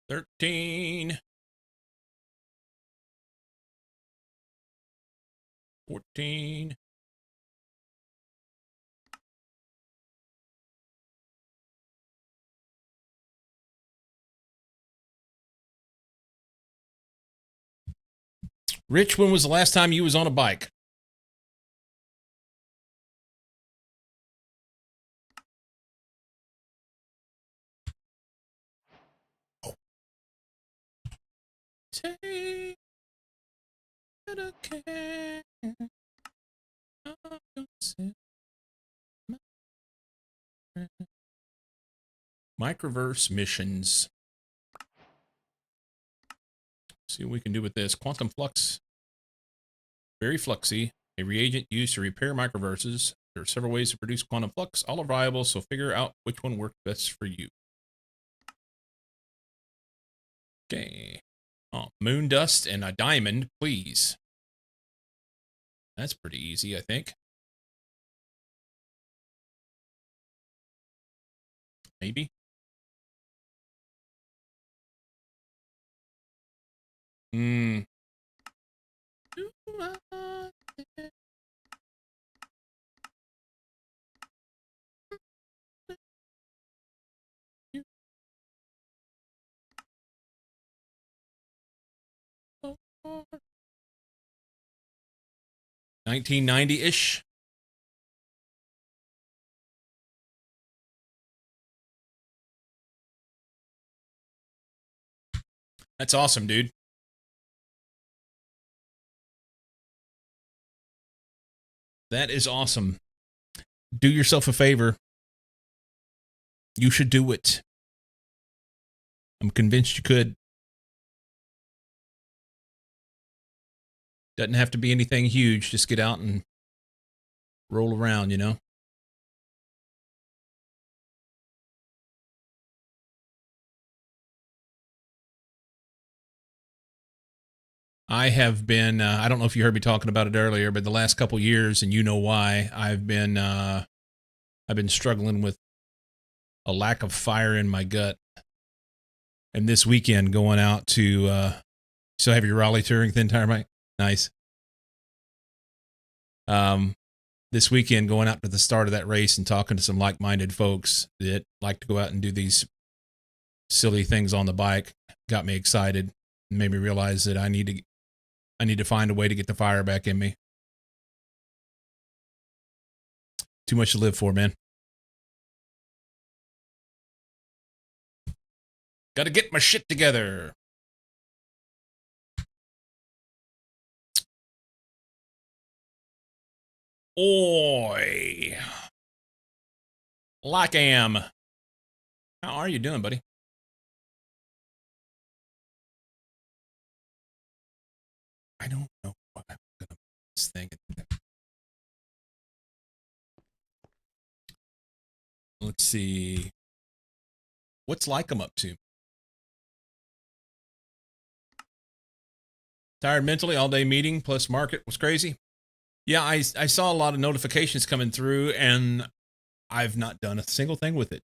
$13. $14. Rich, when was the last time you was on a bike? Take it okay. Microverse missions. See what we can do with this. Quantum flux. Very fluxy. A reagent used to repair microverses. There are several ways to produce quantum flux. All are viable, so figure out which one works best for you. Okay. Oh, moon dust and a diamond, please. That's pretty easy, I think. Maybe. Hmm. 1990-ish. That's awesome, dude. That is awesome. Do yourself a favor. You should do it. I'm convinced you could. Doesn't have to be anything huge. Just get out and roll around, you know? I have been, I don't know if you heard me talking about it earlier, but the last couple years, and you know why, I've been struggling with a lack of fire in my gut. And this weekend going out to, still have your Raleigh touring Thin Tire Mike? Nice. This weekend going out to the start of that race and talking to some like-minded folks that like to go out and do these silly things on the bike got me excited and made me realize that I need to find a way to get the fire back in me. Too much to live for, man. Got to get my shit together. Oi. Like am. How are you doing, buddy? I don't know what I'm gonna this thing. Let's see. What's Lycum up to? Tired mentally, all day meeting plus market was crazy. Yeah, I saw a lot of notifications coming through and I've not done a single thing with it.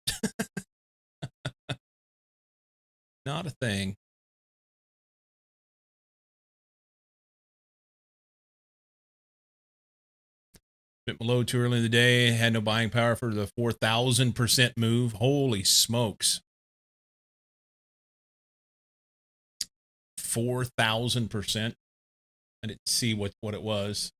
Not a thing. Spent my load too early in the day. Had no buying power for the 4,000% move. Holy smokes. 4,000%. I didn't see what it was.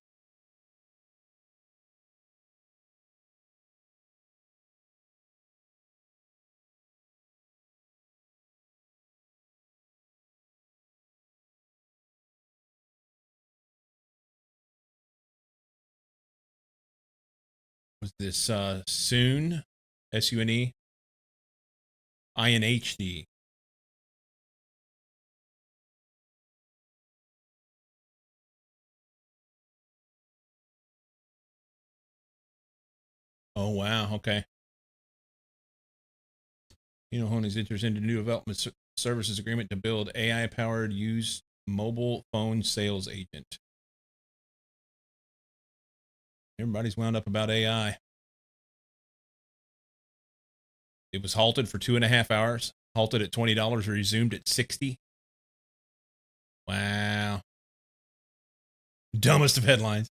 Was this Soon? S-U-N-E? I-N-H-D. Oh, wow. Okay. You know, Honey's enters into new development services agreement to build AI-powered used mobile phone sales agent. Everybody's wound up about AI. It was halted for 2.5 hours. Halted at $20, resumed at $60. Wow. Dumbest of headlines.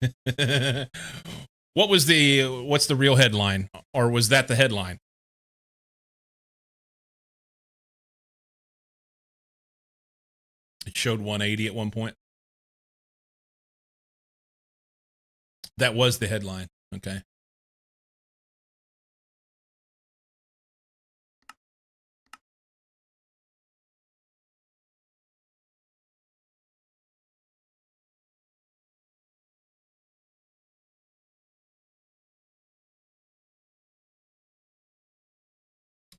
What's the real headline? Or was that the headline? It showed 180 at one point. That was the headline. Okay. I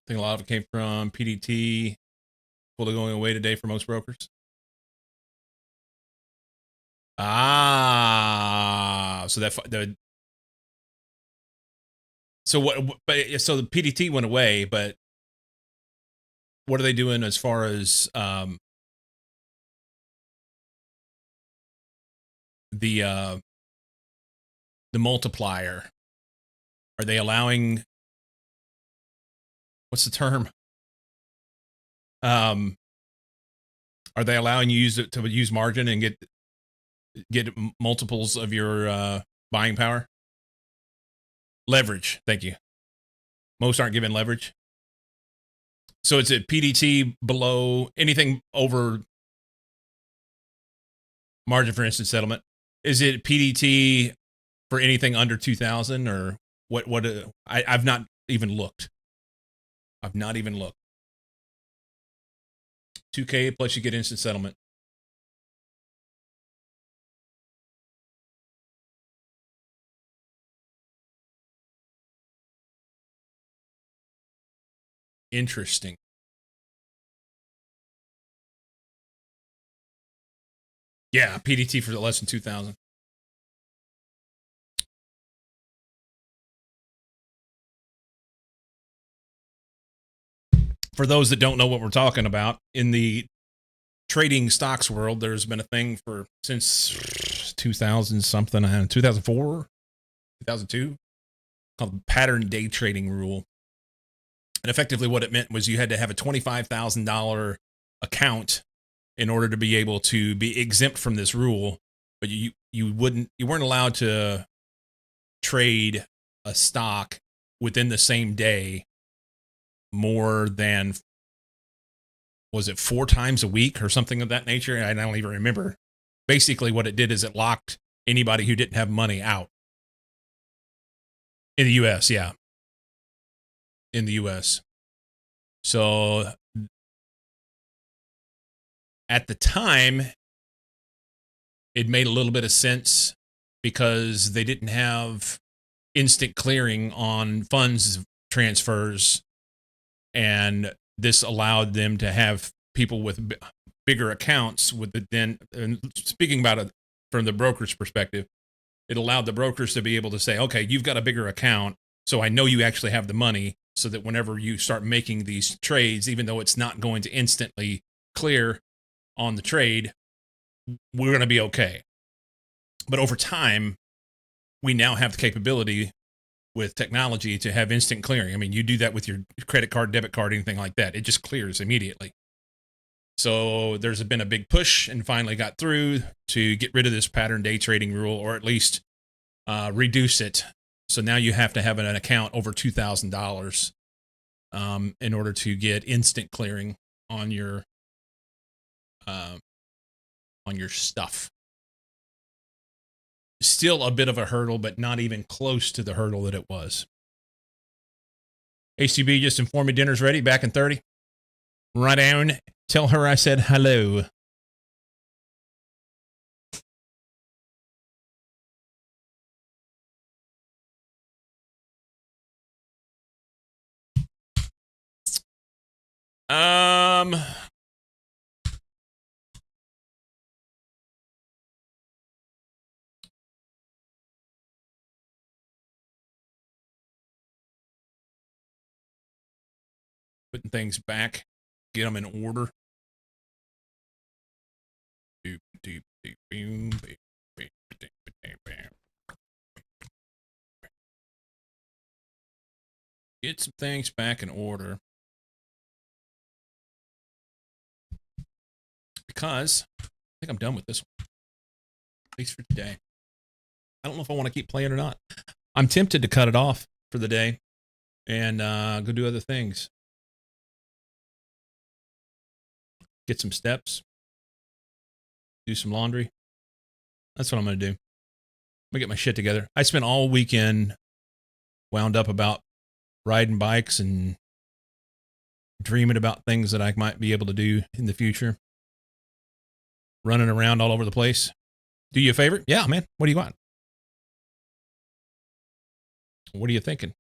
think a lot of it came from PDT fully going away today for most brokers. Ah, so that so what? But so the PDT went away, but what are they doing as far as the multiplier, are they allowing, what's the term? Are they allowing you to use margin and get multiples of your buying power? Leverage. Thank you. Most aren't given leverage. So it's a PDT below anything over margin for instant settlement. Is it PDT for anything under 2,000 or what? I've not even looked. I've not even looked. 2K plus you get instant settlement. Interesting. Yeah, PDT for less than 2,000. For those that don't know what we're talking about, in the trading stocks world, there's been a thing since 2000 something, 2004, 2002, called pattern day trading rule. And effectively what it meant was you had to have a $25,000 account in order to be able to be exempt from this rule, but you weren't allowed to trade a stock within the same day more than, was it 4 times a week or something of that nature? I don't even remember. Basically what it did is it locked anybody who didn't have money out. In the US, yeah. In the US. So at the time, it made a little bit of sense because they didn't have instant clearing on funds transfers, and this allowed them to have people with bigger accounts with the then. And speaking about it from the broker's perspective, it allowed the brokers to be able to say, okay, you've got a bigger account, so I know you actually have the money, so that whenever you start making these trades, even though it's not going to instantly clear on the trade, we're going to be okay. But over time, we now have the capability with technology to have instant clearing. I mean, you do that with your credit card, debit card, anything like that. It just clears immediately. So there's been a big push and finally got through to get rid of this pattern day trading rule, or at least reduce it. So now you have to have an account over $2,000 in order to get instant clearing on your stuff. Still a bit of a hurdle, but not even close to the hurdle that it was. ACB just informed me dinner's ready, back in 30. Right on. Tell her I said hello. Putting things back, get them in order. Get some things back in order. Because I think I'm done with this one. At least for today. I don't know if I want to keep playing or not. I'm tempted to cut it off for the day and go do other things. Get some steps. Do some laundry. That's what I'm going to do. I'm going to get my shit together. I spent all weekend wound up about riding bikes and dreaming about things that I might be able to do in the future. Running around all over the place. Do you a favor? Yeah, man. What do you want? What are you thinking?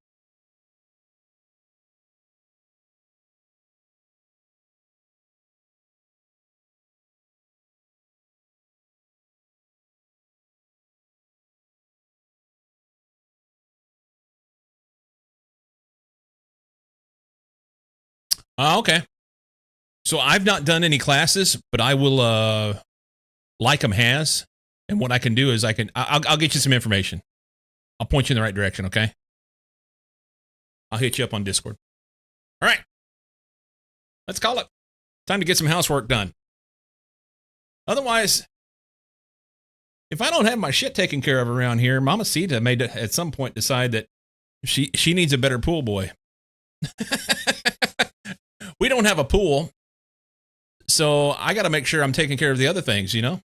Okay. So I've not done any classes, but I will, Lycum has. And what I can do is I'll get you some information. I'll point you in the right direction, okay? I'll hit you up on Discord. All right. Let's call it. Time to get some housework done. Otherwise, if I don't have my shit taken care of around here, Mama Sita may at some point decide that she needs a better pool boy. We don't have a pool, so I got to make sure I'm taking care of the other things, you know?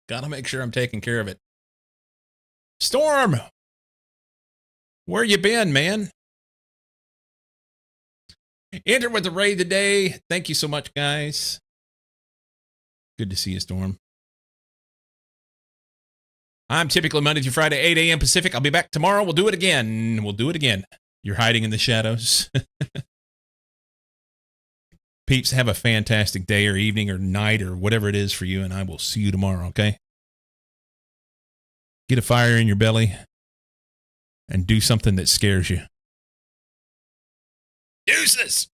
Got to make sure I'm taking care of it. Storm, where you been, man? Enter with the raid today. Thank you so much, guys. Good to see you, Storm. I'm typically Monday through Friday, 8 a.m. Pacific. I'll be back tomorrow. We'll do it again. You're hiding in the shadows. Peeps, have a fantastic day or evening or night or whatever it is for you, and I will see you tomorrow, okay? Get a fire in your belly and do something that scares you. Deuces!